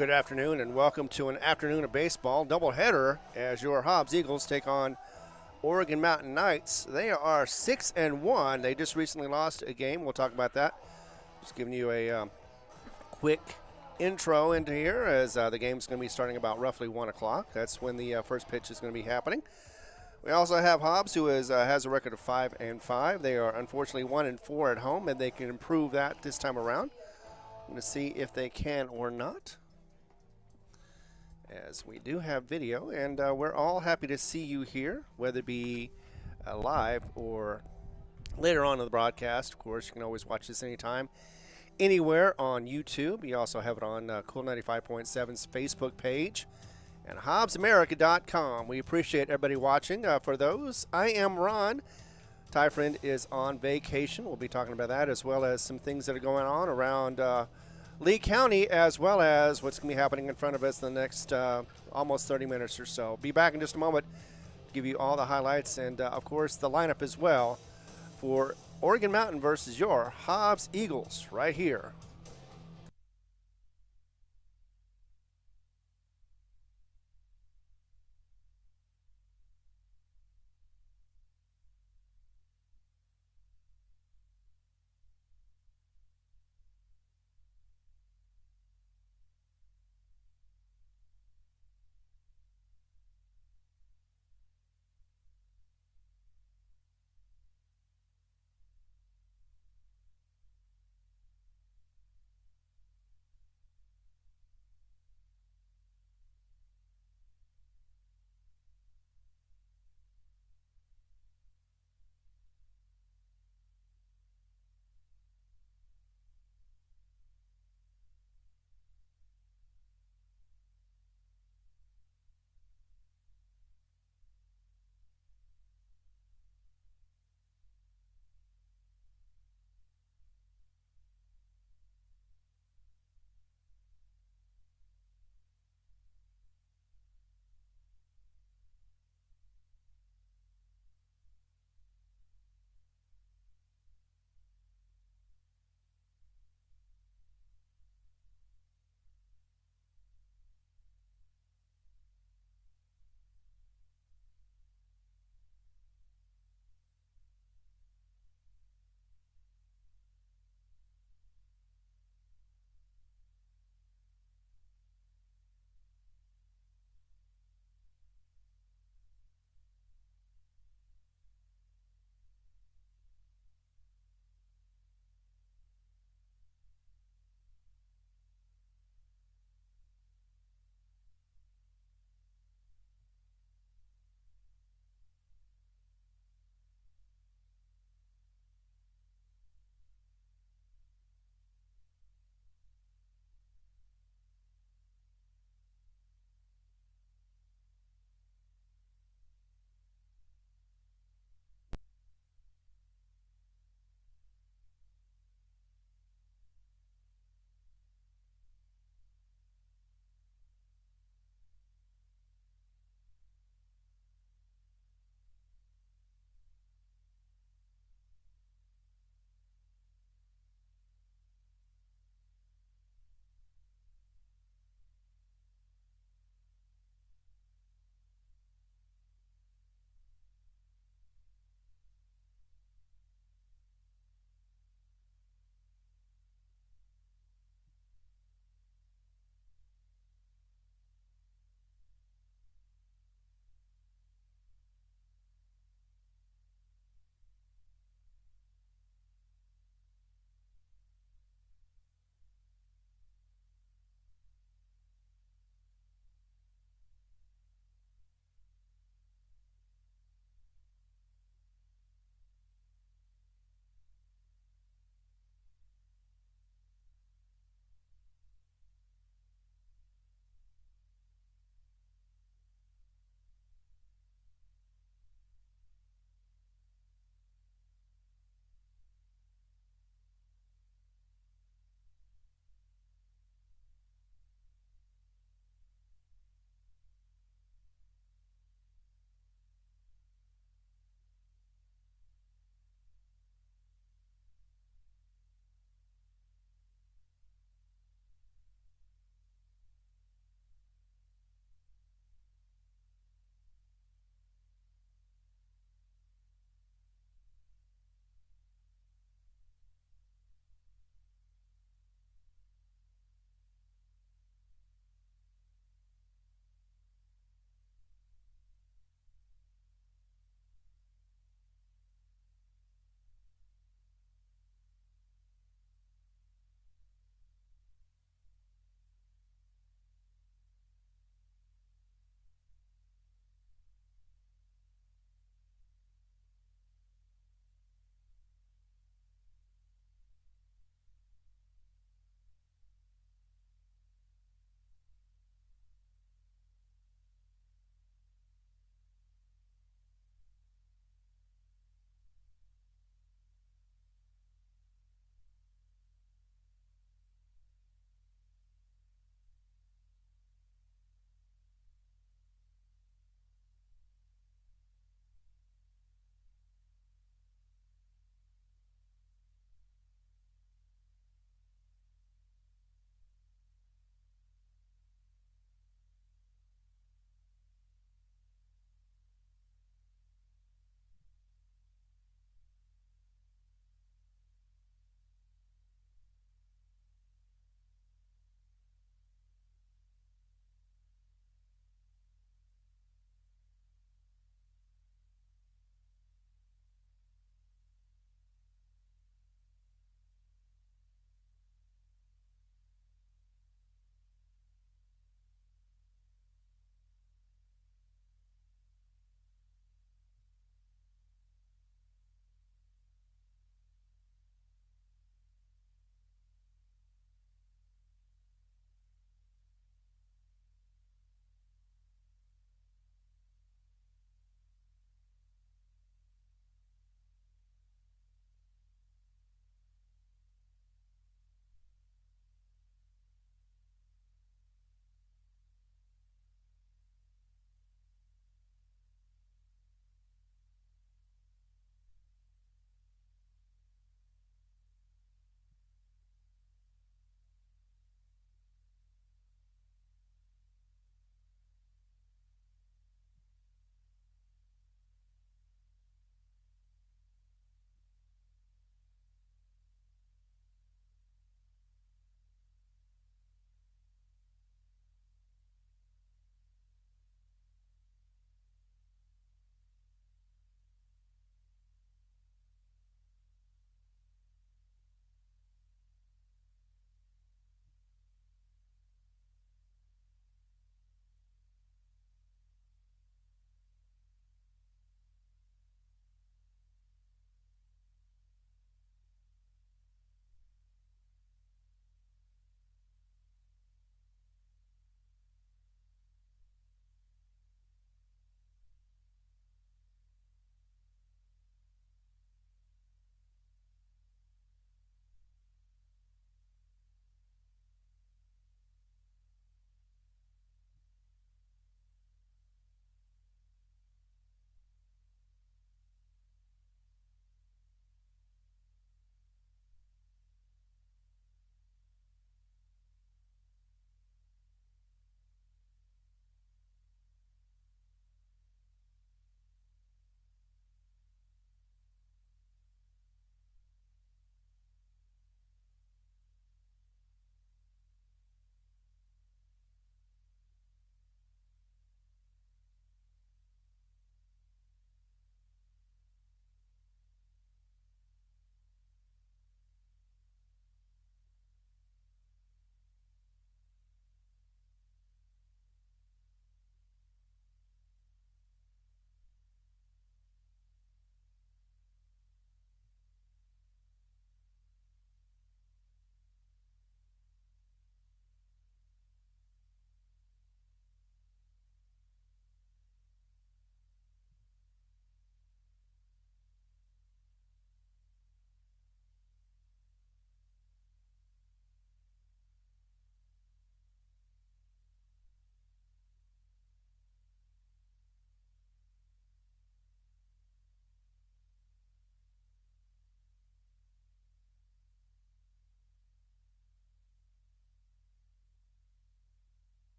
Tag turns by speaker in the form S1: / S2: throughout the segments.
S1: Good afternoon and welcome to an afternoon of baseball doubleheader as your Hobbs Eagles take on Oregon Mountain Knights. They are 6-1. They just recently lost a game. We'll talk about that. Just giving you a quick intro into here as the game's going to be starting about roughly 1 o'clock. That's when the first pitch is going to be happening. We also have Hobbs, who has a record of 5-5. They are unfortunately 1-4 at home, and they can improve that this time around. I'm going to see if they can or not, as we do have video, and we're all happy to see you here, whether it be live or later on in the broadcast. Of course, you can always watch this anytime, anywhere on YouTube. You also have it on Cool 95.7's Facebook page and HobbsAmerica.com. We appreciate everybody watching. For those, I am Ron. Ty Friend is on vacation. We'll be talking about that as well as some things that are going on around Lee County, as well as what's going to be happening in front of us in the next almost 30 minutes or so. Be back in just a moment to give you all the highlights and, of course, the lineup as well for Oregon Mountain versus your Hobbs Eagles right here.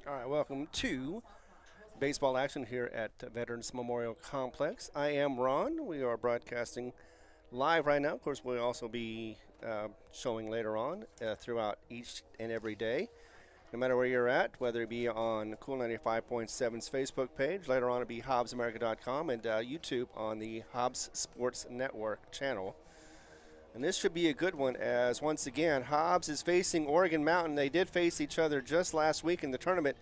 S1: All right, welcome to baseball action here at Veterans Memorial Complex. I am Ron. We are broadcasting live right now. Of course, we'll also be showing later on throughout each and every day. No matter where you're at, whether it be on Cool 95.7's Facebook page, later on it'll be HobbsAmerica.com, and YouTube on the Hobbs Sports Network channel. And this should be a good one, as once again, Hobbs is facing Oregon Mountain. They did face each other just last week in the tournament,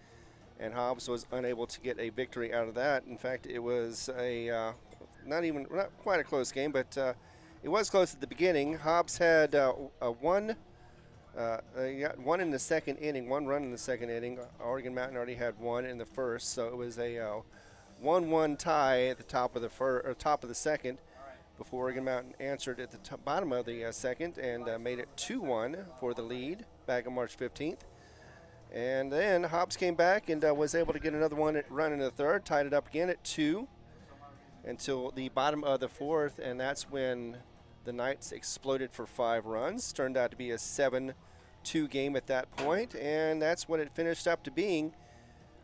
S1: and Hobbs was unable to get a victory out of that. In fact, it was not quite a close game, but it was close at the beginning. Hobbs had one in the second inning, one run in the second inning. Oregon Mountain already had one in the first, so it was a 1-1 tie at the top of the second, before Oregon Mountain answered at the bottom of the second and made it 2-1 for the lead back on March 15th. And then Hobbs came back and was able to get another run in the third, tied it up again at 2 until the bottom of the fourth, and that's when the Knights exploded for 5 runs. Turned out to be a 7-2 game at that point, and that's what it finished up to being.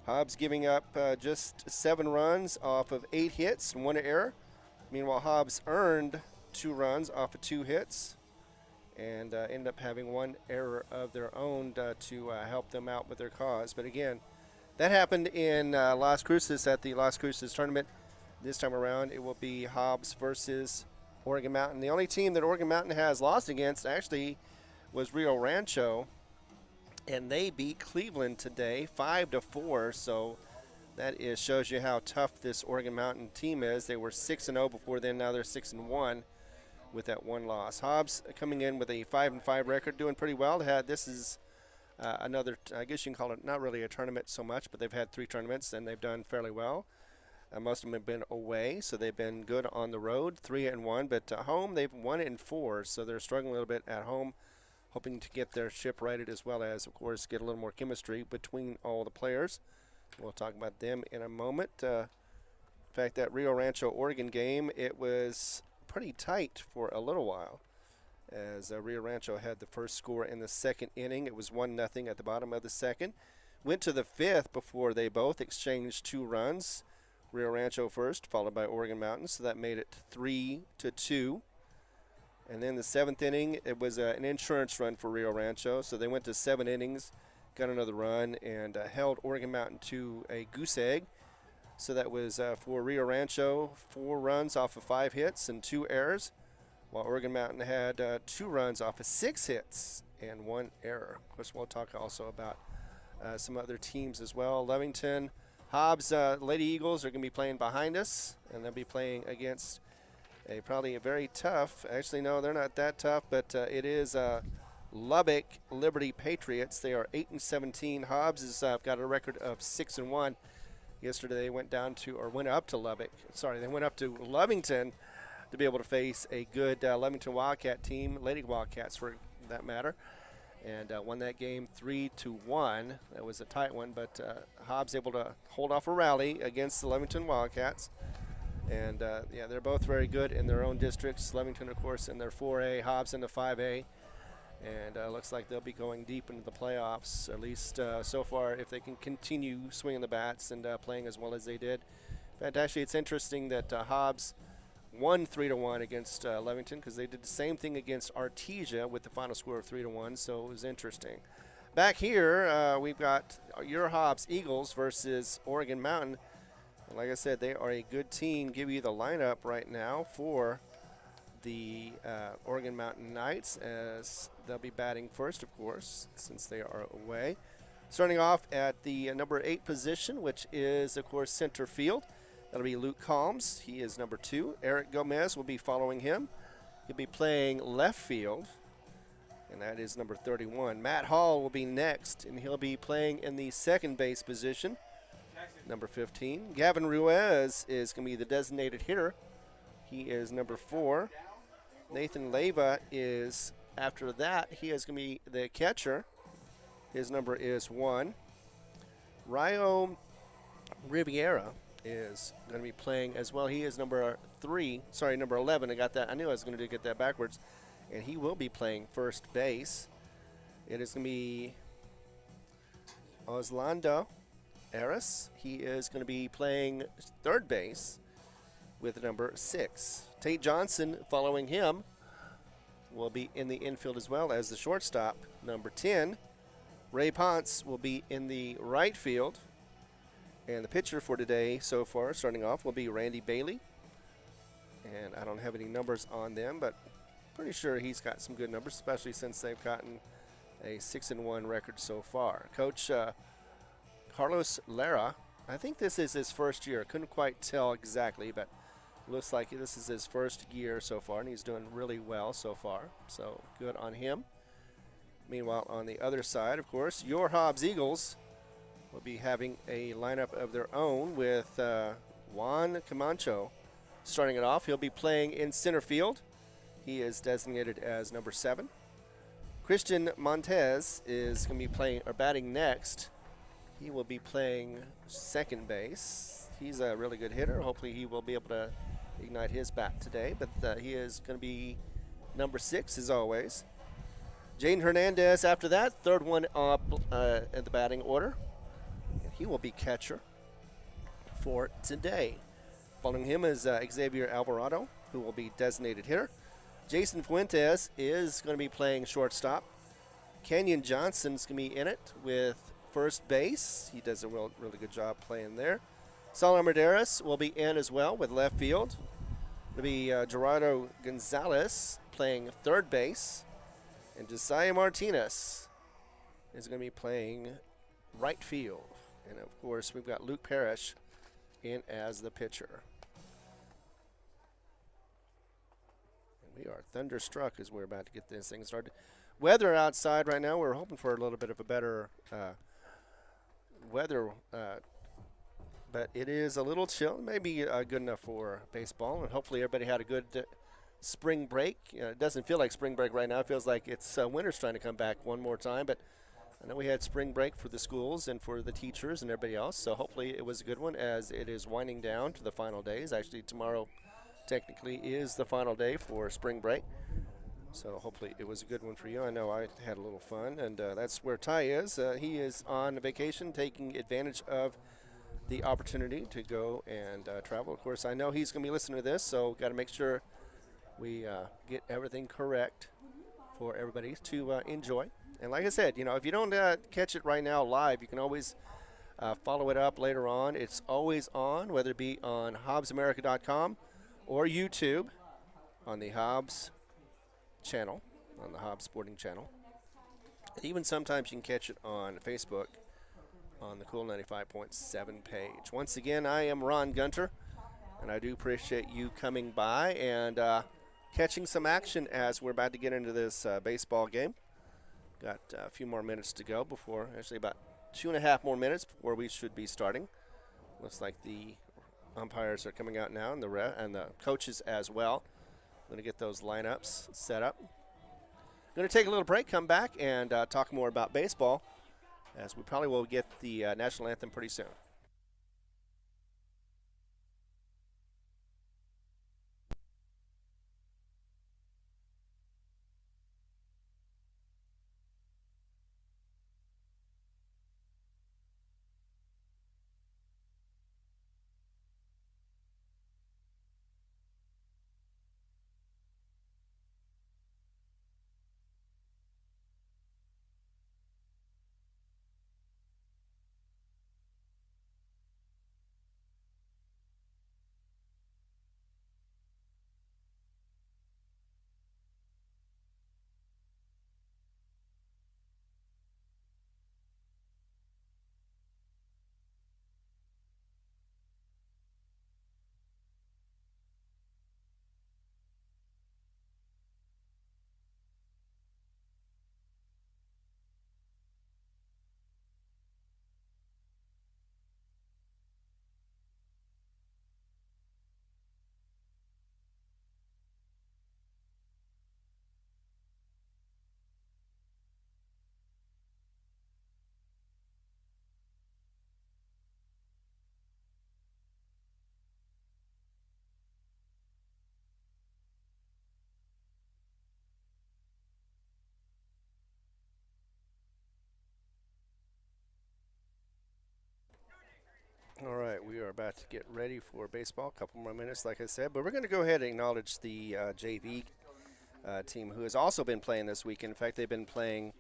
S1: Hobbs giving up just 7 runs off of 8 hits and 1 error. Meanwhile, Hobbs earned 2 runs off of 2 hits and ended up having 1 error of their own to help them out with their cause. But again, that happened in Las Cruces at the Las Cruces tournament. This time around, it will be Hobbs versus Oregon Mountain. The only team that Oregon Mountain has lost against actually was Rio Rancho, and they beat Cleveland today 5-4. So that shows you how tough this Oregon Mountain team is. They were 6-0 before then. Now they're 6-1 with that 1 loss. Hobbs coming in with a 5-5 record, doing pretty well. This is another, I guess you can call it not really a tournament so much, but they've had 3 tournaments and they've done fairly well. Most of them have been away, so they've been good on the road, 3-1. But at home, they've 1-4, so they're struggling a little bit at home, hoping to get their ship righted, as well as, of course, get a little more chemistry between all the players. We'll talk about them in a moment. In fact, that Rio Rancho Oregon game, it was pretty tight for a little while, as Rio Rancho had the first score in the second inning. It was 1-0 at the bottom of the second. Went to the 5th before they both exchanged 2 runs. Rio Rancho first, followed by Oregon Mountain, so that made it 3-2. And then the 7th inning, it was an insurance run for Rio Rancho, so they went to 7 innings, got another run, and held Oregon Mountain to a goose egg. So that was for Rio Rancho, 4 runs off of 5 hits and 2 errors, while Oregon Mountain had 2 runs off of 6 hits and 1 error. Of course, we'll talk also about some other teams as well. Lovington, Hobbs, Lady Eagles are going to be playing behind us, and they'll be playing against probably a very tough, actually no, they're not that tough, but it is Lubbock Liberty Patriots. They are 8-17. Hobbs has got a record of 6-1. Yesterday they went up to Lovington to be able to face a good Lovington Wildcat team, Lady Wildcats for that matter, and won that game 3-1. That was a tight one, but Hobbs able to hold off a rally against the Lovington Wildcats. And they're both very good in their own districts. Lovington, of course, in their 4A, Hobbs in the 5A. And looks like they'll be going deep into the playoffs, at least so far, if they can continue swinging the bats and playing as well as they did. In fact, actually, it's interesting that Hobbs won 3-1 against Lovington, because they did the same thing against Artesia with the final score of 3-1, so it was interesting. Back here, we've got your Hobbs Eagles versus Oregon Mountain. And like I said, they are a good team. Give you the lineup right now for the Oregon Mountain Knights, as they'll be batting first, of course, since they are away. Starting off at the number 8 position, which is, of course, center field. That'll be Luke Calms. He is number 2. Eric Gomez will be following him. He'll be playing left field, and that is number 31. Matt Hall will be next, and he'll be playing in the second base position, number 15. Gavin Ruiz is going to be the designated hitter. He is number 4. Nathan Leyva is, after that, he is going to be the catcher. His number is 1. Ryo Riviera is going to be playing as well. He is number 11. I got that. I knew I was going to get that backwards. And he will be playing first base. It is going to be Oslando Harris. He is going to be playing third base with number 6. Tate Johnson, following him, will be in the infield as well as the shortstop, number 10. Ray Ponce will be in the right field. And the pitcher for today so far, starting off, will be Randy Bailey. And I don't have any numbers on them, but pretty sure he's got some good numbers, especially since they've gotten a 6-1 record so far. Coach Carlos Lara, I think this is his first year. Couldn't quite tell exactly, but looks like this is his first year so far, and he's doing really well so far. So good on him. Meanwhile, on the other side, of course, your Hobbs Eagles will be having a lineup of their own with Juan Camacho starting it off. He'll be playing in center field. He is designated as number 7. Christian Montez is going to be playing or batting next. He will be playing second base. He's a really good hitter. Hopefully he will be able to ignite his bat today, but he is going to be number 6 as always. Jaden Hernandez after that, third one up in the batting order. He will be catcher for today. Following him is Xavier Alvarado, who will be designated hitter. Jason Fuentes is going to be playing shortstop. Kenyon Johnson's going to be in it with first base. He does a really good job playing there. Saul Armendariz will be in as well with left field. It'll be Gerardo Gonzalez playing third base. And Josiah Martinez is going to be playing right field. And, of course, we've got Luke Parrish in as the pitcher. And we are thunderstruck as we're about to get this thing started. Weather outside right now, we're hoping for a little bit of a better weather, but it is a little chill. Maybe good enough for baseball, and hopefully everybody had a good spring break. It doesn't feel like spring break right now. It feels like it's winter's trying to come back one more time, but I know we had spring break for the schools and for the teachers and everybody else, so hopefully it was a good one as it is winding down to the final days. Actually, tomorrow technically is the final day for spring break, so hopefully it was a good one for you. I know I had a little fun, and that's where Ty is. He is on vacation, taking advantage of the opportunity to go and travel. Of course, I know he's going to be listening to this, so got to make sure we get everything correct for everybody to enjoy. And like I said, if you don't catch it right now live, you can always follow it up later on. It's always on, whether it be on HobbsAmerica.com or YouTube on the Hobbs channel, on the Hobbs Sporting channel. Even sometimes you can catch it on Facebook on the Cool 95.7 page. Once again, I am Ron Gunter, and I do appreciate you coming by and catching some action as we're about to get into this baseball game. Got a few more minutes to go before, actually about 2.5 more minutes before we should be starting. Looks like the umpires are coming out now, and the coaches as well. I'm going to get those lineups set up. Going to take a little break, come back, and talk more about baseball, as we probably will get the national anthem pretty soon. All right, we are about to get ready for baseball. A couple more minutes, like I said, but we're going to go ahead and acknowledge the JV team who has also been playing this week. In fact, they've been playing.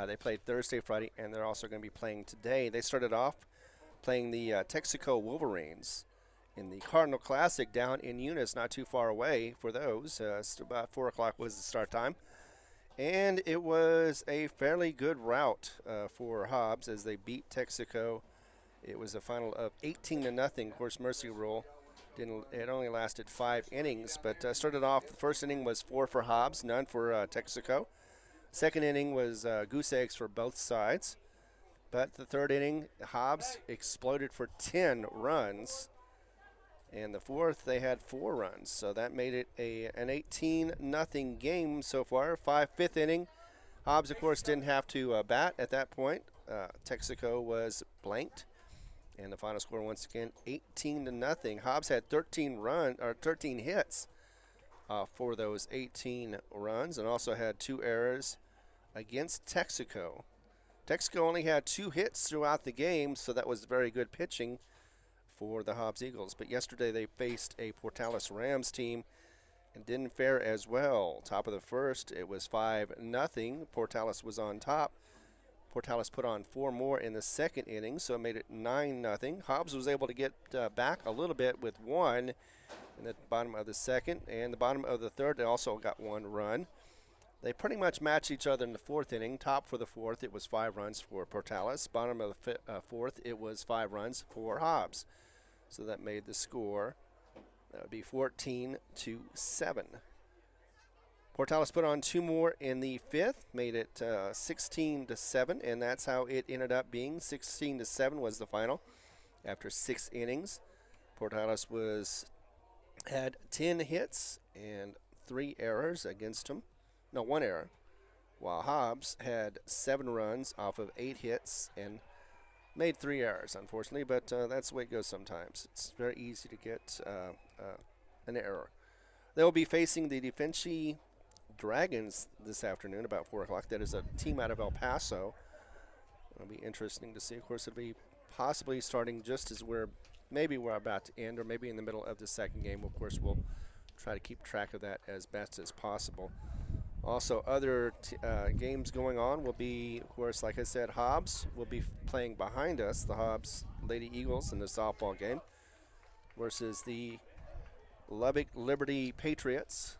S1: They played Thursday, Friday, and they're also going to be playing today. They started off playing the Texaco Wolverines in the Cardinal Classic down in Eunice, not too far away for those. About 4 o'clock was the start time. And it was a fairly good rout for Hobbs as they beat Texaco. It was a final of 18-0. Of course, mercy rule. It only lasted 5 innings, but started off, the first inning was 4 for Hobbs, none for Texaco. Second inning was goose eggs for both sides. But the third inning, Hobbs exploded for 10 runs. And the fourth, they had 4 runs. So that made it an 18-0 game so far. Fifth inning, Hobbs, of course, didn't have to bat at that point. Texaco was blanked. And the final score, once again, 18-0. Hobbs had 13 hits for those 18 runs, and also had 2 errors against Texaco. Texaco only had 2 hits throughout the game, so that was very good pitching for the Hobbs Eagles. But yesterday they faced a Portales Rams team and didn't fare as well. Top of the first, it was 5-0. Portales was on top. Portales put on 4 more in the second inning, so it made it 9-0. Hobbs was able to get back a little bit with 1 in the bottom of the second, and the bottom of the third, they also got 1 run. They pretty much matched each other in the fourth inning. Top for the fourth, it was 5 runs for Portales. Bottom of the fourth, it was 5 runs for Hobbs. So that made the score, that would be 14-7. Portales put on 2 more in the fifth, made it 16-7, and that's how it ended up being. 16-7 was the final after 6 innings. Portales had 10 hits and 3 errors against him. No, 1 error. While Hobbs had 7 runs off of 8 hits and made 3 errors, unfortunately, but that's the way it goes sometimes. It's very easy to get an error. They'll be facing the Defensi Dragons this afternoon about 4 o'clock. That is a team out of El Paso. It'll be interesting to see. Of course, it'll be possibly starting just as we're about to end, or maybe in the middle of the second game. Of course, we'll try to keep track of that as best as possible. Also, other games going on will be, of course, like I said, Hobbs will be playing behind us, the Hobbs Lady Eagles in the softball game, versus the Lubbock Liberty Patriots.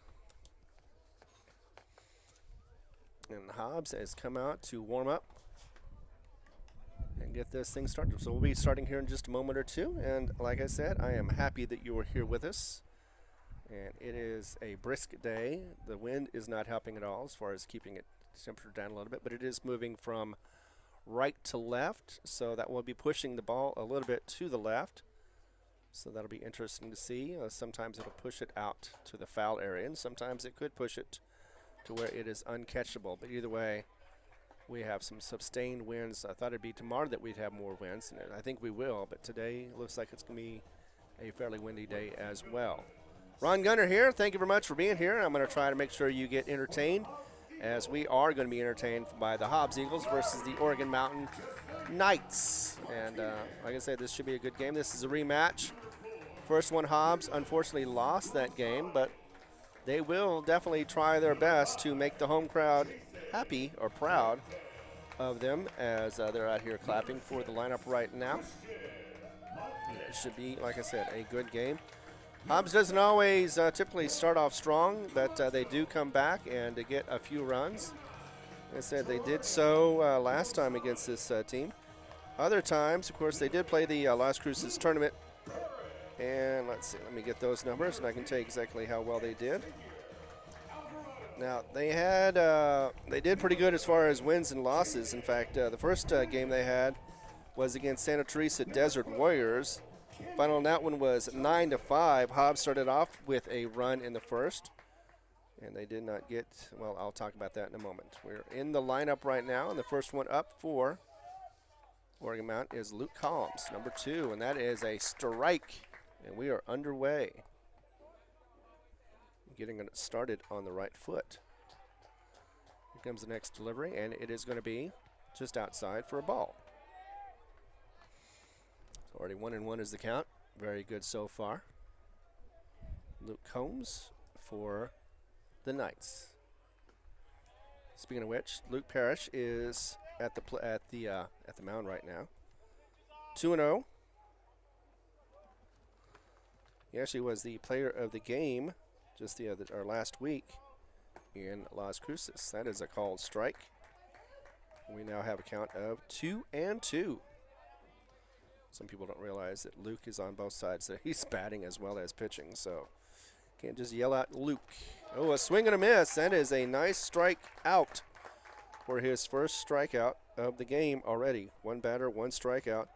S1: And Hobbs has come out to warm up and get this thing started. So we'll be starting here in just a moment or two. And like I said, I am happy that you are here with us. And it is a brisk day. The wind is not helping at all as far as keeping it temperature down a little bit, but it is moving from right to left, so that will be pushing the ball a little bit to the left. So that'll be interesting to see. Sometimes it'll push it out to the foul area, and sometimes it could push it to where it is uncatchable. But either way, we have some sustained winds. I thought it'd be tomorrow that we'd have more winds, and I think we will, but today looks like it's going to be a fairly windy day as well. Ron Gunner here. Thank you very much for being here. I'm going to try to make sure you get entertained, as we are going to be entertained by the Hobbs Eagles versus the Oregon Mountain Knights. And like I said, this should be a good game. This is a rematch. First one, Hobbs unfortunately lost that game, but they will definitely try their best to make the home crowd happy or proud of them as they're out here clapping for the lineup right now. It should be, like I said, a good game. Hobbs doesn't always typically start off strong, but they do come back and get a few runs. Like I said, they did so last time against this team. Other times, of course, they did play the Las Cruces tournament. And let's see, let me get those numbers, and I can tell you exactly how well they did. Now, they did pretty good as far as wins and losses. In fact, the first game they had was against Santa Teresa Desert Warriors. Final on that one was 9-5. Hobbs started off with a run in the first, and they did not get, well, I'll talk about that in a moment. We're in the lineup right now, and the first one up for Oregon Mountain is Luke Collins, number 2, and that is a strike, and we are underway. Getting it started on the right foot. Here comes the next delivery, and it is going to be just outside for a ball. Already 1-1 is the count. Very good so far. Luke Combs for the Knights. Speaking of which, Luke Parrish is at the mound right now. 2-0. He actually was the player of the game just last week in Las Cruces. That is a called strike. We now have a count of 2-2. Some people don't realize that Luke is on both sides. So he's batting as well as pitching, so can't just yell out Luke. Oh, a swing and a miss. That is a nice strike out for his first strikeout of the game already. One batter, one strikeout.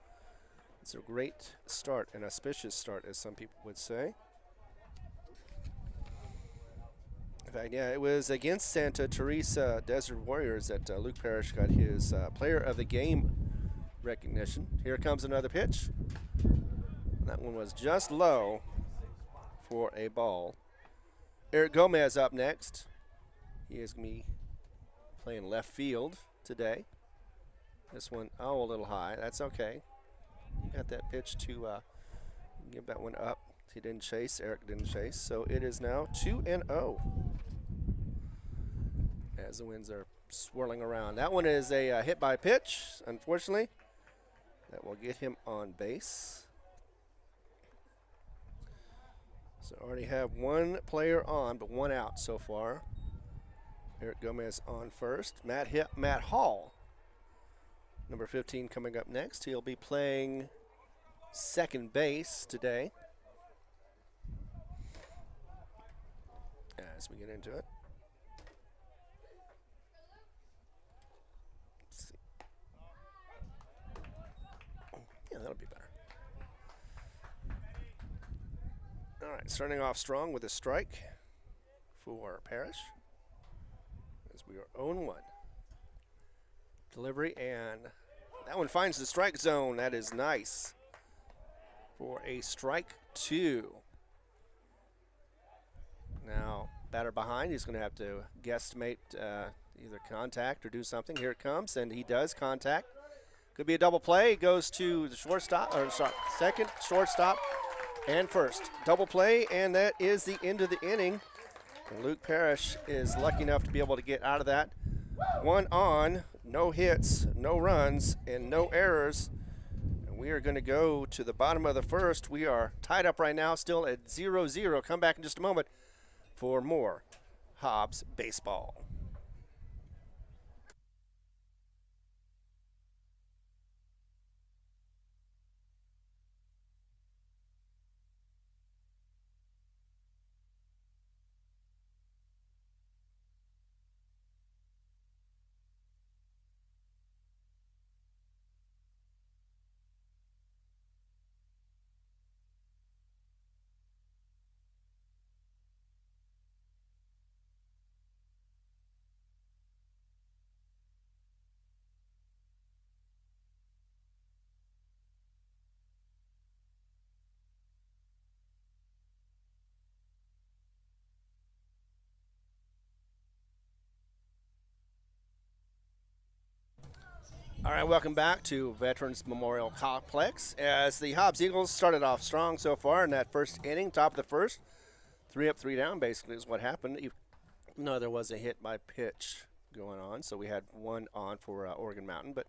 S1: It's a great start, an auspicious start, as some people would say. In fact, yeah, it was against Santa Teresa Desert Warriors that Luke Parrish got his player of the game recognition. Here comes another pitch. That one was just low for a ball. Eric Gomez up next. He is going to be playing left field today. This one, a little high. That's okay. You got that pitch to give that one up. He didn't chase. Eric didn't chase. So it is now 2-0 as the winds are swirling around. That one is a hit by pitch, unfortunately. That will get him on base. So already have one player on, but one out so far. Eric Gomez on first. Matt Hall, number 15, coming up next. He'll be playing second base today. As we get into it. Let's see. Yeah, that'll be better. All right, starting off strong with a strike for Parrish. As we are 0-1. Delivery, and that one finds the strike zone. That is nice for a strike 2. Now, batter behind, he's going to have to guesstimate either contact or do something. Here it comes, and he does contact. Could be a double play. Goes to the shortstop, or sorry, second, shortstop, and first. Double play, and that is the end of the inning. And Luke Parrish is lucky enough to be able to get out of that. 1 on, no hits, no runs, and no errors. And we are going to go to the bottom of the first. We are tied up right now, still at 0-0. Come back in just a moment for more Hobbs baseball. All right, welcome back to Veterans Memorial Complex. As the Hobbs Eagles started off strong so far in that first inning, top of the first, 3 up, 3 down basically is what happened. Even though there was a hit by pitch going on, so we had 1 on for Oregon Mountain, but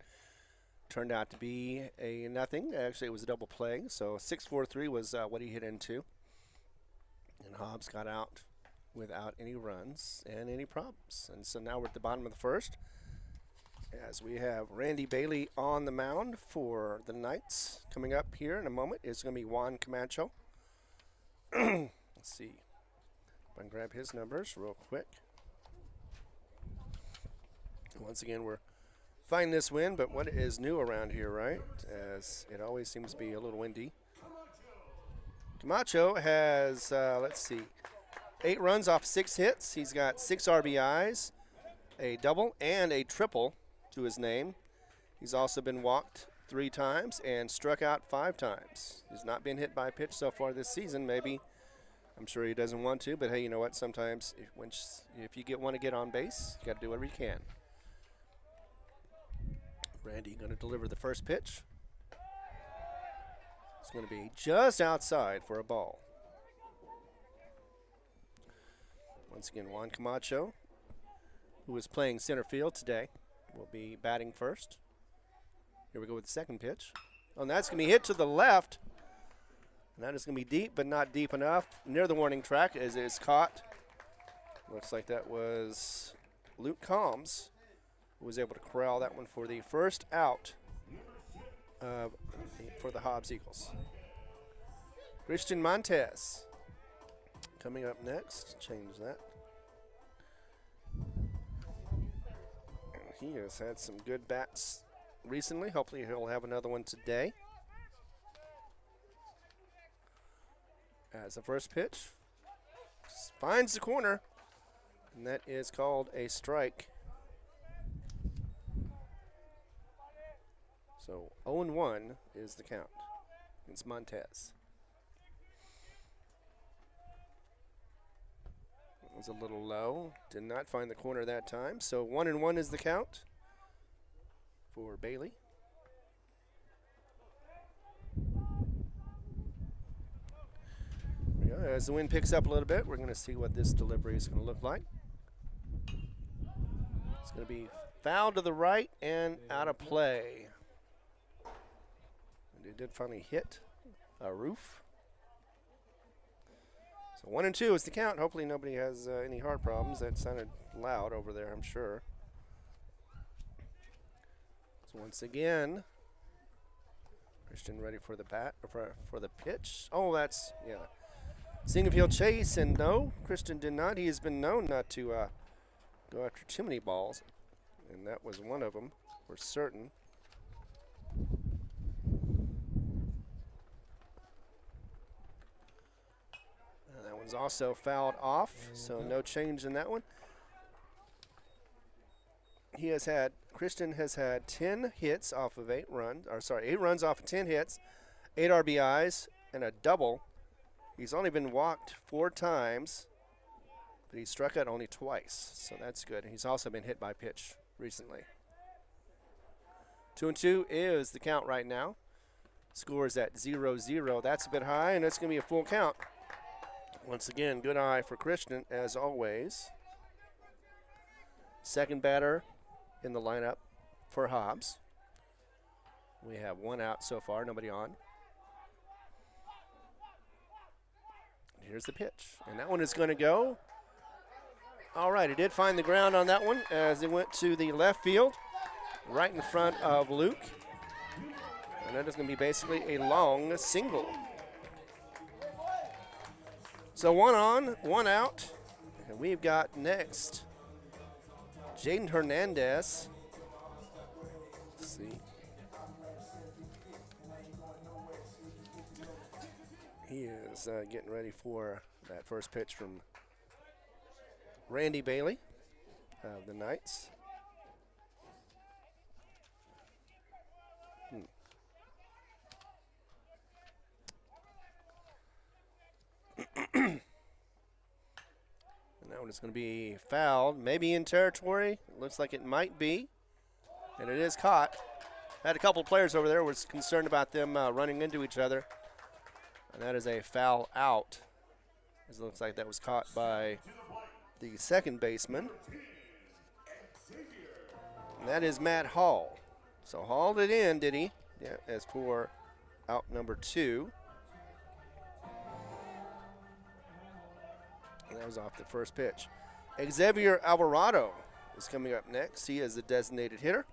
S1: turned out to be a nothing. Actually, it was a double play, so 6-4-3 was what he hit into. And Hobbs got out without any runs and any problems. And so now we're at the bottom of the first, as we have Randy Bailey on the mound for the Knights. Coming up here in a moment is going to be Juan Camacho. Let's see if I can grab his numbers real quick. Once again, we're finding this wind, but what is new around here, right? As it always seems to be a little windy. Camacho has, let's see, 8 runs off 6 hits. He's got 6 RBIs, a double, and a triple to his name. He's also been walked 3 times and struck out 5 times. He's not been hit by a pitch so far this season. Maybe, I'm sure he doesn't want to, but hey, you know what? Sometimes if you want to get on base, you got to do whatever you can. Randy going to deliver the first pitch. It's going to be just outside for a ball. Once again, Juan Camacho, who is playing center field today, will be batting first. Here we go with the second pitch. Oh, and that's going to be hit to the left. And that is going to be deep, but not deep enough. Near the warning track as it's caught. Looks like that was Luke Hobbs, who was able to corral that one for the first out for the Hobbs Eagles. Christian Montez coming up next. Change that. And he has had some good bats recently. Hopefully he'll have another one today. As the first pitch, finds the corner, and that is called a strike. So 0-1 is the count. It's Montez. It was a little low. Did not find the corner that time. So 1-1 is the count for Bailey. There we go. As the wind picks up a little bit, we're going to see what this delivery is going to look like. It's going to be foul to the right and out of play. And it did finally hit a roof. So 1-2 is the count. Hopefully nobody has any heart problems. That sounded loud over there, I'm sure. So once again, Christian ready for the bat, for the pitch. Oh, that's, yeah. Single field chase, and no, Christian did not. He has been known not to go after too many balls, and that was one of them for certain. And that one's also fouled off, so no change in that one. Christian has had 10 hits off of 8 runs, 8 runs off of 10 hits, 8 RBIs, and a double. He's only been walked 4 times, but he struck out only twice, so that's good. He's also been hit by pitch recently. 2-2 is the count right now. Score is at 0-0. That's a bit high, and it's going to be a full count. Once again, good eye for Christian, as always. Second batter in the lineup for Hobbs. We have 1 out so far, nobody on. Here's the pitch, and that one is going to go. All right, he did find the ground on that one as it went to the left field, right in front of Luke. And that is going to be basically a long single. So 1 on, 1 out, and we've got next Jaden Hernandez. Let's see. He is getting ready for that first pitch from Randy Bailey of the Knights. And that one is going to be fouled, maybe in territory. It looks like it might be, and it is caught. Had a couple players over there, was concerned about them running into each other. And that is a foul out. It looks like that was caught by the second baseman. And that is Matt Hall. So hauled it in, did he? Yeah, as for out number 2. And that was off the first pitch. Xavier Alvarado is coming up next. He is the designated hitter.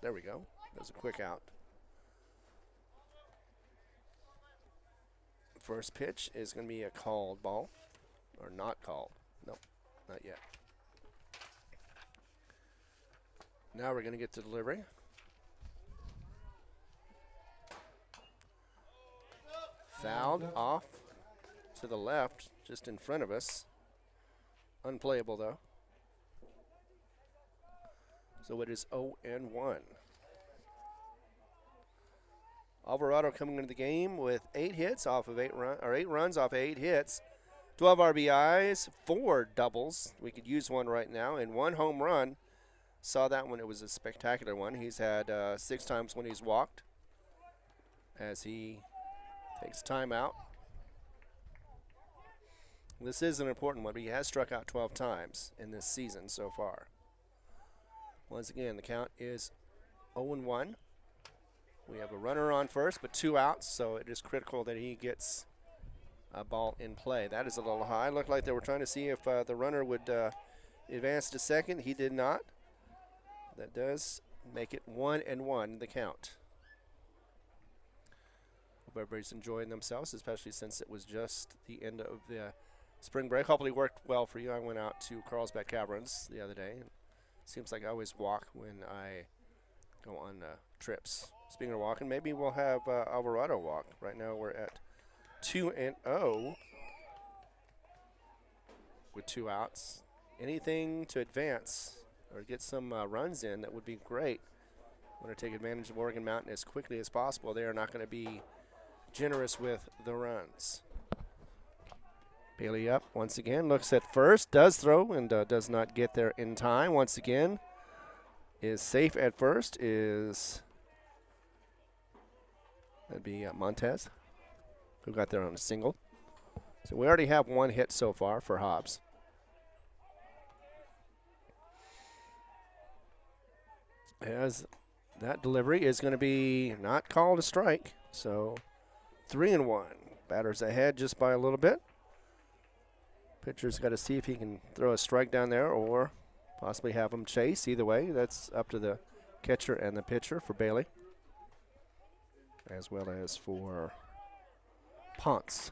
S1: There we go. That was a quick out. First pitch is going to be a called ball. Or not called. Nope, not yet. Now we're going to get to delivery. Fouled off to the left, just in front of us. Unplayable, though. So it is 0-1. Alvarado coming into the game with 8 hits off of 8 runs off 8 hits, 12 RBIs, 4 doubles. We could use one right now, and 1 home run. Saw that one. It was a spectacular one. He's had 6 times when he's walked as he takes time out. This is an important one, but he has struck out 12 times in this season so far. Once again, the count is 0-1. We have a runner on first, but 2 outs, so it is critical that he gets a ball in play. That is a little high. Looked like they were trying to see if the runner would advance to second. He did not. That does make it 1-1, the count. Hope everybody's enjoying themselves, especially since it was just the end of the spring break. Hopefully it worked well for you. I went out to Carlsbad Caverns the other day. Seems like I always walk when I go on trips. Speaking of walking, maybe we'll have Alvarado walk. Right now we're at 2-0 with 2 outs. Anything to advance or get some runs in, that would be great. Want to take advantage of Oregon Mountain as quickly as possible. They are not going to be generous with the runs. Bailey up once again, looks at first, does throw, and does not get there in time. Once again, is safe at first, that'd be Montez, who got there on a single. So we already have 1 hit so far for Hobbs. As that delivery is going to be not called a strike, so 3-1. Batter's ahead just by a little bit. Pitcher's got to see if he can throw a strike down there or possibly have him chase. Either way, that's up to the catcher and the pitcher for Bailey, as well as for Ponce.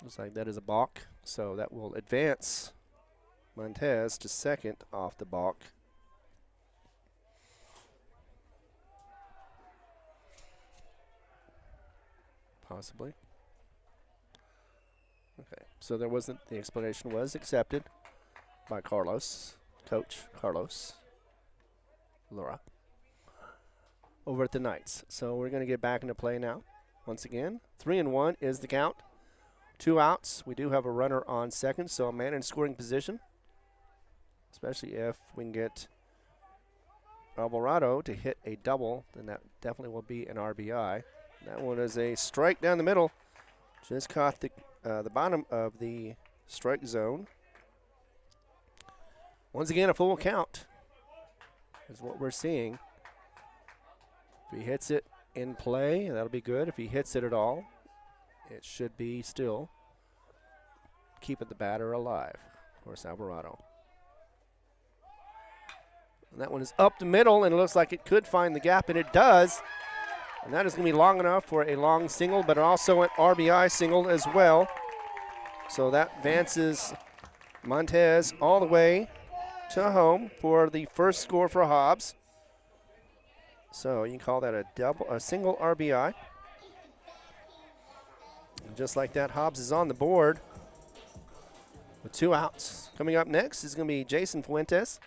S1: Looks like that is a balk, so that will advance Montez to second off the balk. Possibly. Okay, so there wasn't, the explanation was accepted by Carlos, Coach Carlos Laura, over at the Knights. So we're going to get back into play now. Once again, 3-1 is the count. 2 outs. We do have a runner on second, so a man in scoring position, especially if we can get Alvarado to hit a double, then that definitely will be an RBI. That one is a strike down the middle. Just caught the bottom of the strike zone. Once again, a full count is what we're seeing. If he hits it in play, that'll be good. If he hits it at all, it should be still keeping the batter alive. Of course, Alvarado. And that one is up the middle, and it looks like it could find the gap, and it does. And that is going to be long enough for a long single, but also an RBI single as well. So that advances Montez all the way to home for the first score for Hobbs. So you can call that a single RBI. And just like that, Hobbs is on the board with 2 outs. Coming up next is going to be Jason Fuentes.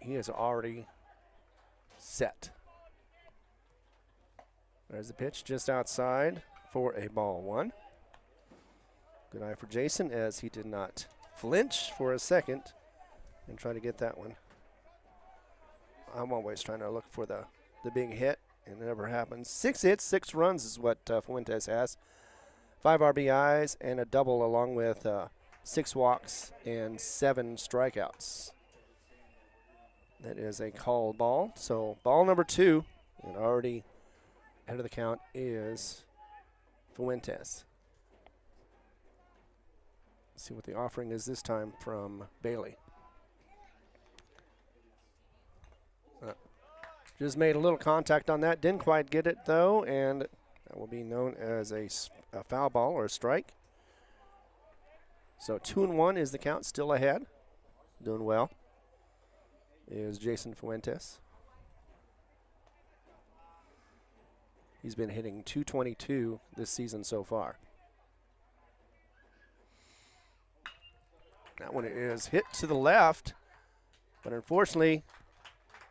S1: He is already set. There's the pitch just outside for a ball 1. Good eye for Jason as he did not flinch for a second and try to get that one. I'm always trying to look for the big hit, and it never happens. 6 hits, 6 runs is what Fuentes has. 5 RBIs and a double, along with 6 walks and 7 strikeouts. That is a called ball. So ball number 2, and already ahead of the count is Fuentes. Let's see what the offering is this time from Bailey. Just made a little contact on that. Didn't quite get it, though, and that will be known as a foul ball or a strike. So 2-1 is the count, still ahead. Doing well is Jason Fuentes. He's been hitting .222 this season so far. That one is hit to the left, but unfortunately,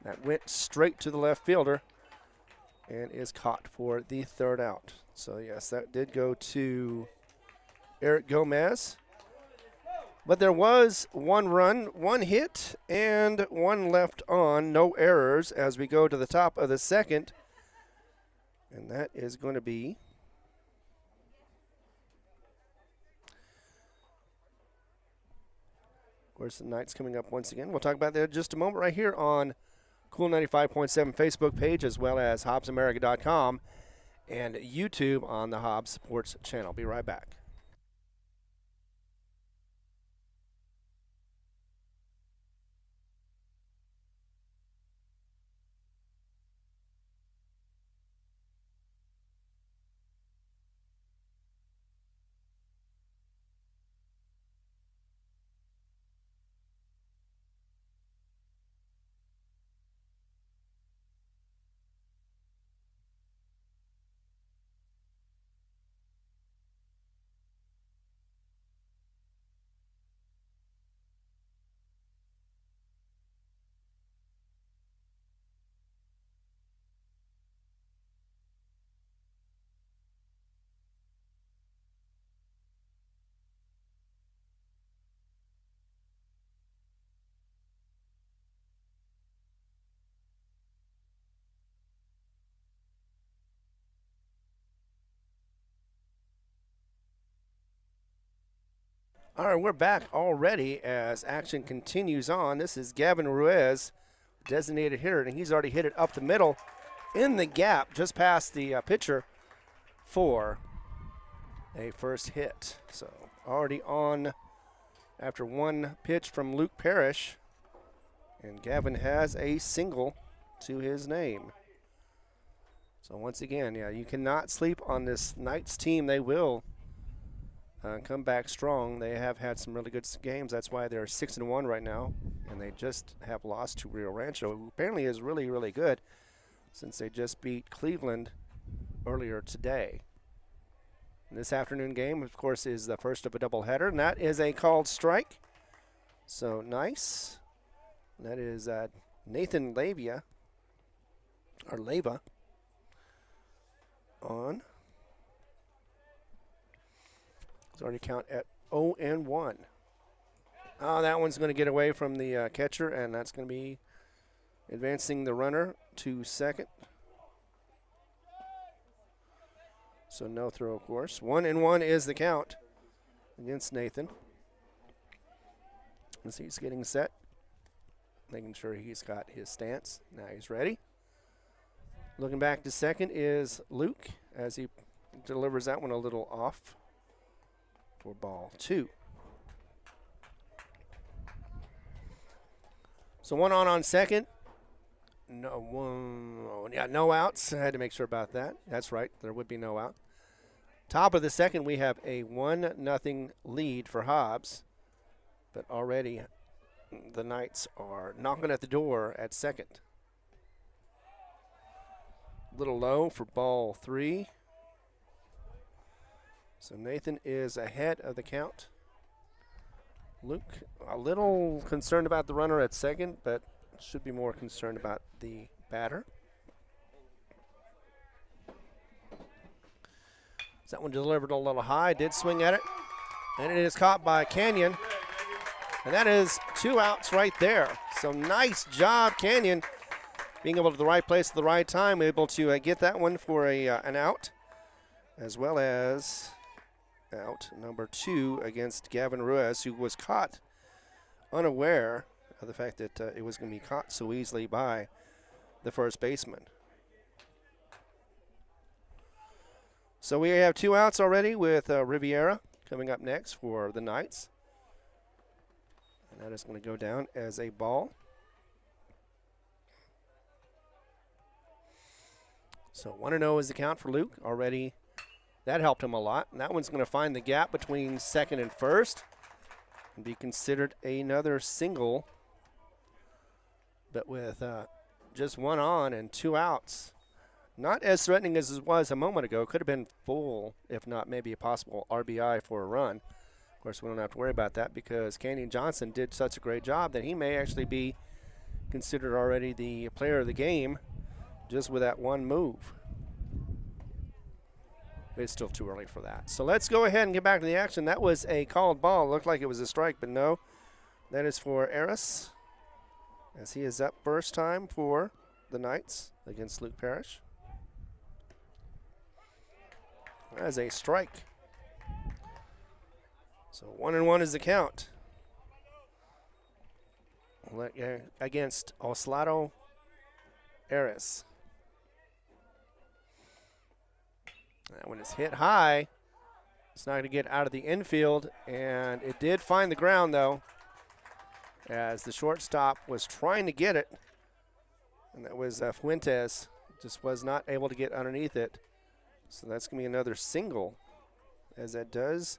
S1: that went straight to the left fielder. and is caught for the third out. So, yes, that did go to Eric Gomez. But there was one run, one hit, and one left on. No errors as we go to the top of the second. And that is going to be of course the Knights coming up once again. We'll talk about that in just a moment right here on Cool 95.7 Facebook page, as well as HobbsAmerica.com and YouTube on the Hobbs Sports channel. Be right back. All right, we're back already as action continues on. This is Gavin Ruiz, designated hitter, and he's already hit it up the middle in the gap just past the pitcher for a first hit. So already on after one pitch from Luke Parrish, and Gavin has a single to his name. So once again, yeah, you cannot sleep on this Knights team. They will come back strong. They have had some really good games. That's why they're 6-1 right now, and they just have lost to Rio Rancho, who apparently is really, really good, since they just beat Cleveland earlier today. And this afternoon game, of course, is the first of a doubleheader, and that is a called strike. So nice. That is Nathan Leva on. It's already count at 0-1. Oh, that one's going to get away from the catcher, and that's going to be advancing the runner to second. So no throw, of course. 1-1 is the count against Nathan. As he's getting set, making sure he's got his stance. Now he's ready. Looking back to second is Luke as he delivers that one a little off for ball 2. So one on second. No outs. I had to make sure about that. That's right. There would be no out. Top of the second, we have a 1-0 lead for Hobbs. But already the Knights are knocking at the door at second. Little low for ball 3. So Nathan is ahead of the count. Luke, a little concerned about the runner at second, but should be more concerned about the batter. That one delivered a little high, did swing at it, and it is caught by Canyon. And that is 2 outs right there. So nice job, Canyon, being able to the right place at the right time, able to get that one for an out, as well as out number 2 against Gavin Ruiz, who was caught unaware of the fact that it was going to be caught so easily by the first baseman. So we have 2 outs already with Riviera coming up next for the Knights. And that is going to go down as a ball. So 1-0 is the count for Luke already. That helped him a lot. And that one's going to find the gap between second and first and be considered another single. But with just 1 on and 2 outs, not as threatening as it was a moment ago. Could have been full, if not maybe a possible RBI for a run. Of course, we don't have to worry about that because Canyon Johnson did such a great job that he may actually be considered already the player of the game just with that one move. It's still too early for that. So let's go ahead and get back to the action. That was a called ball. Looked like it was a strike, but no. That is for Eris, as he is up first time for the Knights against Luke Parrish. That is a strike. So 1-1 is the count against Oslado Eris. That one is hit high. It's not going to get out of the infield, and it did find the ground, though, as the shortstop was trying to get it, and that was Fuentes. Just was not able to get underneath it. So that's going to be another single, as that does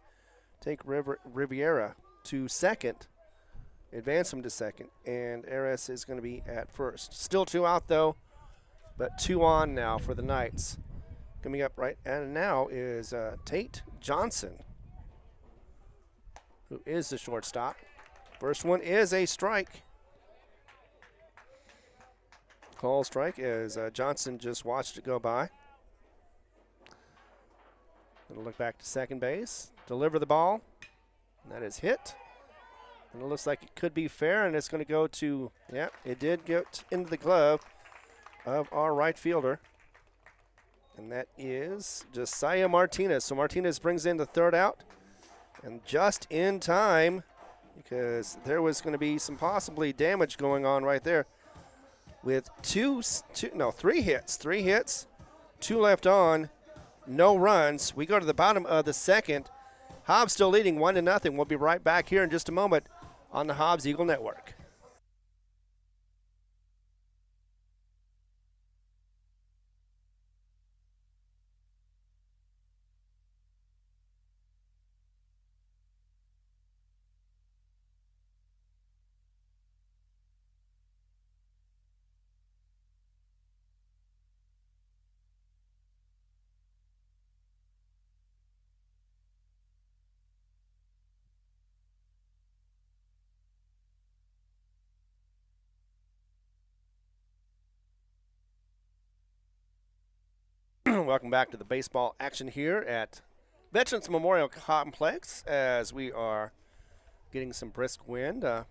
S1: take Riviera to second, advance him to second, and Eris is going to be at first. Still 2 out, though, but 2 on now for the Knights. Coming up right and now is Tate Johnson, who is the shortstop. First one is a strike. Call strike as Johnson just watched it go by. Going to look back to second base, deliver the ball, and that is hit. And it looks like it could be fair, and it's going to go to, yep, it did get into the glove of our right fielder. And that is Josiah Martinez. So Martinez brings in the third out, and just in time, because there was going to be some possibly damage going on right there with three hits, 2 left on, no runs. We go to the bottom of the second. Hobbs still leading 1-0. We'll be right back here in just a moment on the Hobbs Eagle Network. Welcome back to the baseball action here at Veterans Memorial Complex, as we are getting some brisk wind. It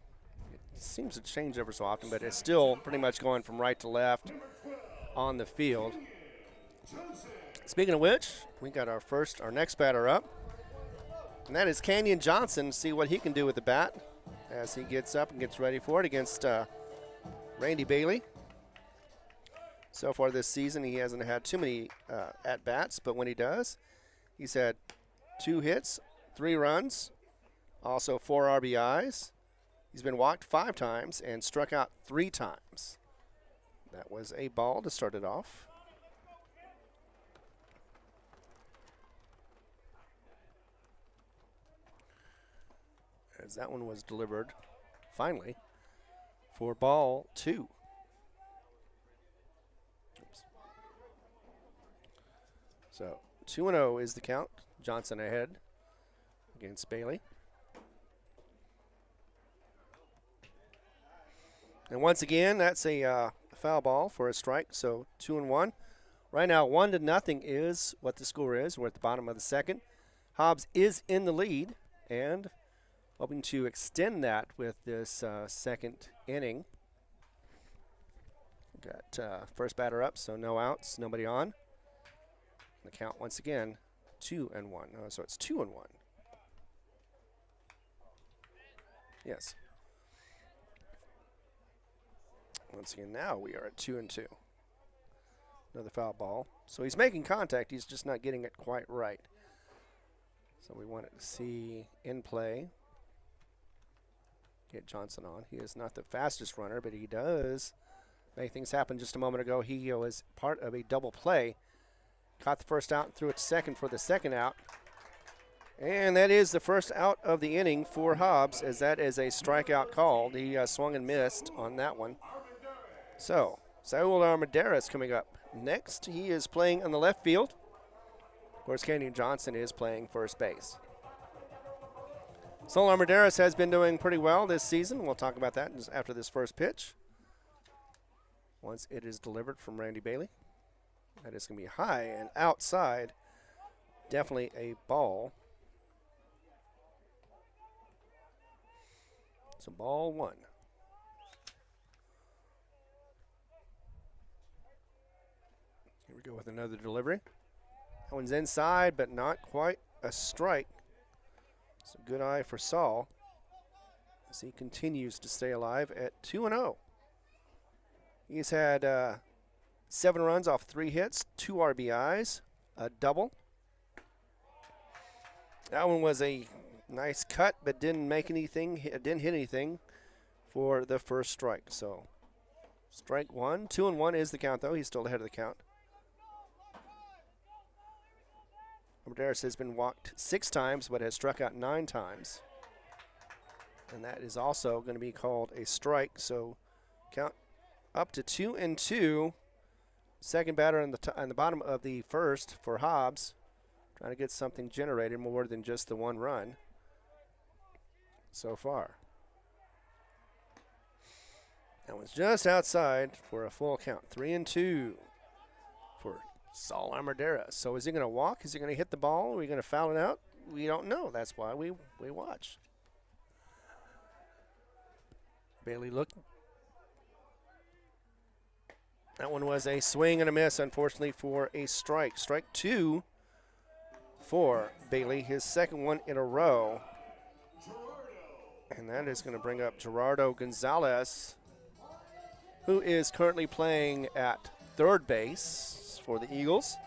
S1: seems to change ever so often, but it's still pretty much going from right to left on the field. Speaking of which, we got our next batter up, and that is Kenyon Johnson. See what he can do with the bat as he gets up and gets ready for it against Randy Bailey. So far this season, he hasn't had too many at-bats, but when he does, he's had 2 hits, 3 runs, also 4 RBIs. He's been walked 5 times and struck out 3 times. That was a ball to start it off. As that one was delivered, finally, for ball 2. So 2-0 is the count. Johnson ahead against Bailey. And once again, that's a foul ball for a strike, so 2-1. Right now, 1-0 is what the score is. We're at the bottom of the second. Hobbs is in the lead and hoping to extend that with this second inning. Got first batter up, so no outs, nobody on. The count once again, 2-1. Oh, so it's 2-1. Yes. Once again, now we are at 2-2. Another foul ball. So he's making contact. He's just not getting it quite right. So we wanted to see in play. Get Johnson on. He is not the fastest runner, but he does make things happen. Just a moment ago, he was part of a double play. Caught the first out and threw it to second for the second out. And that is the first out of the inning for Hobbs, as that is a strikeout called. He swung and missed on that one. So, Saul Armendariz coming up next. He is playing on the left field. Of course, Kenyon Johnson is playing first base. Saul Armendariz has been doing pretty well this season. We'll talk about that after this first pitch. Once it is delivered from Randy Bailey. That is going to be high and outside. definitely a ball. So ball 1. Here we go with another delivery. That one's inside, but not quite a strike. It's a good eye for Saul as he continues to stay alive at 2-0. He's had 7 runs off 3 hits, 2 RBIs, a double. That one was a nice cut, but didn't make anything, didn't hit anything for the first strike. So strike 1, 2-1 is the count though. He's still ahead of the count. Armendariz has been walked 6 times, but has struck out 9 times. And that is also going to be called a strike. So count up to 2-2. Second batter on the bottom of the first for Hobbs. Trying to get something generated more than just the 1 run so far. That was just outside for a full count. 3-2 for Saul Armendariz. So is he going to walk? Is he going to hit the ball? Are we going to foul it out? We don't know. That's why we watch. Bailey looking. That one was a swing and a miss, unfortunately, for a strike. Strike 2 for Bailey, his second one in a row. And that is going to bring up Gerardo Gonzalez, who is currently playing at third base for the Eagles.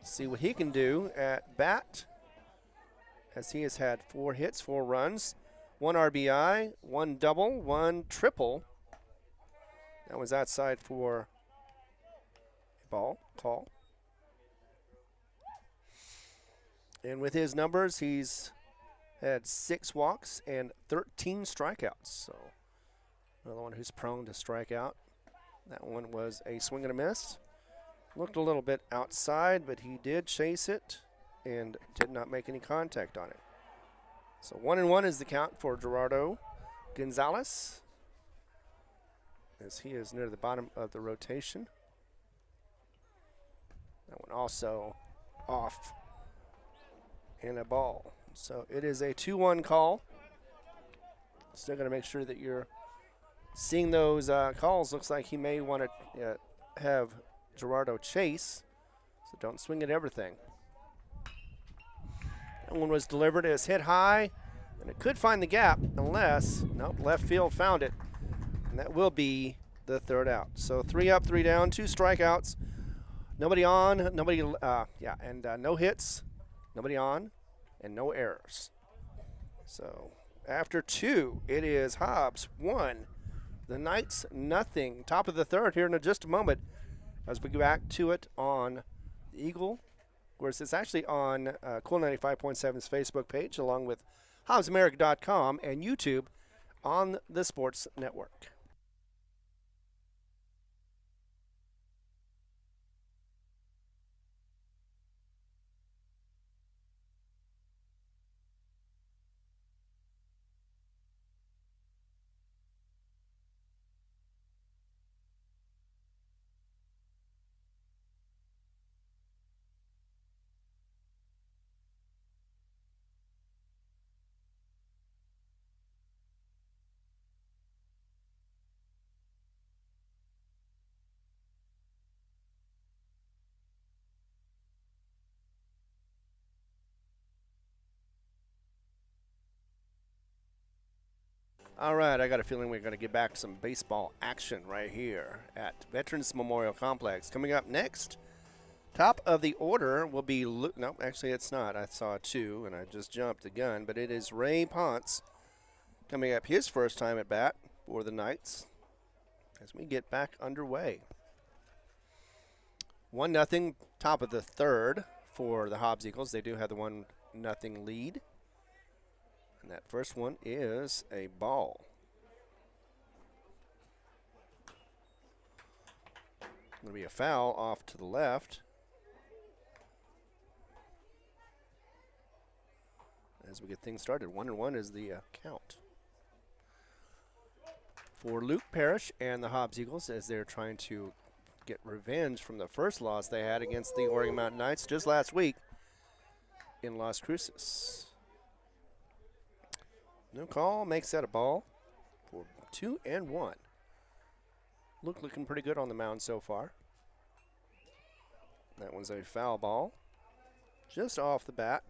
S1: See what he can do at bat, as he has had 4 hits, 4 runs, 1 RBI, 1 double, 1 triple. That was outside for a ball call. And with his numbers, he's had 6 walks and 13 strikeouts. So another one who's prone to strike out. That one was a swing and a miss. Looked a little bit outside, but he did chase it and did not make any contact on it. So 1-1 is the count for Gerardo Gonzalez, as he is near the bottom of the rotation. That one also off and a ball. So it is a 2-1 call. Still going to make sure that you're seeing those calls. Looks like he may want to have Gerardo chase, so don't swing at everything. That one was delivered as hit high, and it could find the gap unless, nope, left field found it. And that will be the third out. So 3 up, 3 down, 2 strikeouts. Nobody on, nobody, no hits, nobody on, and no errors. So after 2, it is Hobbs 1, the Knights nothing. Top of the third here in just a moment as we go back to it on the Eagle. Of course, it's actually on Cool 95.7's Facebook page, along with HobbsAmerica.com and YouTube on the Sports Network. All right, I got a feeling we're going to get back to some baseball action right here at Veterans Memorial Complex. Coming up next, top of the order will be no, actually it's not. I saw 2, and I just jumped the gun, but it is Ray Ponce coming up his first time at bat for the Knights as we get back underway. 1-0, top of the third for the Hobbs Eagles. They do have the 1-0 lead. And that first one is a ball. Going to be a foul off to the left. As we get things started, 1-1 is the count. For Luke Parrish and the Hobbs Eagles, as they're trying to get revenge from the first loss they had against the Oregon Mountain Knights just last week. in Las Cruces. No call, makes that a ball for 2-1. Luke looking pretty good on the mound so far. That one's a foul ball, just off the bat.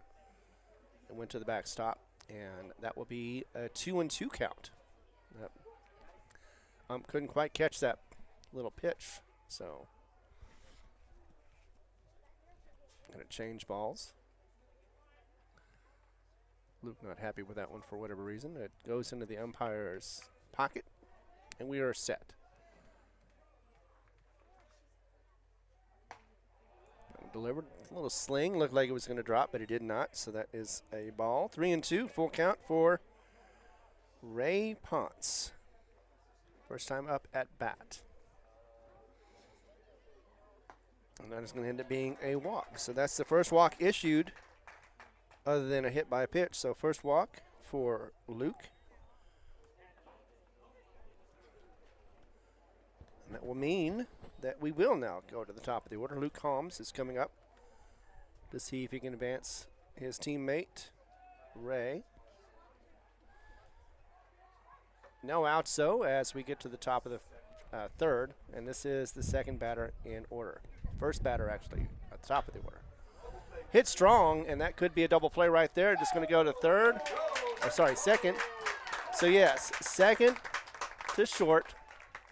S1: It went to the backstop, and that will be a 2-2 count. Yep. Couldn't quite catch that little pitch, so gonna change balls. Luke not happy with that one for whatever reason. It goes into the umpire's pocket, and we are set. Delivered a little sling, looked like it was going to drop, but it did not, so that is a ball. 3-2, full count for Ray Ponce. First time up at bat. And that is going to end up being a walk. So that's the first walk issued other than a hit by a pitch. So first walk for Luke. And that will mean that we will now go to the top of the order. Luke Hobbs is coming up to see if he can advance his teammate, Ray. No outs, though, as we get to the top of the third, and this is the second batter in order. First batter, actually, at the top of the order. Hit strong, and that could be a double play right there. Just going to go to third. Or sorry, second. So, yes, second to short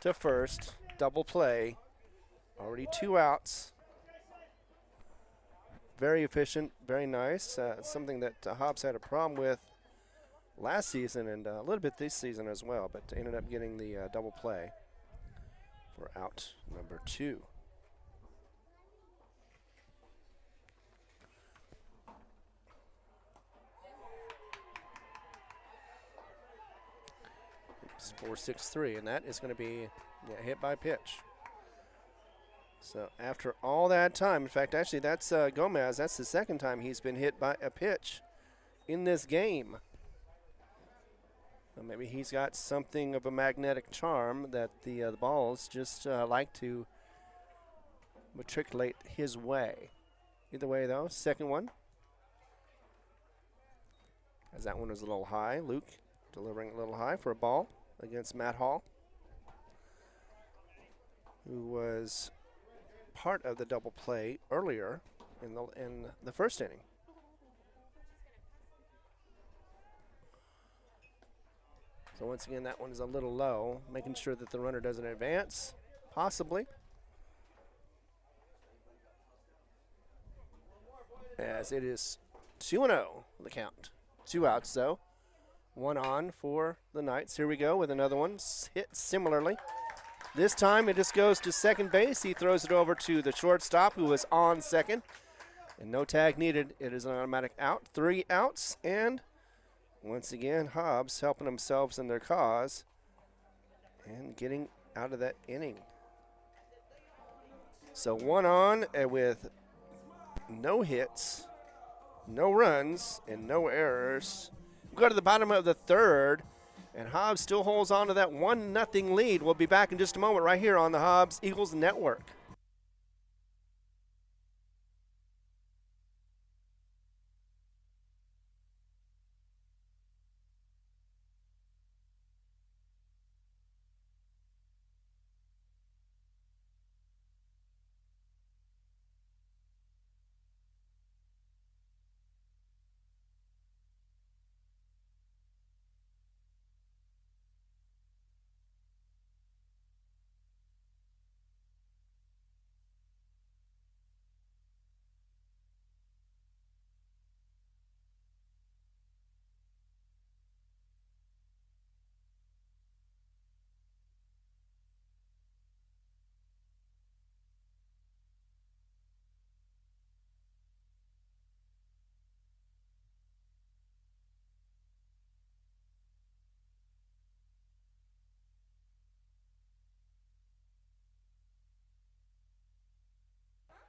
S1: to first. Double play. Already 2 outs. Very efficient, very nice. Something that Hobbs had a problem with last season and a little bit this season as well, but ended up getting the double play for out number 2. It's 4-6-3, and that is going to be hit by pitch. So after all that time, in fact, actually that's Gomez. That's the second time he's been hit by a pitch in this game. So maybe he's got something of a magnetic charm that the balls just like to matriculate his way. Either way, though, second one. As that one was a little high. Luke delivering a little high for a ball against Matt Hall, who was part of the double play earlier in the first inning. So once again, that one is a little low, making sure that the runner doesn't advance, possibly. As it is 2-0, the count. 2 outs, though. 1 on for the Knights. Here we go with another one, hit similarly. This time it just goes to second base. He throws it over to the shortstop, who was on second. And no tag needed. It is an automatic out. 3 outs, and once again, Hobbs helping themselves in their cause and getting out of that inning. So 1 on with no hits, no runs, and no errors. We go to the bottom of the third, and Hobbs still holds on to that 1-0 lead. We'll be back in just a moment right here on the Hobbs Eagles Network.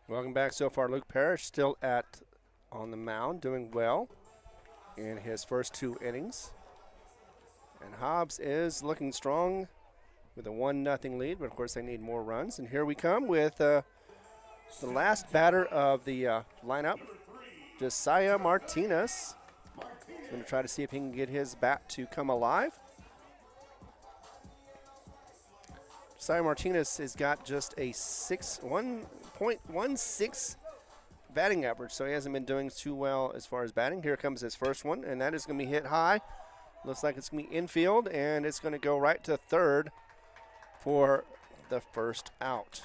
S1: Welcome back. So far, Luke Parrish still on the mound, doing well in his first 2 innings. And Hobbs is looking strong with a 1-0 lead, but of course they need more runs. And here we come with the last batter of the lineup. Josiah Martinez. He's going to try to see if he can get his bat to come alive. Josiah Martinez has got just a 1.16 batting average, so he hasn't been doing too well as far as batting. Here comes his first one, and that is going to be hit high. Looks like it's going to be infield, and it's going to go right to third for the first out.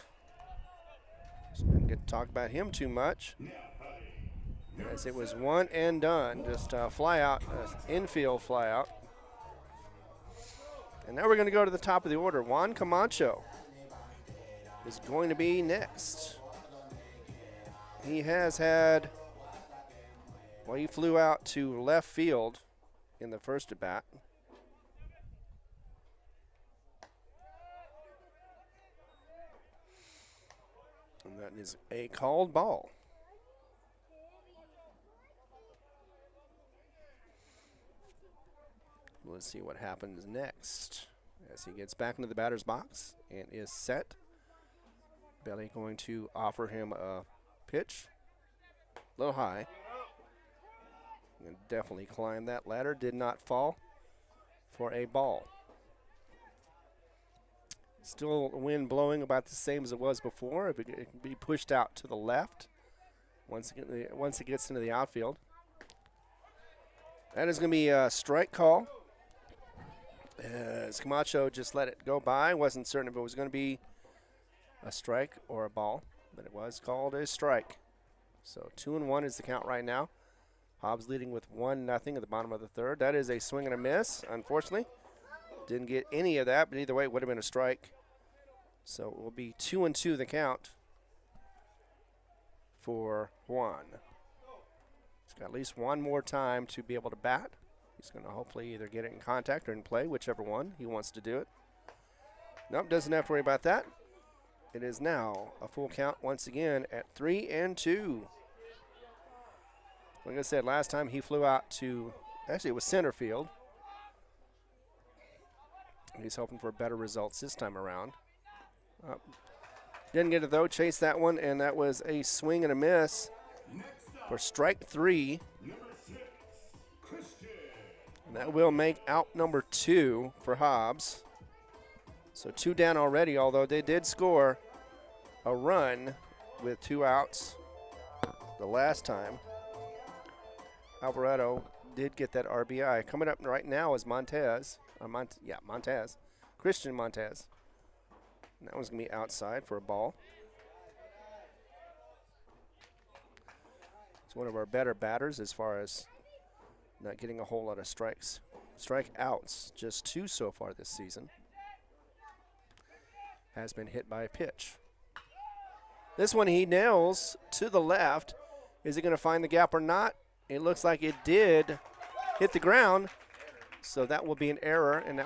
S1: So didn't get to talk about him too much, as it was one and done. Just a fly out, infield fly out. And now we're going to go to the top of the order. Juan Camacho is going to be next. He has had, well, he flew out to left field in the first at bat. And that is a called ball. Let's see what happens next as he gets back into the batter's box and is set. Belly going to offer him a pitch. A little high. And definitely climbed that ladder. Did not fall for a ball. Still wind blowing about the same as it was before. It can be pushed out to the left once it gets into the outfield. That is going to be a strike call. As Camacho just let it go by. Wasn't certain if it was going to be a strike or a ball, but it was called a strike. So 2-1 is the count right now. Hobbs leading with 1-0 at the bottom of the third. That is a swing and a miss, unfortunately. Didn't get any of that, but either way it would have been a strike. So it will be 2-2 the count for Juan. He's got at least one more time to be able to bat. He's going to hopefully either get it in contact or in play, whichever one he wants to do it. Nope, doesn't have to worry about that. It is now a full count once again at 3-2. Like I said, last time he flew out to, actually it was center field. He's hoping for better results this time around. Didn't get it though, chased that one, and that was a swing and a miss for strike 3. And that will make out number 2 for Hobbs. So 2 down already, although they did score a run with 2 outs the last time. Alvarado did get that RBI. Coming up right now is Montez. Montez. Christian Montez. And that one's going to be outside for a ball. It's one of our better batters as far as not getting a whole lot of strikes. Strikeouts, just 2 so far this season. Has been hit by a pitch. This one he nails to the left. Is he going to find the gap or not? It looks like it did hit the ground. So that will be an error, and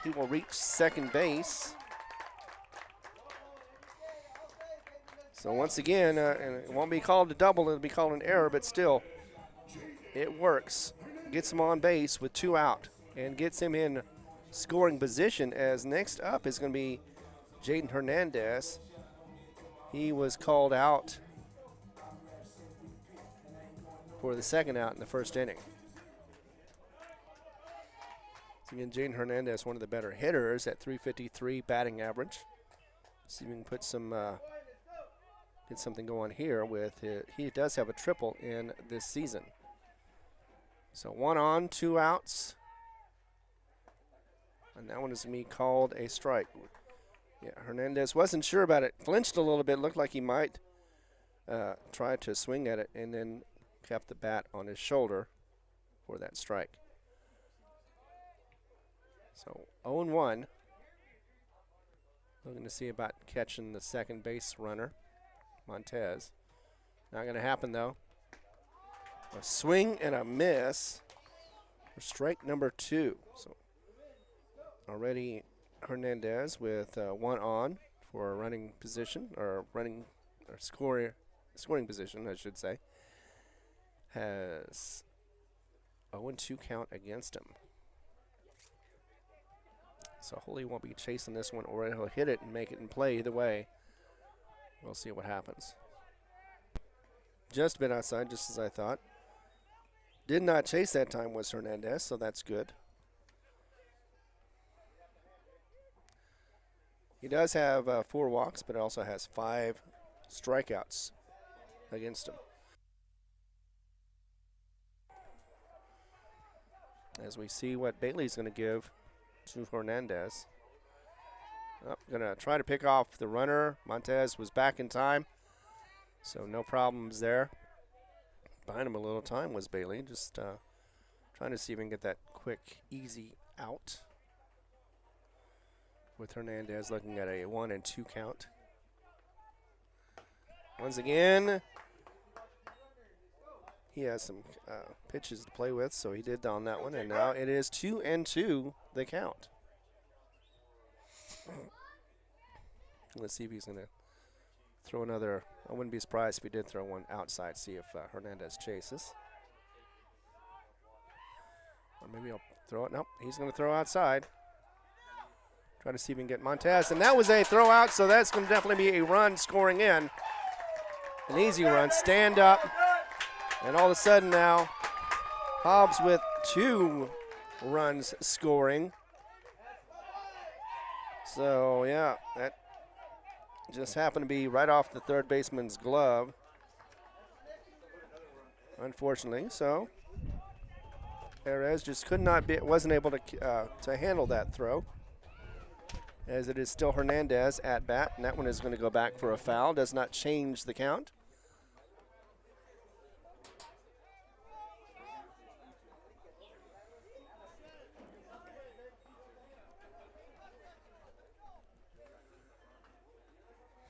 S1: he will reach second base. So once again, and it won't be called a double, it'll be called an error, but still, it works. Gets him on base with 2 out and gets him in scoring position, as next up is going to be Jaden Hernandez. He was called out for the second out in the first inning. So again, Jaden Hernandez, one of the better hitters at .353 batting average. See if we can put some get something going here with it. He does have a triple in this season. So 1 on, 2 outs. And that one is going to be called a strike. Yeah, Hernandez wasn't sure about it. Flinched a little bit. Looked like he might try to swing at it, and then kept the bat on his shoulder for that strike. So 0-1. Looking to see about catching the second base runner, Montez. Not going to happen, though. A swing and a miss for strike number 2. So already Hernandez with 1 on for a running position, or scoring position, I should say. Has 0-2 count against him. So hopefully he won't be chasing this one, or he'll hit it and make it in play. Either way, we'll see what happens. Just a bit outside, just as I thought. Did not chase that time was Hernandez, so that's good. He does have 4 walks, but also has 5 strikeouts against him. As we see what Bailey's going to give to Hernandez. Going to try to pick off the runner. Montez was back in time, so no problems there. Buying him a little time was Bailey, just trying to see if we can get that quick, easy out. With Hernandez looking at a 1-2 count. Once again, he has some pitches to play with, so he did on that one, and now it is 2-2 the count. Let's see if he's going to throw another. I wouldn't be surprised if he did throw one outside, see if Hernandez chases. Or maybe he'll throw it. Nope, he's going to throw outside. Try to see if we can get Montez. And that was a throw out, so that's going to definitely be a run scoring in. An easy run. Stand up. And all of a sudden now, Hobbs with 2 runs scoring. So, yeah, that just happened to be right off the third baseman's glove, unfortunately. So, Perez just wasn't able to handle that throw, as it is still Hernandez at bat, and that one is going to go back for a foul. Does not change the count.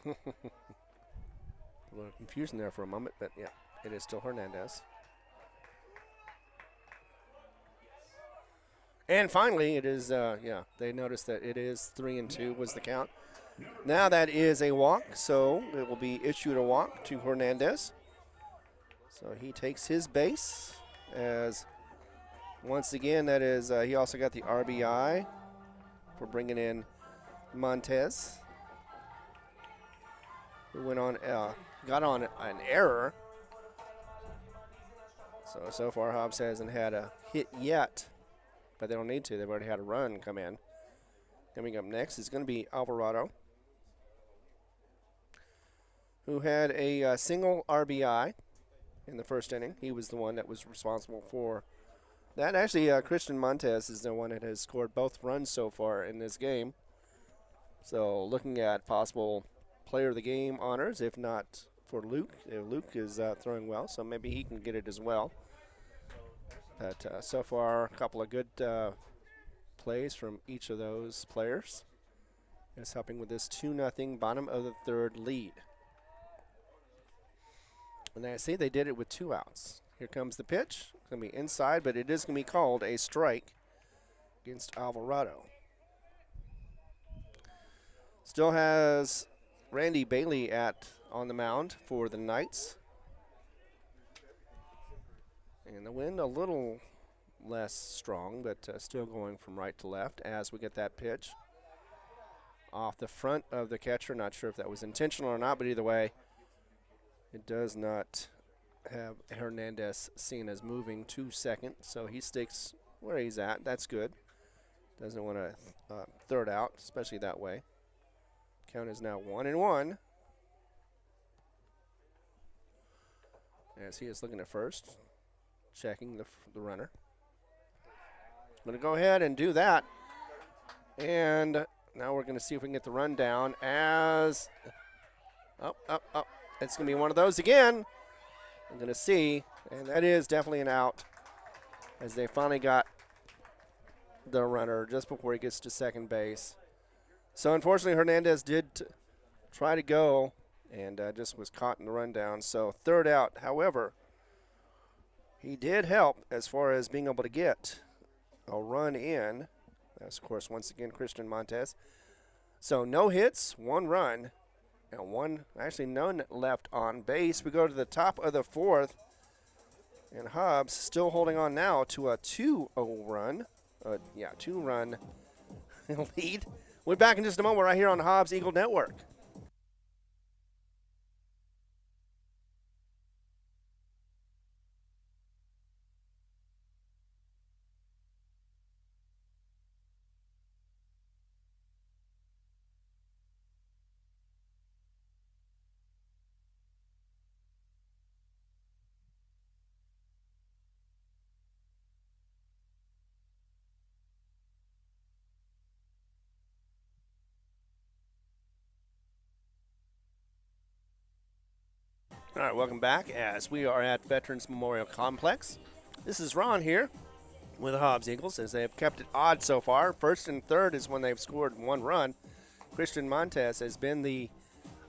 S1: A little confusion there for a moment, but yeah, it is still Hernandez. And finally, it is, they noticed that it is 3-2 was the count. Now that is a walk, so it will be issued a walk to Hernandez. So he takes his base, as once again, that is, he also got the RBI for bringing in Montez, who got on an error. So far Hobbs hasn't had a hit yet, but they don't need to. They've already had a run come in. Coming up next is going to be Alvarado, who had a single RBI in the first inning. He was the one that was responsible for that. Actually, Christian Montez is the one that has scored both runs so far in this game. So looking at possible player of the game honors, if not for Luke. Luke is throwing well, so maybe he can get it as well. But so far, a couple of good plays from each of those players is helping with this 2-0 bottom of the third lead. And I see they did it with 2 outs. Here comes the pitch. It's going to be inside, but it is going to be called a strike against Alvarado. Still has Randy Bailey on the mound for the Knights. And the wind a little less strong, but still going from right to left as we get that pitch off the front of the catcher. Not sure if that was intentional or not, but either way, it does not have Hernandez seen as moving to second, so he sticks where he's at. That's good. Doesn't want to third out, especially that way. Count is now 1-1. As he is looking at first, checking the runner. Going to go ahead and do that. And now we're going to see if we can get the run down as up. It's going to be one of those again. I'm going to see, and that is definitely an out, as they finally got the runner just before he gets to second base. So unfortunately, Hernandez did try to go and just was caught in the rundown. So third out. However, he did help as far as being able to get a run in. That's, of course, once again, Christian Montez. So no hits, 1 run, and none left on base. We go to the top of the 4th, and Hobbs still holding on now to a 2-0 run. 2-run lead. We'll be back in just a moment right here on the Hobbs Eagle Network. All right, welcome back as we are at Veterans Memorial Complex. This is Ron here with the Hobbs Eagles as they have kept it odd so far. First and third is when they've scored one run. Christian Montes has been the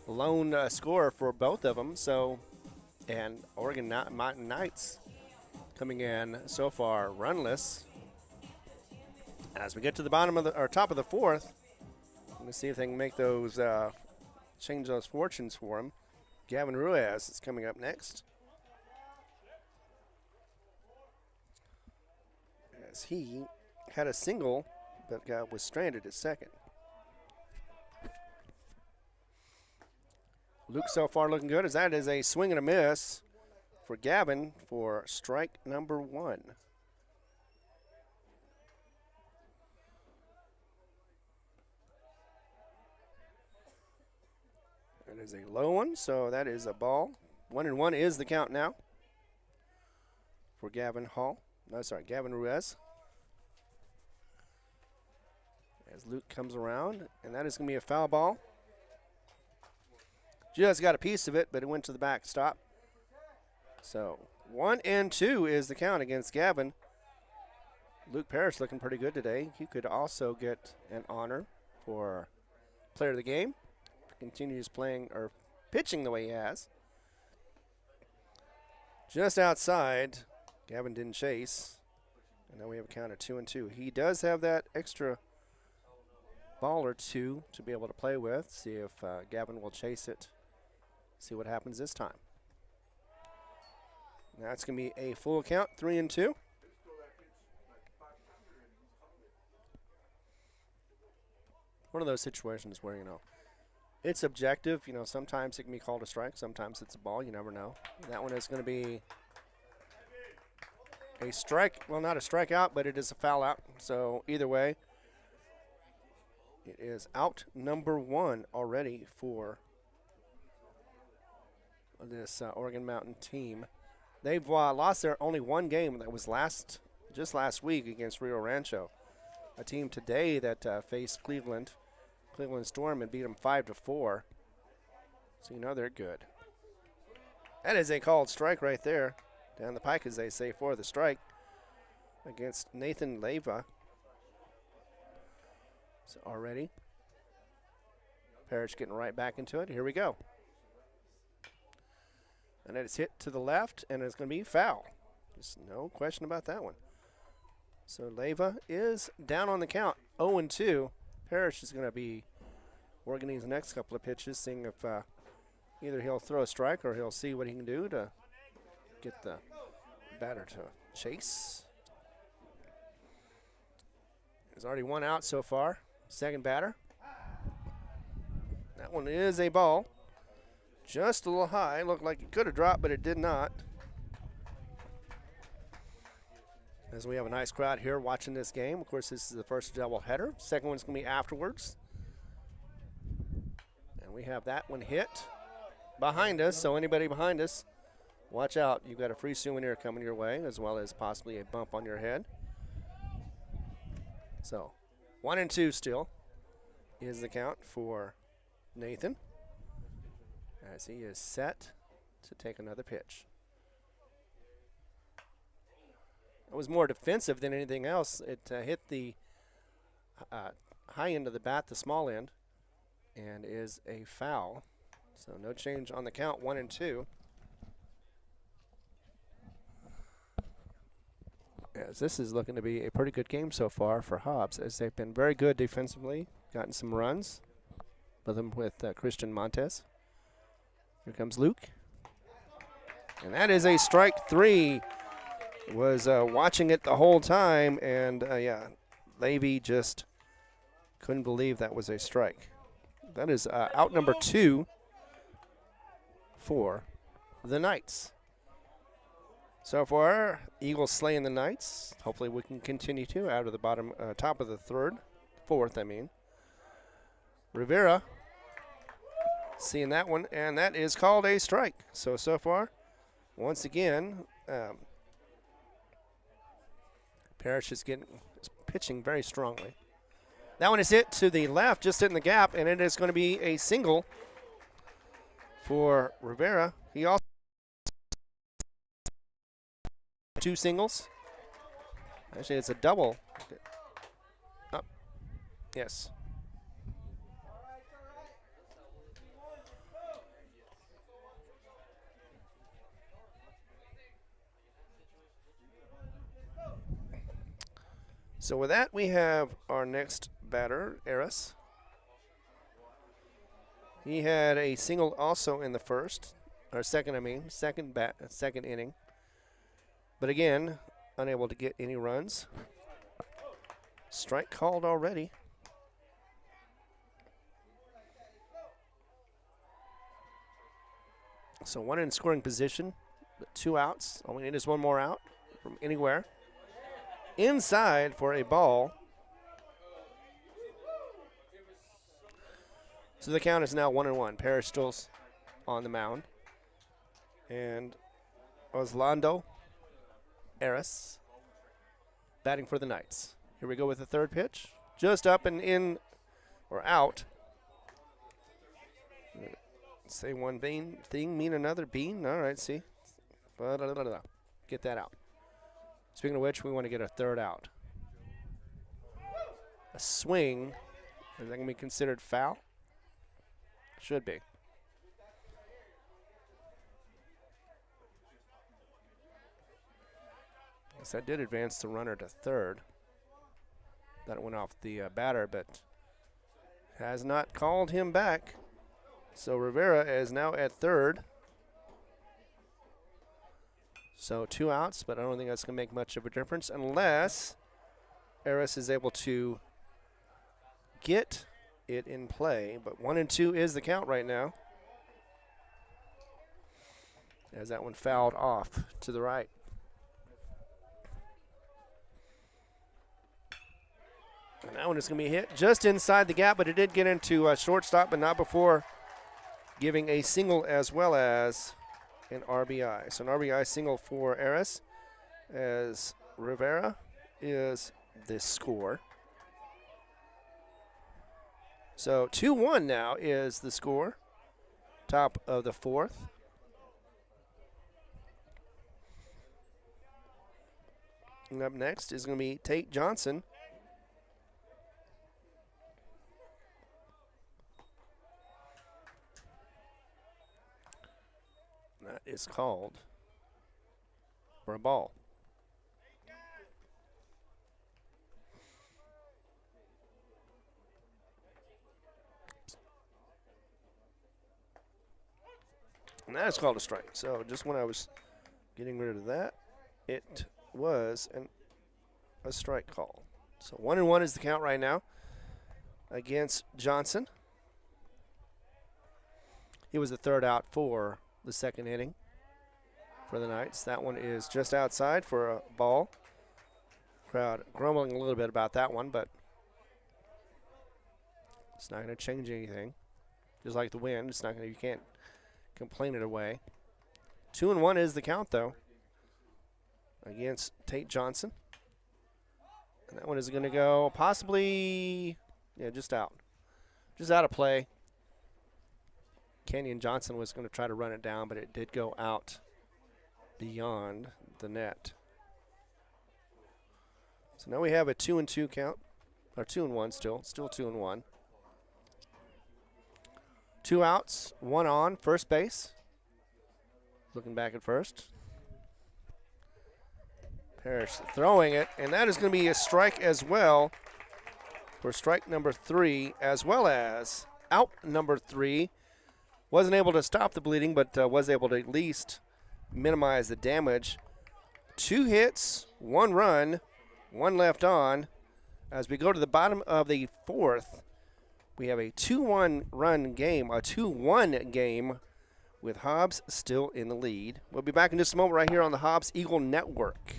S1: lone scorer for both of them. And Oregon Mountain Knights coming in so far runless. As we get to the bottom of top of the fourth, let's see if they can make those change those fortunes for him. Gavin Ruiz is coming up next, as he had a single but was stranded at second. Luke so far looking good, as that is a swing and a miss for Gavin for strike number one. That is a low one, so that is a ball. 1-1 is the count now for Gavin Ruiz. As Luke comes around, and that is going to be a foul ball. Just got a piece of it, but it went to the backstop. So 1-2 is the count against Gavin. Luke Parrish looking pretty good today. He could also get an honor for player of the game. Continues playing or pitching the way he has. Just outside, Gavin didn't chase, and now we have a count of 2-2. He does have that extra ball or two to be able to play with. See if Gavin will chase it. See what happens this time. Now it's going to be a full count, 3-2. One of those situations where, it's objective. Sometimes it can be called a strike. Sometimes it's a ball. You never know. That one is going to be a strike. Well, not a strikeout, but it is a foul out. So either way, it is out number one already for this Oregon Mountain team. They've lost their only one game. That was just last week against Rio Rancho, a team today that faced Cleveland Storm and beat them 5-4. So they're good. That is a called strike right there. Down the pike, as they say, for the strike against Nathan Leyva. So already, Parrish getting right back into it. Here we go. And it's hit to the left, and it's going to be foul. There's no question about that one. So Leyva is down on the count, 0-2. Parrish is going to be working these next couple of pitches, seeing if either he'll throw a strike or he'll see what he can do to get the batter to chase. There's already one out so far. Second batter. That one is a ball. Just a little high. Looked like it could have dropped, but it did not. As we have a nice crowd here watching this game. Of course, this is the first doubleheader. Second one's going to be afterwards. And we have that one hit behind us. So anybody behind us, watch out. You've got a free souvenir coming your way, as well as possibly a bump on your head. So 1-2 still is the count for Nathan, as he is set to take another pitch. It was more defensive than anything else. It hit the high end of the bat, the small end, and is a foul. So no change on the count, 1-2. As this is looking to be a pretty good game so far for Hobbs, as they've been very good defensively, gotten some runs with Christian Montes. Here comes Luke. And that is a strike three. Was watching it the whole time, and Levy just couldn't believe that was a strike. That is out number 2 for the Knights. So far, Eagles slaying the Knights. Hopefully we can continue to out of the top of the fourth. Rivera seeing that one, and that is called a strike. So far, once again, Parrish is pitching very strongly. That one is hit to the left, just hitting the gap, and it is going to be a single for Rivera. He also 2 singles. Actually, it's a double. Oh, yes. So with that, we have our next batter, Eris. He had a single also in the first, or second, second inning. But again, unable to get any runs. Strike called already. So 1 in scoring position, but 2 outs. All we need is 1 more out from anywhere. Inside for a ball. So the count is now 1-1. Parrish still on the mound. And Oslando Eris batting for the Knights. Here we go with the third pitch. Just up and in, or out. Say one thing, mean another bean. All right, see. Get that out. Speaking of which, we want to get a third out. A swing. Is that going to be considered foul? Should be. Yes, that did advance the runner to third. That went off the batter, but has not called him back. So Rivera is now at third. So 2 outs, but I don't think that's going to make much of a difference unless Eris is able to get it in play. But 1-2 is the count right now, as that one fouled off to the right. And that one is going to be hit just inside the gap, but it did get into shortstop, but not before giving a single as well as an RBI. So an RBI single for Eris, as Rivera is the score. So 2-1 now is the score, top of the fourth. And up next is going to be Tate Johnson. That is called for a ball. And that is called a strike. So just when I was getting rid of that, it was a strike call. So 1-1 is the count right now against Johnson. He was the third out for the second inning for the Knights. That one is just outside for a ball. Crowd grumbling a little bit about that one, but it's not going to change anything. Just like the wind, it's not going to, you can't complain it away. 2-1 is the count, though, against Tate Johnson. And that one is going to go possibly, just out. Just out of play. Kenyon Johnson was going to try to run it down, but it did go out beyond the net. So now we have a 2-2 count, or 2-1 still 2-1. 2 outs, 1 on, first base. Looking back at first. Parrish throwing it, and that is going to be a strike as well for strike number 3, as well as out number 3. Wasn't able to stop the bleeding, but was able to at least minimize the damage. 2 hits, 1 run, 1 left on. As we go to the bottom of the fourth, we have a 2-1 run game, a 2-1 game with Hobbs still in the lead. We'll be back in just a moment right here on the Hobbs Eagle Network.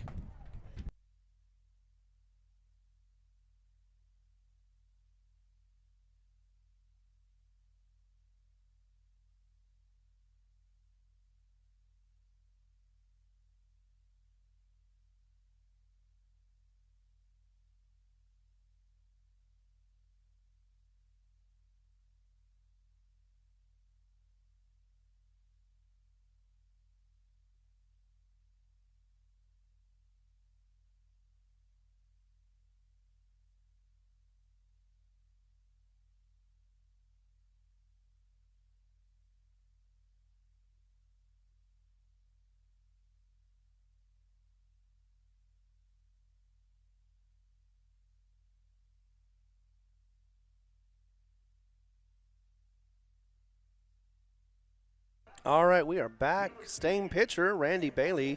S1: All right, we are back. Same pitcher, Randy Bailey.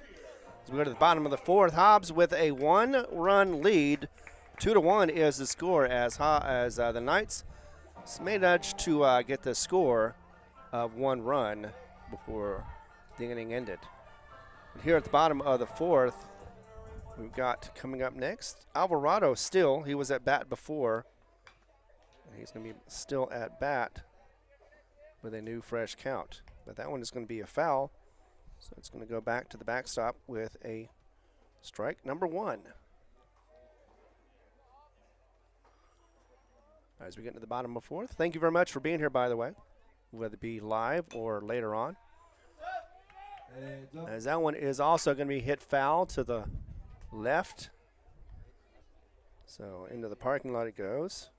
S1: As we go to the bottom of the fourth, Hobbs with a 1-run lead. 2-1 is the score as the Knights managed to get the score of 1 run before the inning ended. Here at the bottom of the fourth, we've got coming up next Alvarado. Still, he was at bat before. He's going to be still at bat with a new fresh count. But that one is going to be a foul. So it's going to go back to the backstop with a strike number 1. As we get to the bottom of fourth, thank you very much for being here, by the way, whether it be live or later on. As that one is also going to be hit foul to the left. So into the parking lot it goes.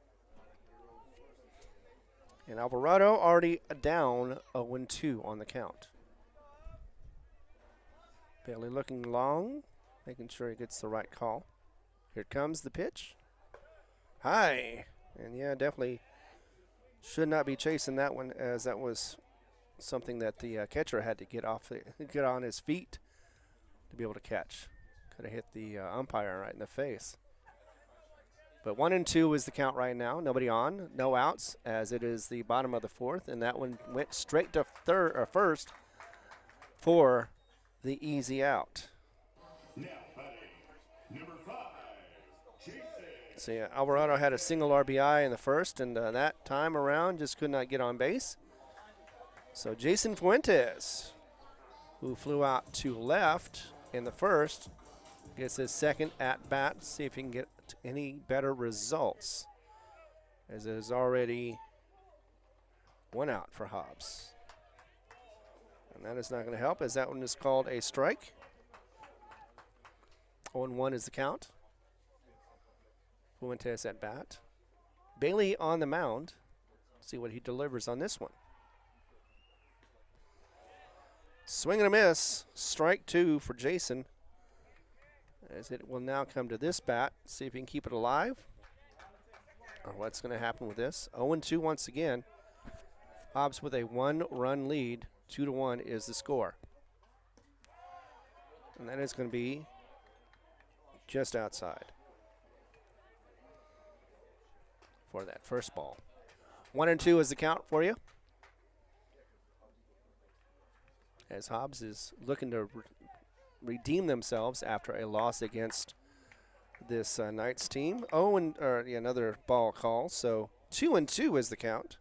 S1: And Alvarado already down 0-2 on the count. Bailey looking long, making sure he gets the right call. Here comes the pitch. High. And yeah, definitely should not be chasing that one, as that was something that the catcher had to get on his feet to be able to catch. Could have hit the umpire right in the face. But 1-2 is the count right now. Nobody on, no outs, as it is the bottom of the fourth, and that one went straight to first for the easy out.
S2: Now number 5, Jason.
S1: So yeah, Alvarado had a single RBI in the first, and that time around just could not get on base. So Jason Fuentes, who flew out to left in the first, gets his second at bat. See if he can get any better results, as it is already 1 out for Hobbs. And that is not going to help, as that one is called a strike. 0-1 is the count. Fuentes at bat. Bailey on the mound. See what he delivers on this one. Swing and a miss. Strike 2 for Jason, as it will now come to this bat. See if he can keep it alive, or what's going to happen with this. 0-2 once again. Hobbs with a 1-run lead. 2-1 is the score. And that is going to be just outside for that first ball. 1-2 is the count for you, as Hobbs is looking to redeem themselves after a loss against this Knights team. Another ball call. So 2-2 is the count.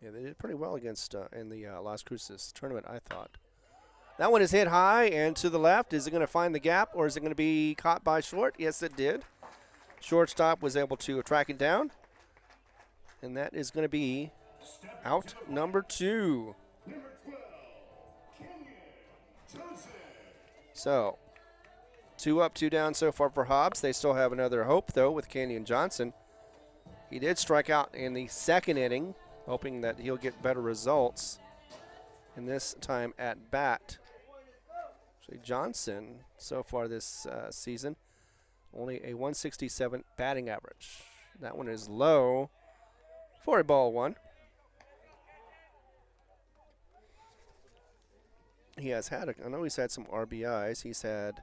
S1: Yeah, they did pretty well against in the Las Cruces tournament, I thought. That one is hit high and to the left. Is it going to find the gap, or is it going to be caught by short? Yes, it did. Shortstop was able to track it down, and that is going to be out number 2.
S2: Number 12, Kenyon Johnson.
S1: So 2 up, 2 down so far for Hobbs. They still have another hope, though, with Kenyon Johnson. He did strike out in the second inning, hoping that he'll get better results in this time at bat. Actually, Johnson, so far this season, only a 167 batting average. That one is low for a ball 1. He has had, I know he's had some RBIs. He's had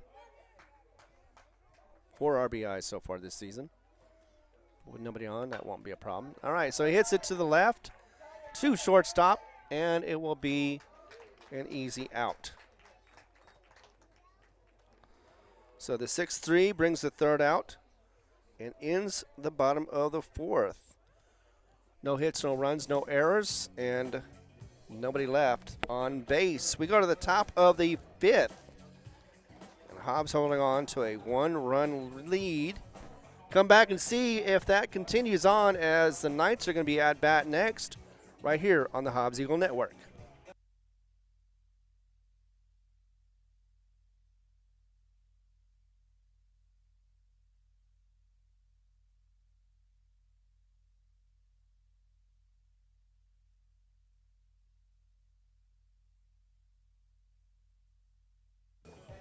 S1: 4 RBIs so far this season. With nobody on, that won't be a problem. All right, so he hits it to the left, to shortstop, and it will be an easy out. So the 6-3 brings the third out and ends the bottom of the fourth. No hits, no runs, no errors, and nobody left on base. We go to the top of the 5th. And Hobbs holding on to a 1-run lead. Come back and see if that continues on, as the Knights are going to be at bat next, right here on the Hobbs Eagle Network.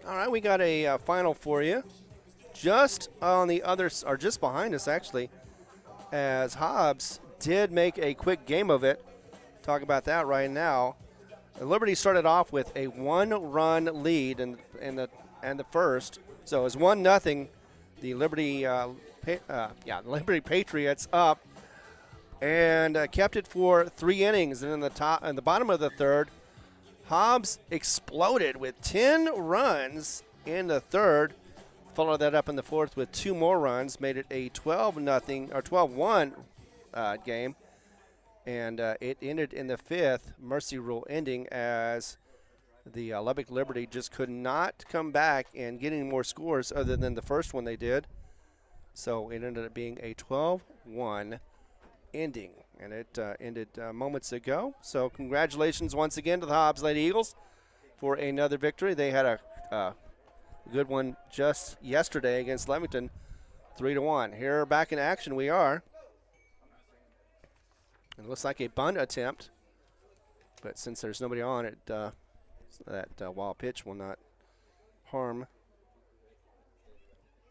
S1: All right, we got a final for you. Just on the other, or just behind us actually, as Hobbs did make a quick game of it. Talk about that right now. Liberty started off with a 1-run lead in the first, so it was 1-0. The Liberty Liberty Patriots up and kept it for 3 innings. And in the bottom of the third, Hobbs exploded with 10 runs in the third. Followed that up in the fourth with 2 more runs, made it a 12-0 or 12-1 game. And it ended in the fifth, mercy rule ending, as the Lubbock Liberty just could not come back and get any more scores other than the first one they did. So it ended up being a 12-1 ending, and it ended moments ago. So congratulations once again to the Hobbs Lady Eagles for another victory. They had a good one just yesterday against Leamington, 3-1. Here back in action we are. It looks like a bunt attempt, but since there's nobody on it, that wild pitch will not harm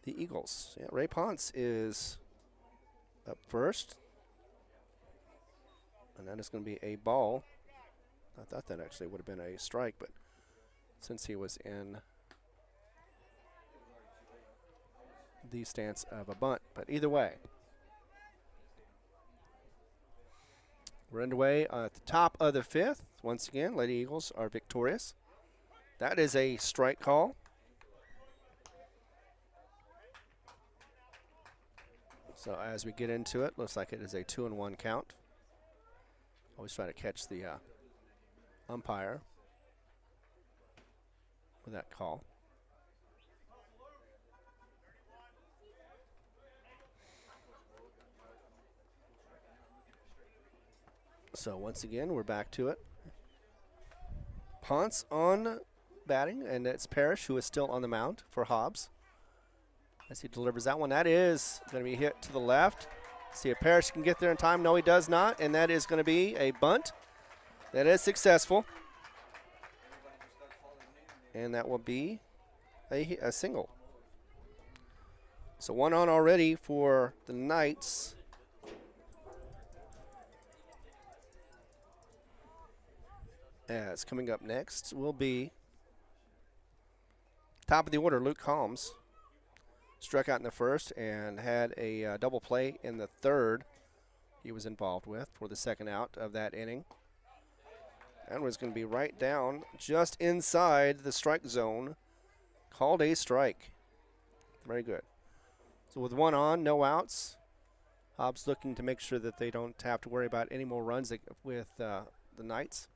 S1: the Eagles. Yeah, Ray Ponce is up first, and that is going to be a ball. I thought that actually would have been a strike, but since he was in the stance of a bunt, but either way. We're underway at the top of the fifth. Once again, Lady Eagles are victorious. That is a strike call. So as we get into it, looks like it is a 2-1 count. Always try to catch the umpire with that call. So once again, we're back to it. Ponce on batting, and it's Parrish who is still on the mound for Hobbs. As he delivers that one, that is going to be hit to the left. See if Parrish can get there in time. No, he does not, and that is going to be a bunt. That is successful. And that will be a single. So 1 on already for the Knights. As coming up next will be top of the order, Luke Holmes. Struck out in the first and had a double play in the third he was involved with for the second out of that inning. That was going to be right down just inside the strike zone. Called a strike. Very good. So with 1 on, no outs, Hobbs looking to make sure that they don't have to worry about any more runs with the Knights.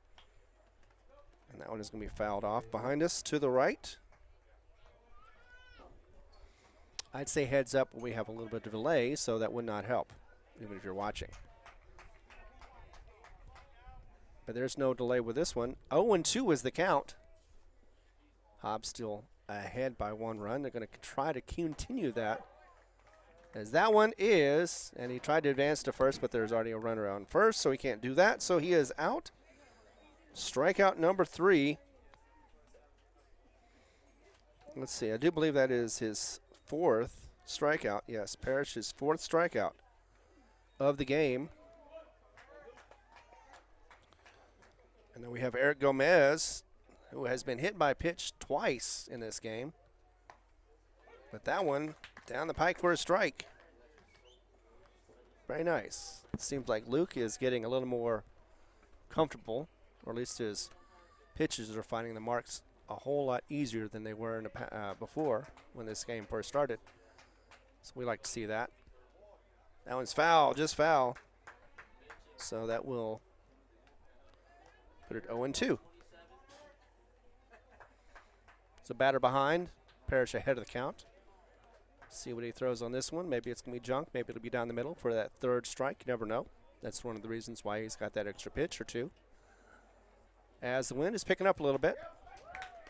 S1: And that one is going to be fouled off behind us to the right. I'd say heads up when we have a little bit of delay, so that would not help, even if you're watching. But there's no delay with this one. 0-2 is the count. Hobbs still ahead by 1 run. They're going to try to continue that. As that one is, and he tried to advance to first, but there's already a runner on first, so he can't do that. So he is out. Strikeout number 3. Let's see. I do believe that is his 4th strikeout. Yes, Parrish's 4th strikeout of the game. And then we have Eric Gomez, who has been hit by a pitch twice in this game. But that one down the pike for a strike. Very nice. It seems like Luke is getting a little more comfortable, or at least his pitches are finding the marks a whole lot easier than they were in the before when this game first started. So we like to see that. That one's foul, just foul. So that will put it 0-2. So batter behind, Parrish ahead of the count. See what he throws on this one. Maybe it's going to be junk. Maybe it'll be down the middle for that 3rd strike. You never know. That's one of the reasons why he's got that extra pitch or 2. As the wind is picking up a little bit.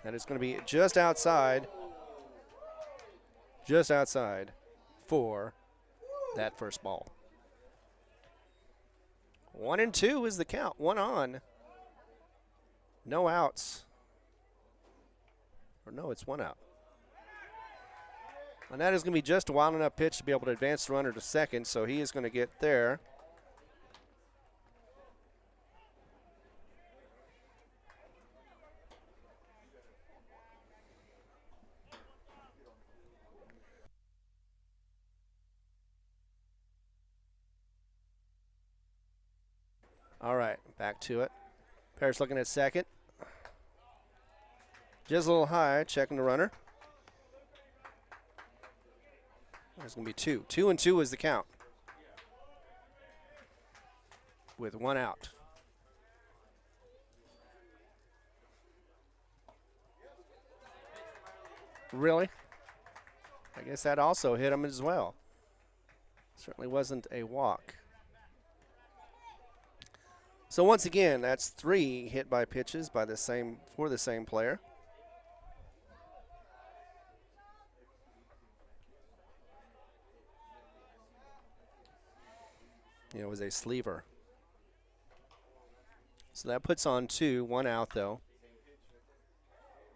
S1: And it's going to be just outside for that first ball. 1-2 is the count. 1 on. No outs. Or no, it's 1 out. And that is going to be just a wild enough pitch to be able to advance the runner to second, so he is going to get there. All right, back to it. Parrish looking at second. Just a little high, checking the runner. There's going to be 2. 2-2 is the count, with 1 out. Really? I guess that also hit him as well. Certainly wasn't a walk. So once again, that's 3 hit by pitches by the same player. It was a sleever. So that puts on 2, 1 out though.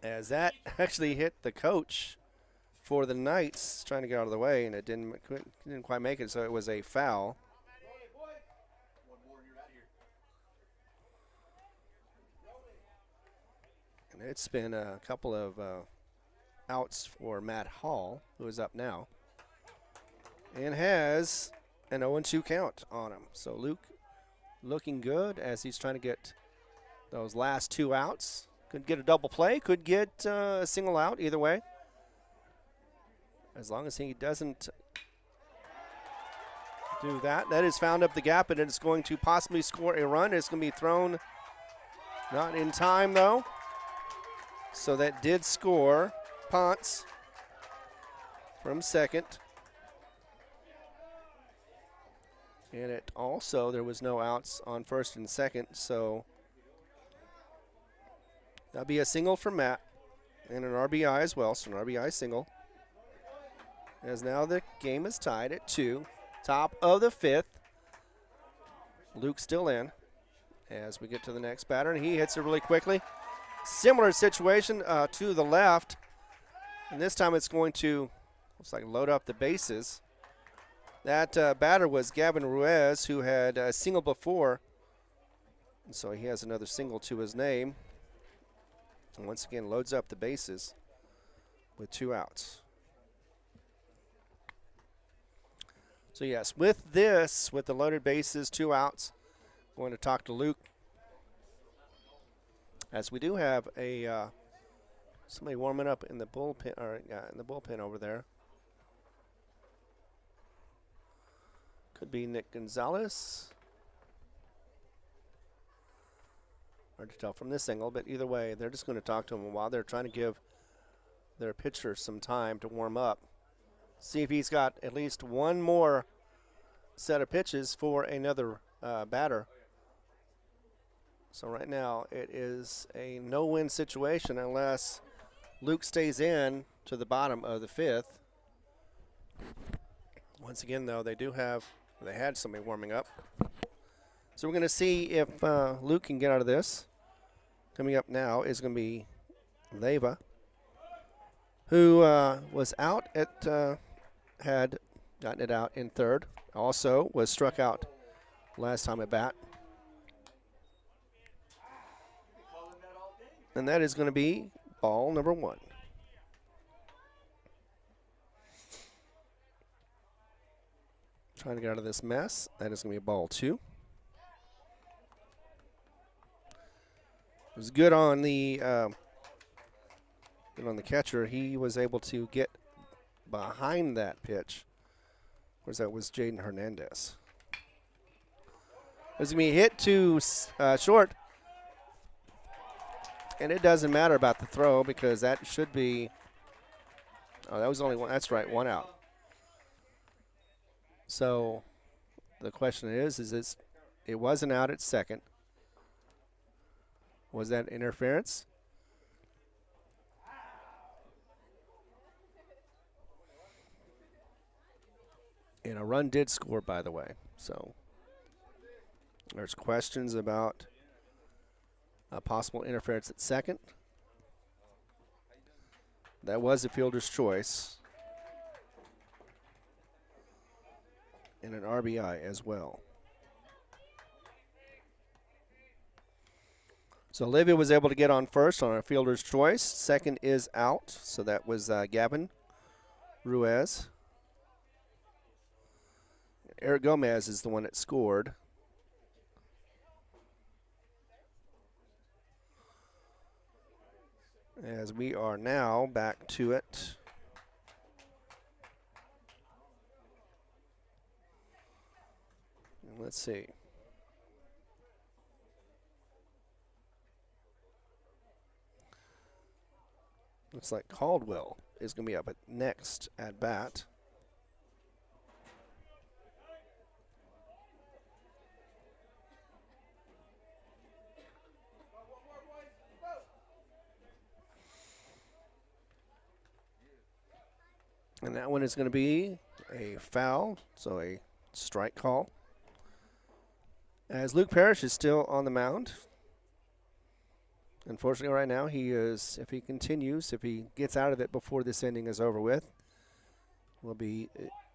S1: As that actually hit the coach for the Knights, trying to get out of the way, and it didn't quite make it, so it was a foul. And it's been a couple of outs for Matt Hall, who is up now, and has an 0-2 count on him. So Luke looking good as he's trying to get those last 2 outs. Could get a double play, could get a single out, either way. As long as he doesn't do that. That has found up the gap, and it's going to possibly score a run. It's going to be thrown not in time, though. So that did score Ponce from second. And it also, there was no outs on first and second, so that'll be a single for Matt and an RBI as well, so an RBI single. As now the game is tied at 2. Top of the 5th. Luke still in as we get to the next batter, and he hits it really quickly. Similar situation to the left, and this time it's going to, looks like, load up the bases. That batter was Gavin Ruiz, who had a single before, and so he has another single to his name. And once again, loads up the bases with 2 outs. So yes, with this, with the loaded bases, 2 outs, going to talk to Luke, as we do have a somebody warming up in the bullpen, in the bullpen over there. Could be Nick Gonzalez. Hard to tell from this angle, but either way, they're just going to talk to him while they're trying to give their pitcher some time to warm up. See if he's got at least one more set of pitches for another batter. So right now it is a no-win situation unless Luke stays in to the bottom of the 5th. Once again, though, they had somebody warming up. So we're going to see if Luke can get out of this. Coming up now is going to be Leyva, who was out at, had gotten it out in third. Also was struck out last time at bat. And that is going to be ball number 1. Trying to get out of this mess. That is going to be ball 2. It was good on the catcher. He was able to get behind that pitch. Of course, that was Jaden Hernandez. It's going to be hit to short. And it doesn't matter about the throw because that should be, that was only one. That's right, 1 out. So the question is it wasn't out at second. Was that interference? And a run did score, by the way. So there's questions about possible interference at second. That was the fielder's choice. and an RBI as well. So Olivia was able to get on first on a fielder's choice. Second is out, so that was Gavin Ruiz. Eric Gomez is the one that scored. As we are now back to it. Let's see. Looks like Caldwell is going to be up at next at bat. And that one is going to be a foul, so a strike call. As Luke Parrish is still on the mound. Unfortunately, right now, he is, if he continues, if he gets out of it before this inning is over with, will be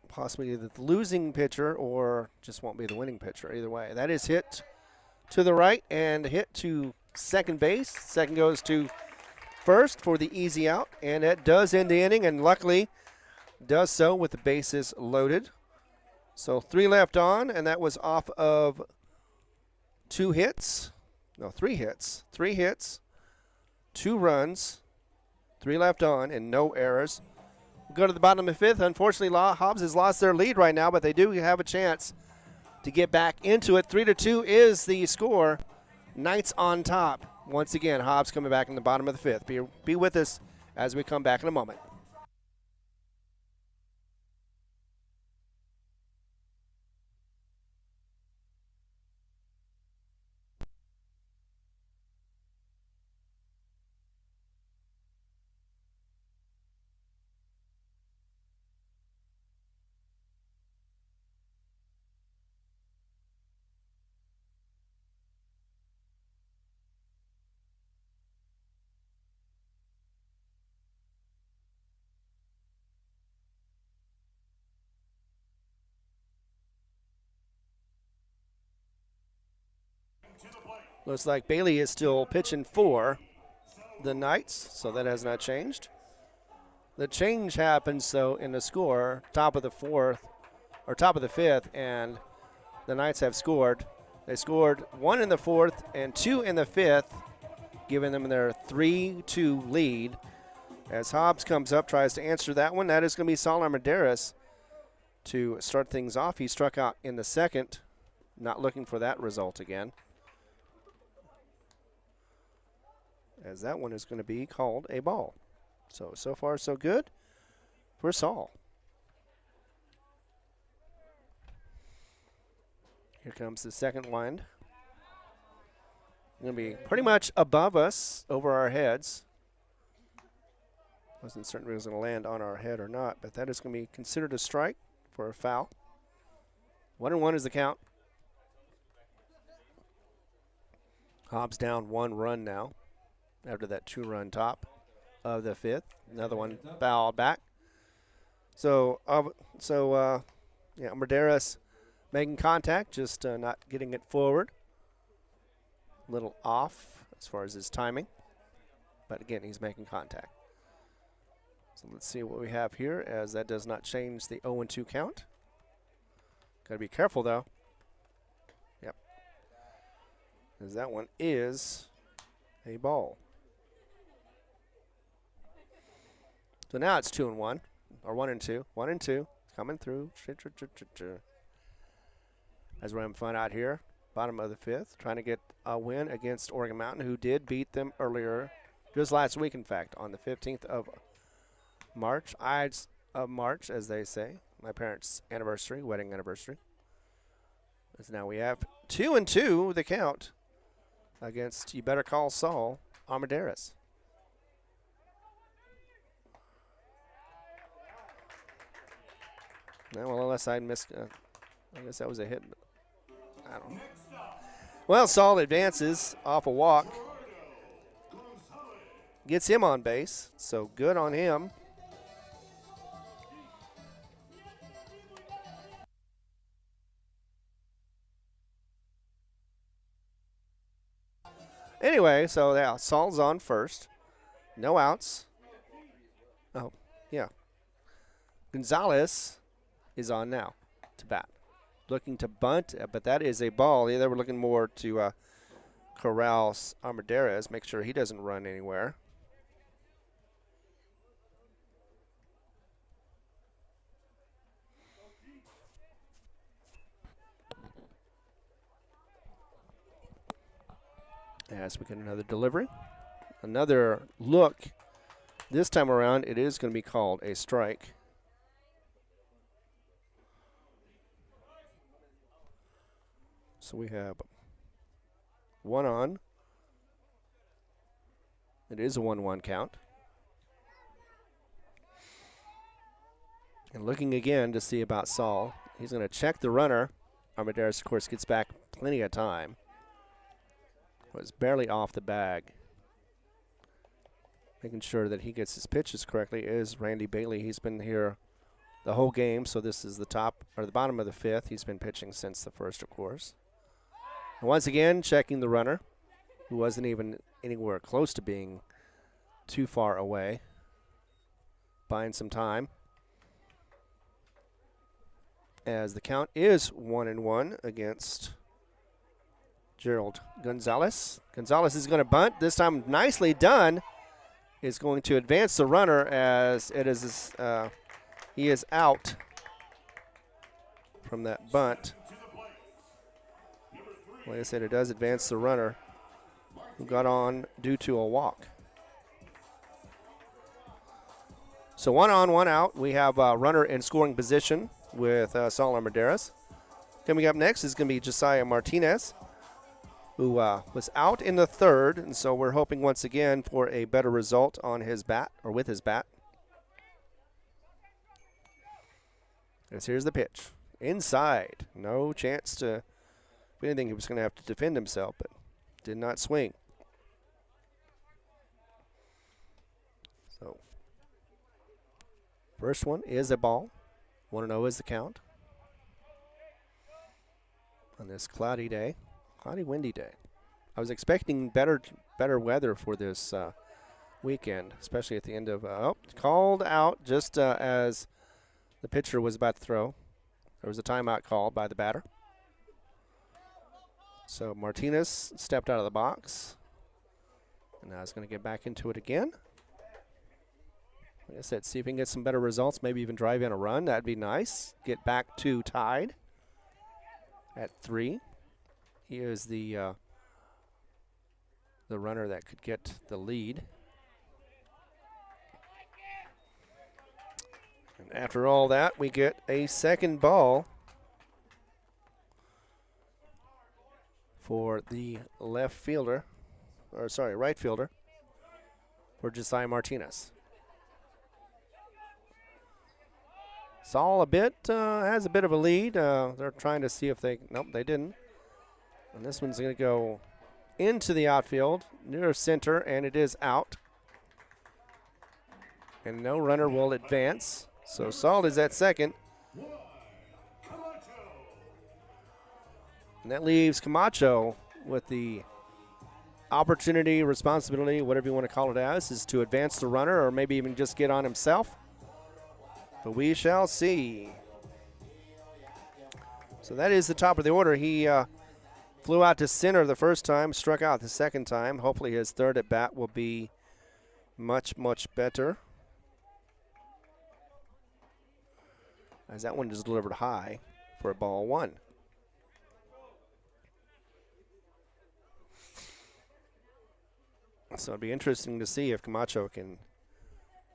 S1: possibly either the losing pitcher or just won't be the winning pitcher. Either way, that is hit to the right and hit to second base. Second goes to first for the easy out, and it does end the inning, and luckily does so with the bases loaded. So 3 left on, and that was off of 2 hits. No, 3 hits. 3 hits, 2 runs, 3 left on, and no errors. We'll go to the bottom of the 5th. Unfortunately, Hobbs has lost their lead right now, but they do have a chance to get back into it. 3-2 is the score. Knights on top. Once again, Hobbs coming back in the bottom of the 5th. Be with us as we come back in a moment. Looks like Bailey is still pitching for the Knights, so that has not changed. The change happens, though, in the score, top of the 4th, or top of the 5th, and the Knights have scored. They scored 1 in the 4th and 2 in the 5th, giving them their 3-2 lead. As Hobbs comes up, tries to answer that one. That is going to be Saul Armendariz to start things off. He struck out in the 2nd, not looking for that result again. As that one is going to be called a ball. So far so good for Saul. Here comes the second wind. Going to be pretty much above us, over our heads. Wasn't certain if it was going to land on our head or not, but that is going to be considered a strike for a foul. 1-1 is the count. Hobbs down 1 run now after that 2-run top of the 5th. Another one fouled back. So Armendariz making contact, just not getting it forward. A little off as far as his timing. But again, he's making contact. So let's see what we have here, as that does not change the 0-2 count. Got to be careful, though. Yep. As that one is a ball. So now it's 2-1, or 1-2. 1-2. Coming through. As we're having fun out here, bottom of the 5th, trying to get a win against Oregon Mountain, who did beat them earlier, just last week, in fact, on the 15th of March. Ides of March, as they say. My parents' anniversary, wedding anniversary. As now we have 2-2, the count, against You Better Call Saul Armendariz. No, well, unless I missed, I guess that was a hit. I don't know. Well, Saul advances off a walk. Gets him on base, so good on him. Anyway, so yeah, Saul's on first. No outs. Oh, yeah. Gonzalez is on now to bat. Looking to bunt, but that is a ball. Yeah, they were looking more to corral Armendariz, make sure he doesn't run anywhere. As we get another delivery. Another look. This time around, it is going to be called a strike. So we have one on. It is a 1-1 count. And looking again to see about Saul. He's going to check the runner. Armendariz, of course, gets back plenty of time. Was barely off the bag. Making sure that he gets his pitches correctly is Randy Bailey. He's been here the whole game, so this is the top or the bottom of the fifth. He's been pitching since the first, of course. And once again, checking the runner, who wasn't even anywhere close to being too far away. Buying some time. As the count is 1-1 against Gerald Gonzalez. Gonzalez is going to bunt. This time nicely done. Is going to advance the runner as it is he is out from that bunt. Like I said, it does advance the runner who got on due to a walk. So 1 on, 1 out. We have a runner in scoring position with Saul Armendariz. Coming up next is going to be Josiah Martinez, who was out in the third, and so we're hoping once again for a better result on his bat, or with his bat. As here's the pitch. Inside. No chance to, if anything, he was going to have to defend himself, but did not swing. So, first one is a ball. 1-0 is the count. On this cloudy day. Cloudy, windy day. I was expecting better weather for this weekend, especially at the end of called out just as the pitcher was about to throw. There was a timeout called by the batter. So Martinez stepped out of the box, and now he's going to get back into it again. Like I said, see if we can get some better results, maybe even drive in a run. That'd be nice. Get back to tied at 3. He is the runner that could get the lead. And after all that, we get a second ball for the right fielder for Josiah Martinez. Saul has a bit of a lead. They're trying to see if they didn't. And this one's going to go into the outfield, near center, and it is out. And no runner will advance. So Saul is at second. And that leaves Camacho with the opportunity, responsibility, whatever you want to call it as, is to advance the runner or maybe even just get on himself. But we shall see. So that is the top of the order. He flew out to center the first time, struck out the second time. Hopefully his third at bat will be much, much better. As that one is delivered high for a ball 1. So it'll be interesting to see if Camacho can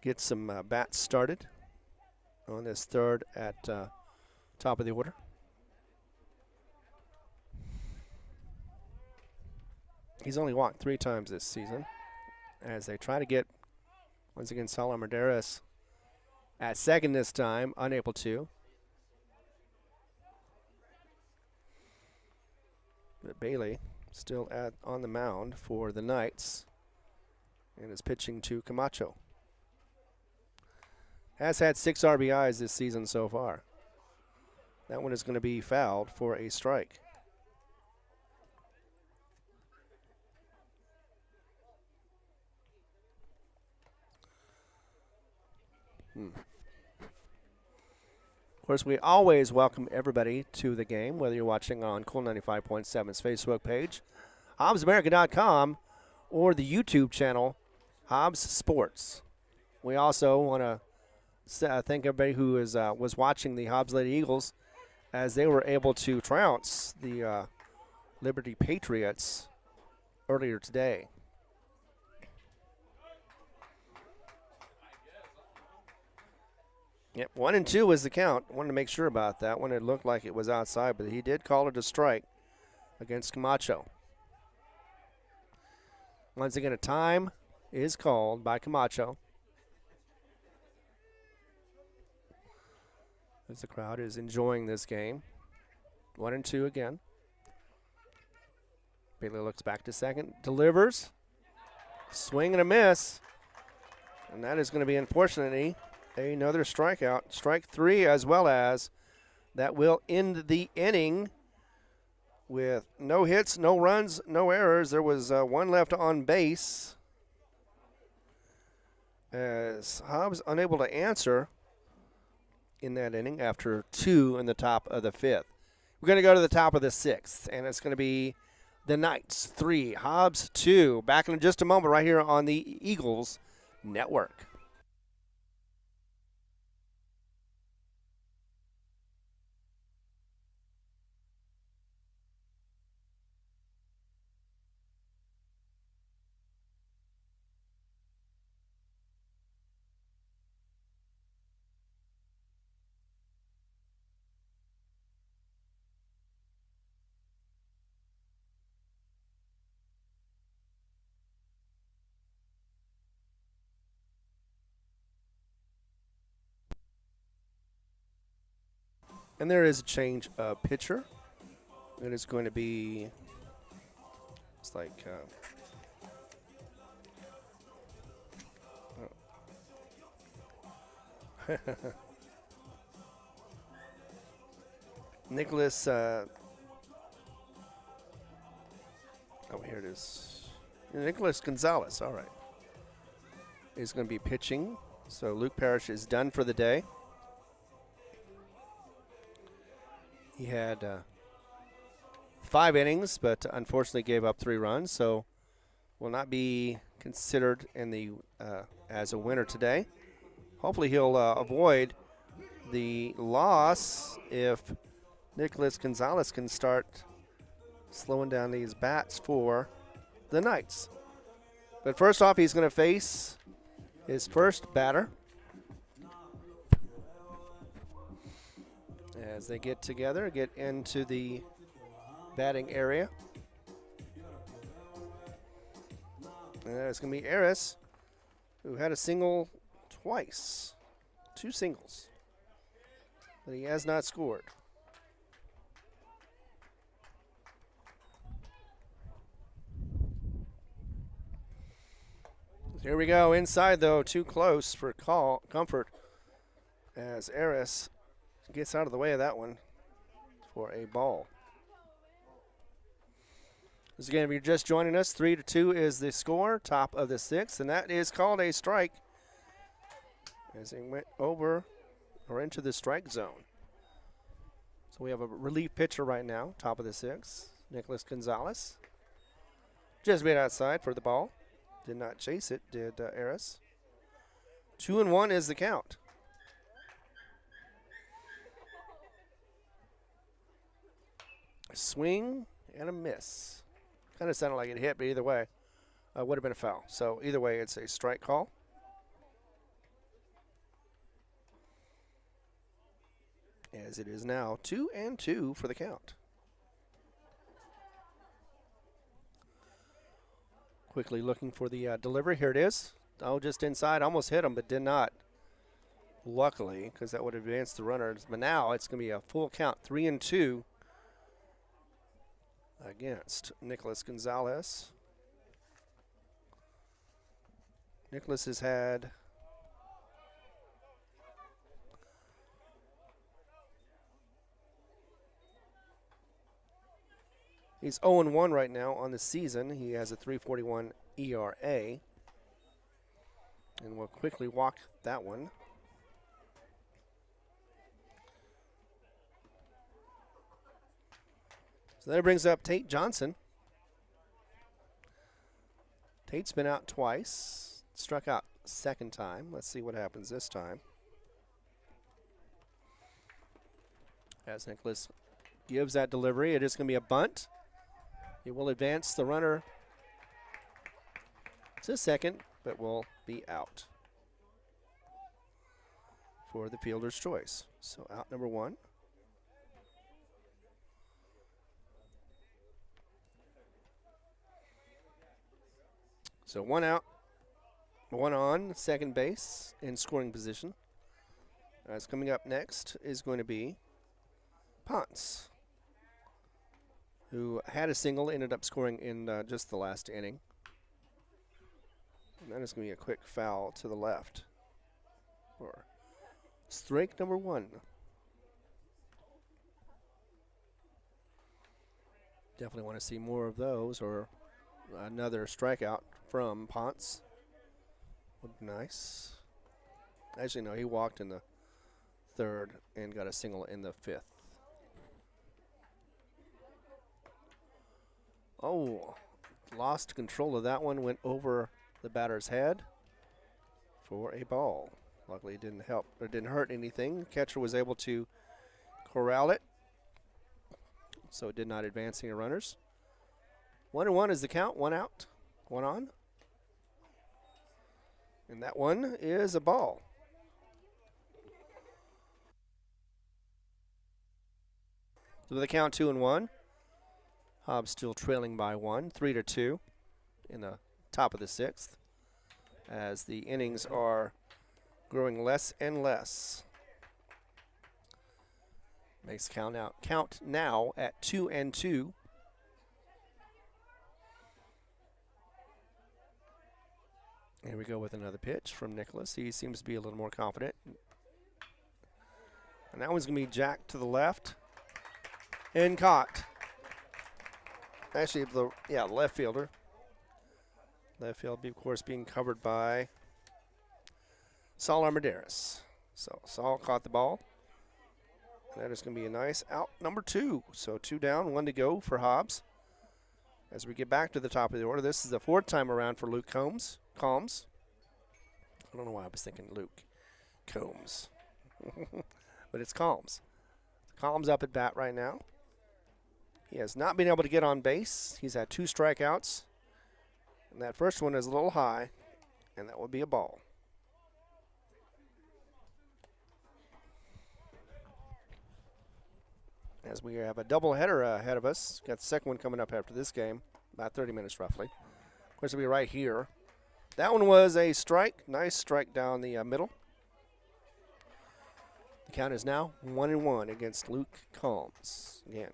S1: get some bats started on this third at top of the order. He's only walked 3 times this season as they try to get, once again, Saul Armendariz at second this time, unable to. But Bailey still on the mound for the Knights and is pitching to Camacho. Has had 6 RBIs this season so far. That one is going to be fouled for a strike. Of course, we always welcome everybody to the game, whether you're watching on Cool 95.7's Facebook page, HobbsAmerica.com, or the YouTube channel, Hobbs Sports. We also want to thank everybody who was watching the Hobbs Lady Eagles as they were able to trounce the Liberty Patriots earlier today. Yep, 1-2 was the count. Wanted to make sure about that one. It looked like it was outside, but he did call it a strike against Camacho. Once again, a time is called by Camacho. As the crowd is enjoying this game. 1-2 again. Bailey looks back to second, delivers. Swing and a miss. And that is going to be, unfortunately, another strikeout. Strike 3, as well as that will end the inning with no hits, no runs, no errors. There was one left on base as Hobbs unable to answer in that inning after 2 in the top of the 5th. We're going to go to the top of the 6th, and it's going to be the Knights 3, Hobbs 2. Back in just a moment right here on the Eagles Network. And there is a change of pitcher. It is going to be, it's like, Nicholas, oh, here it is. Nicholas Gonzalez, all right. Is going to be pitching. So Luke Parrish is done for the day. He had 5 innings, but unfortunately gave up 3 runs, so will not be considered in the as a winner today. Hopefully he'll avoid the loss if Nicholas Gonzalez can start slowing down these bats for the Knights. But first off, he's going to face his first batter. As they get together, get into the batting area. And it's going to be Eris, who had a single twice. 2 singles. But he has not scored. Here we go. Inside, though, too close for comfort as Eris gets out of the way of that one for a ball. This again, if you're just joining us, 3-2 is the score, top of the 6th, and that is called a strike as he went over or into the strike zone. So we have a relief pitcher right now, top of the 6th, Nicholas Gonzalez. Just made outside for the ball. Did not chase it, did Eris. 2-1 is the count. A swing and a miss. Kind of sounded like it hit, but either way, would have been a foul. So either way, it's a strike call. As it is now 2-2 for the count. Quickly looking for the delivery. Here it is. Oh, just inside. Almost hit him, but did not. Luckily, because that would have advanced the runners. But now it's going to be a full count, 3-2. Against Nicholas Gonzalez. Nicholas has had he's 0-1 right now on the season. He has a 3.41 ERA. And we'll quickly walk that one. So that brings up Tate Johnson. Tate's been out twice. Struck out second time. Let's see what happens this time. As Nicholas gives that delivery, it is going to be a bunt. He will advance the runner to second, but will be out for the fielder's choice. So out number one. So one out, one on, second base in scoring position. As coming up next is going to be Ponce, who had a single, ended up scoring in just the last inning. And that is going to be a quick foul to the left for strike number one. Definitely want to see more of those, or another strikeout from Ponce. Looked nice. Actually, no, he walked in the third and got a single in the fifth. Oh, lost control of that one, went over the batter's head for a ball. Luckily, it didn't help, or didn't hurt anything. The catcher was able to corral it, so it did not advance any runners. 1-1 is the count, one out, one on. And that one is a ball. So with the count 2-1, Hobbs still trailing by one, 3-2 in the top of the sixth, as the innings are growing less and less. Makes count now at 2-2. Here we go with another pitch from Nicholas. He seems to be a little more confident. And that one's going to be jacked to the left and caught. Actually, the left fielder. Left field, of course, being covered by Saul Armendariz. So Saul caught the ball. That is going to be a nice out number two. So 2 down, 1 to go for Hobbs. As we get back to the top of the order, this is the 4th time around for Luke Combs. I don't know why I was thinking Luke Combs. But it's Combs. Combs up at bat right now. He has not been able to get on base. He's had 2 strikeouts. And that first one is a little high, and that will be a ball. As we have a doubleheader ahead of us. Got the second one coming up after this game, about 30 minutes roughly. Of course, it'll be right here. That one was a strike. Nice strike down the middle. The count is now 1-1 against Luke Combs. Again,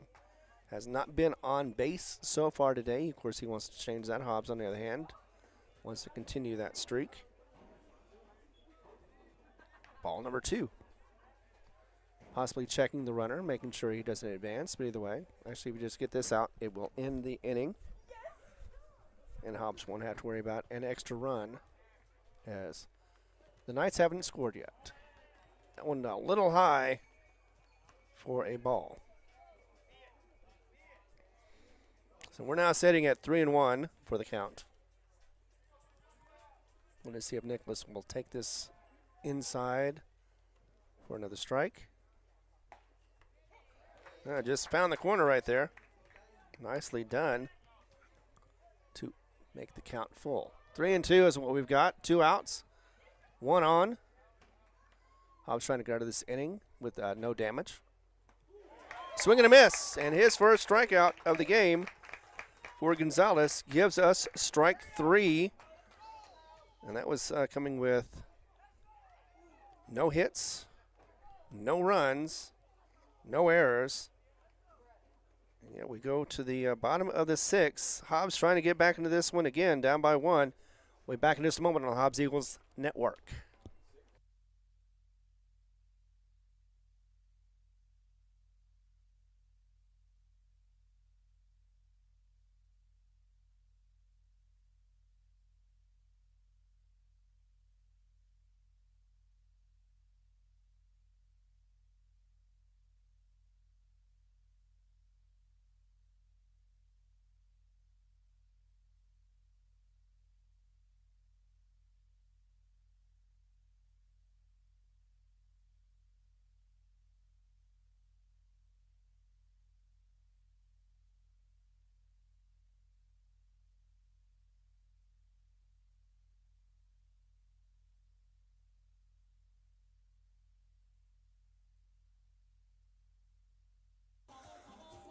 S1: has not been on base so far today. Of course, he wants to change that. Hobbs, on the other hand, wants to continue that streak. Ball number 2. Possibly checking the runner, making sure he doesn't advance. But either way, actually, if we just get this out, it will end the inning. And Hobbs won't have to worry about an extra run, as the Knights haven't scored yet. That one a little high for a ball. So we're now sitting at 3-1 for the count. We're going to see if Nicholas will take this inside for another strike. Just found the corner right there. Nicely done to make the count full. 3-2 is what we've got. 2 outs, 1 on. Hobbs trying to get out of this inning with no damage. Swing and a miss, and his first strikeout of the game for Gonzalez gives us strike 3. And that was coming with no hits, no runs, no errors. Yeah, we go to the bottom of the 6th. Hobbs trying to get back into this one again, down by 1. We'll be back in just a moment on Hobbs Eagles Network.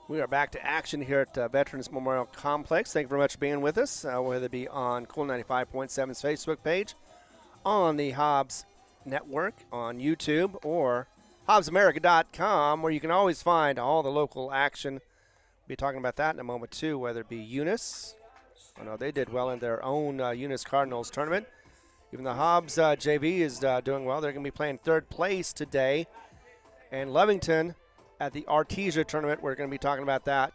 S1: We are back to action here at Veterans Memorial Complex. Thank you very much for being with us, whether it be on Cool 95.7's Facebook page, on the Hobbs Network, on YouTube, or HobbsAmerica.com, where you can always find all the local action. We'll be talking about that in a moment, too, whether it be Eunice. I know they did well in their own Eunice Cardinals tournament. Even the Hobbs JV is doing well. They're going to be playing third place today. And Lovington at the Artesia tournament. We're going to be talking about that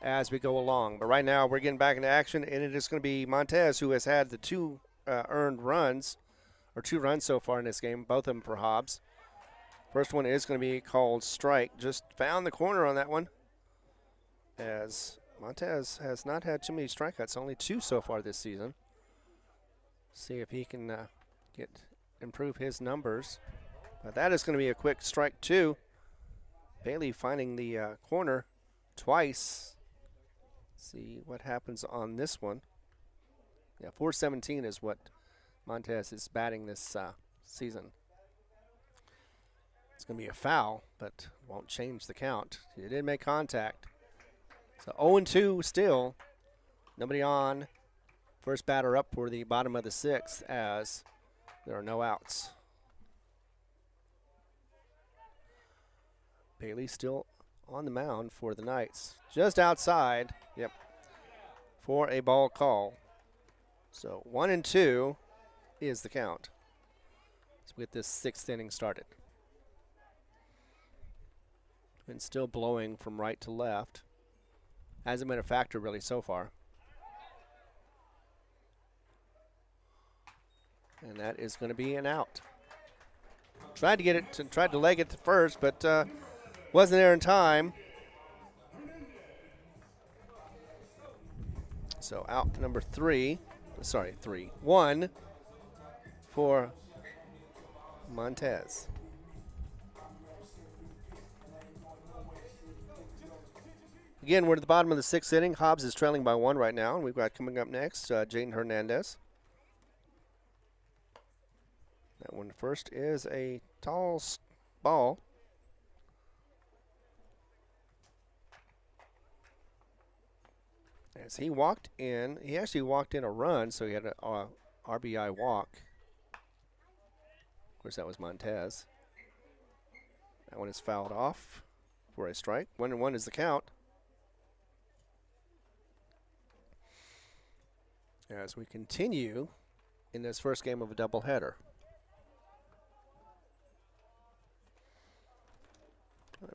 S1: as we go along. But right now, we're getting back into action, and it is going to be Montez who has had the two earned runs, or 2 runs so far in this game, both of them for Hobbs. First one is going to be called strike. Just found the corner on that one, as Montez has not had too many strikeouts, only 2 so far this season. See if he can improve his numbers. But that is going to be a quick strike, too. Bailey finding the corner twice. See what happens on this one. Yeah, 417 is what Montez is batting this season. It's going to be a foul, but won't change the count. He did make contact. So 0-2 still. Nobody on. First batter up for the bottom of the 6th as there are no outs. Bailey still on the mound for the Knights. Just outside, yep, for a ball call. So 1-2 is the count. Let's get this 6th inning started. And still blowing from right to left. Hasn't been a factor really so far. And that is going to be an out. Tried to leg it to first, but wasn't there in time. So out number 1 for Montez. Again, we're at the bottom of the 6th inning. Hobbs is trailing by 1 right now, and we've got coming up next Jaden Hernandez. That one first is a tall ball. As he walked in, he actually walked in a run, so he had an RBI walk. Of course, that was Montez. That one is fouled off for a strike. 1-1 is the count. As we continue in this first game of a doubleheader.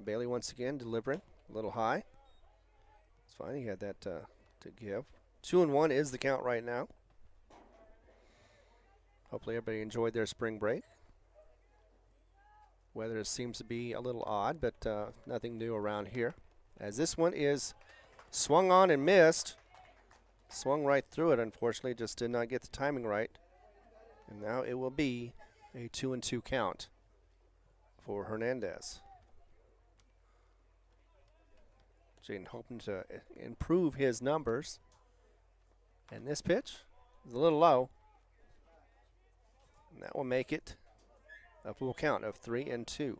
S1: Bailey once again delivering a little high. It's fine. He had that to give. 2-1 is the count right now. Hopefully everybody enjoyed their spring break. Weather seems to be a little odd, but nothing new around here. As this one is swung on and missed. Swung right through it, unfortunately. Just did not get the timing right. And now it will be a 2-2 count for Hernandez. Jaden hoping to improve his numbers. And this pitch is a little low. And that will make it a full count of 3-2.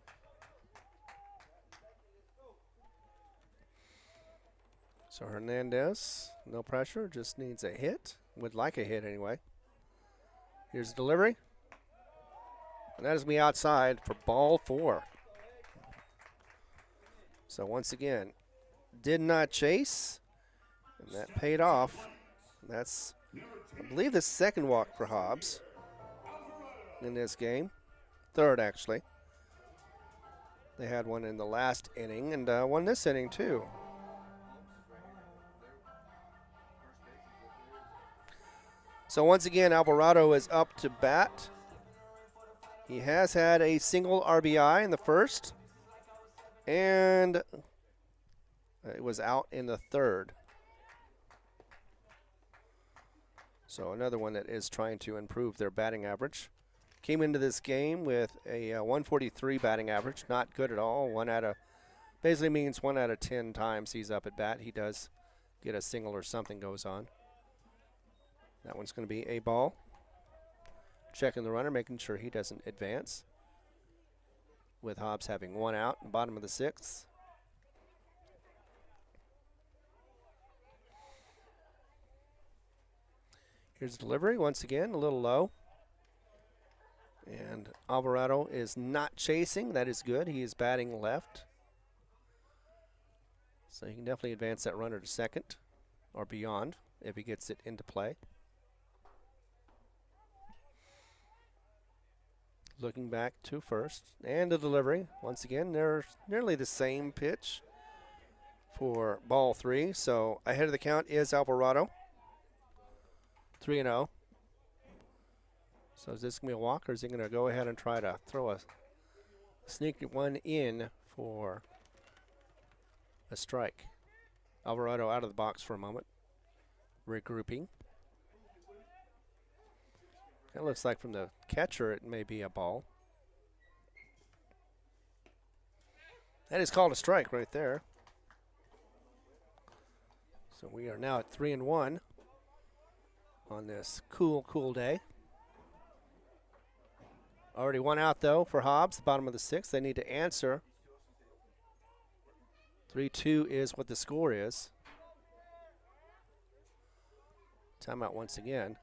S1: So Hernandez, no pressure, just needs a hit. Would like a hit anyway. Here's the delivery. And that is me outside for ball 4. So once again, did not chase, and that paid off. That's, I believe, the 2nd walk for Hobbs in this game. 3rd, actually. They had one in the last inning and one this inning, too. So once again, Alvarado is up to bat. He has had a single RBI in the 1st, and it was out in the 3rd. So another one that is trying to improve their batting average. Came into this game with a 143 batting average. Not good at all. Basically means 1 out of 10 times he's up at bat, he does get a single or something goes on. That one's going to be a ball. Checking the runner, making sure he doesn't advance. With Hobbs having 1 out in the bottom of the 6th. Here's delivery once again, a little low. And Alvarado is not chasing. That is good. He is batting left. So he can definitely advance that runner to second or beyond if he gets it into play. Looking back to first. And the delivery. Once again, they're nearly the same pitch for ball 3. So ahead of the count is Alvarado. 3-0. So is this going to be a walk, or is he going to go ahead and try to throw a sneak one in for a strike? Alvarado out of the box for a moment, regrouping. It looks like from the catcher it may be a ball. That is called a strike right there. So we are now at 3-1 on this cool day. Already one out, though, for Hobbs, bottom of the 6th. They need to answer. 3-2 is what the score is. Timeout once again.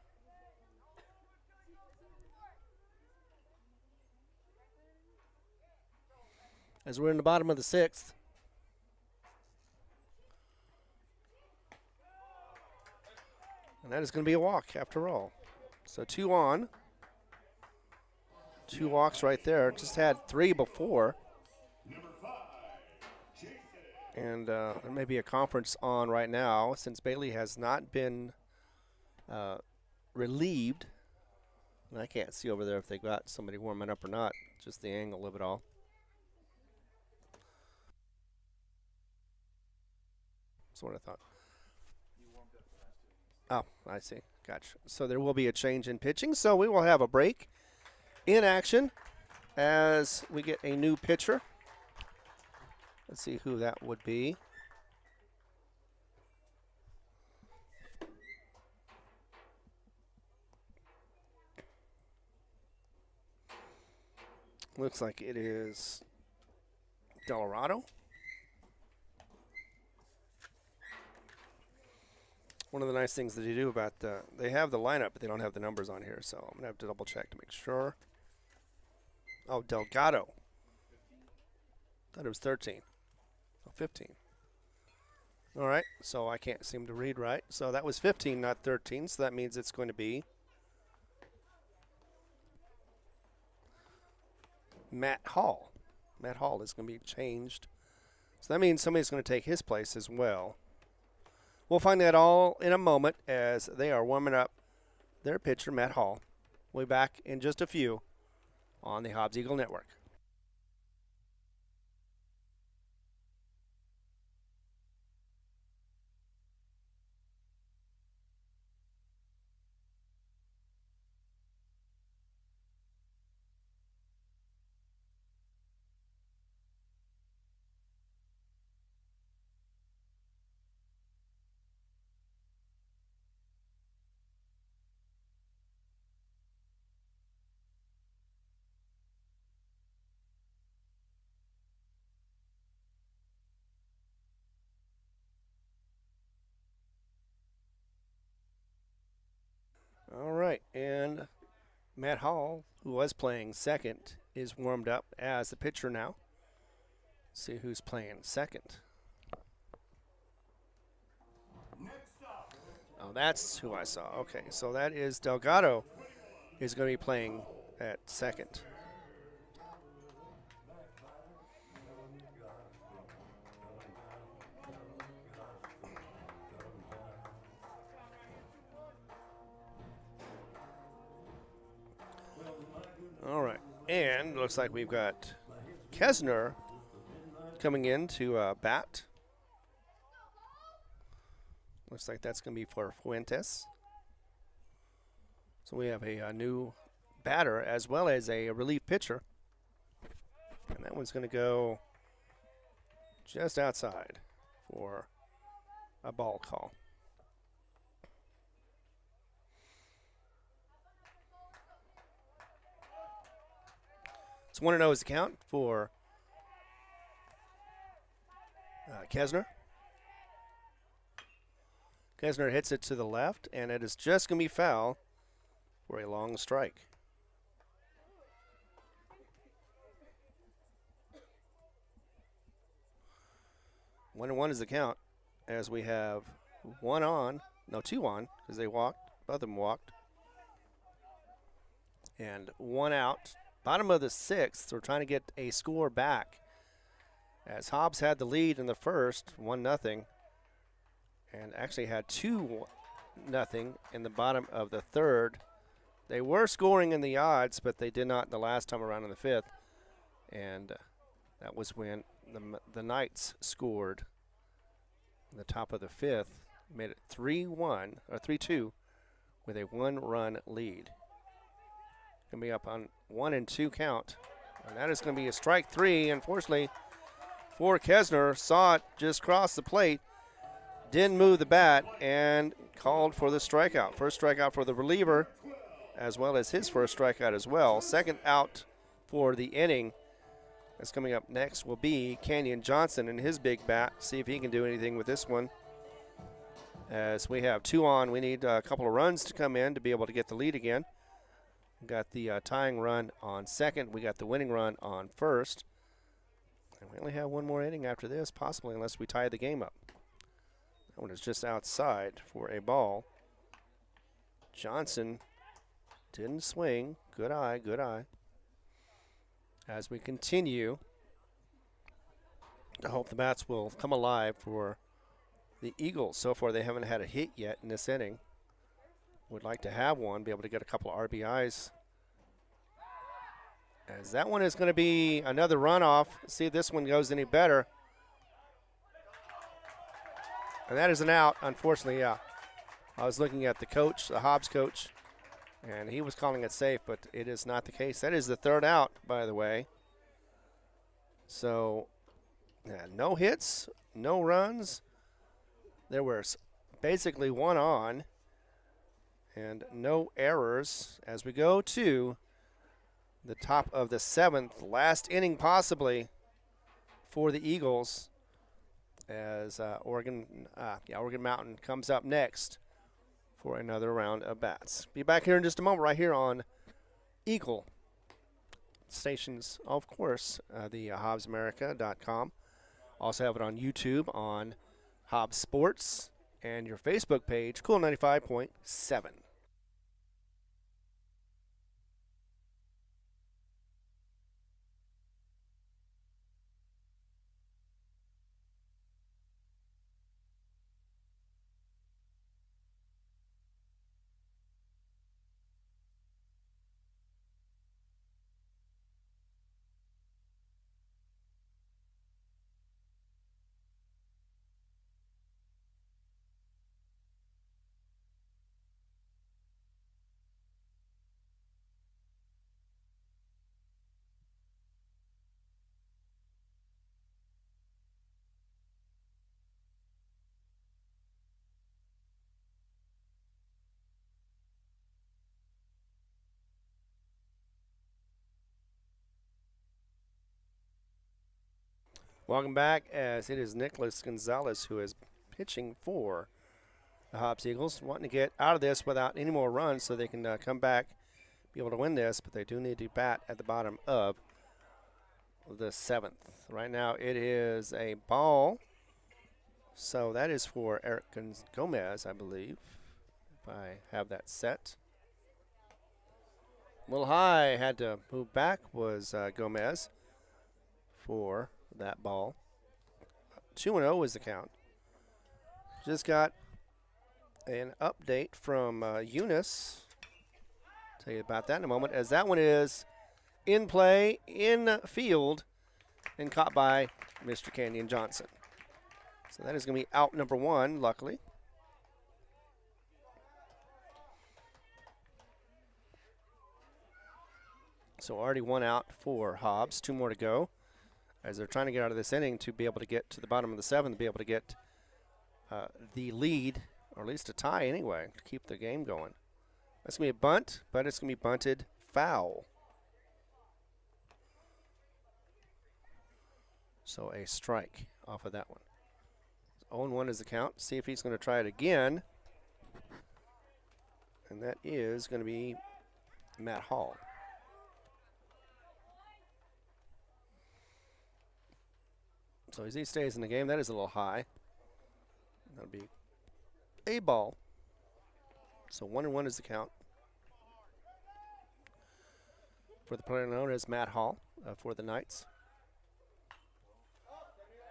S1: As we're in the bottom of the 6th. And that is going to be a walk after all. So 2 on. 2 walks right there. Just had 3 before. And there may be a conference on right now since Bailey has not been relieved. And I can't see over there if they got somebody warming up or not. Just the angle of it all. That's what I thought. Oh, I see. Gotcha. So there will be a change in pitching. So we will have a break in action as we get a new pitcher. Let's see who that would be. Looks like it is Colorado. One of the nice things that they do about they have the lineup, but they don't have the numbers on here, so I'm going to have to double check to make sure. Oh, Delgado. Thought it was 13. Oh, 15. All right, so I can't seem to read right. So that was 15, not 13, so that means it's going to be Matt Hall. Matt Hall is going to be changed. So that means somebody's going to take his place as well. We'll find that all in a moment as they are warming up their pitcher, Matt Hall. We'll be back in just a few on the Hobbs Eagle Network. All right, and Matt Hall, who was playing second, is warmed up as the pitcher now. Let's see who's playing second. Oh, that's who I saw. Okay, so that is Delgado is going to be playing at second. All right, and looks like we've got Kesner coming in to bat. Looks like that's going to be for Fuentes. So we have a new batter as well as a relief pitcher. And that one's going to go just outside for a ball call. It's 1-0 is the count for Kesner. Kesner hits it to the left, and it is just going to be foul for a long strike. 1-1 is the count, as we have two on, because they walked. Both of them walked. And one out. Bottom of the sixth, we're trying to get a score back, as Hobbs had the lead in the first, 1-0, and actually had 2-0 in the bottom of the third. They were scoring in the odds, but they did not the last time around in the fifth, and that was when the Knights scored in the top of the fifth, made it 3-1 or 3-2 with a 1-run lead. Going to be up on 1-2 count, and that is going to be a strike 3. Unfortunately, for Kesner, saw it just cross the plate, didn't move the bat, and called for the strikeout. First strikeout for the reliever, as well as his first strikeout as well. Second out for the inning. That's coming up next will be Kenyon Johnson and his big bat. See if he can do anything with this one. As we have 2 on, we need a couple of runs to come in to be able to get the lead again. We got the tying run on second. We got the winning run on first. And we only have one more inning after this, possibly, unless we tie the game up. That one is just outside for a ball. Johnson didn't swing. Good eye, good eye. As we continue to hope the bats will come alive for the Eagles. So far, they haven't had a hit yet in this inning. Would like to have one, be able to get a couple of RBIs. As that one is going to be another runoff. See if this one goes any better. And that is an out, unfortunately, yeah. I was looking at the coach, the Hobbs coach, and he was calling it safe, but it is not the case. That is the third out, by the way. So, yeah, no hits, no runs. There was basically 1 on, and no errors as we go to the top of the 7th, last inning possibly for the Eagles, as Oregon Mountain comes up next for another round of bats. Be back here in just a moment right here on Eagle Stations, of course, the HobbsAmerica.com. Also have it on YouTube on Hobbs Sports and your Facebook page, Cool 95.7. Welcome back, as it is Nicholas Gonzalez who is pitching for the Hobbs Eagles, wanting to get out of this without any more runs so they can come back, be able to win this, but they do need to bat at the bottom of the 7th. Right now it is a ball, so that is for Eric Gomez, I believe, if I have that set. A little high, had to move back, was Gomez for that ball. 2-0 is the count. Just got an update from Eunice. Tell you about that in a moment, as that one is in play, in field, and caught by Mr. Kenyon Johnson. So that is going to be out number 1, luckily. So already 1 out for Hobbs, 2 more to go, as they're trying to get out of this inning to be able to get to the bottom of the 7th, to be able to get the lead, or at least a tie anyway, to keep the game going. That's going to be a bunt, but it's going to be bunted foul. So a strike off of that one. 0-1 is the count. See if he's going to try it again. And that is going to be Matt Hall. So as he stays in the game, that is a little high. That'll be a ball. So 1-1 is the count for the player known as Matt Hall for the Knights.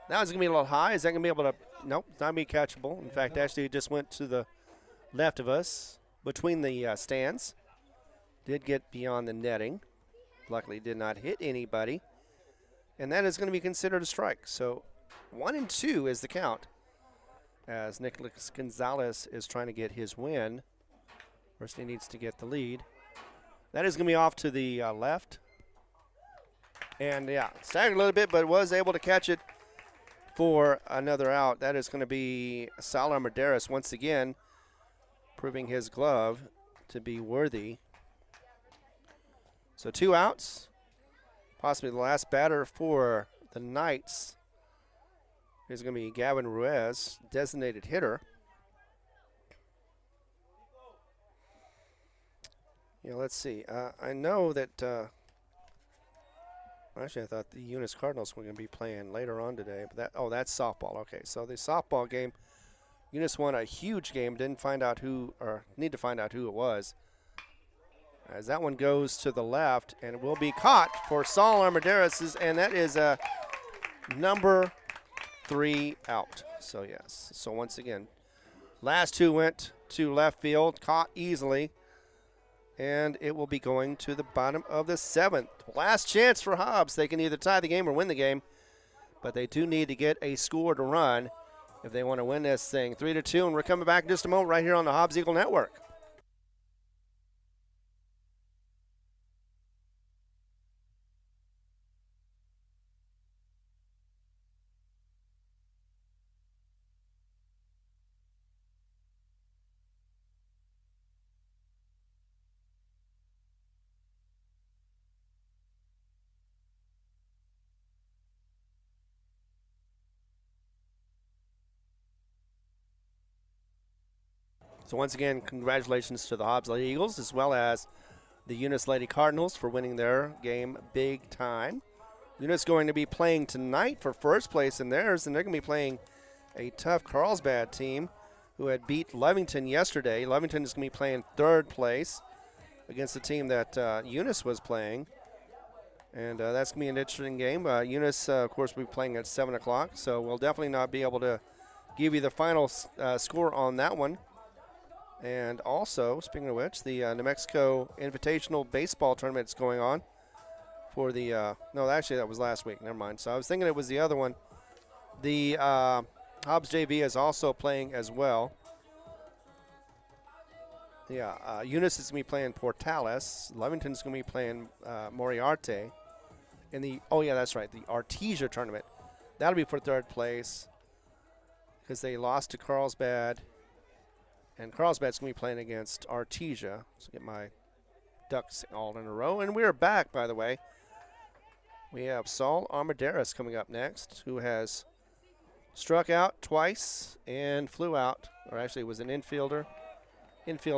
S1: Now it's going to be a little high. Is that going to be able to? Nope, it's not going to be catchable. In fact, actually, it just went to the left of us between the stands. Did get beyond the netting. Luckily, did not hit anybody. And that is going to be considered a strike. So 1-2 is the count as Nicholas Gonzalez is trying to get his win. First, he needs to get the lead. That is going to be off to the left. And, yeah, staggered a little bit, but was able to catch it for another out. That is going to be Sal Armendariz once again, proving his glove to be worthy. So 2 outs. Possibly the last batter for the Knights is going to be Gavin Ruiz, designated hitter. Yeah, let's see. I know that actually I thought the Eunice Cardinals were going to be playing later on today, but that's softball. Okay, so the softball game, Eunice won a huge game. Didn't find out who, or need to find out who it was. As that one goes to the left and will be caught for Saul Armendariz, and that is a number 3 out. So yes, so once again, last 2 went to left field, caught easily, and it will be going to the bottom of the 7th. Last chance for Hobbs. They can either tie the game or win the game, but they do need to get a score to run if they want to win this thing. 3-2, and we're coming back in just a moment right here on the Hobbs Eagle Network. So once again, congratulations to the Hobbs Lady Eagles as well as the Eunice Lady Cardinals for winning their game big time. Eunice going to be playing tonight for first place in theirs, and they're going to be playing a tough Carlsbad team who had beat Lovington yesterday. Lovington is going to be playing third place against the team that Eunice was playing. And that's going to be an interesting game. Eunice, of course, will be playing at 7 o'clock, so we'll definitely not be able to give you the final score on that one. And also, speaking of which, the New Mexico Invitational Baseball Tournament is going on for the no, actually that was last week. Never mind. So I was thinking it was the other one. The Hobbs JV is also playing as well. Yeah, Eunice is going to be playing Portales. Lovington's going to be playing Moriarty. In the that's right, the Artesia Tournament. That'll be for third place because they lost to Carlsbad. And Carlsbad's going to be playing against Artesia. So get my ducks all in a row. And we're back, by the way. We have Saul Armendariz coming up next, who has struck out twice and flew out. Or actually was an infield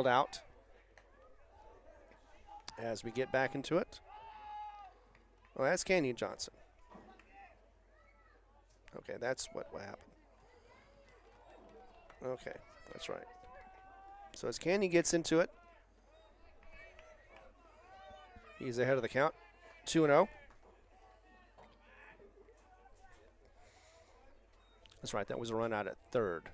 S1: out. As we get back into it. Well, that's Canyon Johnson. Okay, that's what happened. Okay, that's right. So as Canyon gets into it, he's ahead of the count, 2-0. That's right, that was a run out at third.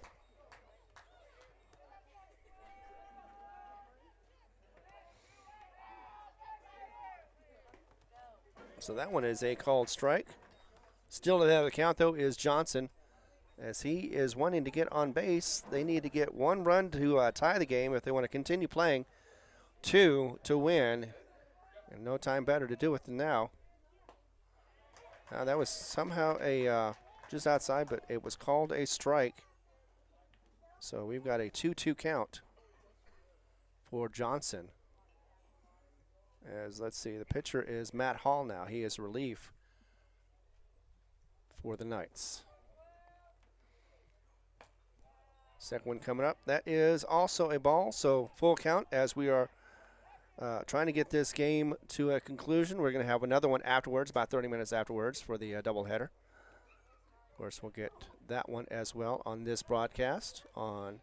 S1: So that one is a called strike. Still ahead of the count, though, is Johnson. As he is wanting to get on base, they need to get 1 run to tie the game if they want to continue playing, 2 to win, and no time better to do it than now. That was somehow just outside, but it was called a strike. So we've got a 2-2 count for Johnson. As let's see, the pitcher is Matt Hall now. He is relief for the Knights. Second one coming up. That is also a ball, so full count as we are trying to get this game to a conclusion. We're going to have another one afterwards, about 30 minutes afterwards for the doubleheader. Of course, we'll get that one as well on this broadcast on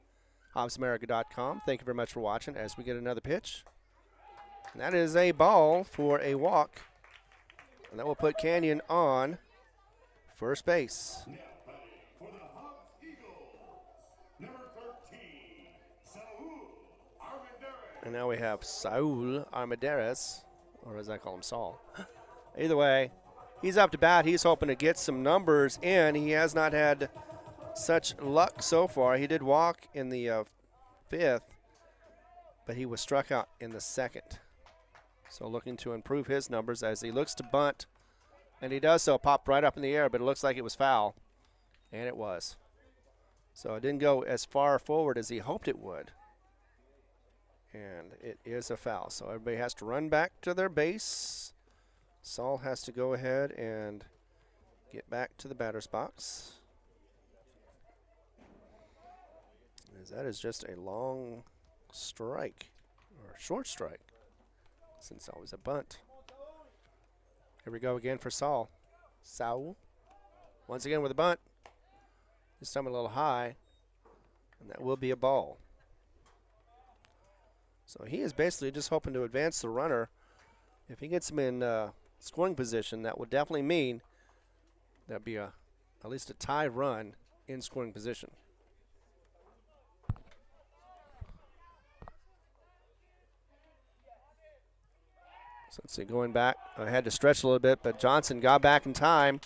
S1: HobbsAmerica.com. Thank you very much for watching as we get another pitch. And that is a ball for a walk. And that will put Canyon on first base.
S2: Now batting for the Hobbs Eagles, number 13, Saul Armendariz.
S1: And now we have Saul Armendariz, or as I call him, Saul. Either way, he's up to bat. He's hoping to get some numbers in. He has not had such luck so far. He did walk in the fifth, but he was struck out in the second. So looking to improve his numbers as he looks to bunt, and he does so. Popped right up in the air, but it looks like it was foul, and it was. So it didn't go as far forward as he hoped it would, and it is a foul. So everybody has to run back to their base. Saul has to go ahead and get back to the batter's box, as that is just a long strike, or short strike, since it's always a bunt. Here we go again for Saul. Saul. Once again with a bunt. This time a little high, and that will be a ball. So he is basically just hoping to advance the runner. If he gets him in scoring position, that would definitely mean that'd be at least a tie run in scoring position. So let's see, going back. I had to stretch a little bit, but Johnson got back in time.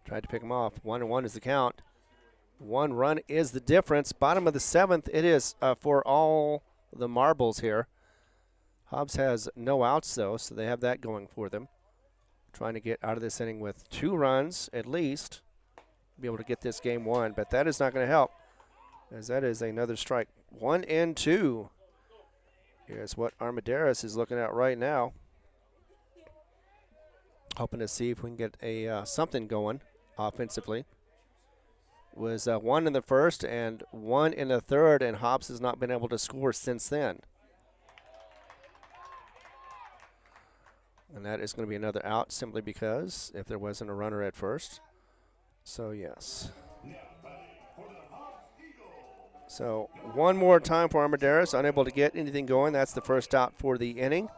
S1: Tried to pick him off. 1-1 is the count. 1 run is the difference. Bottom of the seventh, it is for all the marbles here. Hobbs has no outs, though, so they have that going for them. Trying to get out of this inning with 2 runs at least. Be able to get this game won, but that is not going to help, as that is another strike. 1-2. Here's what Armendariz is looking at right now. Hoping to see if we can get a something going offensively. Was 1 in the first and 1 in the third, and Hobbs has not been able to score since then. And that is going to be another out simply because if there wasn't a runner at first. So, yes. So, one more time for Armendariz, unable to get anything going. That's the first out for the inning.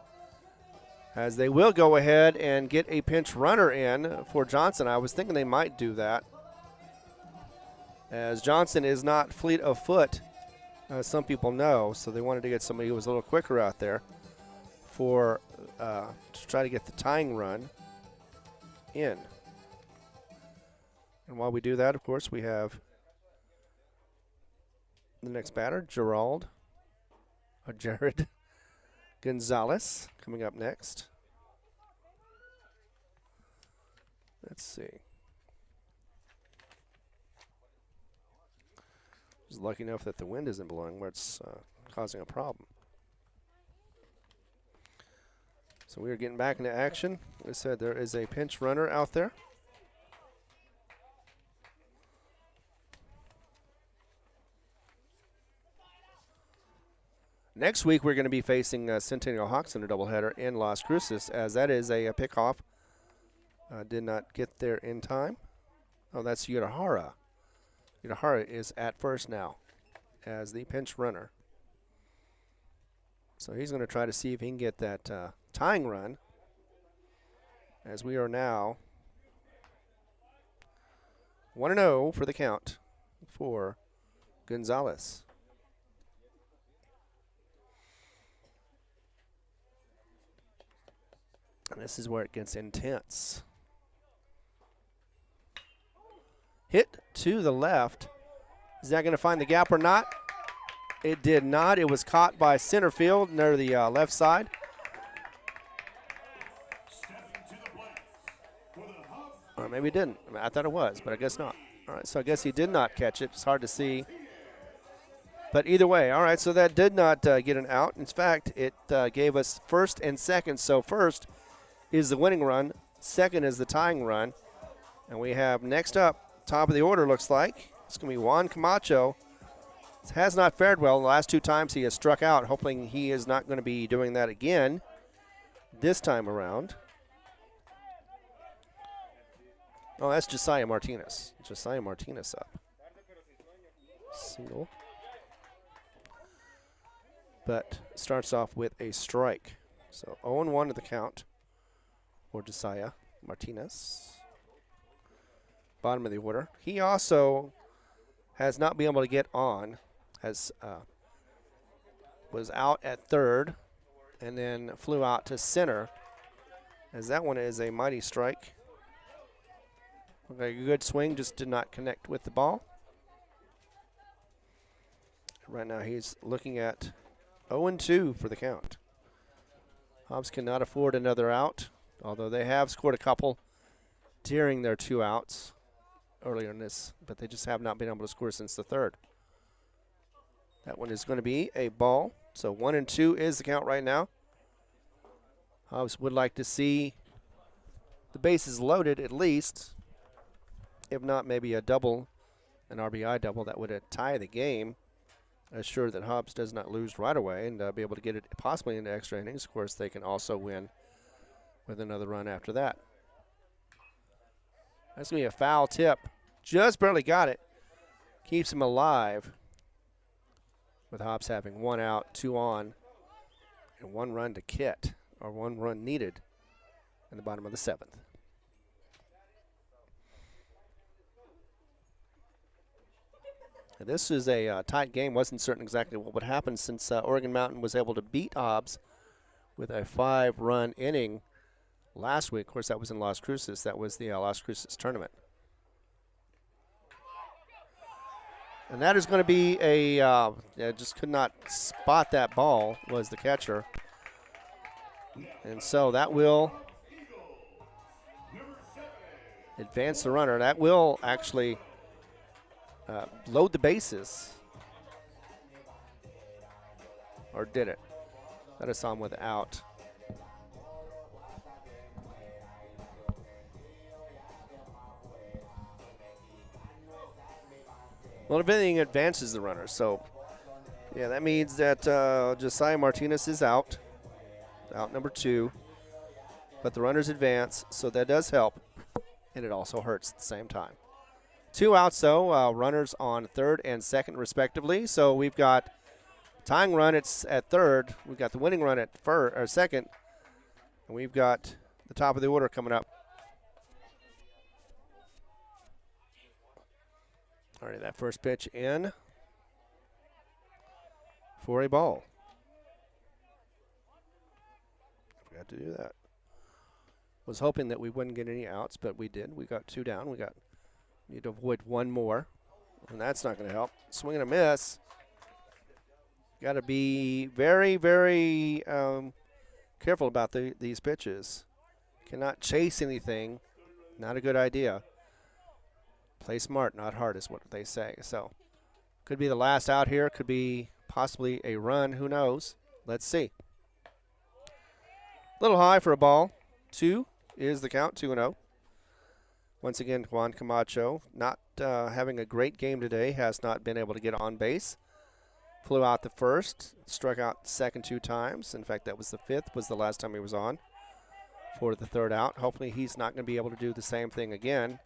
S1: As they will go ahead and get a pinch runner in for Johnson. I was thinking they might do that, as Johnson is not fleet of foot, as some people know, so they wanted to get somebody who was a little quicker out there for to try to get the tying run in. And while we do that, of course, we have the next batter, Jared Gonzalez, coming up next. Let's see. Just lucky enough that the wind isn't blowing where it's causing a problem. So we are getting back into action. Like I said, there is a pinch runner out there. Next week, we're going to be facing Centennial Hawks in a doubleheader in Las Cruces, as that is a pickoff. Did not get there in time. Oh, that's Yudahara. Yudahara is at first now as the pinch runner. So he's going to try to see if he can get that tying run, as we are now 1-0 for the count for Gonzalez. And this is where it gets intense. Hit to the left. Is that going to find the gap or not? It did not. It was caught by center field near the left side. Or maybe it didn't. I mean, I thought it was, but I guess not. All right, so I guess he did not catch it. It's hard to see. But either way, all right, so that did not get an out. In fact, it gave us first and second. So first is the winning run. Second is the tying run. And we have next up top of the order looks like. It's going to be Juan Camacho. Has not fared well the last 2 times he has struck out. Hoping he is not going to be doing that again this time around. Oh, that's Josiah Martinez. Josiah Martinez up. Single. But starts off with a strike. So 0-1 to the count for Josiah Martinez. Bottom of the order. He also has not been able to get on. Was out at third and then flew out to center, as that one is a mighty strike. Okay, a good swing, just did not connect with the ball. Right now he's looking at 0-2 for the count. Hobbs cannot afford another out, although they have scored a couple during their 2 outs earlier in this, but they just have not been able to score since the third. That one is going to be a ball. So 1-2 is the count right now. Hobbs would like to see the bases loaded at least. If not, maybe a double, an RBI double that would tie the game. Assure that Hobbs does not lose right away and be able to get it possibly into extra innings. Of course, they can also win with another run after that. That's going to be a foul tip. Just barely got it. Keeps him alive. With Hobbs having 1 out, 2 on, and 1 run to Kit, or 1 run needed in the bottom of the 7th. And this is a tight game. Wasn't certain exactly what would happen since Oregon Mountain was able to beat Hobbs with a 5-run inning last week. Of course, that was in Las Cruces. That was the Las Cruces tournament. And that is going to be a, just could not spot that ball, was the catcher. And so that will advance the runner. That will actually load the bases. Or did it? That is on with out. Well, if anything, advances the runner. So, yeah, that means that Josiah Martinez is out number 2. But the runners advance, so that does help. And it also hurts at the same time. 2 outs, though, runners on third and second, respectively. So we've got tying run at third. We've got the winning run at second. And we've got the top of the order coming up. All right, that first pitch in for a ball. Forgot to do that. Was hoping that we wouldn't get any outs, but we did. We got 2 down. Need to avoid 1 more, and that's not going to help. Swing and a miss. Got to be very, very careful about these pitches. Cannot chase anything. Not a good idea. Play smart, not hard is what they say. So could be the last out here. Could be possibly a run. Who knows? Let's see. A little high for a ball. 2 is the count, 2-0. Once again, Juan Camacho not having a great game today. Has not been able to get on base. Flew out the first. Struck out the second 2 times. In fact, that was the 5th. Was the last time he was on for the 3rd out. Hopefully he's not going to be able to do the same thing again.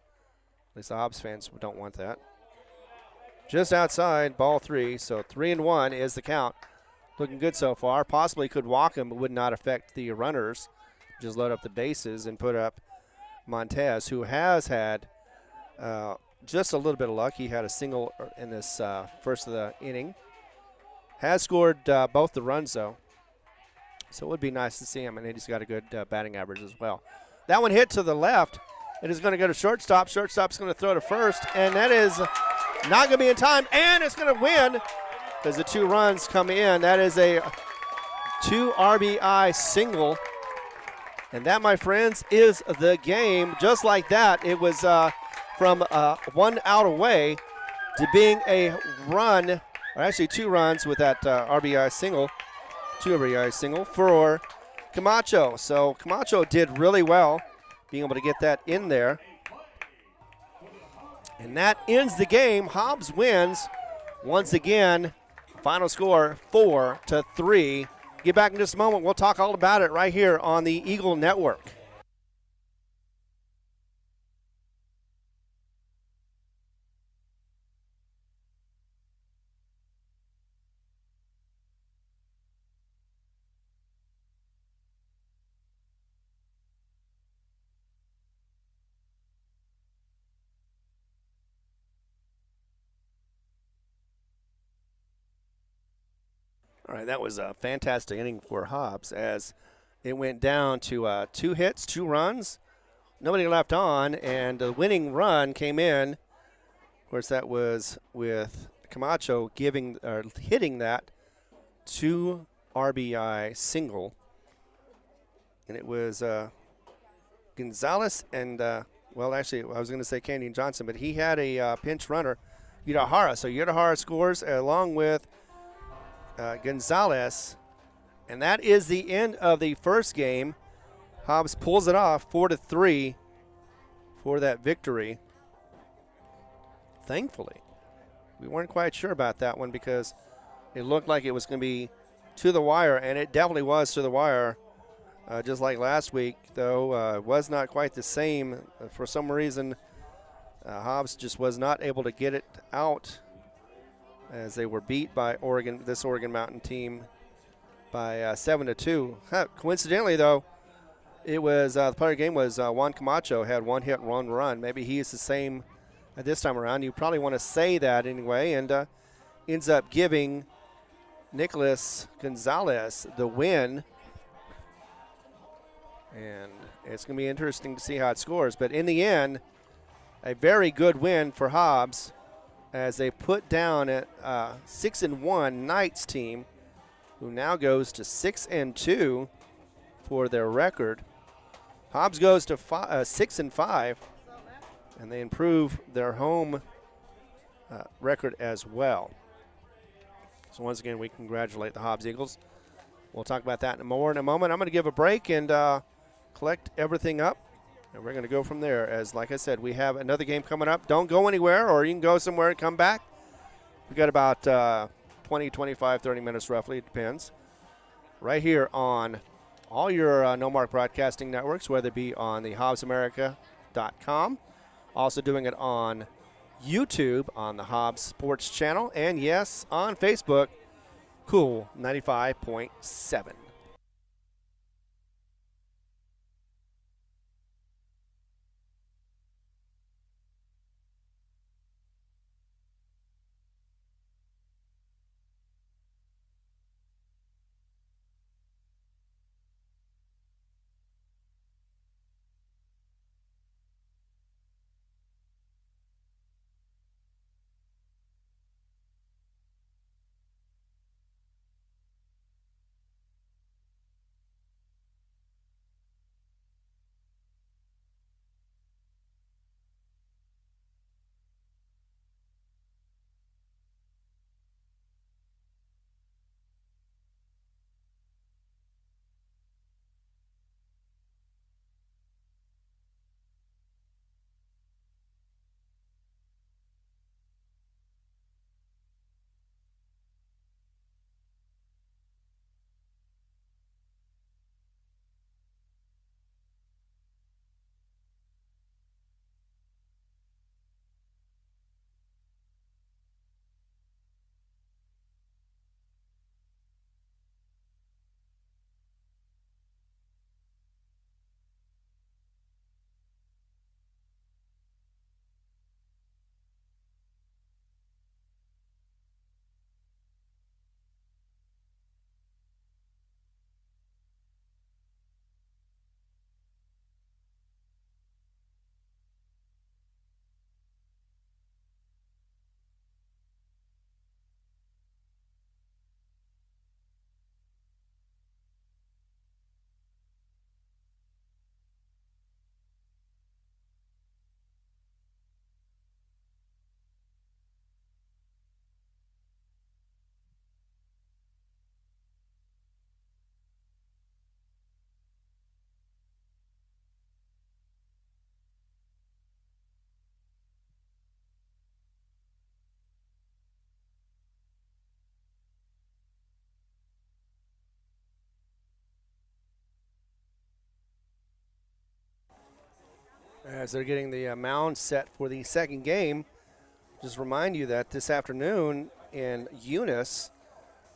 S1: At least the Hobbs fans don't want that. Just outside, ball 3. So 3-1 is the count. Looking good so far. Possibly could walk him, but would not affect the runners. Just load up the bases and put up Montez, who has had just a little bit of luck. He had a single in this first of the inning. Has scored both the runs, though. So it would be nice to see him, and he's got a good batting average as well. That one hit to the left. It is going to go to shortstop. Shortstop's going to throw to first, and that is not going to be in time, and it's going to win because the 2 runs come in. That is a 2 RBI single, and that, my friends, is the game. Just like that, it was from 1 out away to being a run, or actually 2 runs with that RBI single, 2 RBI single for Camacho. So Camacho did really well being able to get that in there. And that ends the game. Hobbs wins once again. Final score 4-3. Get back in just a moment. We'll talk all about it right here on the Eagle Network. All right, that was a fantastic inning for Hobbs as it went down to 2 hits, 2 runs, nobody left on, and the winning run came in. Of course, that was with Camacho hitting that 2 RBI single, and it was Gonzalez and well, actually, I was going to say Canyon Johnson, but he had a pinch runner, Yudahara. So Yudahara scores along with Gonzalez, and that is the end of the first game. Hobbs pulls it off 4-3 for that victory. Thankfully, we weren't quite sure about that one because it looked like it was going to be to the wire, and it definitely was to the wire. Just like last week, though, was not quite the same. For some reason, Hobbs just was not able to get it out as they were beat by this Oregon Mountain team by 7-2. Coincidentally, though, it was the player of the game was Juan Camacho, had 1 hit, 1 run. Maybe he is the same at this time around. You probably want to say that anyway, and ends up giving Nicholas Gonzalez the win. And it's going to be interesting to see how it scores. But in the end, a very good win for Hobbs as they put down a 6-1 Knights team, who now goes to 6-2 for their record. Hobbs goes to 6-5, and they improve their home record as well. So once again, we congratulate the Hobbs Eagles. We'll talk about that more in a moment. I'm going to give a break and collect everything up, and we're going to go from there. As, like I said, we have another game coming up. Don't go anywhere, or you can go somewhere and come back. We've got about 20, 25, 30 minutes roughly. It depends. Right here on all your No Mark broadcasting networks, whether it be on the HobbsAmerica.com, also doing it on YouTube on the Hobbs Sports Channel, and, yes, on Facebook, Cool 95.7. as they're getting the mound set for the second game. Just remind you that this afternoon in Eunice,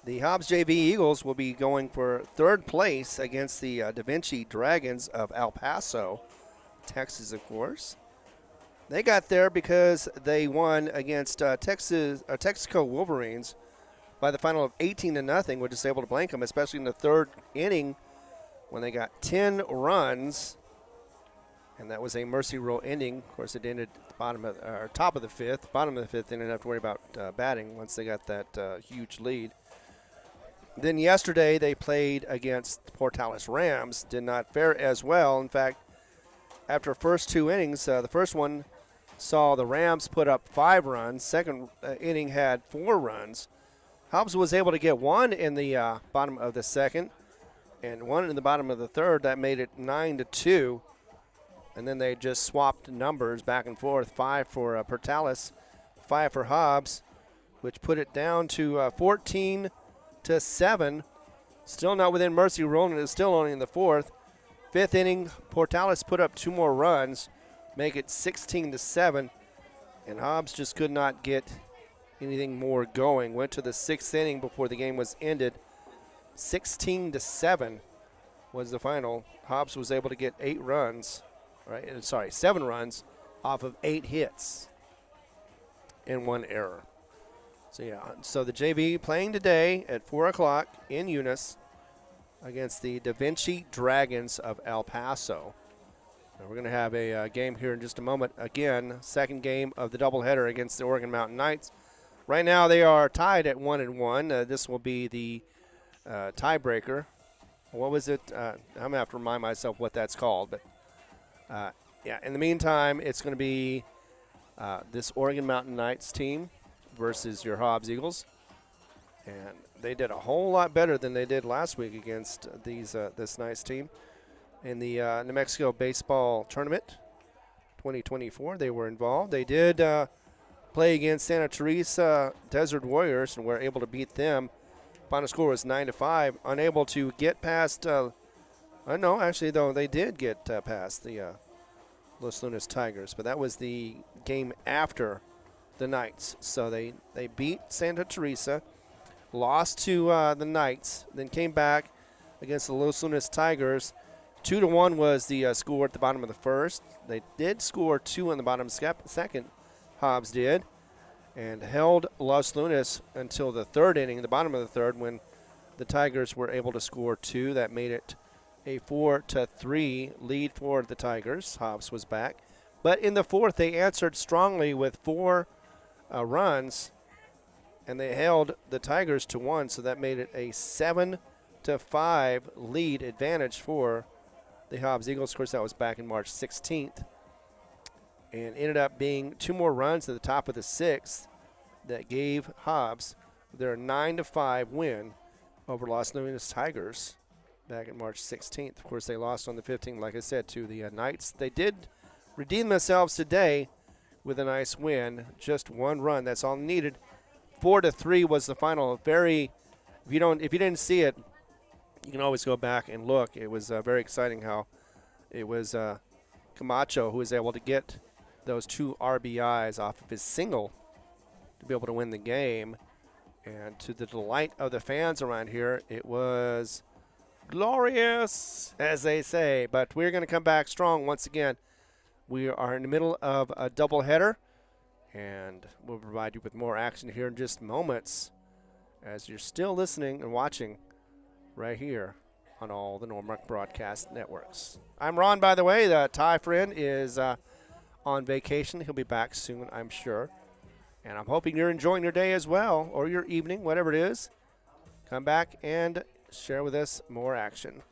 S1: the Hobbs JV Eagles will be going for third place against the Da Vinci Dragons of El Paso, Texas, of course. They got there because they won against Texaco Wolverines by the final of 18-0, which is able to blank them, especially in the third inning when they got 10 runs. And that was a mercy rule ending. Of course, it ended at the top of the fifth. Bottom of the fifth, they didn't have to worry about batting once they got that huge lead. Then yesterday they played against the Portales Rams. Did not fare as well. In fact, after first two innings, the first one saw the Rams put up 5 runs. Second inning had 4 runs. Hobbs was able to get one in the bottom of the second and one in the bottom of the third. That made it 9-2. And then they just swapped numbers back and forth, 5 for Portales, 5 for Hobbs, which put it down to 14-7. Still not within mercy rule, and it's still only in the fourth. Fifth inning, Portales put up 2 more runs, make it 16-7, and Hobbs just could not get anything more going. Went to the 6th inning before the game was ended. 16-7 was the final. Hobbs was able to get 7 runs off of 8 hits and 1 error. So the JV playing today at 4 o'clock in Eunice against the Da Vinci Dragons of El Paso. Now we're going to have a game here in just a moment. Again, second game of the doubleheader against the Oregon Mountain Knights. Right now they are tied at 1-1. This will be the tiebreaker. What was it? I'm going to have to remind myself what that's called. But in the meantime, it's going to be this Oregon Mountain Knights team versus your Hobbs Eagles. And they did a whole lot better than they did last week against this Knights team. In the New Mexico Baseball Tournament 2024, they were involved. They did play against Santa Teresa Desert Warriors and were able to beat them. Final score was 9-5. Unable to get past they did get past the Los Lunas Tigers, but that was the game after the Knights. So they beat Santa Teresa, lost to the Knights, then came back against the Los Lunas Tigers. 2-1 was the score at the bottom of the first. They did score 2 in the bottom second, Hobbs did, and held Los Lunas until the third inning, the bottom of the third, when the Tigers were able to score 2. That made it a 4-3 lead for the Tigers. Hobbs was back. But in the fourth, they answered strongly with 4 runs, and they held the Tigers to 1, so that made it a 7-5 lead advantage for the Hobbs Eagles. Of course, that was back in March 16th, and ended up being 2 more runs at the top of the 6th that gave Hobbs their 9-5 win over Los Lunas Tigers back in March 16th. Of course, they lost on the 15th, like I said, to the Knights. They did redeem themselves today with a nice win. Just 1 run, that's all needed. 4-3 was the final. If you didn't see it, you can always go back and look. It was very exciting how it was Camacho who was able to get those 2 RBIs off of his single to be able to win the game. And to the delight of the fans around here, it was glorious, as they say. But we're going to come back strong once again. We are in the middle of a doubleheader, and we'll provide you with more action here in just moments as you're still listening and watching right here on all the Normark broadcast networks. I'm Ron, by the way. The Ty friend is on vacation. He'll be back soon, I'm sure. And I'm hoping you're enjoying your day as well, or your evening, whatever it is. Come back and share with us more action.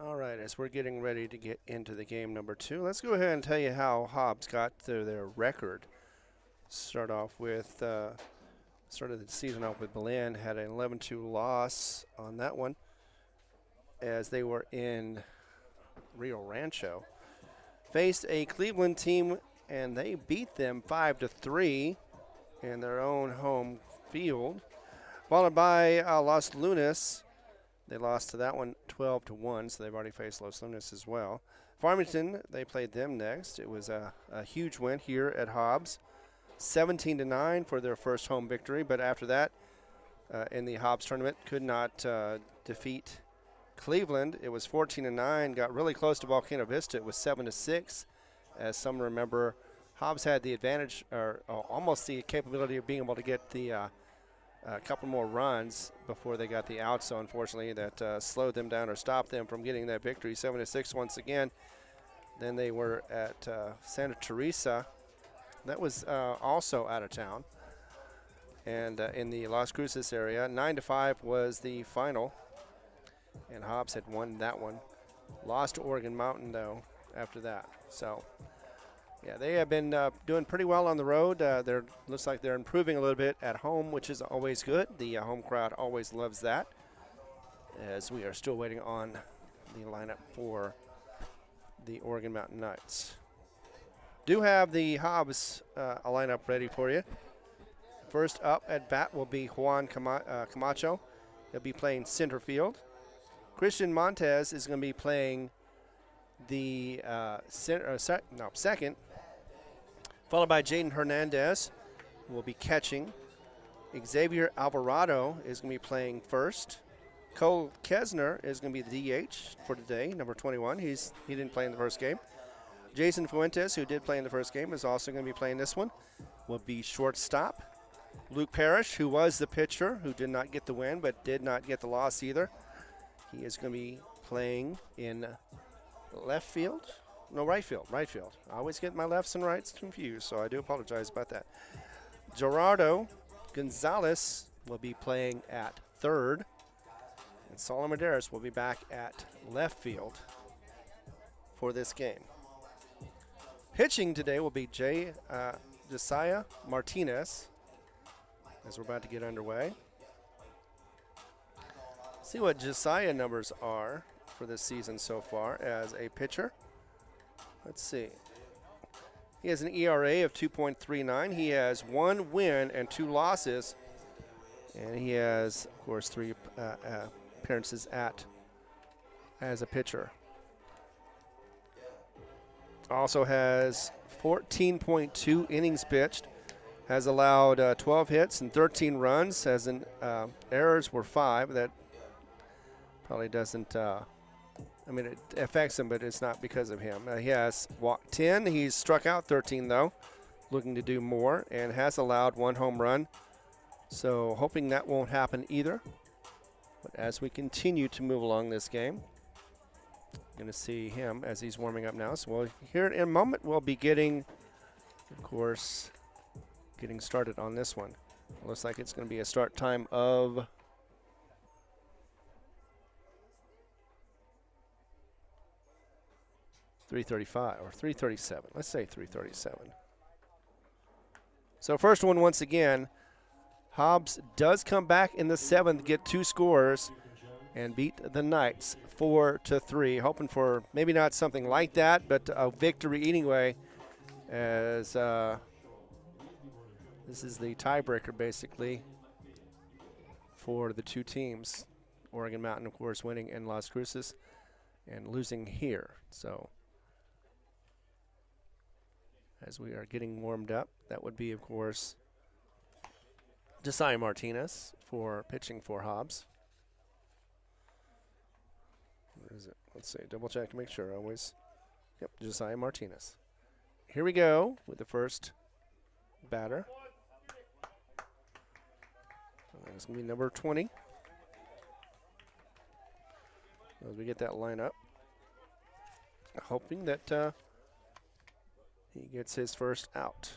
S1: All right, as we're getting ready to get into the game number 2, let's go ahead and tell you how Hobbs got to their record. Start off with, started the season off with Belen, had an 11-2 loss on that one as they were in Rio Rancho. Faced a Cleveland team and they beat them 5-3 in their own home field. Followed by Los Lunas. They lost to that one 12-1, so they've already faced Los Lunas as well. Farmington, they played them next. It was a huge win here at Hobbs, 17-9 for their first home victory. But after that, in the Hobbs tournament, could not defeat Cleveland. It was 14-9. Got really close to Volcano Vista. It was 7-6. As some remember, Hobbs had the advantage, or almost the capability of being able to get the a couple more runs before they got the out, so unfortunately that slowed them down or stopped them from getting that victory. 7-6 once again. Then they were at Santa Teresa. That was also out of town. And in the Las Cruces area, 9-5 was the final. And Hobbs had won that one. Lost to Oregon Mountain, though, after that. So, yeah, they have been doing pretty well on the road. Looks like they're improving a little bit at home, which is always good. The home crowd always loves that, as we are still waiting on the lineup for the Oregon Mountain Knights. Do have the Hobbs a lineup ready for you. First up at bat will be Juan Camacho. He'll be playing center field. Christian Montez is going to be playing the second, followed by Jaden Hernandez, who will be catching. Xavier Alvarado is going to be playing first. Cole Kesner is going to be the DH for today, number 21. He didn't play in the first game. Jason Fuentes, who did play in the first game, is also going to be playing this one, will be shortstop. Luke Parrish, who was the pitcher, who did not get the win but did not get the loss either. He is going to be playing in left field. No, right field. Right field. I always get my lefts and rights confused, so I do apologize about that. Gerardo Gonzalez will be playing at third, and Solomon Medeiros will be back at left field for this game. Pitching today will be Josiah Martinez, as we're about to get underway. See what Josiah numbers are for this season so far as a pitcher. Let's see. He has an ERA of 2.39. He has 1 win and 2 losses. And he has, of course, 3 appearances as a pitcher. Also has 14.2 innings pitched. Has allowed 12 hits and 13 runs. Has errors were 5. That probably doesn't it affects him, but it's not because of him. He has walked 10. He's struck out 13, though, looking to do more, and has allowed 1 home run. So hoping that won't happen either. But as we continue to move along this game, going to see him as he's warming up now. So here in a moment, we'll be getting, of course, getting started on this one. Looks like it's going to be a start time of 3:35 or 3:37. Let's say 3:37. So first one, once again, Hobbs does come back in the 7th, get 2 scores, and beat the Knights 4-3. Hoping for maybe not something like that, but a victory anyway, as this is the tiebreaker basically for the 2 teams. Oregon Mountain, of course, winning in Las Cruces and losing here. So as we are getting warmed up, that would be, of course, Josiah Martinez for pitching for Hobbs. Where is it? Let's see. Double check to make sure. Always. Yep, Josiah Martinez. Here we go with the first batter. It's going to be number 20. As we get that line up, hoping that he gets his first out.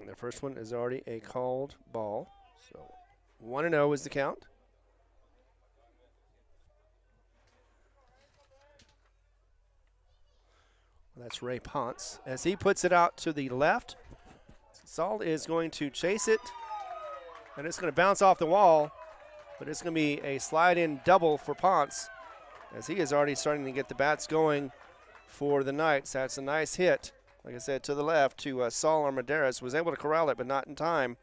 S1: And the first one is already a called ball. So 1-0 is the count. That's Ray Ponce. As he puts it out to the left, Salt is going to chase it, and it's going to bounce off the wall, but it's going to be a slide-in double for Ponce, as he is already starting to get the bats going for the Knights. That's a nice hit, like I said, to the left to Saul Armendariz. Was able to corral it, but not in time,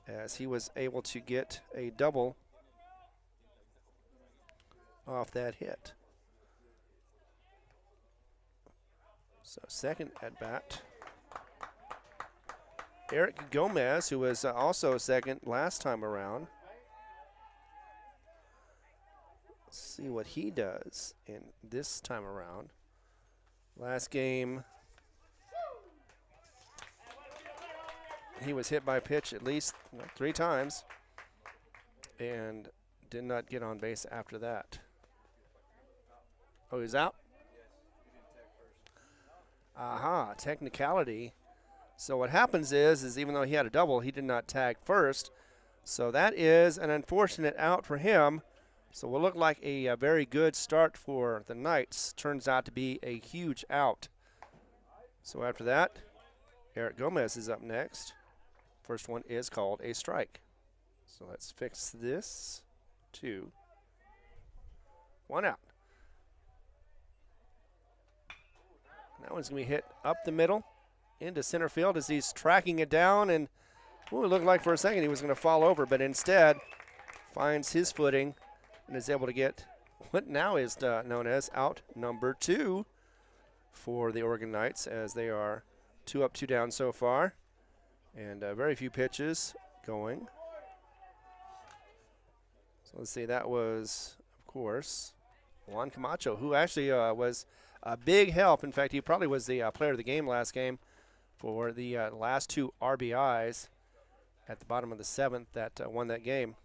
S1: as he was able to get a double off that hit. So second at bat, Eric Gomez, who was also second last time around. Let's see what he does in this time around. Last game, he was hit by a pitch at least 3 times and did not get on base after that. Oh, he's out? Aha, technicality. So what happens is even though he had a double, he did not tag first. So that is an unfortunate out for him. So it will look like a very good start for the Knights. Turns out to be a huge out. So after that, Eric Gomez is up next. First one is called a strike. So let's fix this. 2. 1 out. That one's going to be hit up the middle into center field as he's tracking it down. And it looked like for a second he was going to fall over, but instead finds his footing and is able to get what now is known as out number 2 for the Oregon Knights, as they are 2 up, 2 down so far. And very few pitches going. So let's see, that was, of course, Juan Camacho, who actually was a big help. In fact, he probably was the player of the game last game for the last 2 RBIs at the bottom of the 7th that won that game.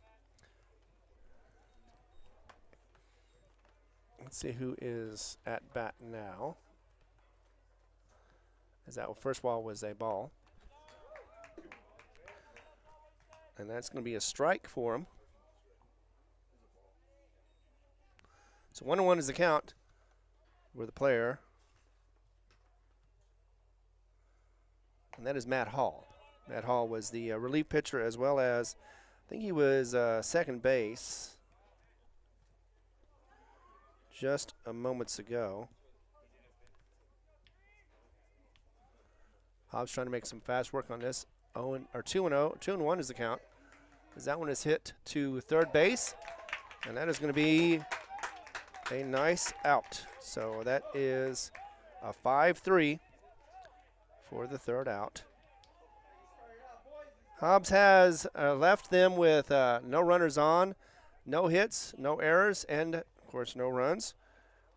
S1: Let's see who is at bat now. As that first ball was a ball. And that's going to be a strike for him. So 1-1 is the count with the player. And that is Matt Hall. Matt Hall was the relief pitcher, as well as, I think he was second base just a moments ago. Hobbs trying to make some fast work on this. 2-0. 2-1 is the count, as that one is hit to third base. And that is going to be a nice out. So that is a 5-3 for the third out. Hobbs has left them with no runners on, no hits, no errors, and, of course, no runs.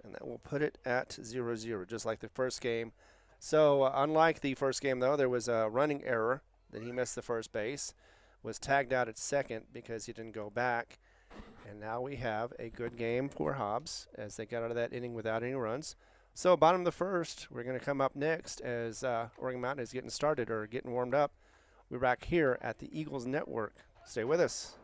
S1: And that will put it at 0-0, just like the first game. So unlike the first game, though, there was a running error that he missed the first base, was tagged out at second because he didn't go back. And now we have a good game for Hobbs as they got out of that inning without any runs. So bottom of the first, we're going to come up next as Oregon Mountain is getting started or getting warmed up. We're back here at the Eagles Network. Stay with us.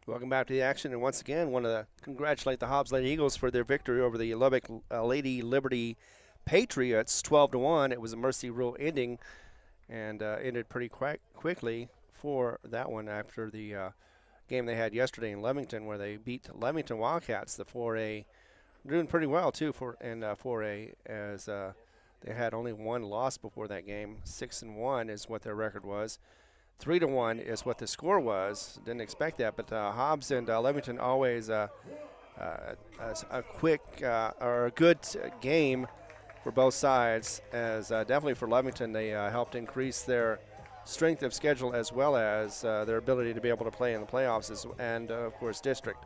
S1: Welcome back to the action, and once again, want to congratulate the Hobbs Lady Eagles for their victory over the Lubbock Lady Liberty Patriots, 12-1. It was a mercy rule ending, and ended pretty quickly for that one after the game they had yesterday in Leamington, where they beat Leamington Wildcats, the 4A, doing pretty well too for 4A, as they had only 1 loss before that game. 6-1 is what their record was. 3-1 is what the score was. Didn't expect that, but Hobbs and Leamington always a quick or a good game for both sides, as definitely for Lovington, they helped increase their strength of schedule as well as their ability to be able to play in the playoffs and, of course, district.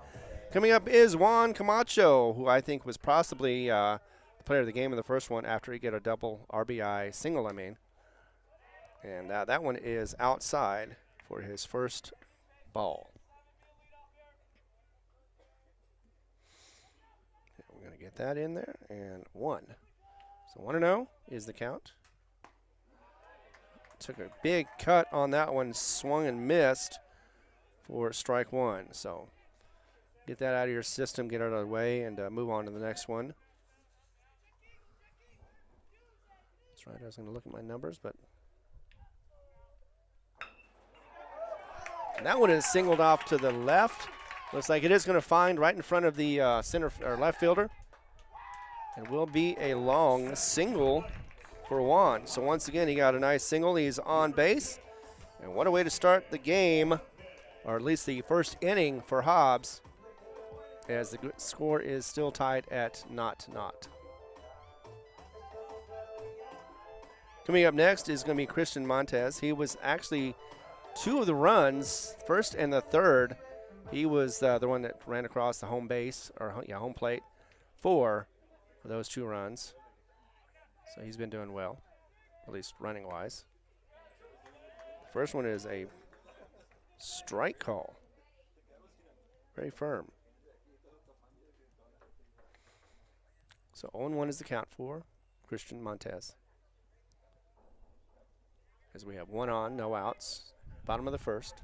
S1: Coming up is Juan Camacho, who I think was possibly the player of the game in the first one after he got a double RBI single, And that one is outside for his first ball. We're going to get that in there, and 1. So 1-0 is the count. Took a big cut on that one, swung and missed for strike 1. So get that out of your system, get it out of the way, and move on to the next one. That's right, I was going to look at my numbers, but and that one is singled off to the left. Looks like it is going to find right in front of the center or left fielder, and will be a long single for Juan. So once again, he got a nice single. He's on base, and what a way to start the game, or at least the first inning for Hobbs, as the score is still tied at 0-0. Coming up next is going to be Christian Montez. He was actually 2 of the runs, first and the third. He was the one that ran across the home base, or home plate, for those 2 runs. So he's been doing well, at least running-wise. The first one is a strike call. Very firm. So 0-1 is the count for Christian Montez. As we have 1 on, no outs. Bottom of the first.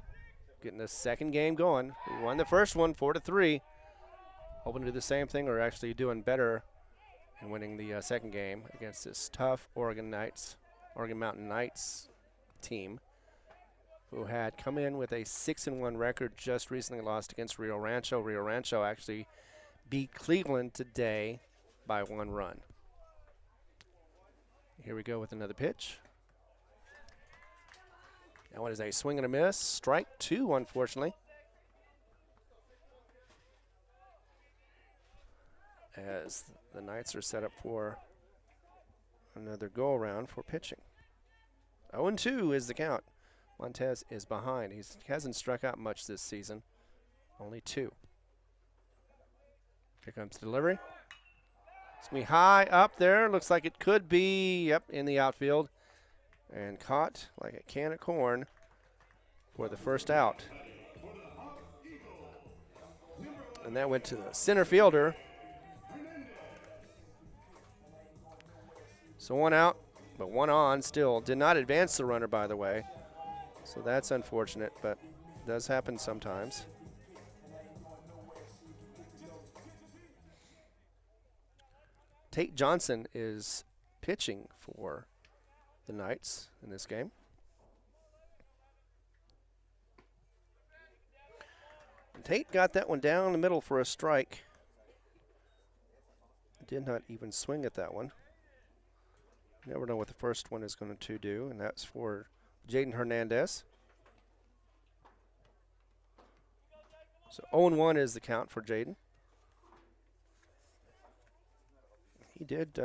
S1: Getting the second game going. We won the first one 4-3. Hoping to do the same thing, or actually doing better and winning the second game against this tough Oregon Mountain Knights team, who had come in with a 6-1 record, just recently lost against Rio Rancho. Rio Rancho actually beat Cleveland today by 1 run. Here we go with another pitch. That one is a swing and a miss. Strike 2, unfortunately. As the Knights are set up for another go-around for pitching. 0-2 is the count. Montez is behind. He hasn't struck out much this season. Only 2. Here comes the delivery. It's going to be high up there. Looks like it could be, in the outfield. And caught like a can of corn for the first out. And that went to the center fielder. So 1 out, but 1 on still. Did not advance the runner, by the way. So that's unfortunate, but it does happen sometimes. Tate Johnson is pitching for the Knights in this game. And Tate got that one down the middle for a strike. Did not even swing at that one. Never know what the first one is going to do, and that's for Jaden Hernandez. So 0-1 is the count for Jaden. He did,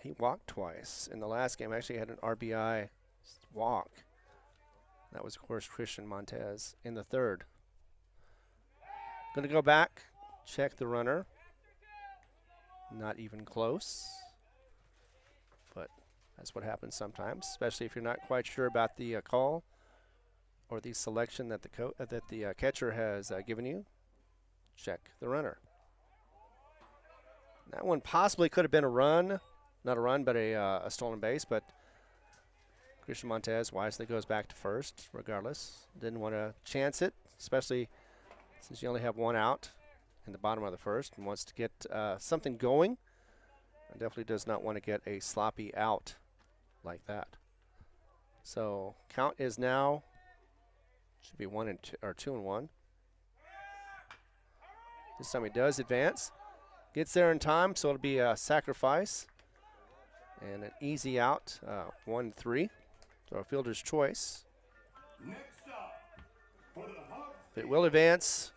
S1: he walked twice in the last game. Actually had an RBI walk. That was, of course, Christian Montez in the third. Going to go back, check the runner. Not even close, but that's what happens sometimes, especially if you're not quite sure about the call or the selection that the catcher has given you. Check the runner. That one possibly could have been a run, not a run, but a stolen base. But Christian Montez wisely goes back to first, regardless. Didn't want to chance it, especially since you only have 1 out in the bottom of the first, and wants to get something going. And definitely does not want to get a sloppy out like that. So count is now should be 1-2 or 2-1. This time he does advance, gets there in time, so it'll be a sacrifice and an easy out. 1-3. So a fielder's choice.
S2: Next up, for the Hobbs
S1: It will advance.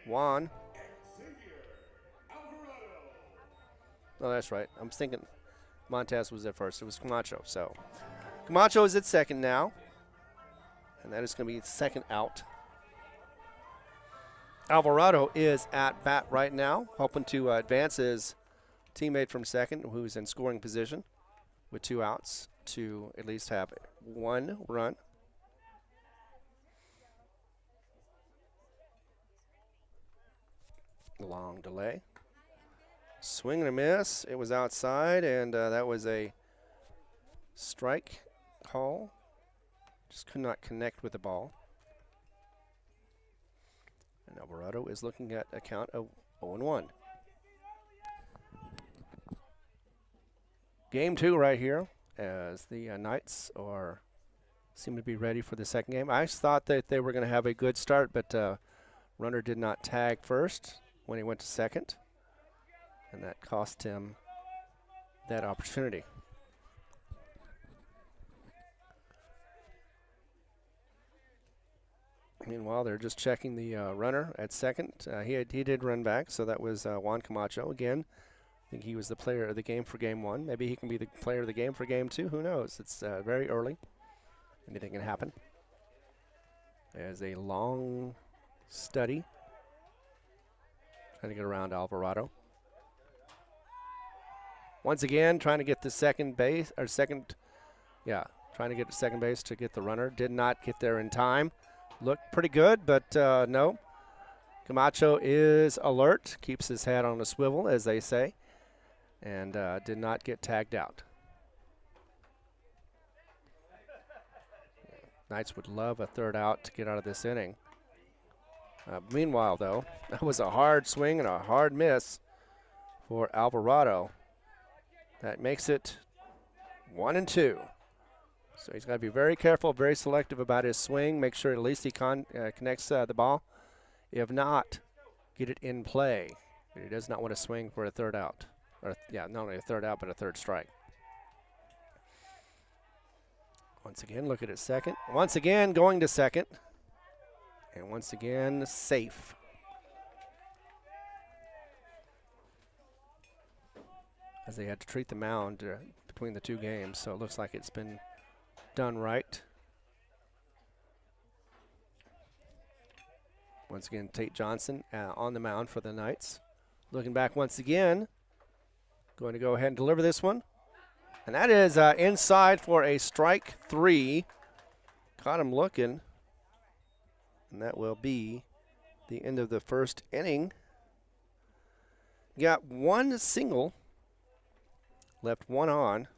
S1: Juan. Oh, that's right. I'm thinking Montez was at first. It was Camacho. So Camacho is at second now. And that is going to be second out. Alvarado is at bat right now, hoping to advance his teammate from second, who's in scoring position with 2 outs, to at least have 1 run. Long delay. Swing and a miss. It was outside, and that was a strike call. Just could not connect with the ball. And Alvarado is looking at a count of 0-1. Game 2 right here, as the Knights seem to be ready for the second game. I thought that they were going to have a good start, but runner did not tag first when he went to second, and that cost him that opportunity. Meanwhile, they're just checking the runner at second. He did run back, so that was Juan Camacho again. I think he was the player of the game for game 1. Maybe he can be the player of the game for game 2. Who knows? It's very early. Anything can happen. As a long study, trying to get around Alvarado. Once again, trying to get the trying to get to second base to get the runner. Did not get there in time. Looked pretty good, but no. Camacho is alert, keeps his head on a swivel, as they say, and did not get tagged out. Knights would love a third out to get out of this inning. Meanwhile, though, that was a hard swing and a hard miss for Alvarado. That makes it 1-2. So he's got to be very careful, very selective about his swing. Make sure at least he connects the ball. If not, get it in play. But he does not want to swing for a third out. Not only a third out, but a third strike. Once again, look at it second. Once again, going to second. And once again, safe. As they had to treat the mound between the 2 games, so it looks like it's been done right. Once again, Tate Johnson on the mound for the Knights. Looking back once again. Going to go ahead and deliver this one. And that is inside for a strike 3. Caught him looking. And that will be the end of the first inning. Got 1 single. Left 1 on.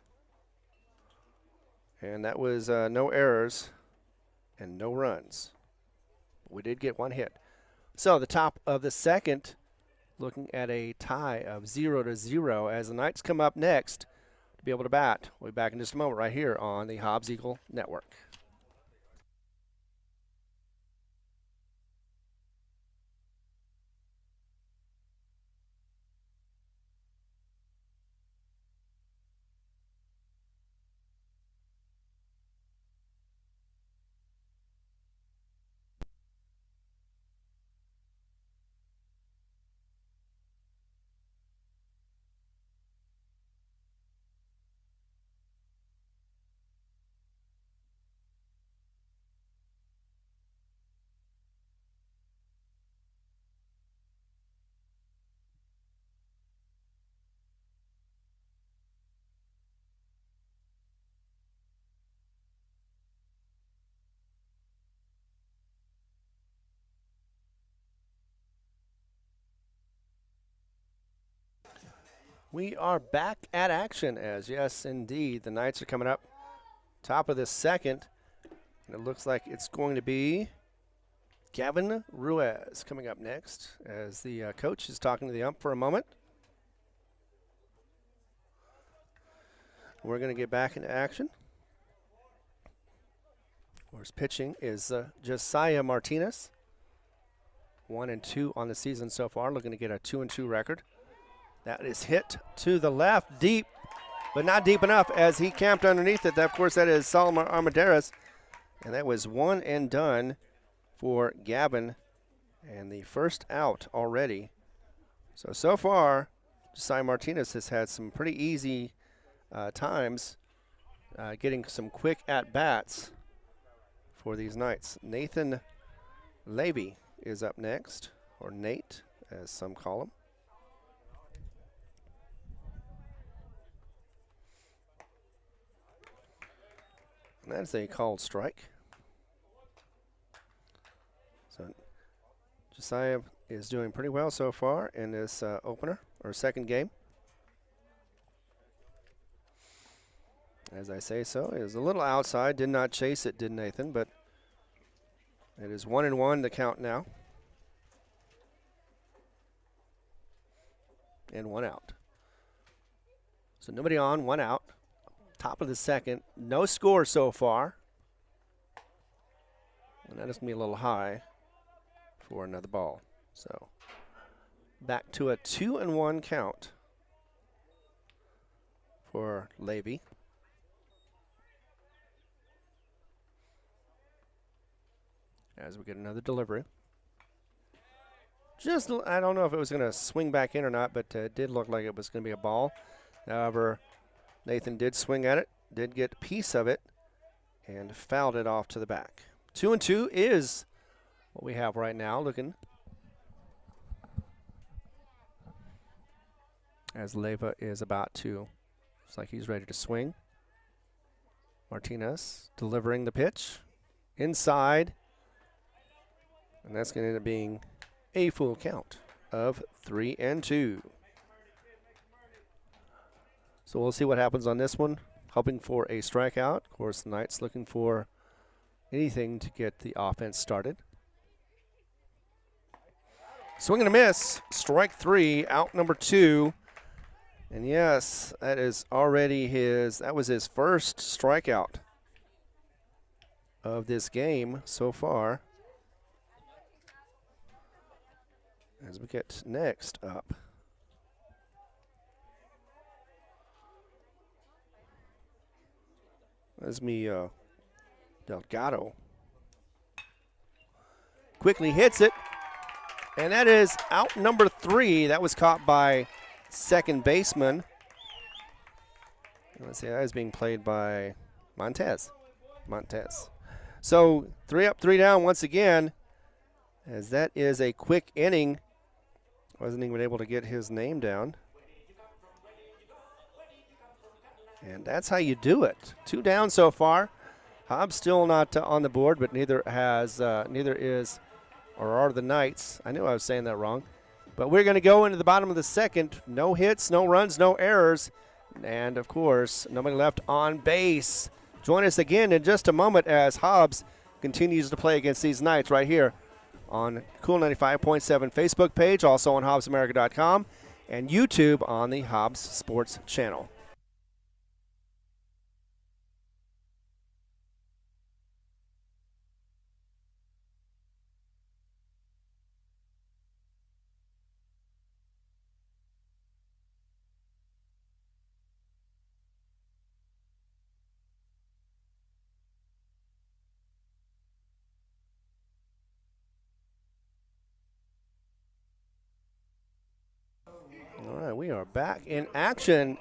S1: And that was no errors and no runs. We did get 1 hit. So the top of the second, looking at a tie of 0-0 as the Knights come up next to be able to bat. We'll be back in just a moment right here on the Hobbs Eagle Network. We are back at action as, yes, indeed, the Knights are coming up top of the second. And it looks like it's going to be Gavin Ruiz coming up next as the coach is talking to the ump for a moment. We're going to get back into action. Of course, pitching is Josiah Martinez. 1-2 on the season so far, looking to get a 2-2 record. That is hit to the left, deep, but not deep enough as he camped underneath it. Of course, that is Solomon Armendariz, and that was 1 and done for Gavin, and the first out already. So far, Josiah Martinez has had some pretty easy times getting some quick at-bats for these Knights. Nathan Levy is up next, or Nate, as some call him. And that's a called strike. So Josiah is doing pretty well so far in this opener, or second game. As I say so, it is a little outside. Did not chase it, did Nathan, but it is 1-1 the count now. And 1 out. So nobody on, 1 out. Top of the second. No score so far. And that is going to be a little high for another ball. So back to a 2-1 count for Levy. As we get another delivery. Just, I don't know if it was going to swing back in or not, but it did look like it was going to be a ball. However, Nathan did swing at it, did get a piece of it, and fouled it off to the back. 2-2 is what we have right now, looking as Leva is about to, looks like he's ready to swing. Martinez delivering the pitch inside. And that's going to end up being a full count of 3-2. So we'll see what happens on this one. Hoping for a strikeout. Of course, the Knights looking for anything to get the offense started. Swing and a miss. Strike 3, out number 2. And yes, that is already that was his first strikeout of this game so far. As we get next up, that's Delgado. Quickly hits it, and that is out number 3. That was caught by second baseman. Let's see, that is being played by Montez. So 3 up, 3 down once again, as that is a quick inning. Wasn't even able to get his name down. And that's how you do it. 2 down so far. Hobbs still not on the board, but neither is or are the Knights. I knew I was saying that wrong. But we're going to go into the bottom of the second. No hits, no runs, no errors. And, of course, nobody left on base. Join us again in just a moment as Hobbs continues to play against these Knights right here on Cool 95.7 Facebook page, also on HobbsAmerica.com, and YouTube on the Hobbs Sports channel. We are back in action.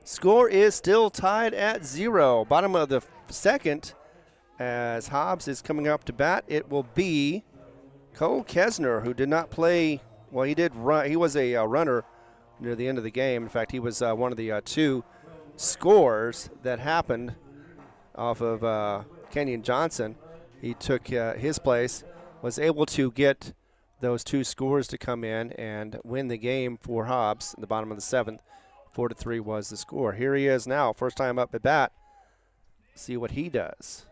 S1: Score is still tied at 0. Bottom of the second, as Hobbs is coming up to bat, it will be Cole Kesner, who did not play. Well, he did run. He was a runner near the end of the game. In fact, he was one of the 2 scores that happened off of Kenyon Johnson. He took his place, was able to get those 2 scores to come in and win the game for Hobbs in the bottom of the 7th. 4-3 was the score. Here he is now, first time up at bat. See what he does.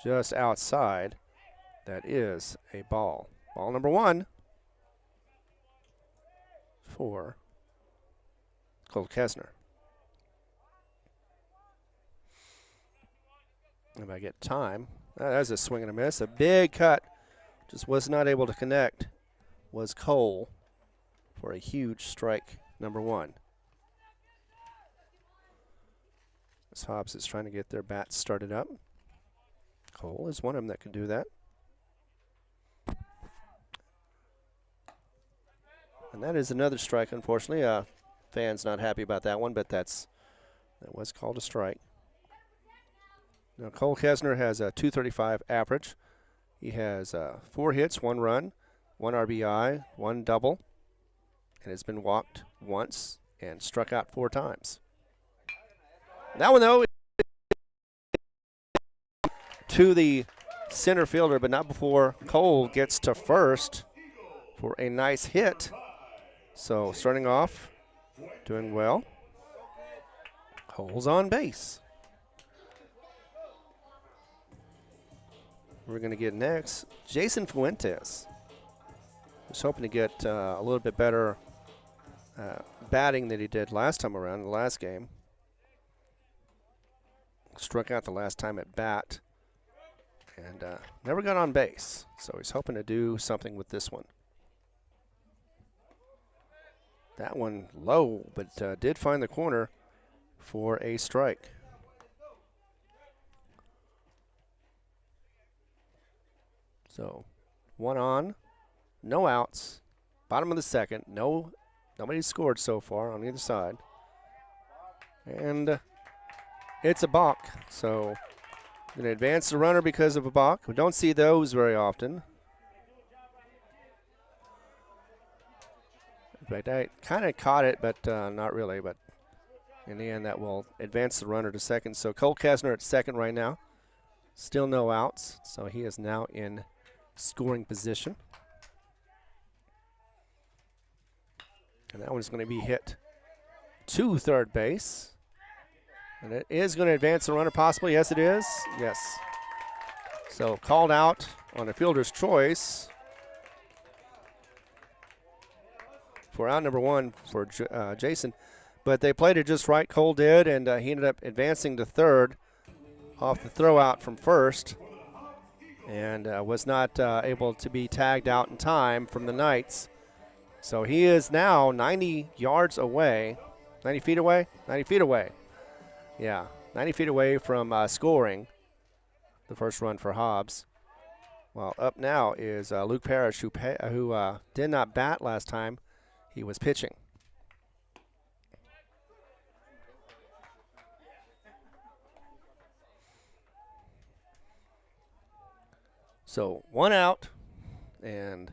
S1: Just outside. That is a ball. Ball number 1 for Cole Kesner. If I get time. That's a swing and a miss. A big cut. Just was not able to connect. Was Cole for a huge strike number 1. As Hobbs is trying to get their bats started up. Cole is one of them that can do that. And that is another strike, unfortunately. Fans not happy about that one, but that was called a strike. Now, Cole Kesner has a .235 average. He has 4 hits, 1 run, 1 RBI, 1 double, and has been walked once and struck out 4 times. That one, though, to the center fielder, but not before Cole gets to first for a nice hit. So starting off, doing well. Cole's on base. We're going to get next Jason Fuentes. Was hoping to get a little bit better batting than he did last time around in the last game. Struck out the last time at bat and never got on base. So he's hoping to do something with this one. That one low, but did find the corner for a strike. So 1 on, no outs, bottom of the second. Nobody's scored so far on either side. And it's a balk. So going to advance the runner because of a balk. We don't see those very often. In fact, I kind of caught it, but not really. But in the end, that will advance the runner to second. So Cole Kesner at second right now. Still no outs, so he is now in scoring position. And that one's going to be hit to third base. And it is going to advance the runner possibly. Yes, it is. Yes. So called out on a fielder's choice for out number 1 for Jason. But they played it just right, Cole did, and he ended up advancing to third off the throw out from first and was not able to be tagged out in time from the Knights. So he is now 90 yards away. 90 feet away? 90 feet away. Yeah, 90 feet away from scoring the first run for Hobbs. Well, up now is Luke Parrish, who did not bat last time. He was pitching. So 1 out and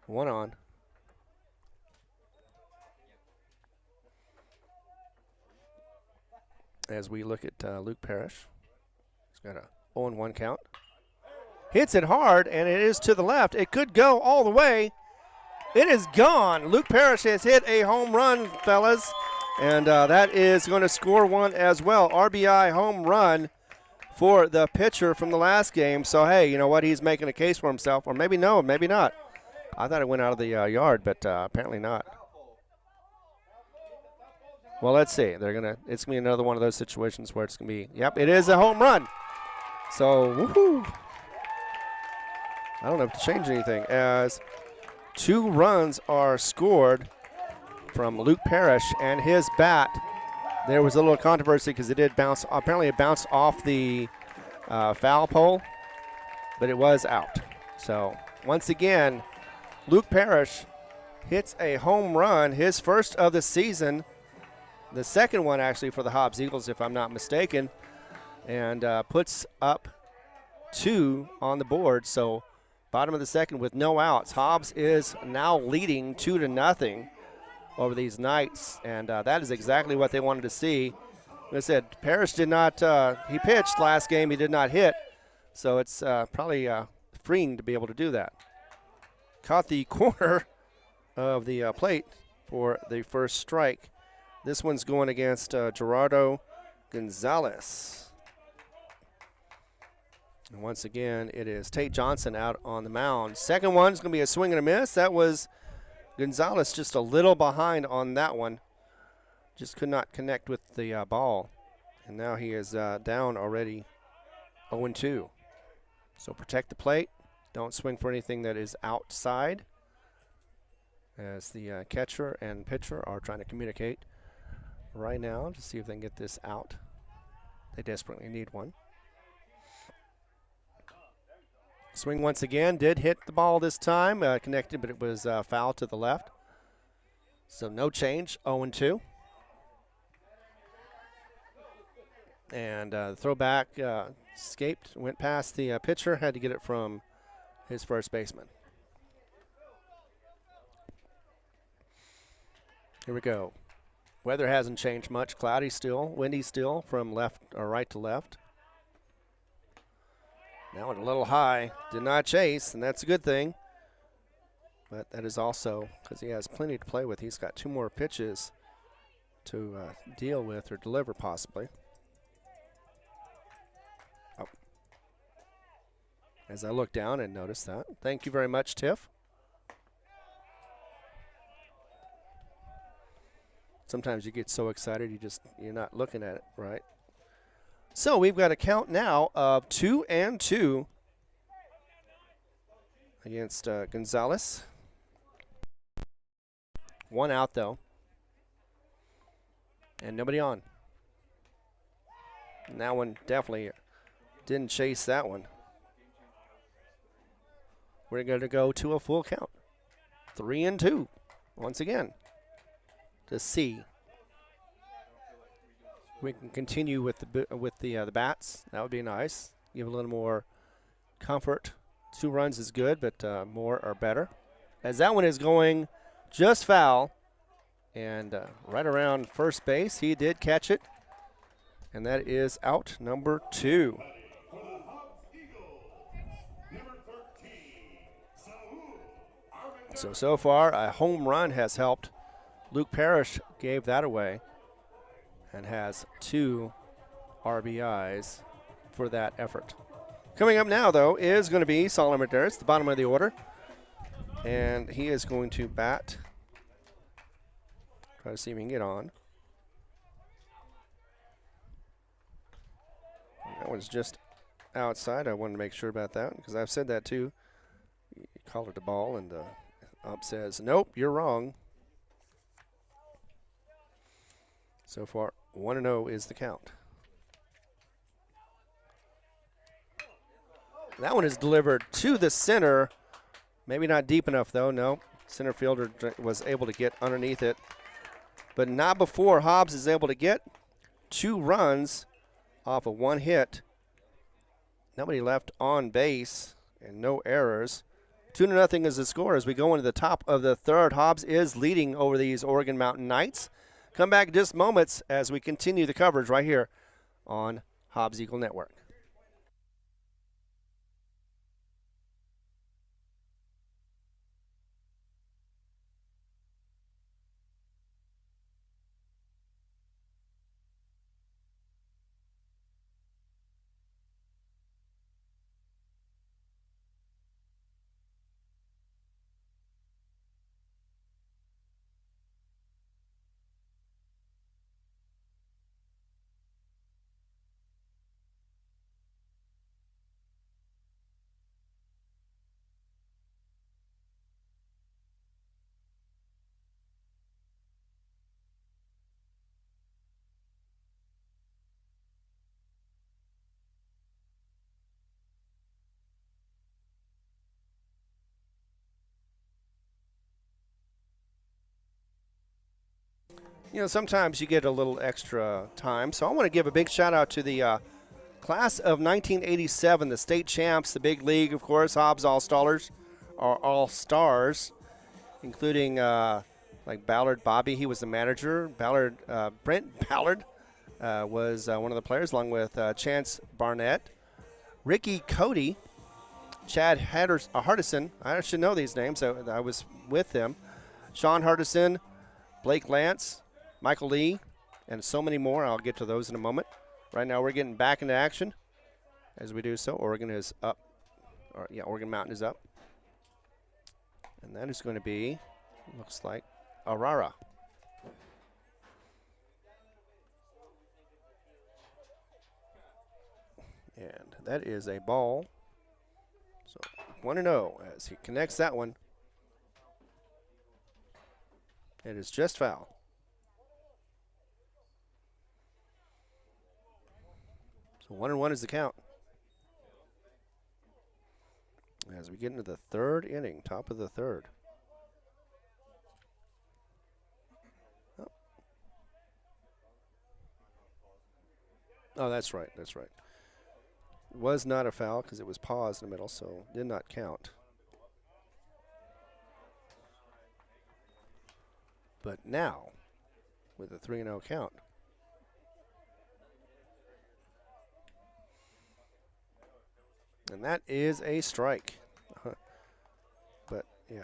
S1: 1 on. As we look at Luke Parrish. He's got a 0-1 count. Hits it hard, and it is to the left. It could go all the way. It is gone. Luke Parrish has hit a home run, fellas, and that is going to score one as well. RBI home run for the pitcher from the last game. So, hey, you know what? He's making a case for himself, or maybe no, maybe not. I thought it went out of the yard, but apparently not. Well, let's see. It's going to be another one of those situations where it's going to be, yep, it is a home run. So, woohoo. I don't have to change anything as 2 runs are scored from Luke Parrish and his bat. There was a little controversy because it did bounce. Apparently it bounced off the foul pole, but it was out. So, once again, Luke Parrish hits a home run, his first of the season. The second one, actually, for the Hobbs Eagles, if I'm not mistaken, and puts up 2 on the board. So, bottom of the second with no outs. Hobbs is now leading 2-0 over these Knights, and that is exactly what they wanted to see. Like I said, Parrish did not, he pitched last game, he did not hit, so it's probably freeing to be able to do that. Caught the corner of the plate for the first strike. This one's going against Gerardo Gonzalez. And once again, it is Tate Johnson out on the mound. Second one's going to be a swing and a miss. That was Gonzalez just a little behind on that one. Just could not connect with the ball. And now he is down already 0-2. So protect the plate. Don't swing for anything that is outside, as the catcher and pitcher are trying to communicate right now to see if they can get this out. They desperately need one. Swing once again, did hit the ball this time, connected, but it was foul to the left. So no change, 0-2. And the throwback escaped, went past the pitcher, had to get it from his first baseman. Here we go. Weather hasn't changed much. Cloudy still, windy still from left or right to left. Now a little high, did not chase, and that's a good thing. But that is also because he has plenty to play with. He's got 2 more pitches to deal with or deliver possibly. Oh. As I look down and notice that. Thank you very much, Tiff. Sometimes you get so excited you're not looking at it right. So we've got a count now of 2-2 against Gonzalez. 1 out though, and nobody on. And that one definitely didn't chase that one. We're going to go to a full count. 3-2 once again. To see we can continue with the bats. That would be nice. Give a little more comfort. 2 runs is good, but more are better. As that one is going just foul, and right around first base, he did catch it, and that is out number 2.
S2: For the Hobbs Eagles, number 13, Saul
S1: So far, a home run has helped. Luke Parrish gave that away and has 2 RBIs for that effort. Coming up now, though, is going to be Saul Armendariz, the bottom of the order. And he is going to bat. Try to see if he can get on. That one's just outside. I wanted to make sure about that because I've said that too. You call it a ball, and the ump says, nope, you're wrong. So far, 1-0 is the count. That one is delivered to the center. Maybe not deep enough, though. No, center fielder was able to get underneath it. But not before Hobbs is able to get 2 runs off of 1 hit. Nobody left on base and no errors. 2-0 is the score as we go into the top of the 3rd. Hobbs is leading over these Oregon Mountain Knights. Come back in just moments as we continue the coverage right here on Hobbs Eagle Network. You know, sometimes you get a little extra time, so I want to give a big shout out to the class of 1987, the state champs, the big league, of course, Hobbs All-Stars, including like Ballard Bobby. He was the manager. Brent Ballard was one of the players, along with Chance Barnett, Ricky Cody, Chad Hardison. I should know these names. I was with them. Sean Hardison, Blake Lance, Michael Lee, and so many more. I'll get to those in a moment. Right now we're getting back into action. As we do so, Oregon is up. Oregon Mountain is up. And that is going to be, looks like, Arara. And that is a ball. So 1-0 as he connects that one. It is just foul. So 1-1 is the count. as we get into the third inning, top of the third. Oh, that's right. That's right. It was not a foul because it was paused in the middle, so did not count. But now, with a 3-0 count, and that is a strike. But, yeah,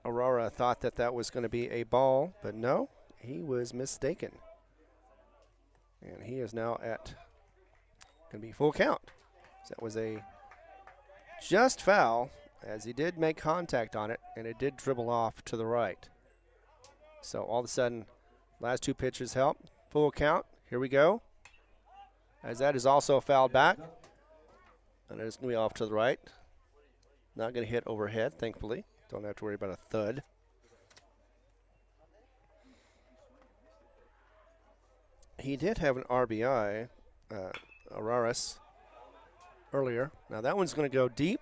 S1: Aurora thought that that was going to be a ball, but no, he was mistaken. And he is now at, going to be full count. So that was a just foul, as he did make contact on it, and it did dribble off to the right. So all of a sudden, last two pitches help. Full count. Here we go. As that is also fouled back. And it's going to be off to the right. Not going to hit overhead, thankfully. Don't have to worry about a thud. He did have an RBI, Araras, earlier. Now that one's going to go deep.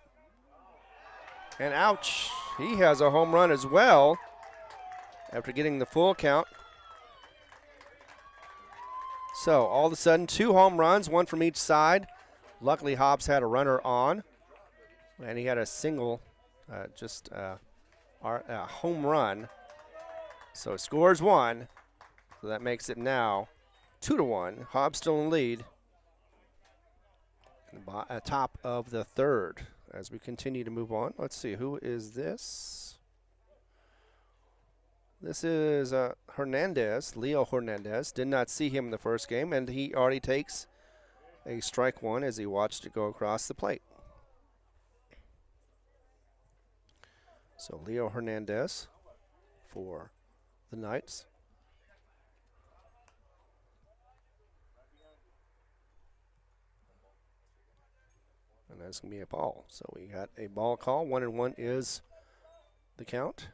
S1: And ouch, he has a home run as well after getting the full count. So all of a sudden, 2 home runs, 1 from each side. Luckily, Hobbs had a runner on, and he had a single, home run. So scores 1. So that makes it now 2-1. Hobbs still in lead. Top of the third. As we continue to move on, let's see, who is this? This is Hernandez, Leo Hernandez. Did not see him in the first game, and he already takes a strike 1 as he watched it go across the plate. So Leo Hernandez for the Knights. And that's going to be a ball. So we got a ball call. 1-1 is the count.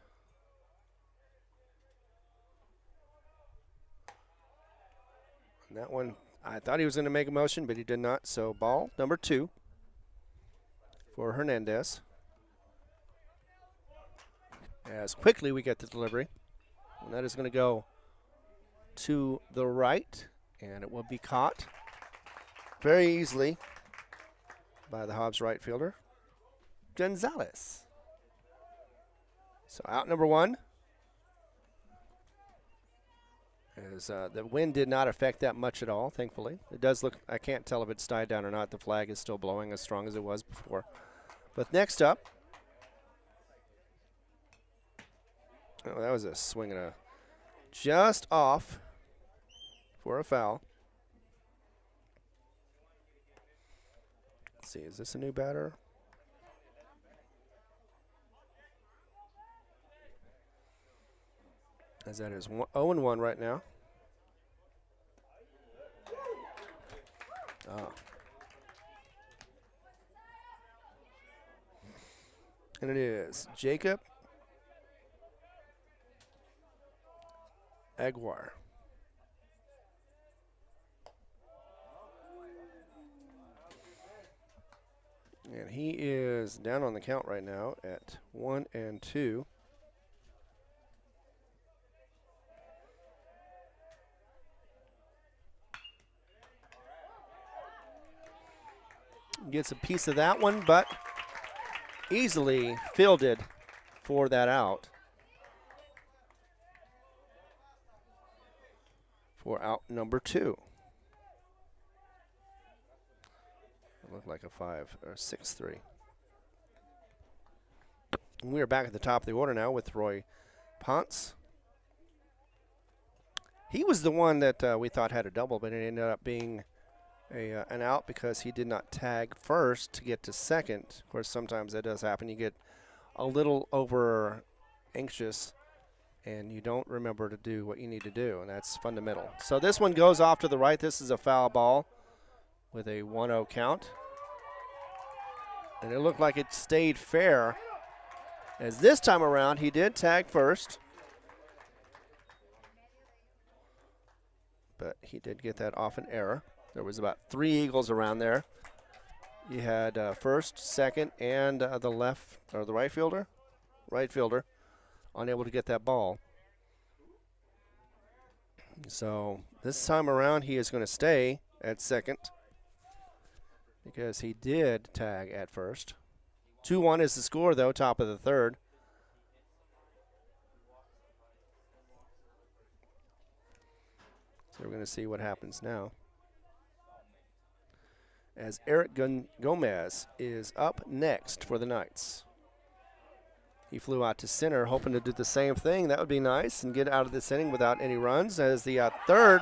S1: And that one, I thought he was going to make a motion, but he did not. So ball number 2 for Hernandez. As quickly we get the delivery. And that is going to go to the right, and it will be caught very easily by the Hobbs right fielder, Gonzalez. So out number 1. As the wind did not affect that much at all, thankfully. It does look, I can't tell if it's died down or not. The flag is still blowing as strong as it was before. But next up, oh, that was a swing and a just off for a foul. Let's see, is this a new batter? As that is 0-1 right now. Oh. And it is Jacob Aguiar. And he is down on the count right now at 1-2. Gets a piece of that one, but easily fielded for that out. For out number 2. It looked like a 5 or 6-3. We are back at the top of the order now with Roy Ponce. He was the one that we thought had a double, but it ended up being an out because he did not tag first to get to second. Of course, sometimes that does happen. You get a little over anxious and you don't remember to do what you need to do, and that's fundamental. So this one goes off to the right. This is a foul ball with a 1-0 count. And it looked like it stayed fair, as this time around he did tag first. But he did get that off an error. There was about 3 Eagles around there. You had first, second, and the left or the right fielder unable to get that ball. So this time around, he is going to stay at second because he did tag at first. 2-1 is the score, though, top of the third. So we're going to see what happens now. As Eric Gomez is up next for the Knights. He flew out to center, hoping to do the same thing. That would be nice and get out of this inning without any runs. As the third.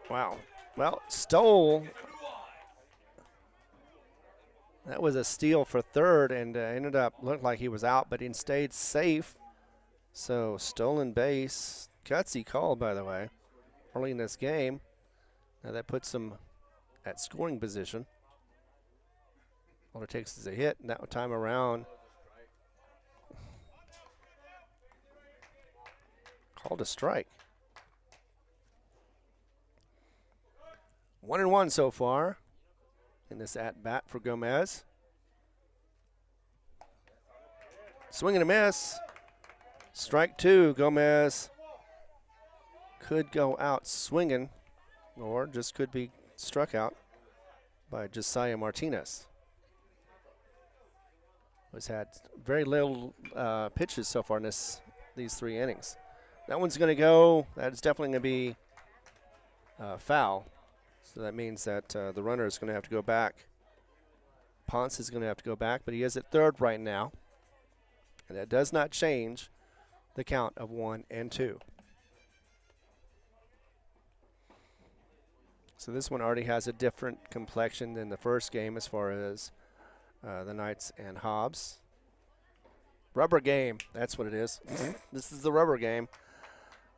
S1: Wow. Well, stole. That was a steal for third and ended up, looked like he was out, but he stayed safe. So stolen base. Gutsy call, by the way, early in this game. Now that puts him at scoring position. All it takes is a hit, and that time around. Called a strike. 1-1 so far in this at-bat for Gomez. Swing and a miss. Strike two. Gomez could go out swinging or just could be struck out by Josiah Martinez. Has had very little pitches so far in these 3 innings. That one's going to go. That is definitely going to be foul. So that means that the runner is going to have to go back. Ponce is going to have to go back, but he is at third right now. And that does not change the count of 1 and 2. So this one already has a different complexion than the first game as far as the Knights and Hobbs. Rubber game, that's what it is. This is the rubber game.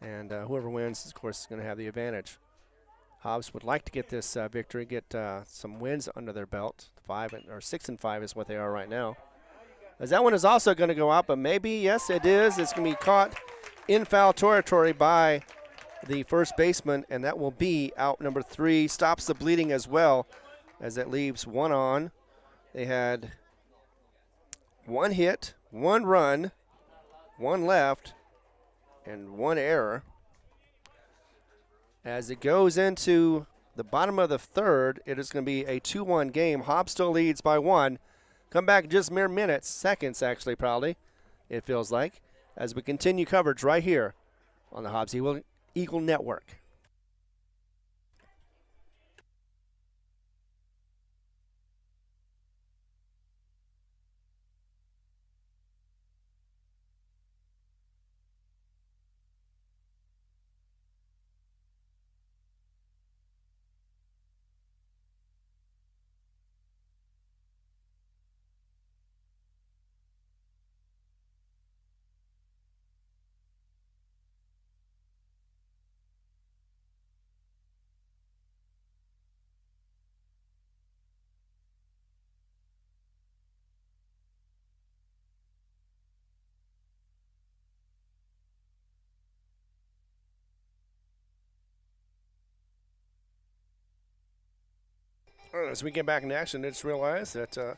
S1: And whoever wins, of course, is going to have the advantage. Hobbs would like to get this victory, get some wins under their belt. 6 and 5 is what they are right now. As that one is also going to go out, but maybe, yes, it is. It's going to be caught in foul territory by the first baseman, and that will be out number 3. Stops the bleeding as well, as it leaves 1 on. They had 1 hit, 1 run, 1 left, and 1 error. As it goes into the bottom of the third, it is going to be a 2-1 game. Hobbs still leads by 1. Come back in just mere minutes, seconds actually probably, it feels like, as we continue coverage right here on the Hobbs Eagle Network. As we get back in action, it's realized that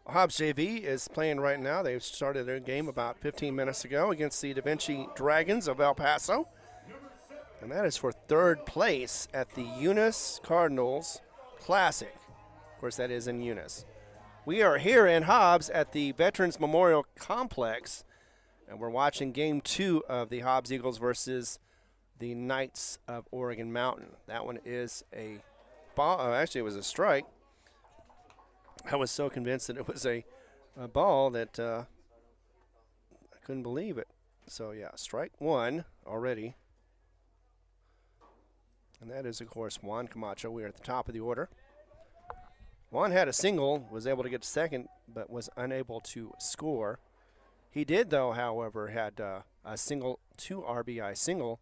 S1: Hobbs JV is playing right now. They've started their game about 15 minutes ago against the Da Vinci Dragons of El Paso. And that is for third place at the Eunice Cardinals Classic. Of course, that is in Eunice. We are here in Hobbs at the Veterans Memorial Complex, and we're watching Game 2 of the Hobbs Eagles versus the Knights of Oregon Mountain. That one is a ball. Actually, it was a strike. I was so convinced that it was a ball that I couldn't believe it. So, yeah, strike 1 already. And that is, of course, Juan Camacho. We are at the top of the order. Juan had a single, was able to get to second, but was unable to score. He did, though, however, had a single, 2 RBI single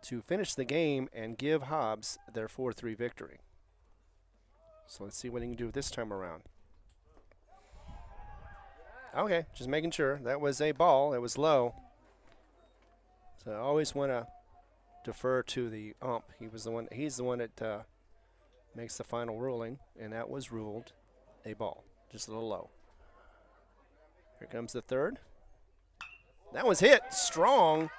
S1: to finish the game and give Hobbs their 4-3 victory. So let's see what he can do this time around. Okay, just making sure. That was a ball. It was low. So I always want to defer to the ump. He's the one that makes the final ruling, and that was ruled a ball, just a little low. Here comes the third. That was hit strong,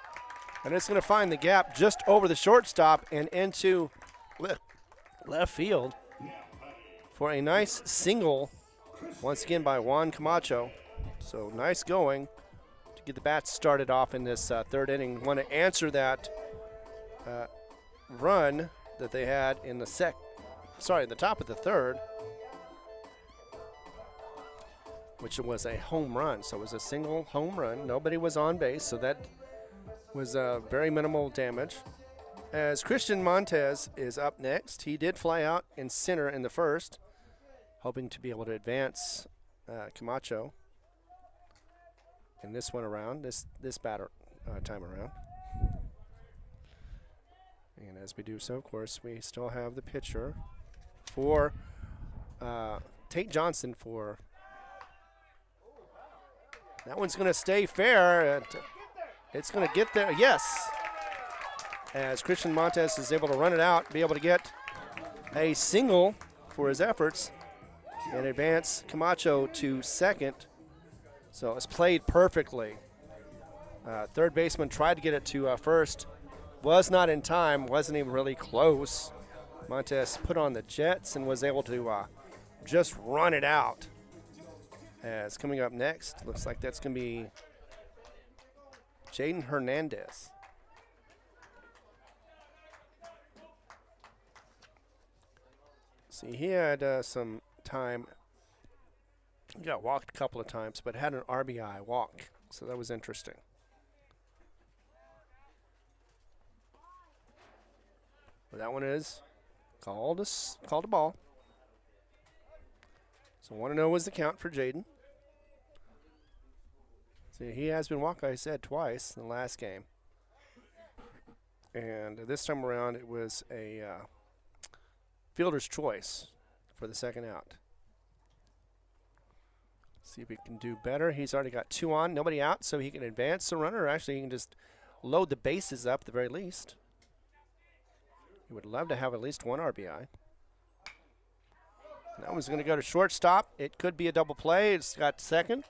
S1: and it's going to find the gap just over the shortstop and into left field for a nice single, once again by Juan Camacho. So nice going to get the bats started off in this third inning. Want to answer that run that they had in the the top of the third, which was a home run. So it was a single home run. Nobody was on base, so that was very minimal damage. As Christian Montez is up next, he did fly out in center in the first, hoping to be able to advance Camacho in this one around, this batter time around. And as we do so, of course, we still have the pitcher for Tate Johnson for. That one's going to stay fair. It's going to get there. Yes. As Christian Montez is able to run it out, be able to get a single for his efforts and advance Camacho to second. So it's played perfectly. Third baseman tried to get it to first. Was not in time. Wasn't even really close. Montez put on the jets and was able to just run it out. As coming up next, looks like that's going to be Jaden Hernandez. See, he had some time. He got walked a couple of times, but had an RBI walk, so that was interesting. But that one is called a ball. So 1-0 was the count for Jaden. See, he has been walked, like I said, twice in the last game. And this time around, it was a fielder's choice for the second out. See if he can do better. He's already got 2 on, nobody out, so he can advance the runner. Actually, he can just load the bases up at the very least. He would love to have at least 1 RBI. That one's going to go to shortstop. It could be a double play. It's got second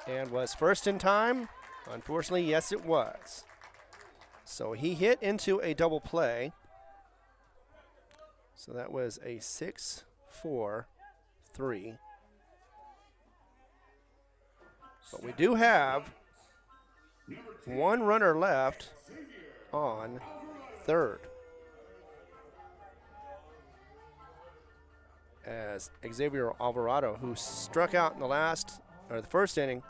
S1: and was first in time. Unfortunately, yes, it was. So he hit into a double play. So that was a 6-4-3. But we do have 1 runner left on third. As Xavier Alvarado, who struck out in the first inning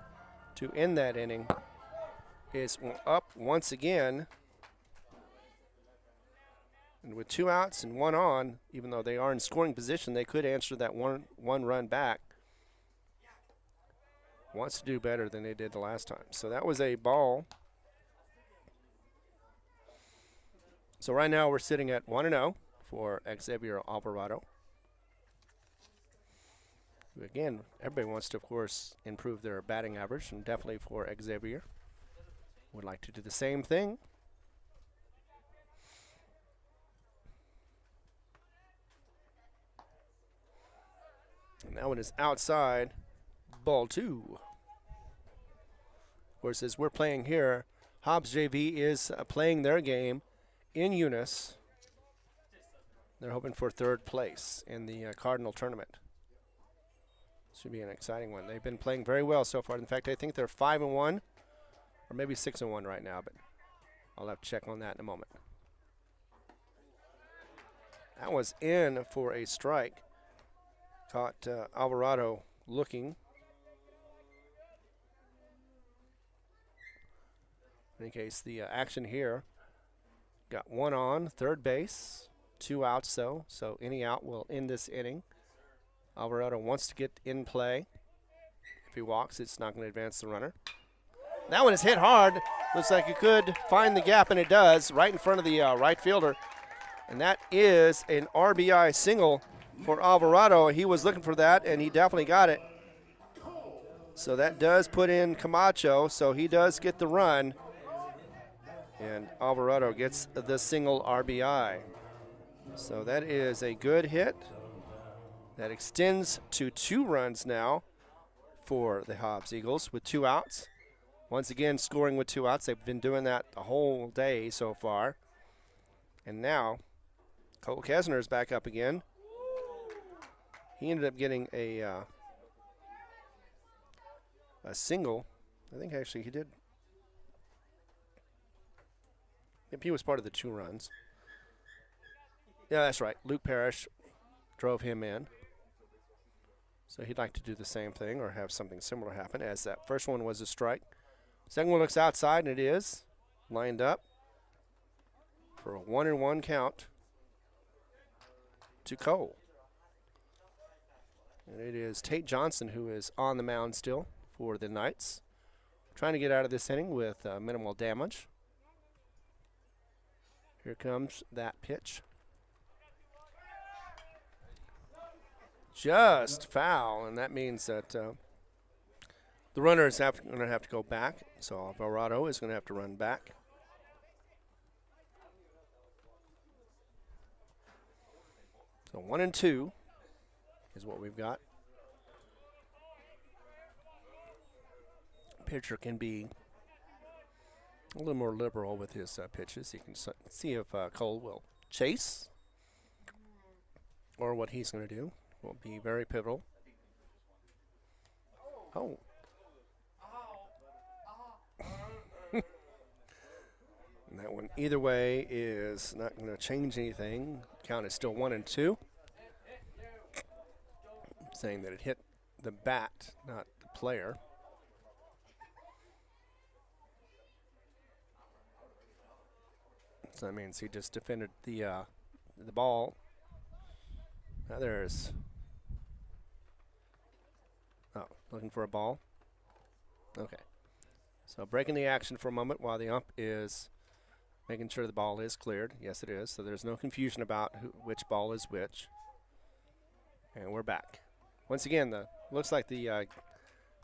S1: to end that inning, is up once again. And with 2 outs and 1 on, even though they are in scoring position, they could answer that one run back. Wants to do better than they did the last time. So that was a ball. So right now we're sitting at 1-0 for Xavier Alvarado. Again, everybody wants to, of course, improve their batting average, and definitely for Xavier. Would like to do the same thing. And that one is outside, ball 2. Of course, as we're playing here, Hobbs JV is playing their game in Eunice. They're hoping for third place in the Cardinal tournament. Should be an exciting one. They've been playing very well so far. In fact, I think they're 5-1, or maybe 6-1 right now, but I'll have to check on that in a moment. That was in for a strike. Caught Alvarado looking. In any case, the action here, got 1 on, third base, 2 outs though, so any out will end this inning. Alvarado wants to get in play. If he walks, it's not going to advance the runner. That one is hit hard. Looks like it could find the gap, and it does, right in front of the right fielder. And that is an RBI single for Alvarado. He was looking for that, and he definitely got it. So that does put in Camacho, so he does get the run. And Alvarado gets the single RBI. So that is a good hit. That extends to 2 runs now for the Hobbs Eagles with 2 outs. Once again, scoring with 2 outs. They've been doing that the whole day so far. And now, Cole Kesner is back up again. He ended up getting a single. I think actually he did. Yep, he was part of the 2 runs. Yeah, that's right. Luke Parrish drove him in. So he'd like to do the same thing or have something similar happen, as that first one was a strike. Second one looks outside, and it is lined up for a 1-1 count to Cole. And it is Tate Johnson who is on the mound still for the Knights, trying to get out of this inning with minimal damage. Here comes that pitch. Just foul, and that means that the runner is going to have to go back. So Alvarado is going to have to run back. So 1-2 is what we've got. Pitcher can be a little more liberal with his pitches. He can see if Cole will chase or what he's going to do. Will be very pivotal. Oh. And that one, either way, is not going to change anything. Count is still 1-2. Saying that it hit the bat, not the player. So that means he just defended the ball. Now there's. Oh, looking for a ball. Okay. So breaking the action for a moment while the ump is making sure the ball is cleared. Yes, it is. So there's no confusion about which ball is which. And we're back. Once again, looks like the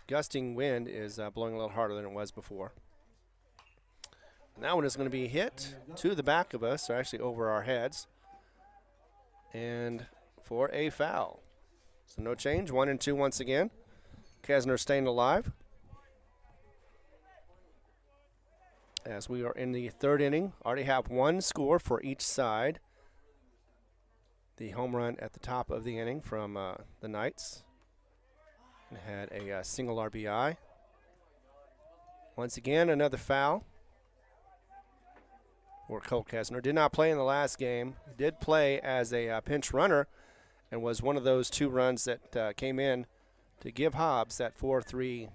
S1: gusting wind is blowing a little harder than it was before. And that one is going to be hit to the back of us, or actually over our heads, and for a foul. So no change, 1-2 once again. Kesner staying alive. As we are in the 3rd inning, already have 1 score for each side. The home run at the top of the inning from the Knights, and had a single RBI. Once again, another foul for Cole Kesner. Did not play in the last game. He did play as a pinch runner and was one of those 2 runs that came in to give Hobbs that 4-3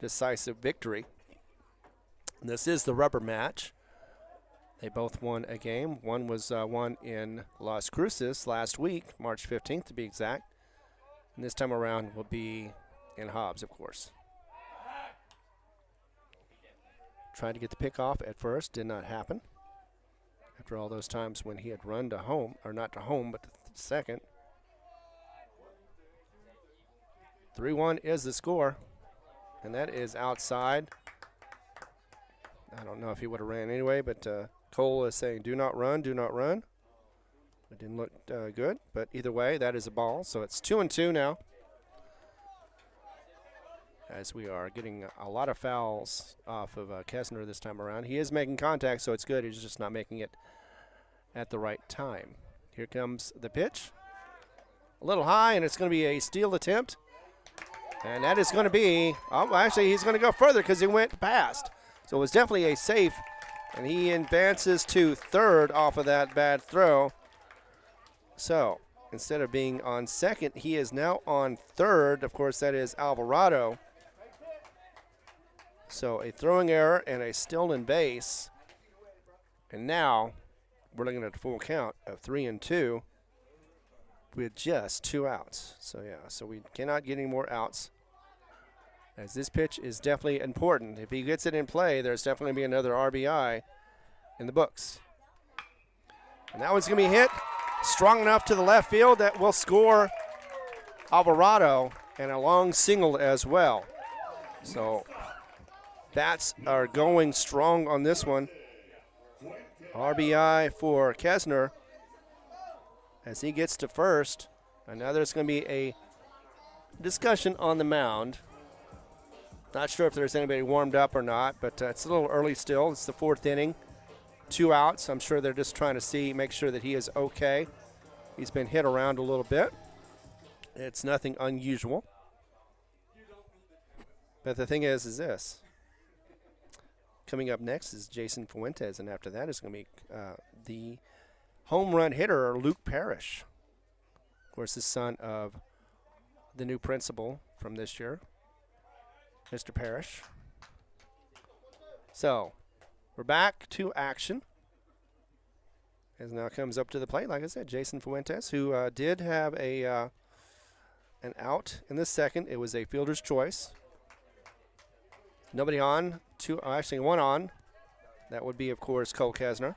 S1: decisive victory. And this is the rubber match. They both won a game. One was won in Las Cruces last week, March 15th to be exact. And this time around will be in Hobbs, of course. Tried to get the pick off at first, did not happen. After all those times when he had run to home, or not to home, but to second. 3-1 is the score, and that is outside. I don't know if he would have ran anyway, but Cole is saying, do not run, do not run. It didn't look good, but either way, that is a ball. So it's 2-2 now, as we are getting a lot of fouls off of Kesner this time around. He is making contact, so it's good. He's just not making it at the right time. Here comes the pitch. A little high, and it's going to be a steal attempt. And that is going to be, oh, actually, he's going to go further because he went past. So it was definitely a safe, and he advances to 3rd off of that bad throw. So instead of being on 2nd, he is now on 3rd. Of course, that is Alvarado. So a throwing error and a stolen base. And now we're looking at a full count of 3-2 with just 2 outs. So, yeah, so we cannot get any more outs, as this pitch is definitely important. If he gets it in play, there's definitely going to be another RBI in the books. And that one's going to be hit strong enough to the left field that will score Alvarado, and a long single as well. So bats are going strong on this one. RBI for Kesner. as he gets to first. And now there's going to be a discussion on the mound. Not sure if there's anybody warmed up or not, but it's a little early still. It's the 4th inning. 2 outs. I'm sure they're just trying to make sure that he is okay. He's been hit around a little bit. It's nothing unusual. But the thing is this. Coming up next is Jason Fuentes, and after that is going to be the home run hitter, Luke Parrish. Of course, the son of the new principal from this year, Mr. Parrish. So, we're back to action. As now comes up to the plate, like I said, Jason Fuentes, who did have an out in the second. It was a fielder's choice. Nobody on, actually one on. That would be, of course, Cole Kesner.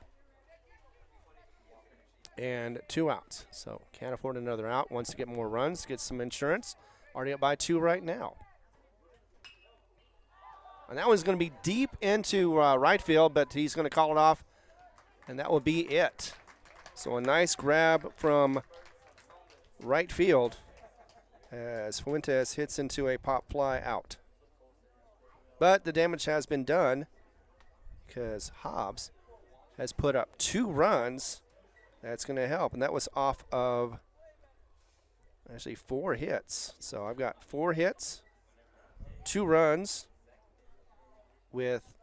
S1: And 2 outs. So can't afford another out. Wants to get more runs, get some insurance. Already up by 2 right now. And that one's going to be deep into right field, but he's going to call it off, and that will be it. So a nice grab from right field as Fuentes hits into a pop fly out. But the damage has been done because Hobbs has put up 2 runs. That's going to help, and that was off of actually 4 hits. So I've got 4 hits, 2 runs with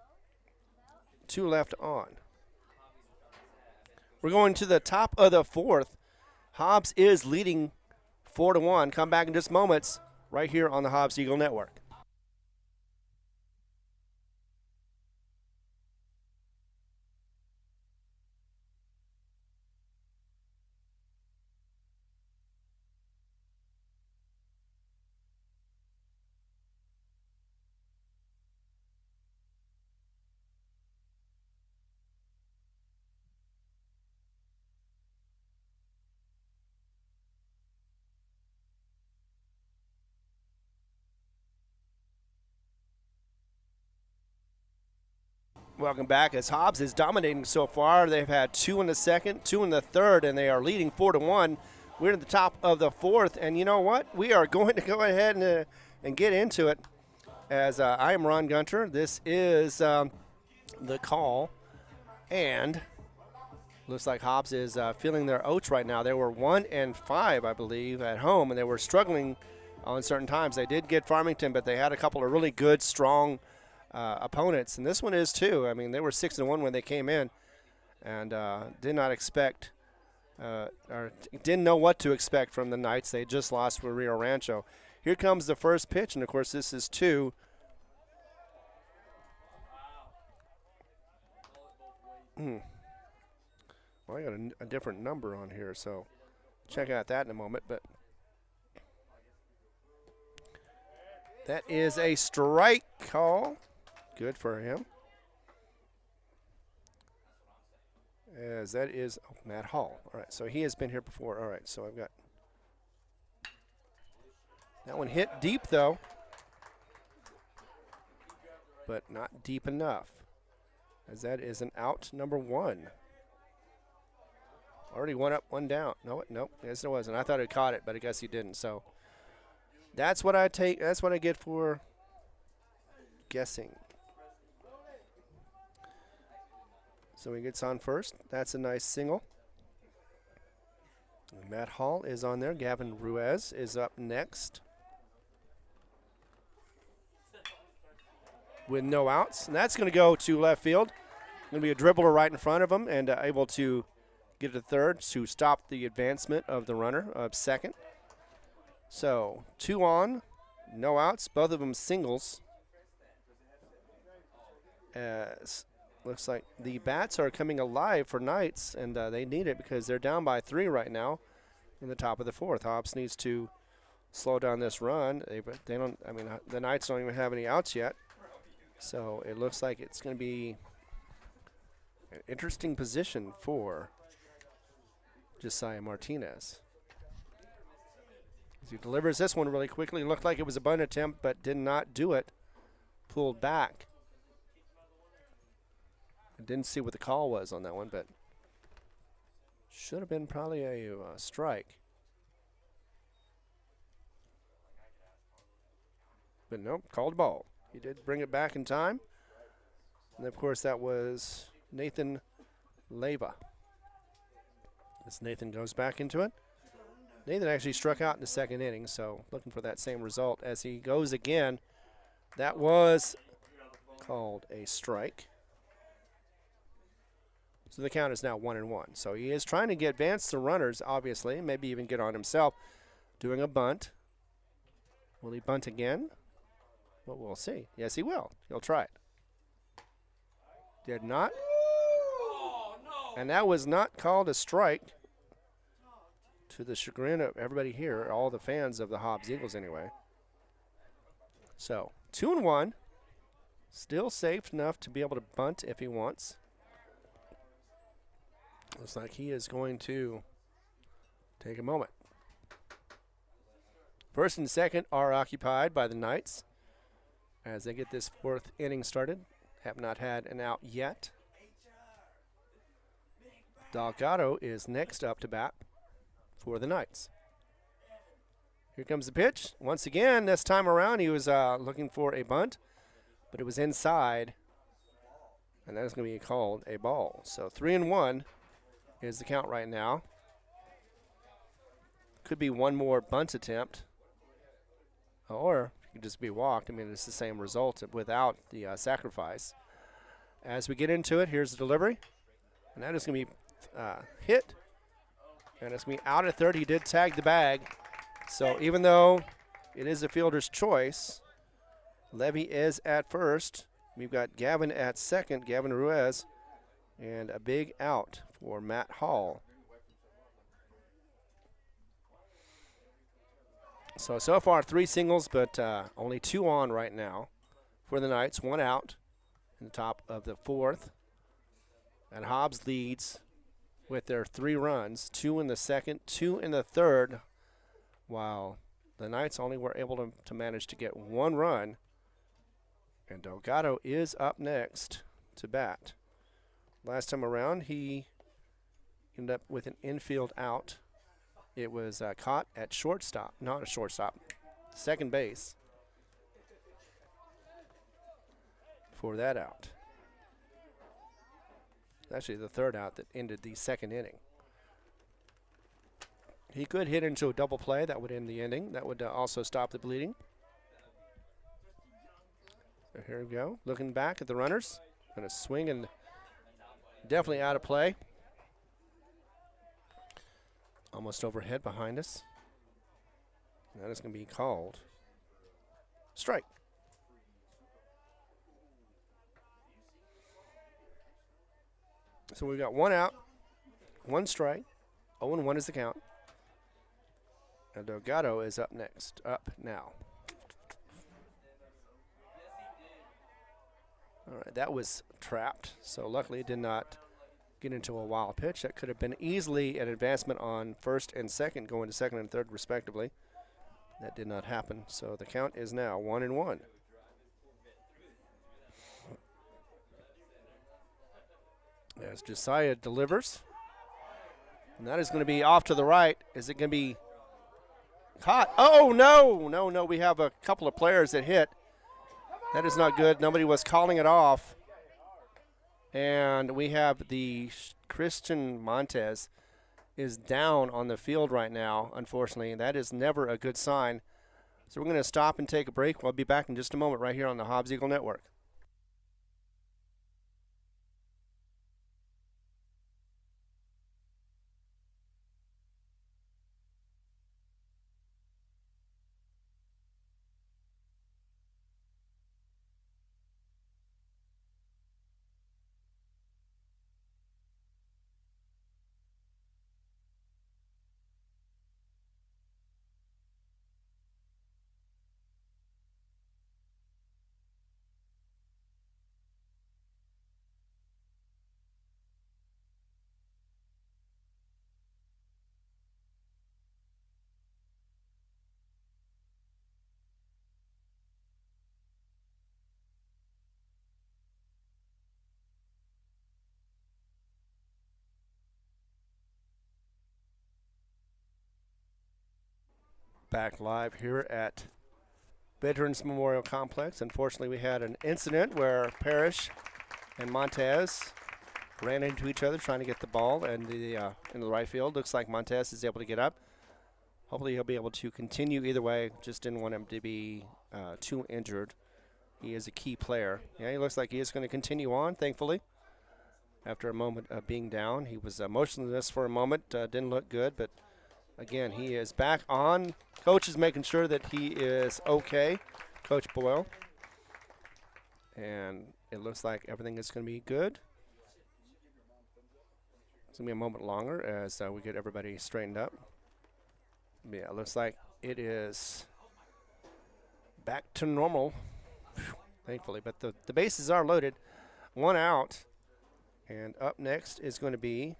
S1: 2 left on. We're going to the top of the 4th. Hobbs is leading 4-1. Come back in just moments right here on the Hobbs Eagle Network. Welcome back as Hobbs is dominating so far. They've had 2 in the second, 2 in the third, and they are leading 4-1. We're at the top of the 4th, and you know what? We are going to go ahead and get into it. As I am Ron Gunter. This is the call, and looks like Hobbs is feeling their oats right now. They were 1-5, I believe, at home, and they were struggling on certain times. They did get Farmington, but they had a couple of really good, strong opponents, and this one is too. I mean, they were 6-1 when they came in, and did not expect, or didn't know what to expect from the Knights. They just lost with Rio Rancho. Here comes the first pitch, and of course, this is 2. Well, I got a different number on here, so check out that in a moment. But that is a strike call. Good for him. As that is Matt Hall. All right, so he has been here before. All right, so I've got that one hit deep, though, but not deep enough, as that is an out number 1. Already 1 up, 1 down. Nope, yes it wasn't. I thought it caught it, but I guess he didn't. So that's what I take. That's what I get for guessing. So he gets on first. That's a nice single. And Matt Hall is on there. Gavin Ruiz is up next with no outs. And that's going to go to left field. Going to be a dribbler right in front of him and able to get to third to stop the advancement of the runner of second. So 2 on, no outs, both of them singles. As looks like the bats are coming alive for Knights, and they need it because they're down by 3 right now in the top of the 4th. Hobbs needs to slow down this run. They don't. I mean, the Knights don't even have any outs yet, so it looks like it's going to be an interesting position for Josiah Martinez. As he delivers this one really quickly. Looked like it was a bunt attempt, but did not do it. Pulled back. I didn't see what the call was on that one, but Should have been probably a strike. But nope, called ball. He did bring it back in time. And of course, that was Nathan Leva. As Nathan goes back into it. Nathan actually struck out in the second inning, so looking for that same result as he goes again. That was called a strike. So the count is now 1-1. So he is trying to get advance the runners, obviously, maybe even get on himself, doing a bunt. Will he bunt again? Well, we'll see. Yes, he will. He'll try it. Did not. And that was not called a strike, to the chagrin of everybody here, all the fans of the Hobbs Eagles anyway. So 2-1. Still safe enough to be able to bunt if he wants. Looks like he is going to take a moment. First and second are occupied by the Knights as they get this fourth inning started. Have not had an out yet. Delgado is next up to bat for the Knights. Here comes the pitch. Once again, this time around, he was looking for a bunt, but it was inside, and that is going to be called a ball. So 3-1 is the count right now. Could be one more bunt attempt, or it could just be walked. I mean, it's the same result without the sacrifice. As we get into it, here's the delivery, and that is going to be hit, and it's going to be out at third. He did tag the bag, so even though it is a fielder's choice, Levy is at first. We've got Gavin at second, Gavin Ruiz, and a big out for Matt Hall. So far 3 singles, but only 2 on right now for the Knights. 1 out in the top of the fourth. And Hobbs leads with their 3 runs, 2 in the second, 2 in the third, while the Knights only were able to manage to get 1 run. And Delgado is up next to bat. Last time around, he ended up with an infield out. It was caught at shortstop, not a shortstop, second base for that out. Actually, the third out that ended the second inning. He could hit into a double play. That would end the inning. That would also stop the bleeding. So here we go. Looking back at the runners. Going to swing and definitely out of play. Almost overhead behind us. And that is going to be called strike. So we've got 1 out, 1 strike. 0-1 is the count. And Delgado is up next, up now. All right, that was trapped, so luckily it did not get into a wild pitch. That could have been easily an advancement on first and second, going to second and third respectively. That did not happen, so the count is now 1-1. As Josiah delivers, and that is going to be off to the right. Is it going to be caught? Oh, no, we have a couple of players that hit. That is not good. Nobody was calling it off. And we have the Christian Montez is down on the field right now, unfortunately. That is never a good sign. So we're going to stop and take a break. We'll be back in just a moment right here on the Hobbs Eagle Network. Back live here at Veterans Memorial Complex. Unfortunately, we had an incident where Parrish and Montez ran into each other trying to get the ball in the right field. Looks like Montez is able to get up. Hopefully he'll be able to continue either way. Just didn't want him to be too injured. He is a key player. Yeah, he looks like he is going to continue on, thankfully. After a moment of being down, he was motionless for a moment. Didn't look good, but again, he is back on. Coach is making sure that he is okay, Coach Boyle. And it looks like everything is going to be good. It's going to be a moment longer as we get everybody straightened up. Yeah, it looks like it is back to normal, thankfully. But the bases are loaded. One out. And up next is going to be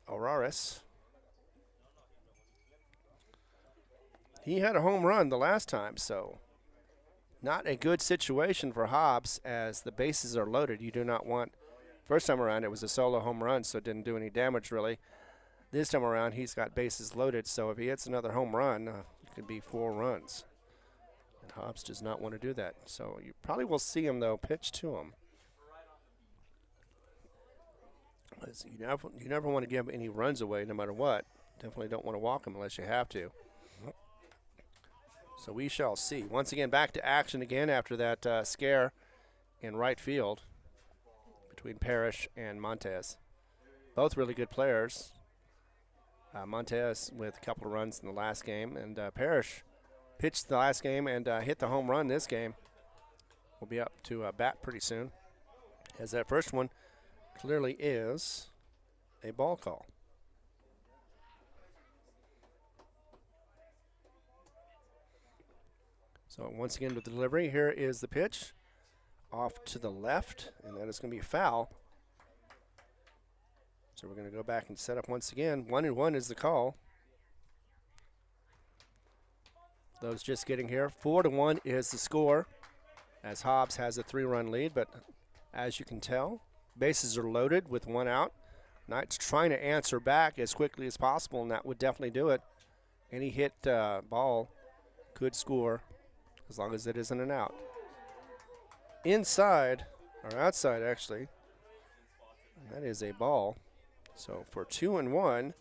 S1: Araris. He had a home run the last time, so not a good situation for Hobbs as the bases are loaded. You do not want, first time around it was a solo home run, so it didn't do any damage really. This time around he's got bases loaded, so if he hits another home run, it could be 4 runs. And Hobbs does not want to do that. So you probably will see him, though, pitch to him. You never want to give any runs away no matter what. Definitely don't want to walk him unless you have to. So we shall see. Once again, back to action again after that scare in right field between Parrish and Montez. Both really good players. Montez with a couple of runs in the last game, and Parrish pitched the last game and hit the home run this game. We'll be up to bat pretty soon, as that first one clearly is a ball call. So once again with the delivery, here is the pitch off to the left, and that is going to be a foul. So we're going to go back and set up once again. 1-1 is the call. Those just getting here, 4-1 is the score, as Hobbs has a 3-run lead, but as you can tell, bases are loaded with 1 out. Knight's trying to answer back as quickly as possible, and that would definitely do it. Any hit ball could score as long as it isn't an out. Inside, or outside actually, that is a ball. So for 2-1,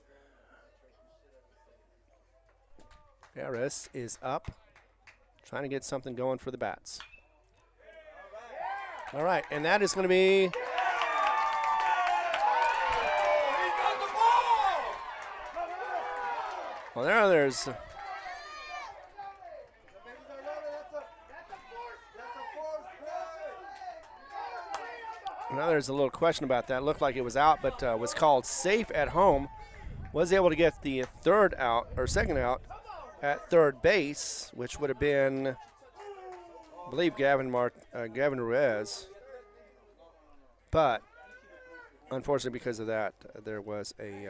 S1: Harris is up, trying to get something going for the bats. All right, and that is going to be well, there's now there's a little question about that. Looked like it was out, but was called safe at home. Was able to get the third out, or second out, at third base, which would have been, I believe, Gavin Ruiz. But unfortunately, because of that, there was a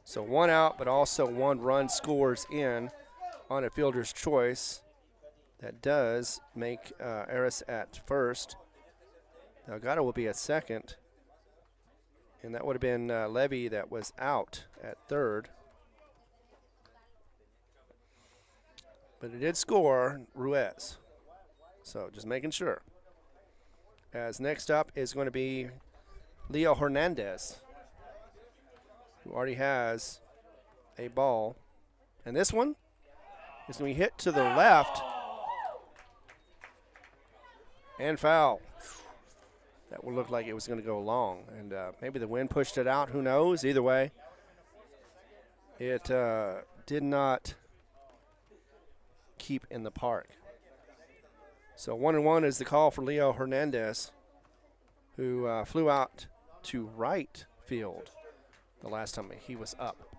S1: so 1 out, but also 1 run scores in on a fielder's choice. That does make Eris at first. Delgado will be at second, and that would have been Levy that was out at third. But it did score Ruiz, so just making sure. As next up is going to be Leo Hernandez, who already has a ball. And this one is going to be hit to the left and foul. That would look like it was going to go long, and maybe the wind pushed it out. Who knows? Either way, it did not keep in the park. So 1-1 is the call for Leo Hernandez, who flew out to right field the last time he was up.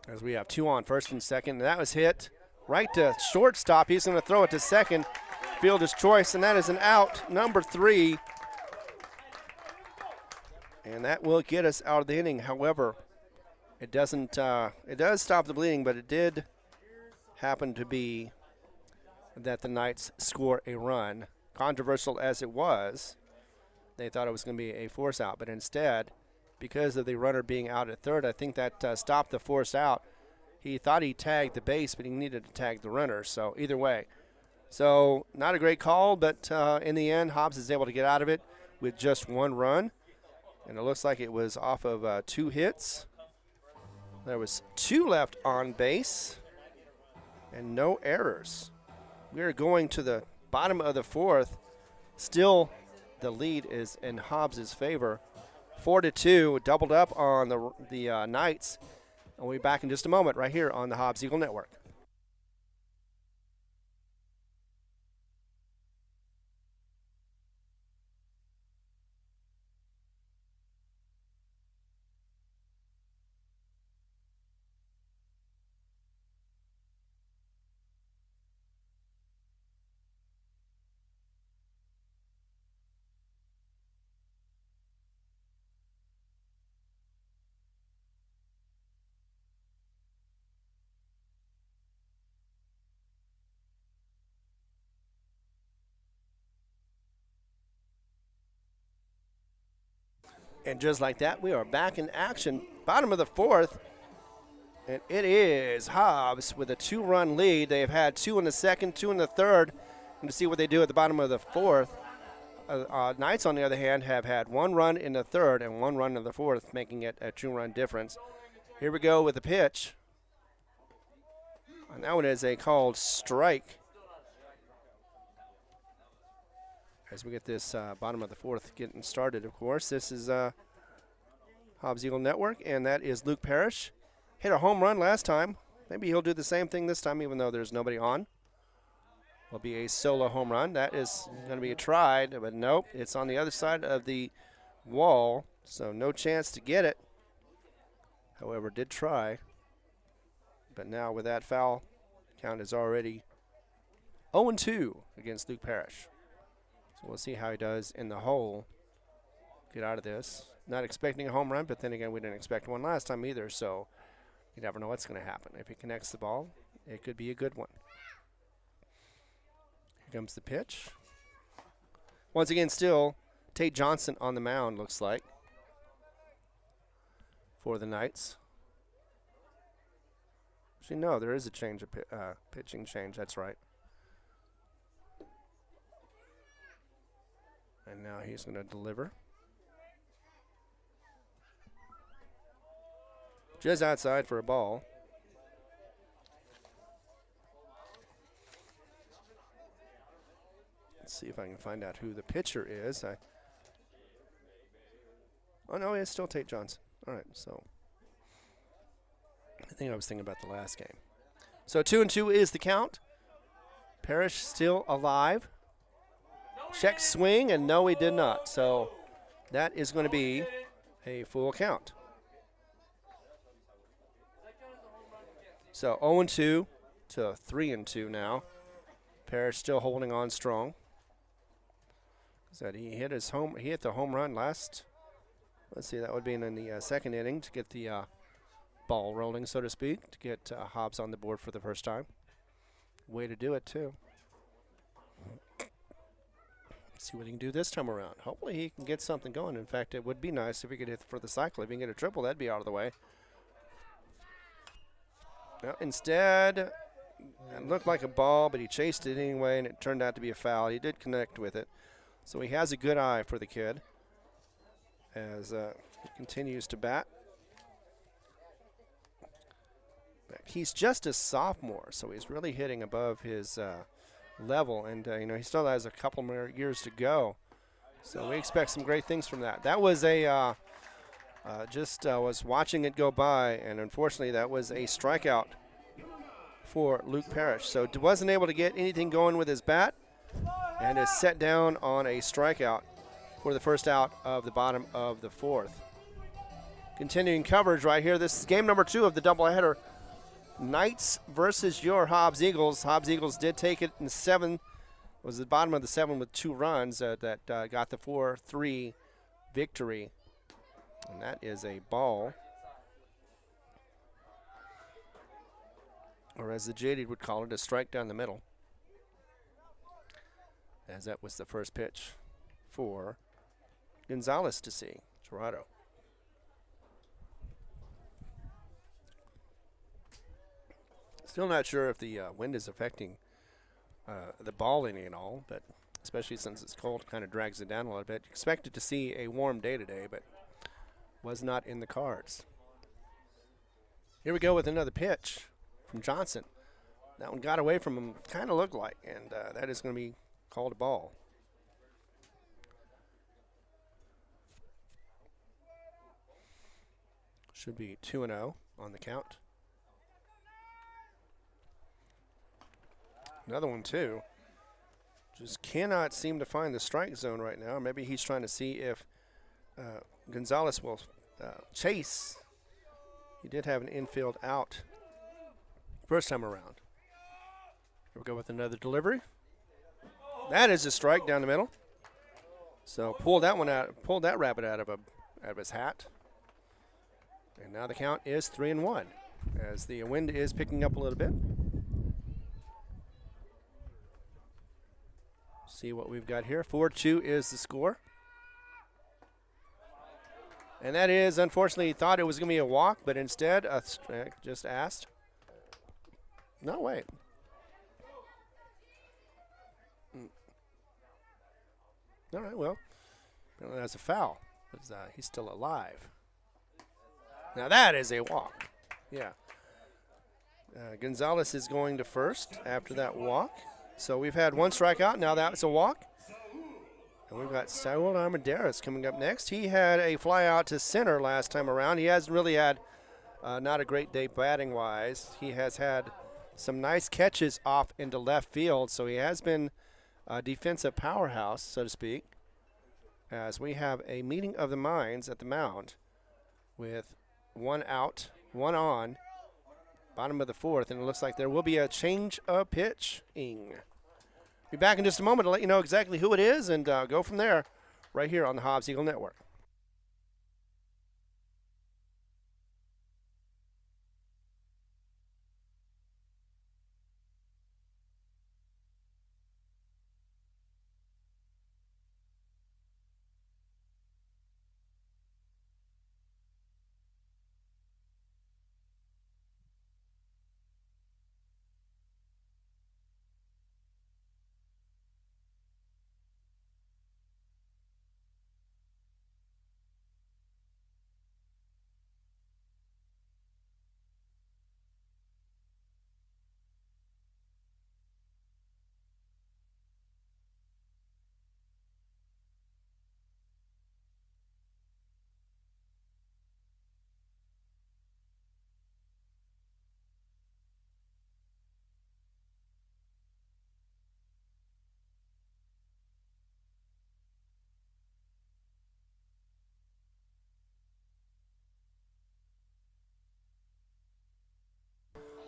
S1: As we have 2 on first and second, and that was hit right to shortstop. He's going to throw it to second. Fielder's choice, and that is an out, number 3. And that will get us out of the inning. However, it doesn't. It does stop the bleeding, but it did happen to be that the Knights score a run. Controversial as it was, they thought it was going to be a force out, but instead because of the runner being out at third. I think that stopped the force out. He thought he tagged the base, but he needed to tag the runner. So either way. So not a great call, but in the end, Hobbs is able to get out of it with just one run. And it looks like it was off of 2 hits. There was 2 left on base and no errors. We are going to the bottom of the 4th. Still, the lead is in Hobbs' favor. 4-2, doubled up on the Knights. And we'll be back in just a moment right here on the Hobbs Eagle Network. And just like that, we are back in action. Bottom of the 4th. And it is Hobbs with a 2-run lead. They've had 2 in the 2nd, 2 in the 3rd. And to see what they do at the bottom of the 4th. Knights, on the other hand, have had 1 run in the 3rd and 1 run in the 4th, making it a 2-run difference. Here we go with the pitch. And that one is a called strike. As we get this bottom of the 4th getting started, of course. This is Hobbs Eagle Network, and that is Luke Parrish. Hit a home run last time. Maybe he'll do the same thing this time, even though there's nobody on. Will be a solo home run. That is going to be tried, but nope. It's on the other side of the wall, so no chance to get it. However, did try. But now with that foul, count is already 0-2 against Luke Parrish. So we'll see how he does in the hole. Get out of this. Not expecting a home run, but then again, we didn't expect one last time either, so you never know what's going to happen. If he connects the ball, it could be a good one. Here comes the pitch. Once again, still Tate Johnson on the mound, looks like, for the Knights. Actually, no, there is a change of pitching change. That's right. And now he's going to deliver. Just outside for a ball. Let's see if I can find out who the pitcher is. Oh, no, it's still Tate Johnson. All right, so I think I was thinking about the last game. So 2-2 is the count. Parrish still alive. Check swing, and no, he did not. So that is going to be a full count. So 0-2 to 3-2 now. Parrish still holding on strong. He hit the home run last. Let's see, that would be in the 2nd inning to get the ball rolling, so to speak, to get Hobbs on the board for the first time. Way to do it, too. See what he can do this time around. Hopefully he can get something going. In fact, it would be nice if he could hit for the cycle. If he can get a triple, that'd be out of the way. Well, instead, it looked like a ball, but he chased it anyway, and it turned out to be a foul. He did connect with it. So he has a good eye for the kid as he continues to bat. But he's just a sophomore, so he's really hitting above his level, and he still has a couple more years to go. So we expect some great things from that. That was was watching it go by, and unfortunately that was a strikeout for Luke Parrish. So wasn't able to get anything going with his bat, and is set down on a strikeout for the first out of the bottom of the 4th. Continuing coverage right here. This is game number 2 of the doubleheader. Knights versus your Hobbs Eagles. Hobbs Eagles did take it in 7. Was the bottom of the 7 with 2 runs that got the 4-3 victory. And that is a ball. Or as the jaded would call it, a strike down the middle. As that was the first pitch for Gonzalez to see, Gerardo. Still not sure if the wind is affecting the ball any and all, but especially since it's cold, kind of drags it down a little bit. Expected to see a warm day today, but was not in the cards. Here we go with another pitch from Johnson. That one got away from him, kind of looked like, and that is going to be called a ball. Should be 2-0 on the count. Another one, too. Just cannot seem to find the strike zone right now. Maybe he's trying to see if Gonzalez will chase. He did have an infield out first time around. Here we go with another delivery. That is a strike down the middle. So pulled that one out, pulled that rabbit out of his hat. And now the count is 3-1 as the wind is picking up a little bit. See what we've got here. 4-2 is the score. And that is, unfortunately, he thought it was going to be a walk, but instead, just asked. No, wait. All right, well, that's a foul. He's still alive. Now that is a walk. Yeah. Gonzalez is going to first after that walk. So we've had one strikeout. Now that's a walk. And we've got Saul Armendariz coming up next. He had a fly out to center last time around. He hasn't really had not a great day batting-wise. He has had some nice catches off into left field, so he has been a defensive powerhouse, so to speak, as we have a meeting of the minds at the mound with one out, one on, bottom of the fourth, and it looks like there will be a change of pitching. Be back in just a moment to let you know exactly who it is and go from there right here on the Hobbs Eagle Network.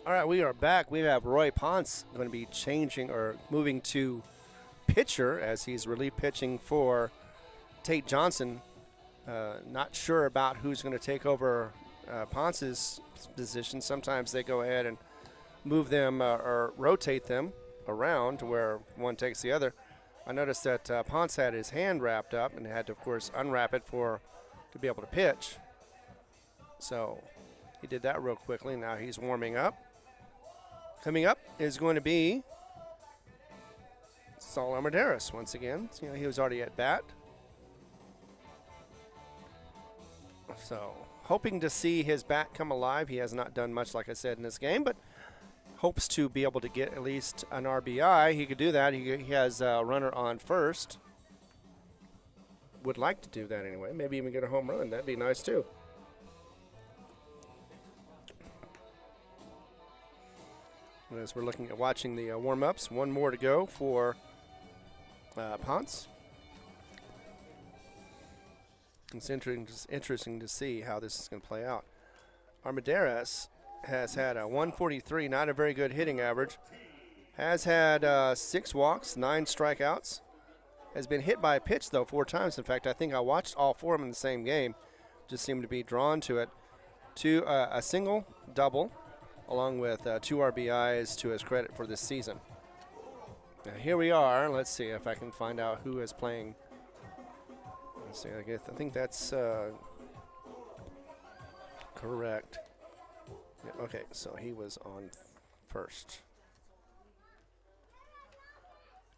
S1: All right, we are back. We have Roy Ponce going to be changing or moving to pitcher as he's relief pitching for Tate Johnson. Not sure about who's going to take over Ponce's position. Sometimes they go ahead and move them or rotate them around to where one takes the other. I noticed that Ponce had his hand wrapped up and had to, of course, unwrap it to be able to pitch. So he did that real quickly. Now he's warming up. Coming up is going to be Saul Armendariz once again. You know, he was already at bat. So hoping to see his bat come alive. He has not done much, like I said, in this game, but hopes to be able to get at least an RBI. He could do that. He has a runner on first. Would like to do that anyway. Maybe even get a home run. That'd be nice too. As we're looking at watching the warm-ups, one more to go for Ponce. It's interesting to see how this is going to play out. Armendariz has had a 143, not a very good hitting average. Has had 6 walks, 9 strikeouts. Has been hit by a pitch, though, 4 times. In fact, I think I watched all 4 of them in the same game. Just seemed to be drawn to it. A single, double, along with 2 RBIs to his credit for this season. Now here we are. Let's see if I can find out who is playing. Let's see. I think that's correct. Yeah, okay, so he was on first.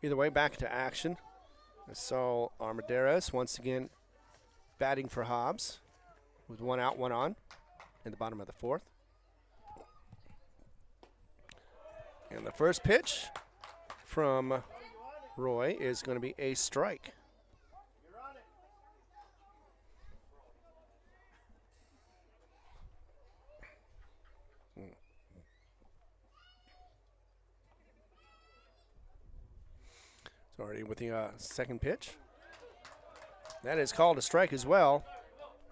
S1: Either way, back to action. So Armendariz once again batting for Hobbs with 1 out, 1 on in the bottom of the 4th. And the first pitch from Roy is going to be a strike. So already with the second pitch. That is called a strike as well.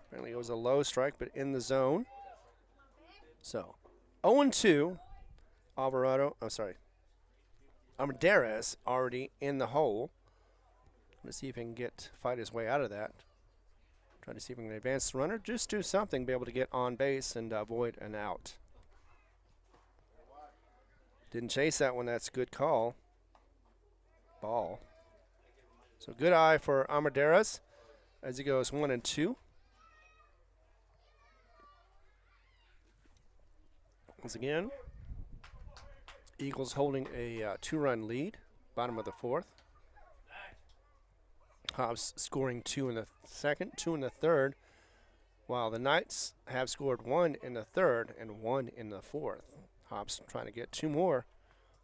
S1: Apparently it was a low strike, but in the zone. So 0-2. Armendariz already in the hole. Let's see if he can fight his way out of that. Try to see if he can advance the runner. Just do something, be able to get on base and avoid an out. Didn't chase that one. That's a good call. Ball. So good eye for Armendariz as he goes 1-2. Once again, Eagles holding a 2-run lead, bottom of the 4th. Hobbs scoring 2 in the 2nd, 2 in the 3rd, while the Knights have scored 1 in the 3rd and 1 in the 4th. Hobbs trying to get 2 more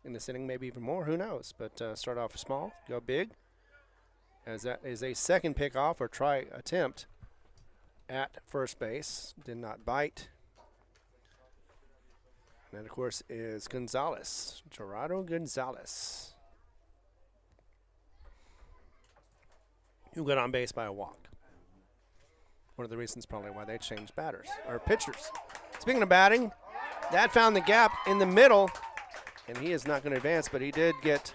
S1: in this inning, maybe even more, who knows. But start off small, go big, as that is a second pickoff or try attempt at first base. Did not bite. And that, of course, is Gonzalez, Gerardo Gonzalez, who got on base by a walk. One of the reasons probably why they changed batters, or pitchers. Speaking of batting, that found the gap in the middle, and he is not going to advance, but he did get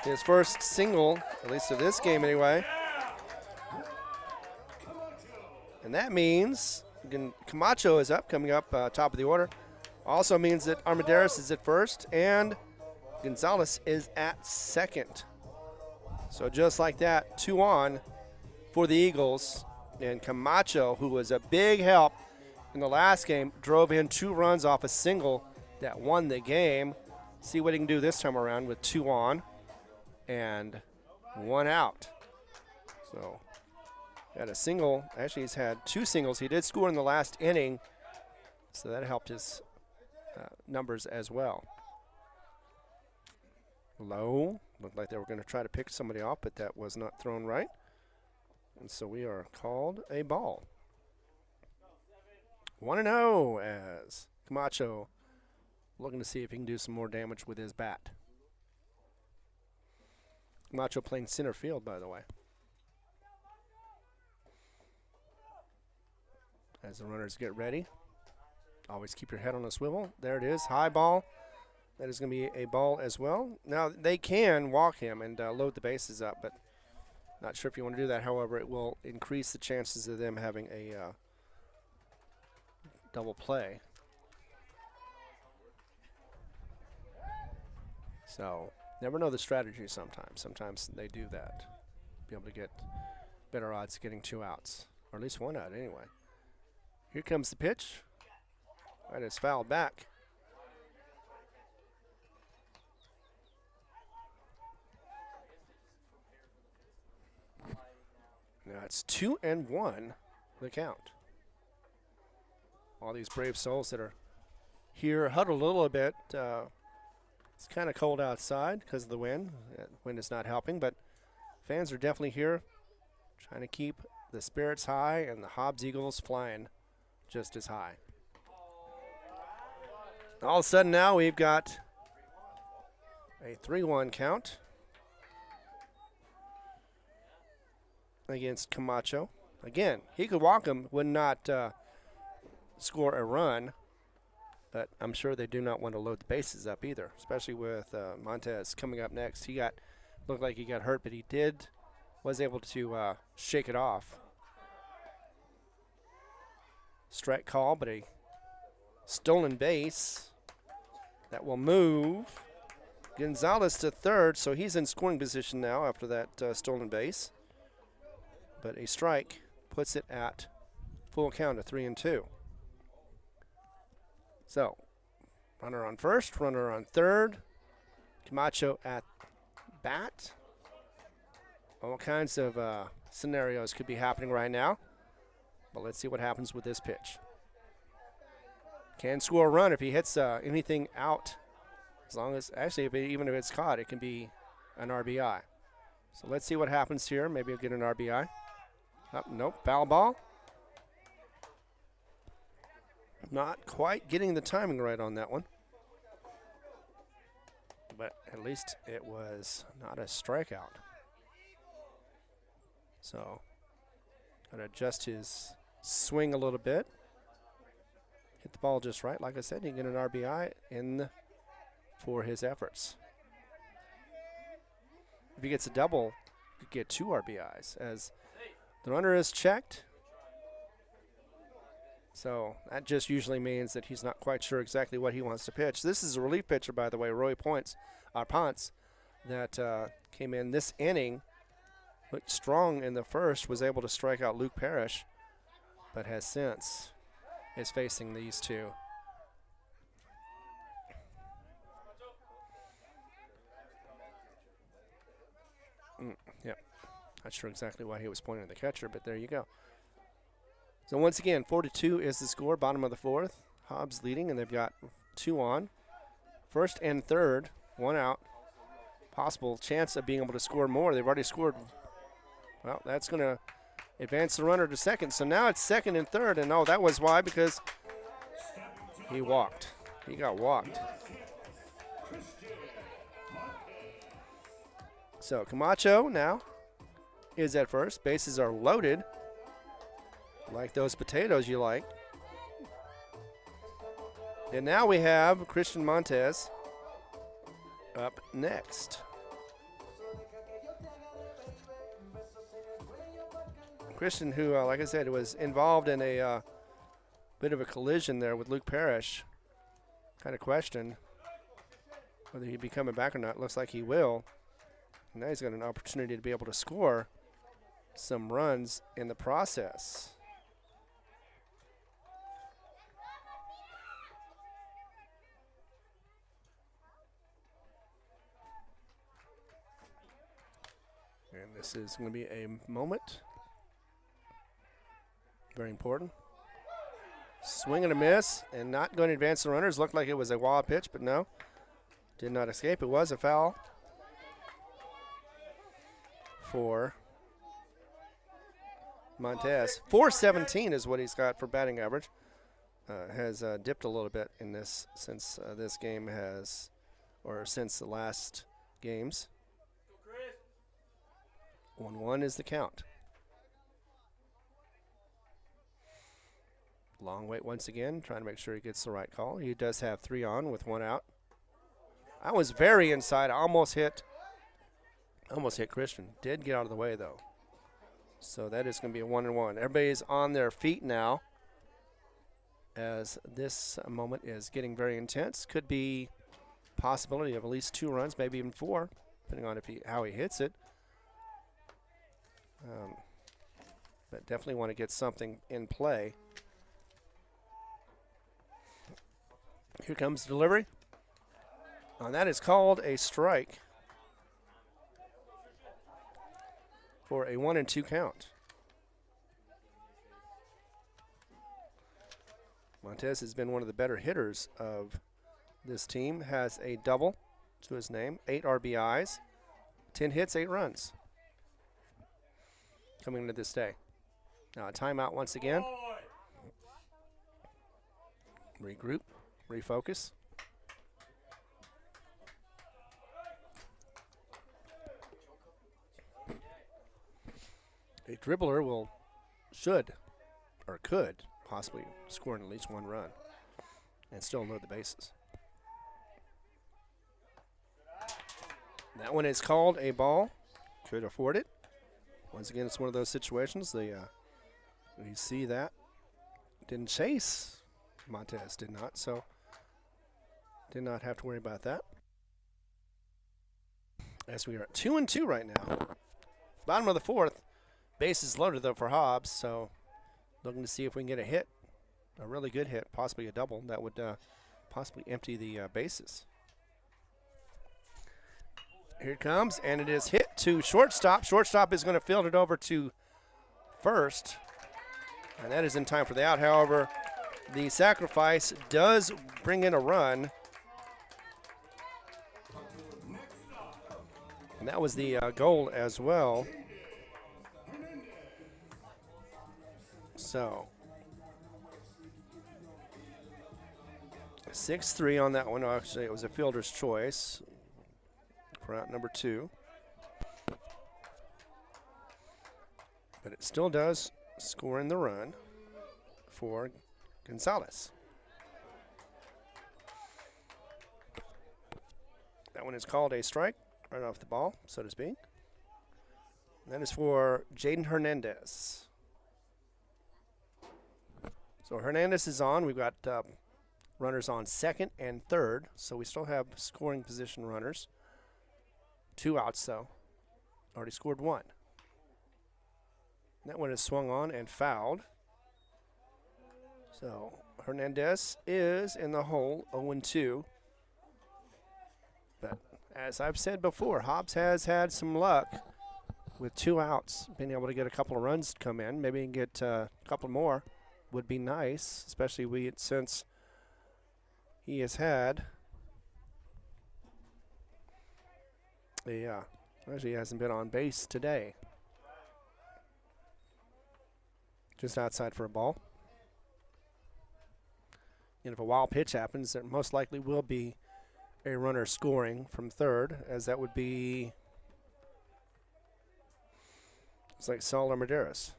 S1: his first single, at least of this game anyway. And that means Camacho is up, coming up top of the order. Also means that Armendariz is at first, and Gonzalez is at second. So just like that, 2 on for the Eagles. And Camacho, who was a big help in the last game, drove in 2 runs off a single that won the game. See what he can do this time around with 2 on and 1 out. So had a single. Actually, he's had 2 singles. He did score in the last inning, so that helped his numbers as well. Low. Looked like they were going to try to pick somebody off, but that was not thrown right. And so we are called a ball. 1-0 as Camacho looking to see if he can do some more damage with his bat. Camacho playing center field, by the way. As the runners get ready. Always keep your head on a swivel. There it is, high ball. That is going to be a ball as well. Now, they can walk him and load the bases up, but not sure if you want to do that. However, it will increase the chances of them having a double play. So, never know the strategy sometimes. Sometimes they do that. Be able to get better odds getting 2 outs, or at least 1 out anyway. Here comes the pitch. That is fouled back. Now it's 2-1, the count. All these brave souls that are here huddled a little bit. It's kind of cold outside because of the wind. Wind is not helping, but fans are definitely here trying to keep the spirits high and the Hobbs Eagles flying just as high. All of a sudden now we've got a 3-1 count against Camacho. Again, he could walk him, would not score a run, but I'm sure they do not want to load the bases up either, especially with Montez coming up next. Looked like he got hurt, but he was able to shake it off. Strike call, but a stolen base that will move Gonzalez to third, so he's in scoring position now after that stolen base. But a strike puts it at full count of 3-2. So Runner on first, runner on third. Camacho at bat. All kinds of scenarios could be happening right now. But let's see what happens with this pitch. Can score a run if he hits anything out. As long as, actually, even if it's caught, it can be an RBI. So let's see what happens here. Maybe he'll get an RBI. Oh, nope, foul ball. Not quite getting the timing right on that one. But at least it was not a strikeout. So, gotta adjust his swing a little bit. Hit the ball just right. Like I said, he can get an RBI for his efforts. If he gets a double, he could get 2 RBIs as the runner is checked. So that just usually means that he's not quite sure exactly what he wants to pitch. This is a relief pitcher, by the way, Roy Ponce, that came in this inning. Looked strong in the first, was able to strike out Luke Parrish, but has since is facing these two. Yep. Not sure exactly why he was pointing at the catcher, but there you go. So once again, 4-2 is the score, bottom of the fourth. Hobbs leading, and they've got 2 on. First and third, 1 out. Possible chance of being able to score more. They've already scored. Well, that's going to advance the runner to second. So now it's second and third, and oh, that was why, because he walked. He got walked. So Camacho now is at first. Bases are loaded. Like those potatoes you like. And now we have Christian Montez up next. Christian, who, like I said, was involved in a bit of a collision there with Luke Parrish. Kind of question whether he'd be coming back or not. Looks like he will. Now he's got an opportunity to be able to score some runs in the process. And this is going to be a moment. Very important. Swing and a miss, and not going to advance the runners. Looked like it was a wild pitch, but no. Did not escape. It was a foul for Montez. 417 is what he's got for batting average. Has dipped a little bit in this since this game has, or since the last games. 1-1 is the count. Long wait once again, trying to make sure he gets the right call. He does have 3 on with 1 out. I was very inside. I almost hit Christian. Did get out of the way, though. So that is going to be a 1-1. Everybody's on their feet now as this moment is getting very intense. Could be possibility of at least 2 runs, maybe even 4, depending on how he hits it. But definitely want to get something in play. Here comes the delivery. And that is called a strike for a 1-2 count. Montez has been one of the better hitters of this team. Has a double to his name, 8 RBIs, 10 hits, 8 runs coming into this day. Now a timeout once again. Regroup, refocus. A dribbler could possibly score in at least 1 run and still load the bases. That one is called a ball. Could afford it. Once again, it's one of those situations. We see that. Didn't chase. Montez did not, so did not have to worry about that. As we are at 2-2 right now. Bottom of the fourth. Bases loaded, though, for Hobbs, so looking to see if we can get a hit, a really good hit, possibly a double. That would possibly empty the bases. Here it comes, and it is hit to shortstop. Shortstop is going to field it over to first, and that is in time for the out. However, the sacrifice does bring in a run, and that was the goal as well. So 6-3 on that one. Actually, it was a fielder's choice for out number 2. But it still does score in the run for Gonzalez. That one is called a strike, right off the ball, so to speak. And that is for Jaden Hernandez. So Hernandez is on. We've got runners on second and third, so we still have scoring position runners. 2 outs, though. Already scored 1. That one is swung on and fouled. So Hernandez is in the hole, 0-2. But as I've said before, Hobbs has had some luck with 2 outs, being able to get a couple of runs to come in. Maybe get a couple more would be nice, especially since he has had actually he hasn't been on base today. Just outside for a ball. And if a wild pitch happens, there most likely will be a runner scoring from third, as that would be, it's like Saul or Medeiros.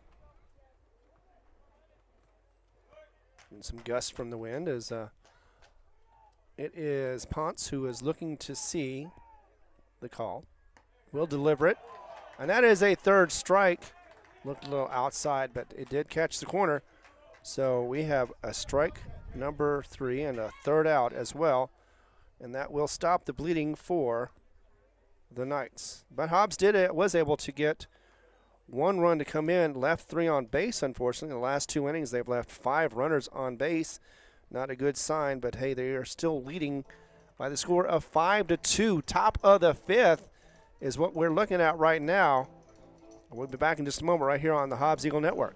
S1: And some gusts from the wind as it is Ponce who is looking to see the call. Will deliver it. And that is a third strike. Looked a little outside, but it did catch the corner. So we have a strike number 3 and a third out as well. And that will stop the bleeding for the Knights. But Hobbs was able to get 1 run to come in, left 3 on base, unfortunately. In the last 2 innings, they've left 5 runners on base. Not a good sign, but hey, they are still leading by the score of 5-2. Top of the 5th is what we're looking at right now. We'll be back in just a moment right here on the Hobbs Eagle Network.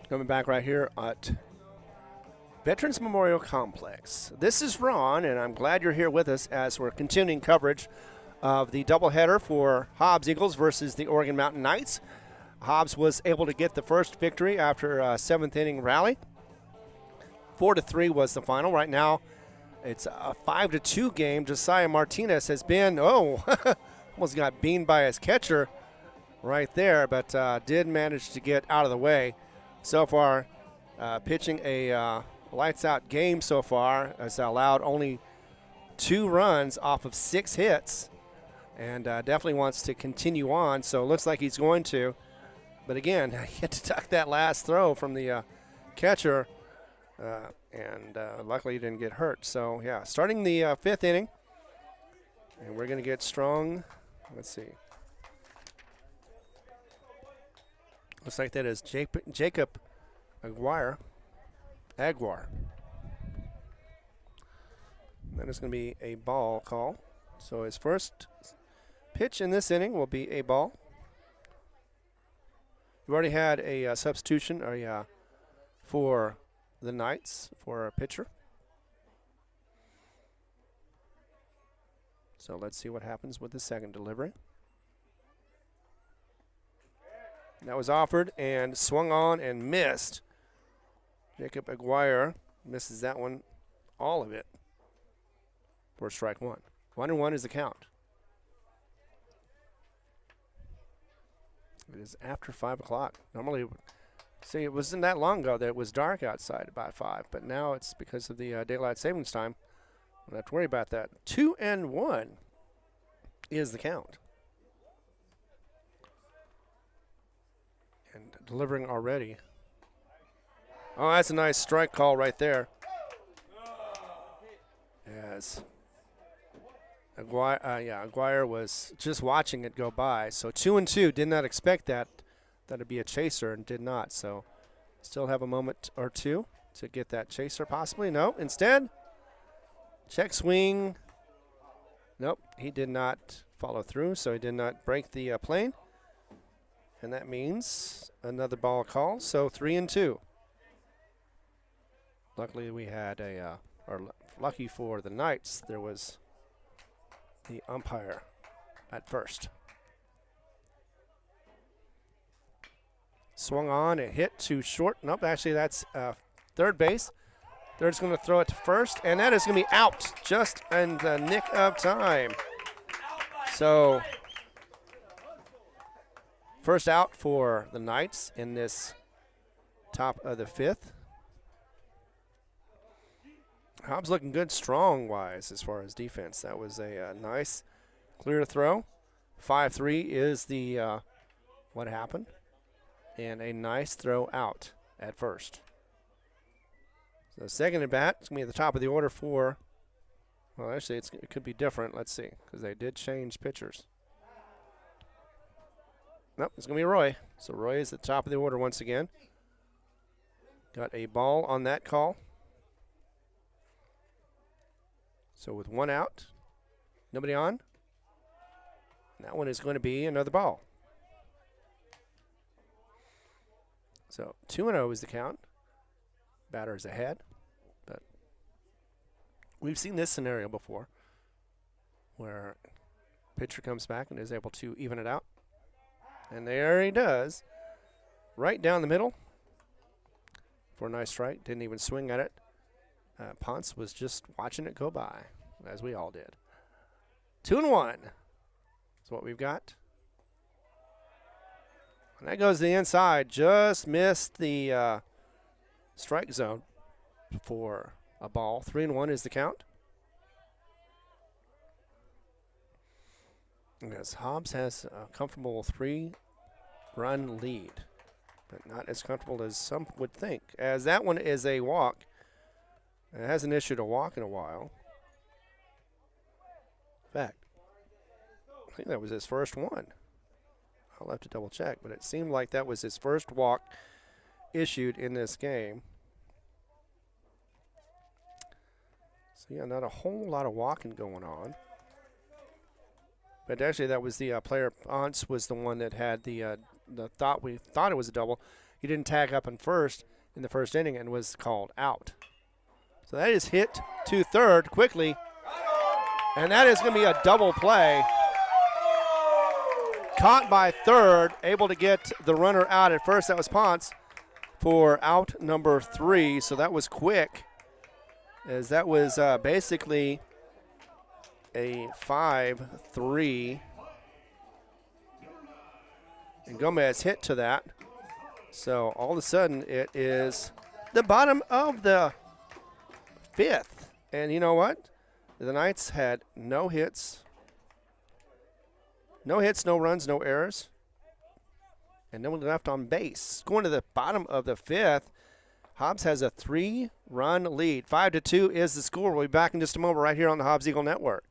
S1: Coming back right here at Veterans Memorial Complex. This is Ron, and I'm glad you're here with us as we're continuing coverage of the doubleheader for Hobbs Eagles versus the Oregon Mountain Knights. Hobbs was able to get the first victory after a 7th inning rally. 4-3 was the final. Right now, it's a 5-2 game. Josiah Martinez has been, almost got beamed by his catcher right there, but did manage to get out of the way. So far, pitching a lights-out game so far, has allowed only 2 runs off of 6 hits, and definitely wants to continue on. So it looks like he's going to. But again, he had to duck that last throw from the catcher, and luckily he didn't get hurt. So, yeah, starting the 5th inning, and we're going to get strong. Let's see. Looks like that is Jacob Aguirre. That is going to be a ball call. So his first pitch in this inning will be a ball. We've already had a substitution for the Knights for a pitcher. So let's see what happens with the second delivery. That was offered and swung on and missed. Jacob Aguirre misses that one, all of it, for strike 1. 1-1 is the count. It is after 5 o'clock. Normally, see, it wasn't that long ago that it was dark outside about 5, but now it's because of the daylight savings time. I don't have to worry about that. 2-1 is the count. And delivering already. Oh, that's a nice strike call right there. As Aguirre was just watching it go by. So 2-2, did not expect that. That'd be a chaser and did not. So still have a moment or two to get that chaser possibly. No, instead, check swing. Nope, he did not follow through, so he did not break the plane. And that means another ball call, so 3-2. Luckily we had lucky for the Knights, there was the umpire at first. Swung on, it hit too short. Nope, actually that's third base. Third's going to throw it to first, and that is going to be out just in the nick of time. So first out for the Knights in this top of the 5th. Hobbs looking good strong-wise as far as defense. That was a nice clear throw. 5-3 is the what happened. And a nice throw out at first. So second at bat, it's going to be at the top of the order for, well, actually it could be different. Let's see, because they did change pitchers. Nope, it's going to be Roy. So Roy is at the top of the order once again. Got a ball on that call. So with one out, nobody on. That one is going to be another ball. So 2-0 is the count. Batter is ahead. But we've seen this scenario before where pitcher comes back and is able to even it out. And there he does. Right down the middle for a nice strike. Didn't even swing at it. Ponce was just watching it go by, as we all did. 2-1 is what we've got. And that goes to the inside. Just missed the strike zone for a ball. 3-1 is the count. As Hobbs has a comfortable 3-run lead, but not as comfortable as some would think, as that one is a walk. It hasn't issued a walk in a while. In fact, I think that was his first one. I'll have to double check, but it seemed like that was his first walk issued in this game. So yeah, not a whole lot of walking going on. But actually that was the player, Ponce was the one that had we thought it was a double. He didn't tag up in first in the first inning and was called out. So that is hit to third quickly. And that is going to be a double play. Caught by third, able to get the runner out at first. That was Ponce for out number 3. So that was quick, as that was basically a 5-3. And Gomez hit to that. So all of a sudden it is the bottom of the 5th. And you know what? The Knights had no hits. No hits, no runs, no errors. And no one left on base. Going to the bottom of the 5th, Hobbs has a 3-run lead. 5-2 is the score. We'll be back in just a moment right here on the Hobbs Eagle Network.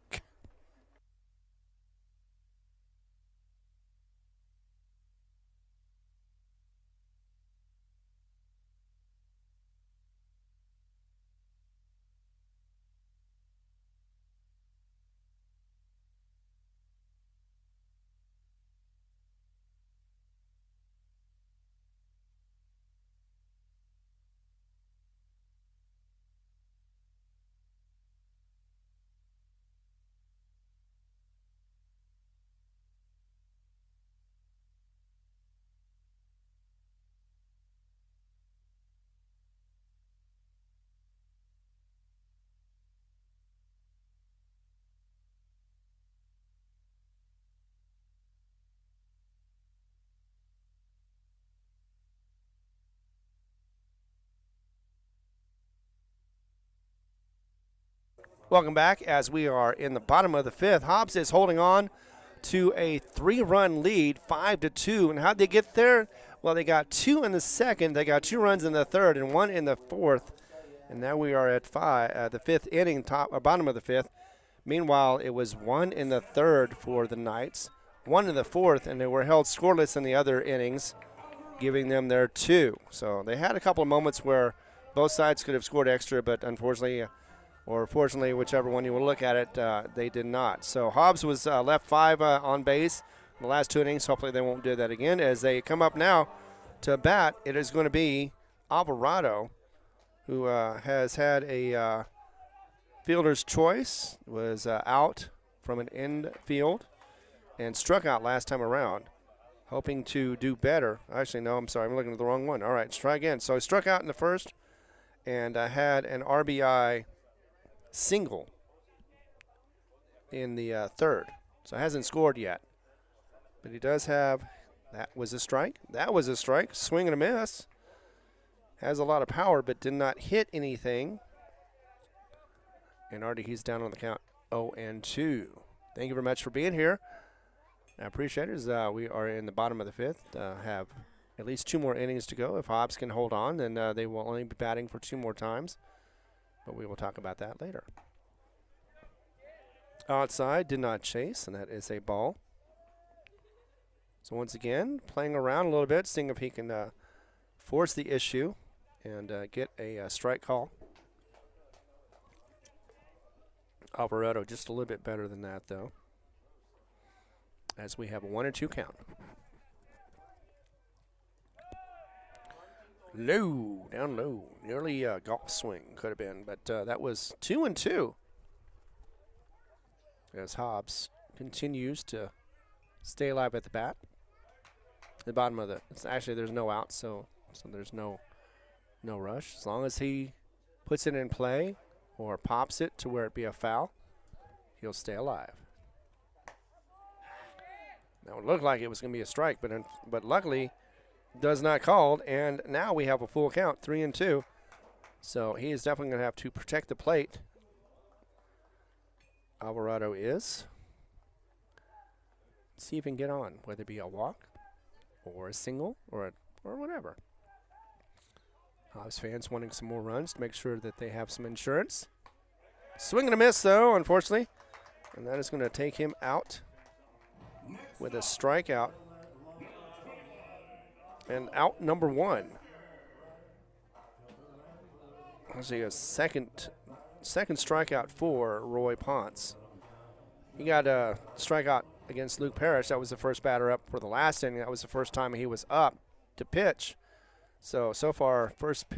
S1: Welcome back as we are in the bottom of the fifth. Hobbs is holding on to a 3-run lead, 5-2. And how'd they get there? Well, they got 2 in the second. They got 2 runs in the third and 1 in the fourth. And now we are at the fifth inning, bottom of the fifth. Meanwhile, it was 1 in the third for the Knights, 1 in the fourth, and they were held scoreless in the other innings, giving them their 2. So they had a couple of moments where both sides could have scored extra, but unfortunately, or fortunately, whichever one you will look at it, they did not. So Hobbs was left 5 on base in the last 2 innings. Hopefully they won't do that again. As they come up now to bat, it is going to be Alvarado, who has had a fielder's choice, was out from an infield and struck out last time around, hoping to do better. Actually, no, I'm sorry, I'm looking at the wrong one. All right, let's try again. So he struck out in the first and had an RBI single in the third. So hasn't scored yet. But he does have, that was a strike. That was a strike. Swing and a miss. Has a lot of power, but did not hit anything. And already he's down on the count 0-2. Thank you very much for being here. I appreciate it. As we are in the bottom of the fifth. Have at least 2 more innings to go. If Hobbs can hold on, then they will only be batting for 2 more times. But we will talk about that later. Outside, did not chase, and that is a ball. So once again, playing around a little bit, seeing if he can force the issue and get a strike call. Alvarado just a little bit better than that, though, as we have a 1-2 count. Low, down low, nearly a golf swing could have been, but that was 2-2. As Hobbs continues to stay alive at the bat. The bottom of actually there's no out, so there's no rush. As long as he puts it in play or pops it to where it be a foul, he'll stay alive. That would look like it was going to be a strike, but luckily does not called, and now we have a full count, 3-2. So he is definitely going to have to protect the plate. Alvarado is. See if he can get on, whether it be a walk or a single or whatever. Hobbs fans wanting some more runs to make sure that they have some insurance. Swing and a miss, though, unfortunately. And that is going to take him out with a strikeout. And out number 1. Actually, a second strikeout for Roy Ponce. He got a strikeout against Luke Parrish. That was the first batter up for the last inning. That was the first time he was up to pitch. So far, first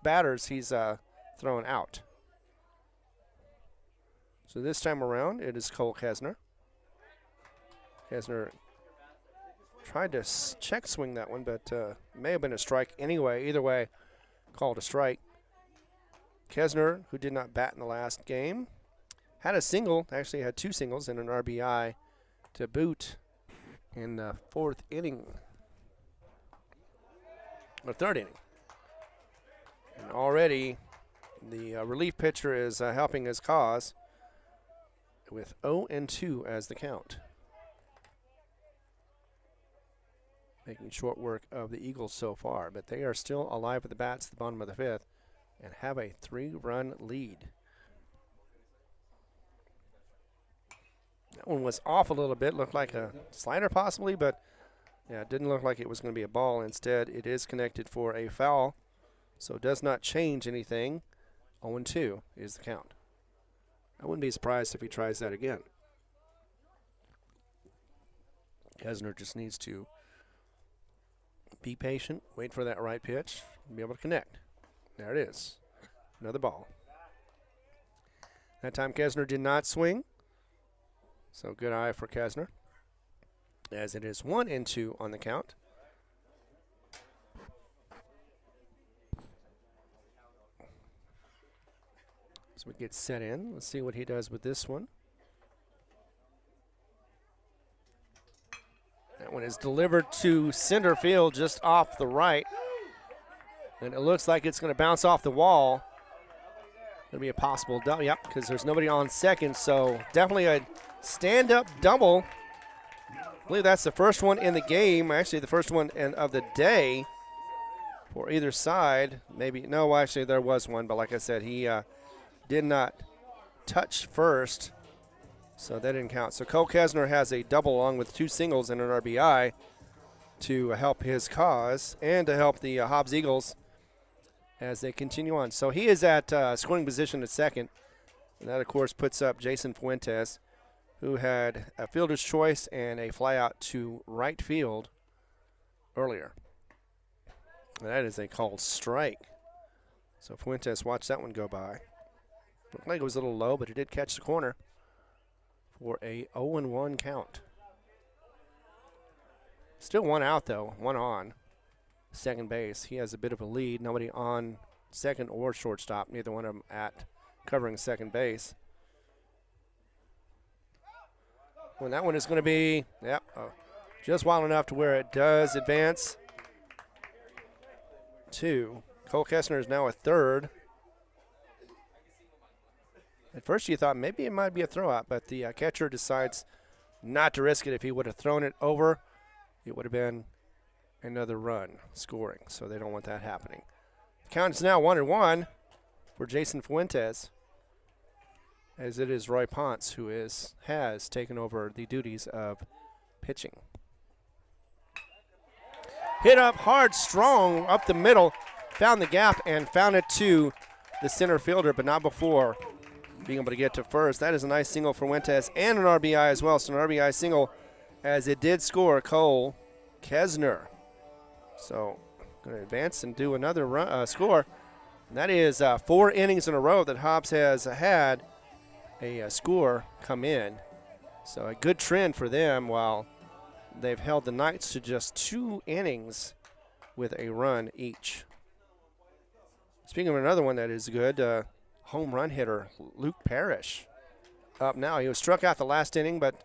S1: batters he's thrown out. So this time around, it is Cole Kesner. Kesner tried to check swing that one, but may have been a strike anyway. Either way, called a strike. Kesner, who did not bat in the last game, had a single, actually had 2 singles and an RBI to boot in the 4th inning, or 3rd inning. And already the relief pitcher is helping his cause with 0-2 as the count. Making short work of the Eagles so far, but they are still alive at the bats at the bottom of the 5th and have a 3-run lead. That one was off a little bit, looked like a slider possibly, but yeah, it didn't look like it was going to be a ball. Instead, it is connected for a foul, so it does not change anything. 0-2 is the count. I wouldn't be surprised if he tries that again. Kesner just needs to be patient, wait for that right pitch, and be able to connect. There it is. Another ball. That time Kesner did not swing. So good eye for Kesner. As it is 1-2 on the count. So we get set in. Let's see what he does with this one. That one is delivered to center field just off the right. And it looks like it's going to bounce off the wall. Going to be a possible double. Yep, because there's nobody on second. So definitely a stand-up double. I believe that's the first one in the game. Actually, the first one of the day for either side. Maybe, no, actually there was one. But like I said, he did not touch first. So that didn't count. So Cole Kesner has a double along with 2 singles and an RBI to help his cause and to help the Hobbs Eagles as they continue on. So he is at scoring position at second. And that, of course, puts up Jason Fuentes, who had a fielder's choice and a fly out to right field earlier. And that is a called strike. So Fuentes watched that one go by. Looked like it was a little low, but it did catch the corner for a 0-1 count. Still 1 out, though, 1 on second base. He has a bit of a lead. Nobody on second or shortstop, neither one of them at covering second base. Well, that one is going to be, just wild enough to where it does advance to Cole Kessner is now a third. At first you thought maybe it might be a throw out, but the catcher decides not to risk it. If he would have thrown it over, it would have been another run scoring, so they don't want that happening. The count is now 1-1 for Jason Fuentes, as it is Roy Ponce who has taken over the duties of pitching. Hit up hard, strong, up the middle, found the gap and found it to the center fielder, but not before being able to get to first. That is a nice single for Fuentes and an RBI as well, so an RBI single as it did score Cole Kesner. So going to advance and do another score. And that is 4 innings in a row that Hobbs has had a score come in. So a good trend for them while they've held the Knights to just 2 innings with a run each. Speaking of another one that is good, home run hitter Luke Parrish up now. He was struck out the last inning, but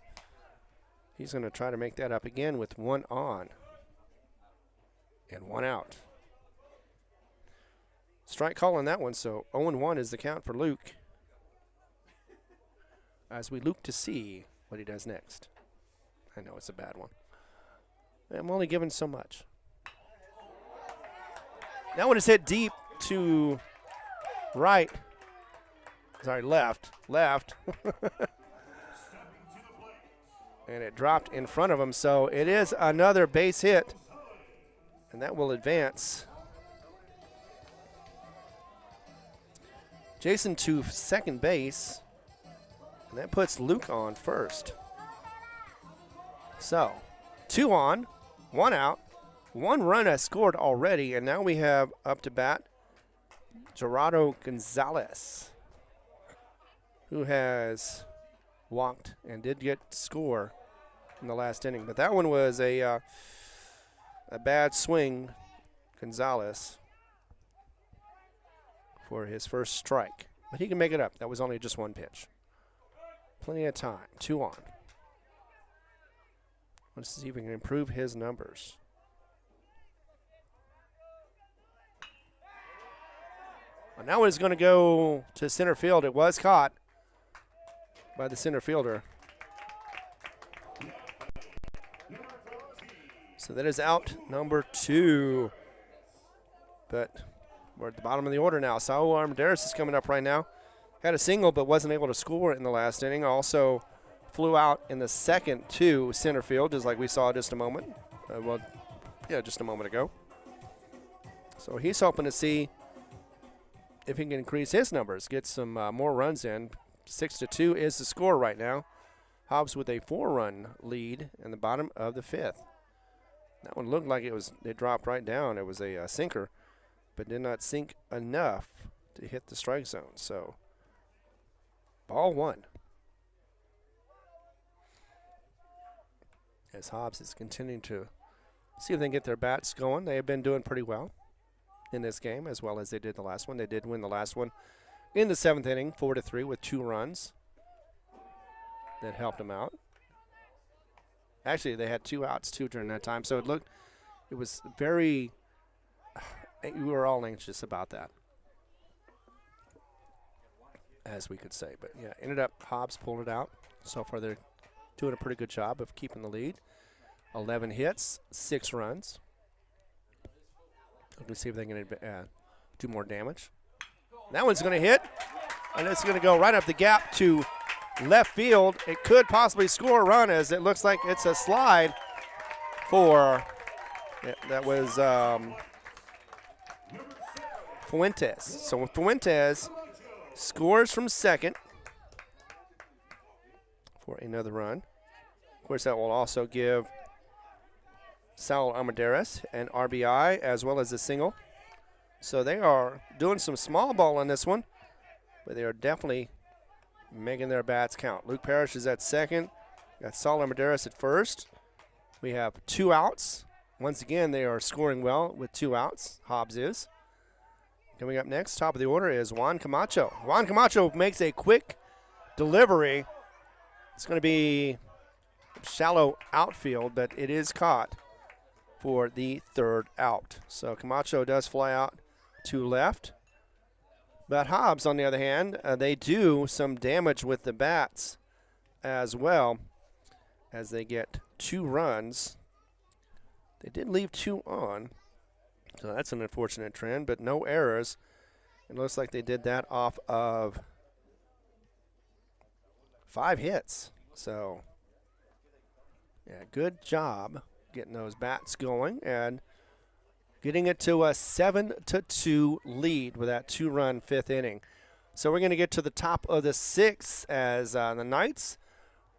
S1: he's going to try to make that up again with 1 on and 1 out. Strike call on that one, so 0-1 is the count for Luke as we look to see what he does next. I know it's a bad one. I'm only given so much. That one is hit deep to right. Sorry, left. And it dropped in front of him, so it is another base hit. And that will advance Jason to second base. And that puts Luke on first. So, 2 on, 1 out. 1 run has scored already, and now we have up to bat Gerardo Gonzalez, who has walked and did get score in the last inning. But that one was a bad swing, Gonzalez, for his first strike. But he can make it up. That was only just 1 pitch. Plenty of time. 2 on. Let's see if we can improve his numbers. And now it's going to go to center field. It was caught by the center fielder. So that is out number 2. But we're at the bottom of the order now. Saul Armendariz is coming up right now. Had a single but wasn't able to score in the last inning. Also flew out in the second to center field, just like we saw just a moment. Just a moment ago. So he's hoping to see if he can increase his numbers, get some more runs in. 6-2 is the score right now. Hobbs with a 4-run lead in the bottom of the 5th. That one looked like it dropped right down. It was a sinker, but did not sink enough to hit the strike zone. So, ball 1. As Hobbs is continuing to see if they can get their bats going. They have been doing pretty well in this game, as well as they did the last one. They did win the last one in the 7th inning, 4-3 with 2 runs that helped them out. Actually, they had 2 outs too during that time, so it was very, we were all anxious about that. as we could say. But yeah, ended up Hobbs pulled it out. So far they're doing a pretty good job of keeping the lead. 11 hits, 6 runs. Let's see if they can do more damage. That one's going to hit, and it's going to go right up the gap to left field. It could possibly score a run, as it looks like it's a slide for, that was Fuentes. So Fuentes scores from second for another run. Of course, that will also give Saul Armendariz an RBI as well as a single. So they are doing some small ball on this one, but they are definitely making their bats count. Luke Parrish is at second. Got Saul Armendariz at first. We have 2 outs. Once again, they are scoring well with 2 outs. Hobbs is. Coming up next, top of the order is Juan Camacho. Juan Camacho makes a quick delivery. It's going to be shallow outfield, but it is caught for the 3rd out. So Camacho does fly out to left. But Hobbs, on the other hand, they do some damage with the bats as well, as they get 2 runs. They did leave 2 on, so that's an unfortunate trend, but no errors. It looks like they did that off of 5 hits. So, yeah, good job getting those bats going and getting it to a 7-2 lead with that 2-run 5th inning. So we're going to get to the top of the 6th as the Knights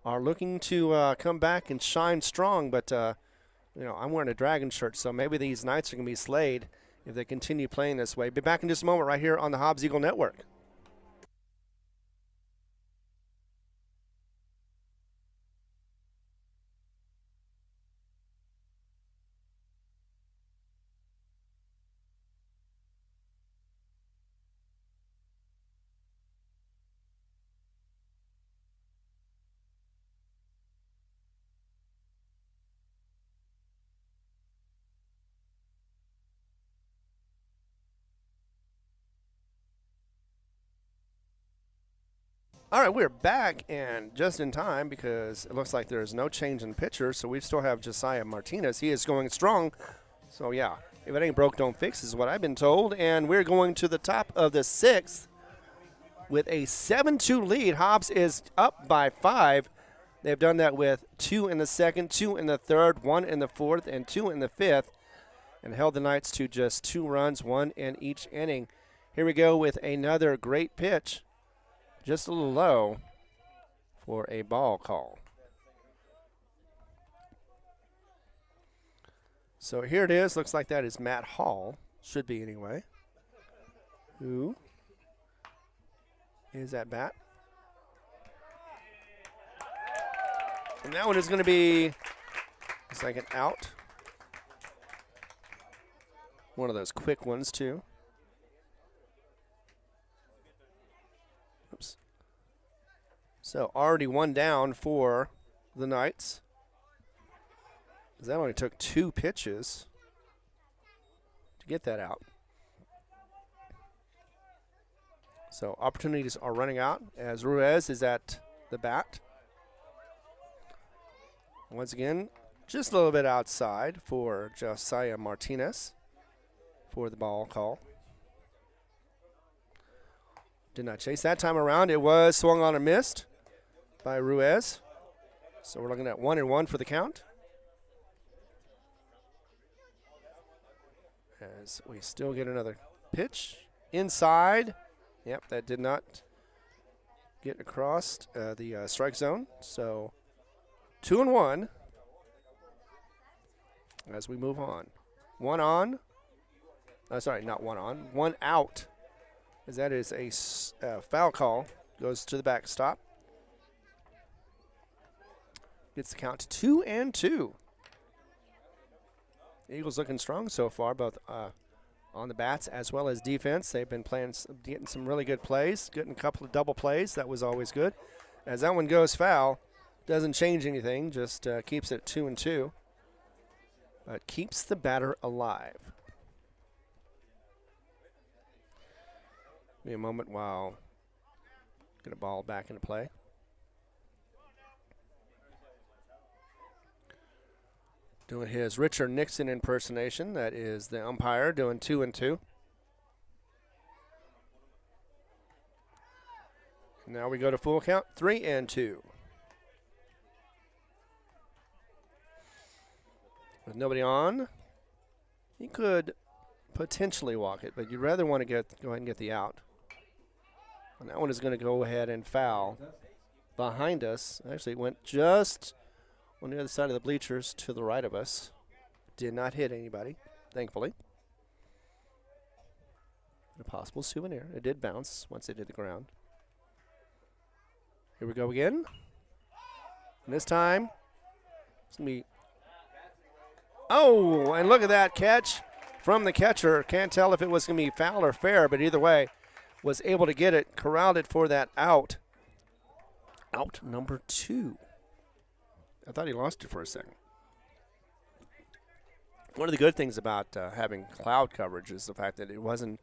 S1: are looking to come back and shine strong. But, I'm wearing a Dragon shirt, so maybe these Knights are going to be slayed if they continue playing this way. Be back in just a moment right here on the Hobbs Eagle Network. All right, we're back, and just in time because it looks like there's no change in pitcher, so we still have Josiah Martinez. He is going strong. So, yeah, if it ain't broke, don't fix is what I've been told. And we're going to the top of the 6th with a 7-2 lead. Hobbs is up by 5. They've done that with 2 in the 2nd, 2 in the 3rd, 1 in the 4th, and 2 in the 5th, and held the Knights to just 2 runs, 1 in each inning. Here we go with another great pitch. Just a little low for a ball call. So here it is. Looks like that is Matt Hall. Should be anyway. Who is at bat? And that one is going to be, looks like an out. One of those quick ones, too. Oops. So already 1 down for the Knights. That only took 2 pitches to get that out. So opportunities are running out as Ruiz is at the bat. Once again, just a little bit outside for Josiah Martinez for the ball call. Did not chase that time around. It was swung on and missed by Ruiz. So we're looking at 1-1 for the count. As we still get another pitch inside. Yep, that did not get across the strike zone. So 2-1 as we move on. 1 on. Sorry, not 1 on. 1 out. As that is a foul call. Goes to the backstop. Gets the count to 2-2. Eagles looking strong so far, both on the bats as well as defense. They've been getting some really good plays, getting a couple of double plays. That was always good. As that one goes foul, doesn't change anything, just keeps it 2-2. But keeps the batter alive. Be a moment while Get a ball back into play. Doing his Richard Nixon impersonation. That is the umpire doing 2-2. Now we go to full count, 3-2. With nobody on, he could potentially walk it, but you'd rather want to go ahead and get the out. And that one is going to go ahead and foul behind us. Actually, it went just on the other side of the bleachers to the right of us. Did not hit anybody, thankfully. A possible souvenir. It did bounce once it hit the ground. Here we go again. And this time, it's going to be... Oh, and look at that catch from the catcher. Can't tell if it was going to be foul or fair, but either way, was able to get it, corralled it for that out. Out number 2. I thought he lost it for a second. One of the good things about having cloud coverage is the fact that it wasn't,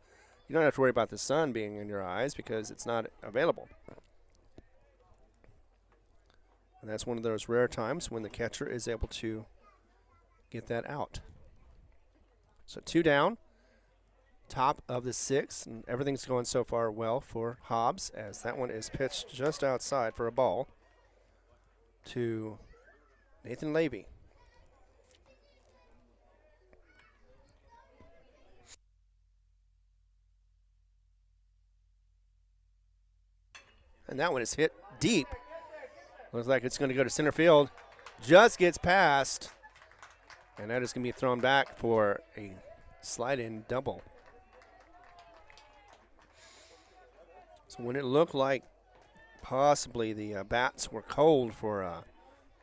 S1: you don't have to worry about the sun being in your eyes because it's not available. And that's one of those rare times when the catcher is able to get that out. So 2 down, top of the 6th, and everything's going so far well for Hobbs as that one is pitched just outside for a ball to Nathan Levy. And that one is hit deep. Looks like it's going to go to center field. Just gets past. And that is going to be thrown back for a slide-in double. So when it looked like possibly the bats were cold for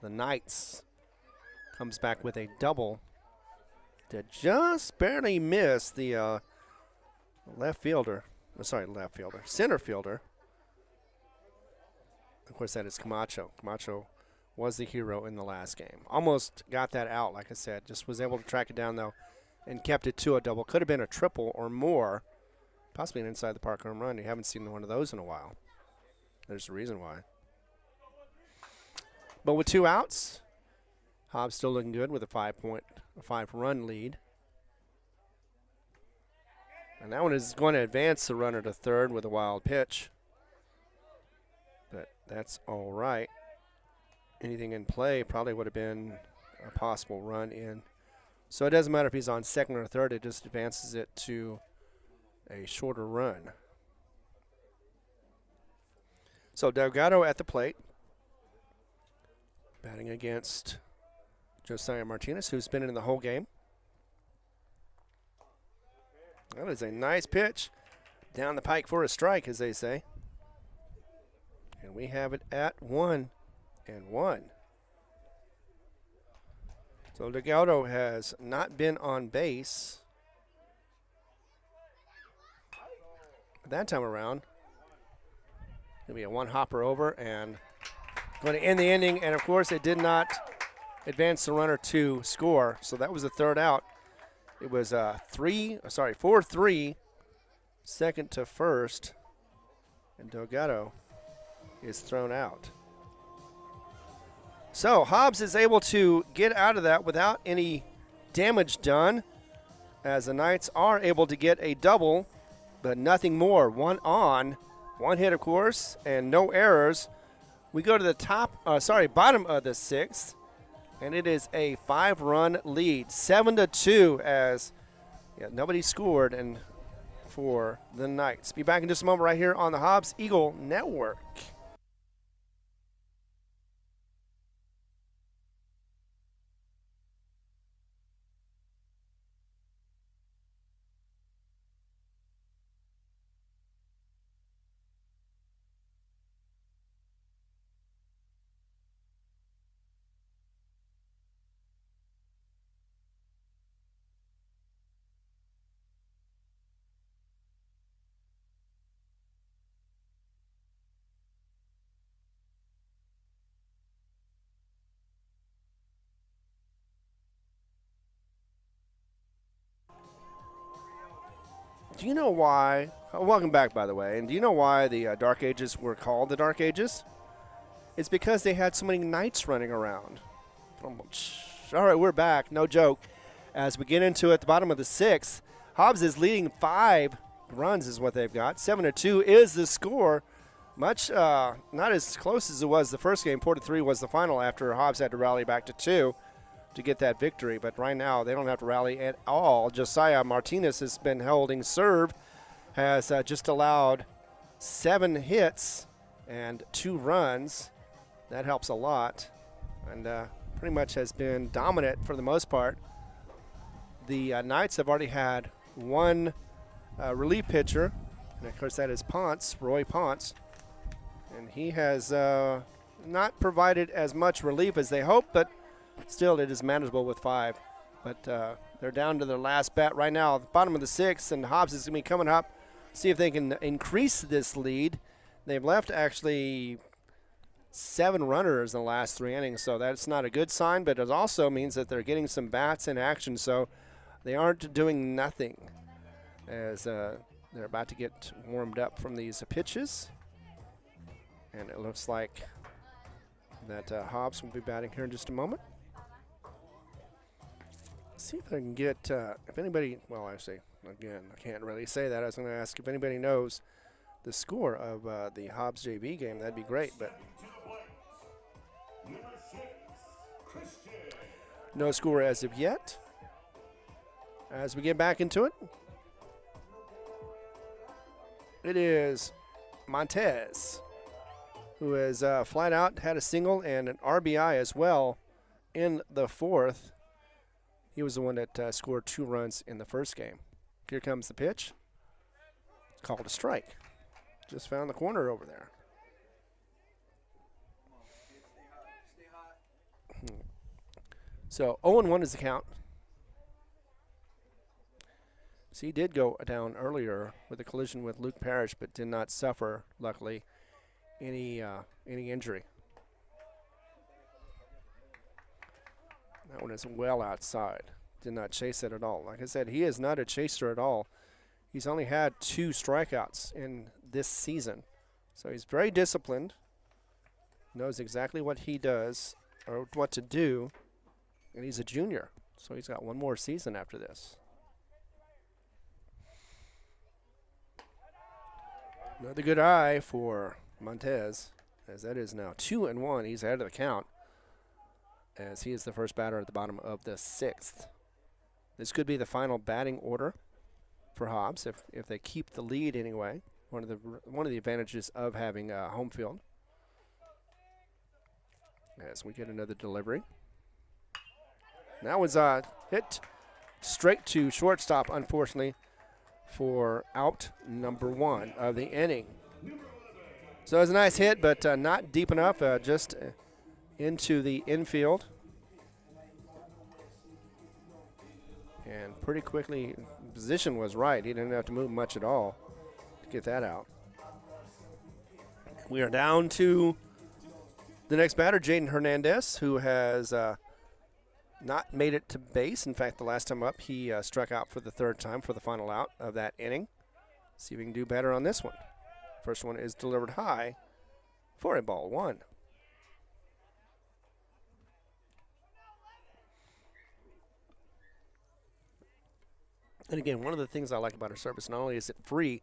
S1: the Knights, comes back with a double to just barely miss the center fielder. Of course, that is Camacho. Camacho was the hero in the last game. Almost got that out, like I said. Just was able to track it down, though, and kept it to a double. Could have been a triple or more, possibly an inside the park home run. You haven't seen one of those in a while. There's a reason why. But with 2 outs, Hobbs still looking good with a 5-run lead. And that one is going to advance the runner to third with a wild pitch. But that's all right. Anything in play probably would have been a possible run in. So it doesn't matter if he's on second or third. It just advances it to a shorter run. So Delgado at the plate, batting against Josiah Martinez, who's been in the whole game. That is a nice pitch down the pike for a strike, as they say. And we have it at 1-1. So Delgado has not been on base that time around. Going to be a one-hopper over and going to end the inning. And, of course, it did not advance the runner to score. So that was the third out. It was 4-3, second to first. And Delgado is thrown out. So Hobbs is able to get out of that without any damage done, as the Knights are able to get a double, but nothing more. 1 on, 1 hit, of course, and no errors. We go to the bottom of the 6th, and it is a 5-run lead, 7-2, as nobody scored and for the Knights. Be back in just a moment right here on the Hobbs Eagle Network. Do you know why? Welcome back, by the way. And do you know why the Dark Ages were called the Dark Ages? It's because they had so many knights running around. All right, we're back. No joke. As we get into it, the bottom of the sixth, Hobbs is leading 5 runs is what they've got. 7-2 is the score. Much not as close as it was the first game. 4-3 was the final after Hobbs had to rally back to 2 to get that victory. But right now, they don't have to rally at all. Josiah Martinez has been holding serve, has just allowed 7 hits and 2 runs. That helps a lot, and pretty much has been dominant for the most part. The Knights have already had 1 relief pitcher, and of course that is Ponce, Roy Ponce, and he has not provided as much relief as they hoped, but still it is manageable with 5. But they're down to their last bat right now at the bottom of the 6th, and Hobbs is going to be coming up, see if they can increase this lead. They've left actually 7 runners in the last 3 innings, so that's not a good sign, but it also means that they're getting some bats in action, so they aren't doing nothing as they're about to get warmed up from these pitches. And it looks like that Hobbs will be batting here in just a moment. See if I can get, if anybody, well, actually, again, I can't really say that. I was going to ask if anybody knows the score of the Hobbs JV game. That'd be great, but no score as of yet. As we get back into it, it is Montez, who has flat out had a single and an RBI as well in the 4th. He was the one that scored 2 runs in the first game. Here comes the pitch. It's called a strike. Just found the corner over there. So 0-1 is the count. So he did go down earlier with a collision with Luke Parrish, but did not suffer, luckily, any injury. That one is well outside. Did not chase it at all. Like I said, he is not a chaser at all. He's only had 2 strikeouts in this season. So he's very disciplined, knows exactly what he does or what to do, and he's a junior. So he's got 1 more season after this. Another good eye for Montez, as that is now 2-1. He's ahead of the count, as he is the first batter at the bottom of the 6th. This could be the final batting order for Hobbs if they keep the lead anyway. One of the advantages of having home field. As we get another delivery. That was hit straight to shortstop, unfortunately, for out number 1 of the inning. So it was a nice hit, but not deep enough, just into the infield. And pretty quickly, position was right. He didn't have to move much at all to get that out. We are down to the next batter, Jaden Hernandez, who has not made it to base. In fact, the last time up, he struck out for the 3rd time for the final out of that inning. See if we can do better on this one. First one is delivered high for a ball 1. And again, one of the things I like about our service, not only is it free,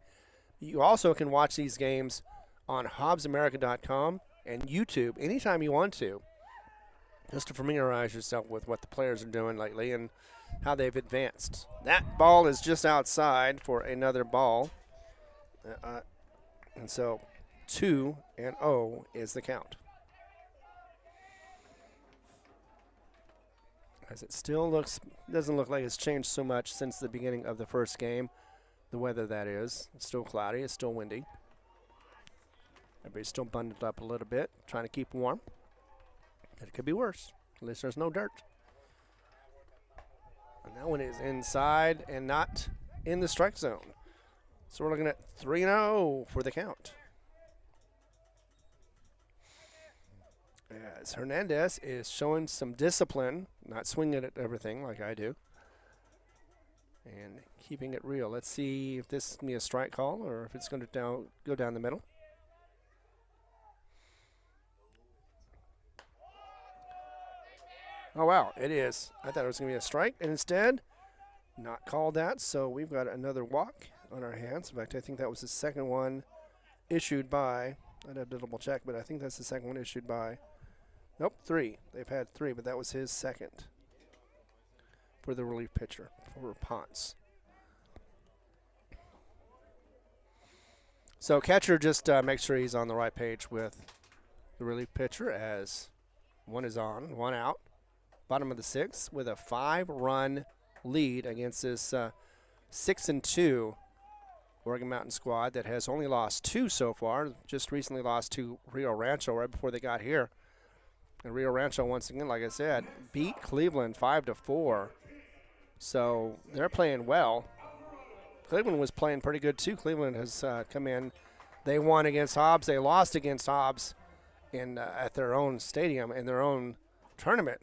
S1: you also can watch these games on hobbsamerica.com and YouTube anytime you want to, just to familiarize yourself with what the players are doing lately and how they've advanced. That ball is just outside for another ball. And so 2-0 is the count. As it still doesn't look like it's changed so much since the beginning of the first game. The weather, that is. It's still cloudy. It's still windy. Everybody's still bundled up a little bit, trying to keep warm. It could be worse. At least there's no dirt. And that one is inside and not in the strike zone. So we're looking at 3-0 for the count. As Hernandez is showing some discipline, not swinging at everything like I do. And keeping it real. Let's see if this is going to be a strike call or if it's going to go down the middle. Oh, wow, it is. I thought it was going to be a strike, and instead, not called that. So we've got another walk on our hands. In fact, I think that was the second one issued by, I'd have to double check, but I think that's the second one issued by, nope, 3. They've had 3, but that was his second for the relief pitcher, for Ponce. So catcher just makes sure he's on the right page with the relief pitcher as one is on, 1 out. Bottom of the 6th with a 5-run lead against this 6-2 Oregon Mountain squad that has only lost 2 so far. Just recently lost to Rio Rancho right before they got here. And Rio Rancho, once again, like I said, beat Cleveland 5-4. So they're playing well. Cleveland was playing pretty good too. Cleveland has come in. They won against Hobbs. They lost against Hobbs at their own stadium in their own tournament.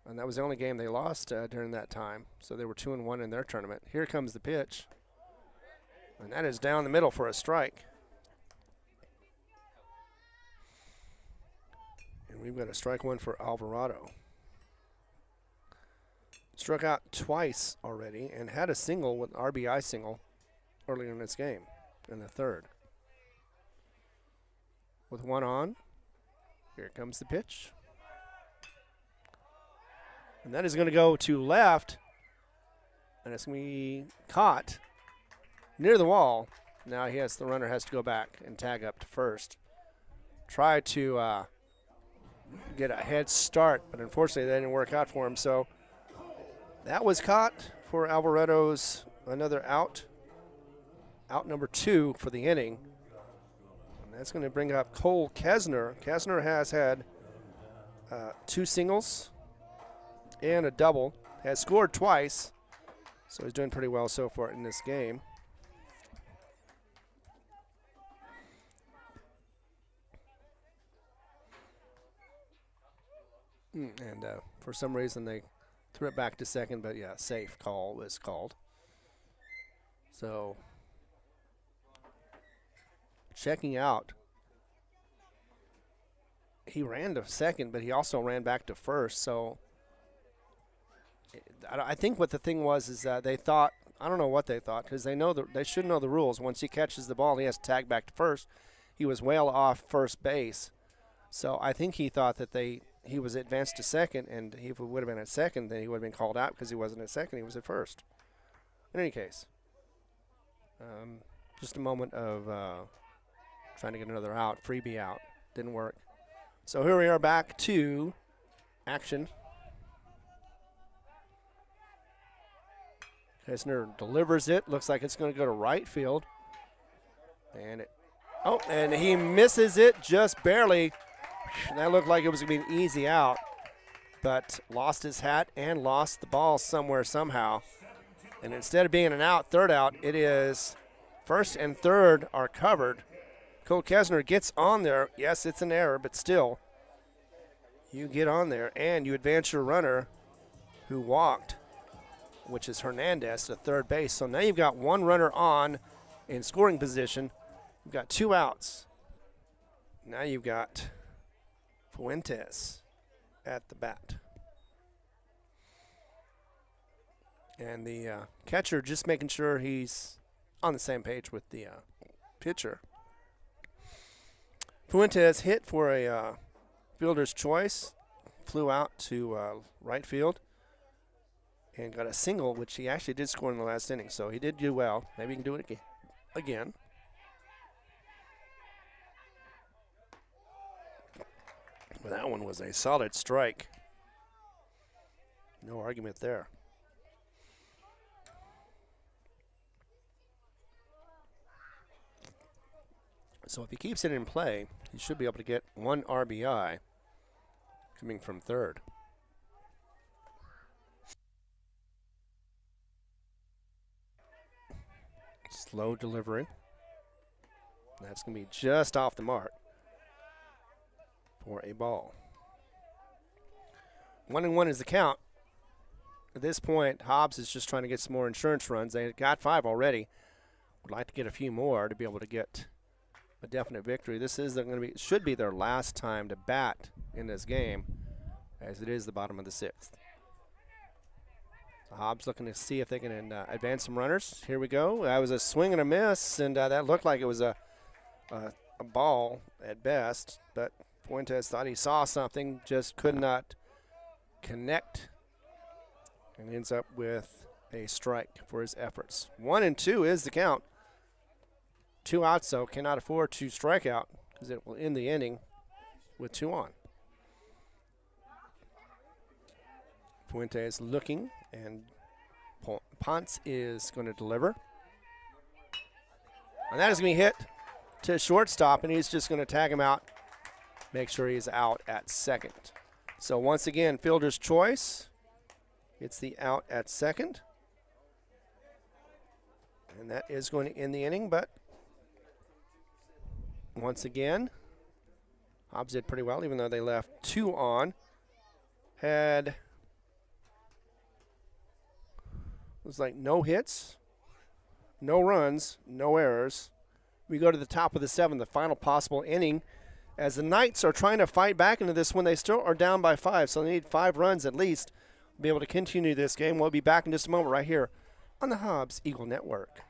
S1: And that was the only game they lost during that time. So they were 2-1 in their tournament. Here comes the pitch. And that is down the middle for a strike. And we've got a strike 1 for Alvarado. Struck out twice already and had a single with RBI single earlier in this game in the 3rd. With 1 on, here comes the pitch. And that is going to go to left, and it's going to be caught near the wall. Now the runner has to go back and tag up to first. Try to get a head start, but unfortunately that didn't work out for him. So that was caught for Alvarado's another out number 2 for the inning. And that's going to bring up Cole Kesner. Kesner has had 2 singles and a double, has scored twice, so he's doing pretty well so far in this game. And for some reason they threw it back to second, but yeah, safe call was called. So checking out, he ran to second, but he also ran back to first, so I think what the thing was is that they thought, I don't know what they thought, because they should know the rules. Once he catches the ball, he has to tag back to first. He was well off first base. So I think he thought that he was advanced to second, and if he would have been at second, then he would have been called out because he wasn't at second. He was at first. In any case, just a moment of trying to get another out, freebie out. Didn't work. So here we are back to action. Kesner delivers it. Looks like it's going to go to right field. And he misses it just barely. That looked like it was going to be an easy out, but lost his hat and lost the ball somewhere somehow. And instead of being an out, 3rd out, it is 1st and 3rd are covered. Cole Kesner gets on there. Yes, it's an error, but still, you get on there and you advance your runner who walked, which is Hernandez, to 3rd base. So now you've got 1 runner on in scoring position. You've got 2 outs. Now you've got Fuentes at the bat. And the catcher just making sure he's on the same page with the pitcher. Fuentes hit for a fielder's choice, flew out to right field, and got a single, which he actually did score in the last inning. So he did do well. Maybe he can do it again. But that one was a solid strike. No argument there. So if he keeps it in play, he should be able to get 1 RBI coming from 3rd. Slow delivery. That's going to be just off the mark for a ball. 1-1 is the count. at this point, Hobbs is just trying to get some more insurance runs. They got 5 already. Would like to get a few more to be able to get a definite victory. This is going to be should be their last time to bat in this game, as it is the bottom of the 6th. So Hobbs looking to see if they can advance some runners. Here we go. That was a swing and a miss, and that looked like it was a ball at best, but Fuentes thought he saw something, just could not connect, and ends up with a strike for his efforts. 1-2 is the count. 2 outs, so cannot afford to strike out because it will end the inning with 2 on. Fuentes looking, and Ponce is going to deliver. And that is going to be hit to shortstop, and he's just going to tag him out, make sure he's out at second. So once again, fielder's choice. It's the out at second. And that is going to end the inning, but once again, Hobbs did pretty well, even though they left 2 on. Had, was like no hits, no runs, no errors. We go to the top of the 7th, the final possible inning, as the Knights are trying to fight back into this when they still are down by 5, so they need 5 runs at least to be able to continue this game. We'll be back in just a moment right here on the Hobbs Eagle Network.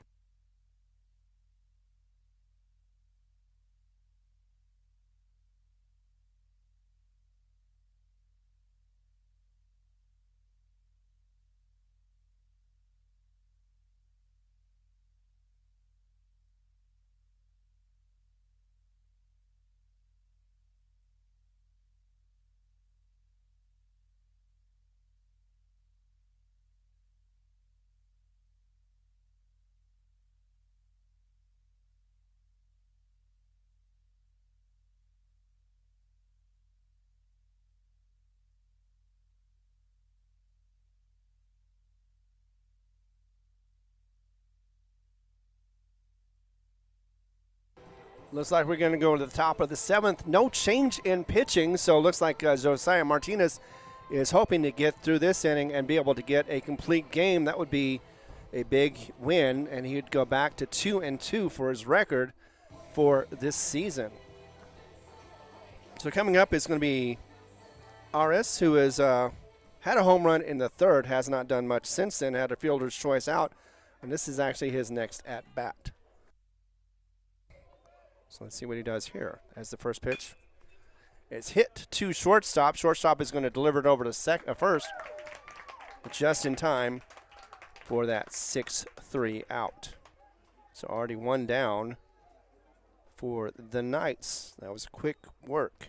S1: Looks like we're going to go to the top of the 7th. No change in pitching, so it looks like Josiah Martinez is hoping to get through this inning and be able to get a complete game. That would be a big win, and he'd go back to 2-2 for his record for this season. So coming up is going to be Aris, who has had a home run in the 3rd, has not done much since then, had a fielder's choice out, and this is actually his next at-bat. So let's see what he does here. As the first pitch is hit to shortstop. Shortstop is going to deliver it over to first, just in time for that 6-3 out. So already 1 down for the Knights. That was quick work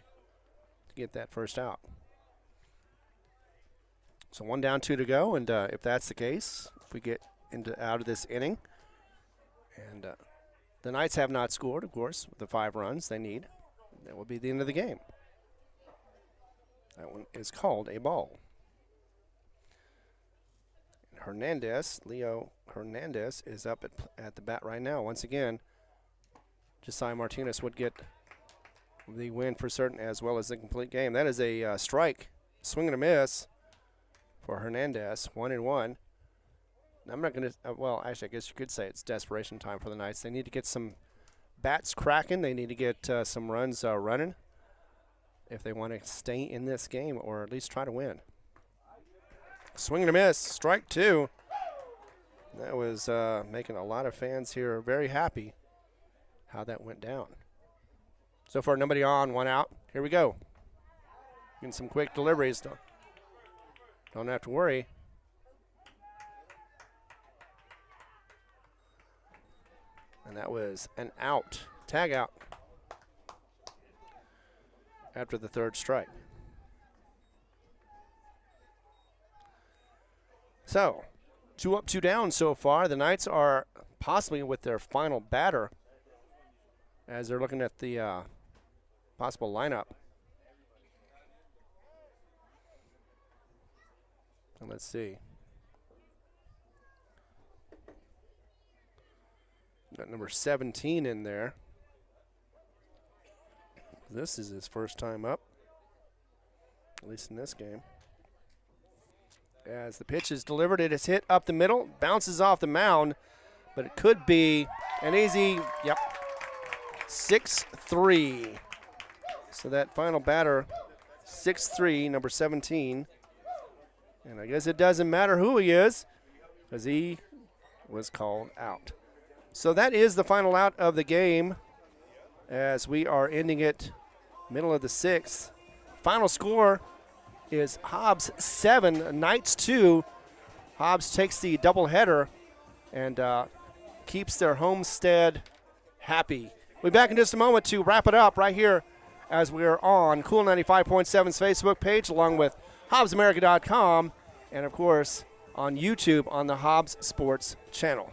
S1: to get that first out. So 1 down, 2 to go, and if that's the case, if we get out of this inning, and the Knights have not scored, of course, with the 5 runs they need, that will be the end of the game. That one is called a ball. Leo Hernandez is up at the bat right now. Once again, Josiah Martinez would get the win for certain as well as the complete game. That is a strike, swing and a miss for Hernandez, 1-1. I'm not going to, well, actually, I guess you could say it's desperation time for the Knights. They need to get some bats cracking. They need to get some runs running if they want to stay in this game or at least try to win. Swing and a miss, strike 2. That was making a lot of fans here very happy how that went down. So far, nobody on, 1 out. Here we go. Getting some quick deliveries. Don't have to worry. And that was an out, tag out after the 3rd strike. So, 2 up, 2 down so far. The Knights are possibly with their final batter as they're looking at the possible lineup. And let's see. Got number 17 in there. This is his first time up, at least in this game. As the pitch is delivered, it is hit up the middle, bounces off the mound, but it could be an easy, 6-3. So that final batter, 6-3, number 17. And I guess it doesn't matter who he is, because he was called out. So that is the final out of the game as we are ending it middle of the 6th. Final score is Hobbs 7, Knights 2. Hobbs takes the doubleheader and keeps their homestead happy. We'll be back in just a moment to wrap it up right here as we're on Cool 95.7's Facebook page, along with HobbsAmerica.com, and of course on YouTube on the Hobbs Sports channel.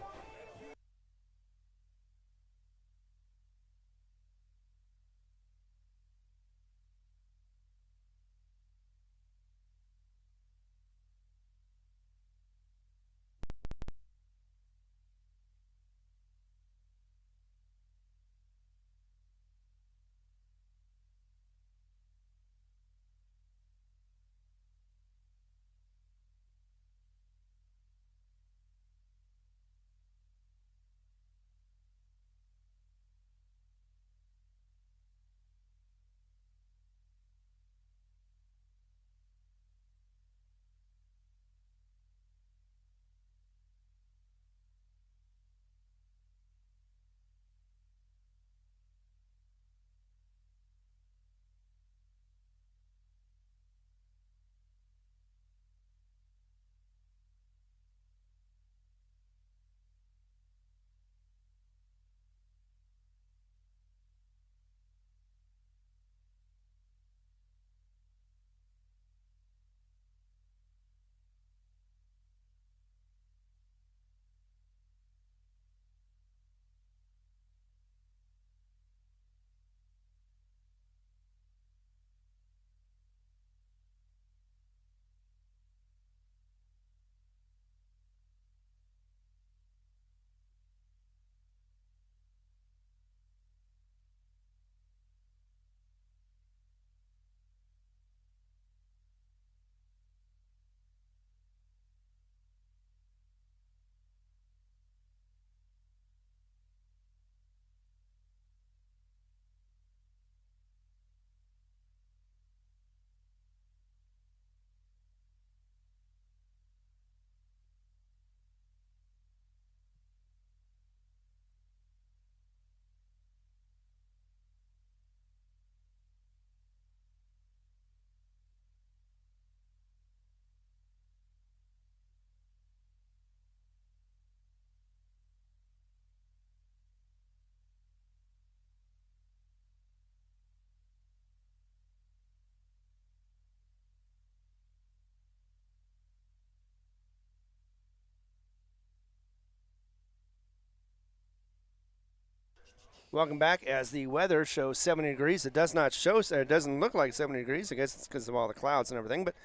S1: Welcome back. As the weather shows 70 degrees, it doesn't look like 70 degrees. I guess it's because of all the clouds and everything. But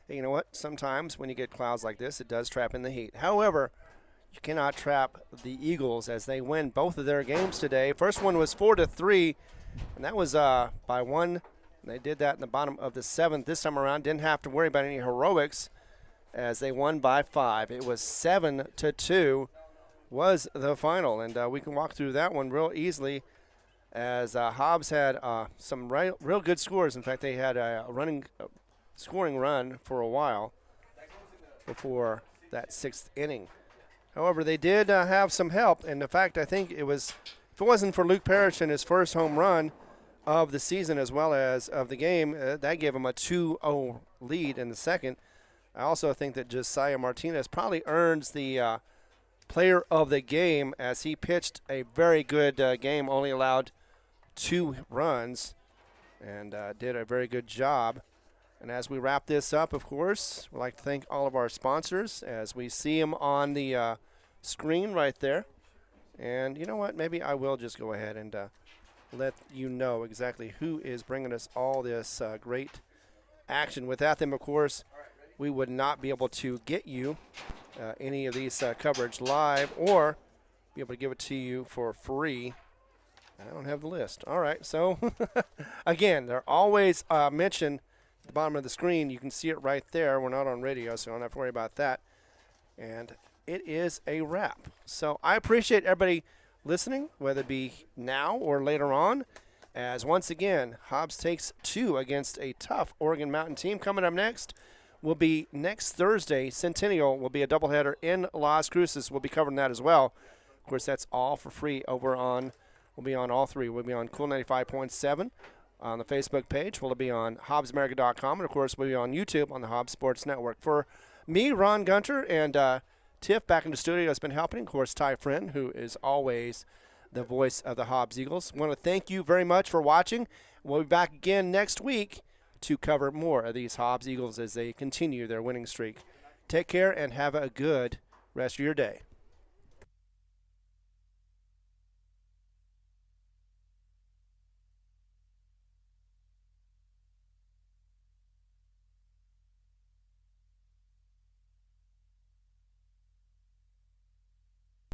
S1: hey, you know what? Sometimes when you get clouds like this, it does trap in the heat. However, you cannot trap the Eagles as they win both of their games today. First one was 4-3, and that was by one. They did that in the bottom of the 7th. This time around, didn't have to worry about any heroics as they won by 5. It was 7-2. Was the final, and we can walk through that one real easily as Hobbs had some real good scores. In fact, they had a scoring run for a while before that 6th inning. However, they did have some help, and in fact, I think if it wasn't for Luke Parrish and his first home run of the season as well as of the game, that gave him a 2-0 lead in the second. I also think that Josiah Martinez probably earns the player of the game as he pitched a very good game, only allowed 2 runs and did a very good job. And as we wrap this up, of course, we'd like to thank all of our sponsors as we see them on the screen right there. And you know what? Maybe I will just go ahead and let you know exactly who is bringing us all this great action. Without them, of course, we would not be able to get you any of these coverage live or be able to give it to you for free. I don't have the list. All right, so again, they're always mentioned at the bottom of the screen. You can see it right there. We're not on radio, so I don't have to worry about that. And it is a wrap. So I appreciate everybody listening, whether it be now or later on, as once again, Hobbs takes 2 against a tough Oregon Mountain team. Coming up next will be next Thursday. Centennial will be a doubleheader in Las Cruces. We'll be covering that as well. Of course, that's all for free over on, we'll be on all 3. We'll be on Cool 95.7 on the Facebook page. We'll be on HobbsAmerica.com. And, of course, we'll be on YouTube on the Hobbs Sports Network. For me, Ron Gunter, and Tiff back in the studio has been helping. Of course, Ty Friend, who is always the voice of the Hobbs Eagles. I want to thank you very much for watching. We'll be back again next week to cover more of these Hobbs Eagles as they continue their winning streak. Take care and have a good rest of your day.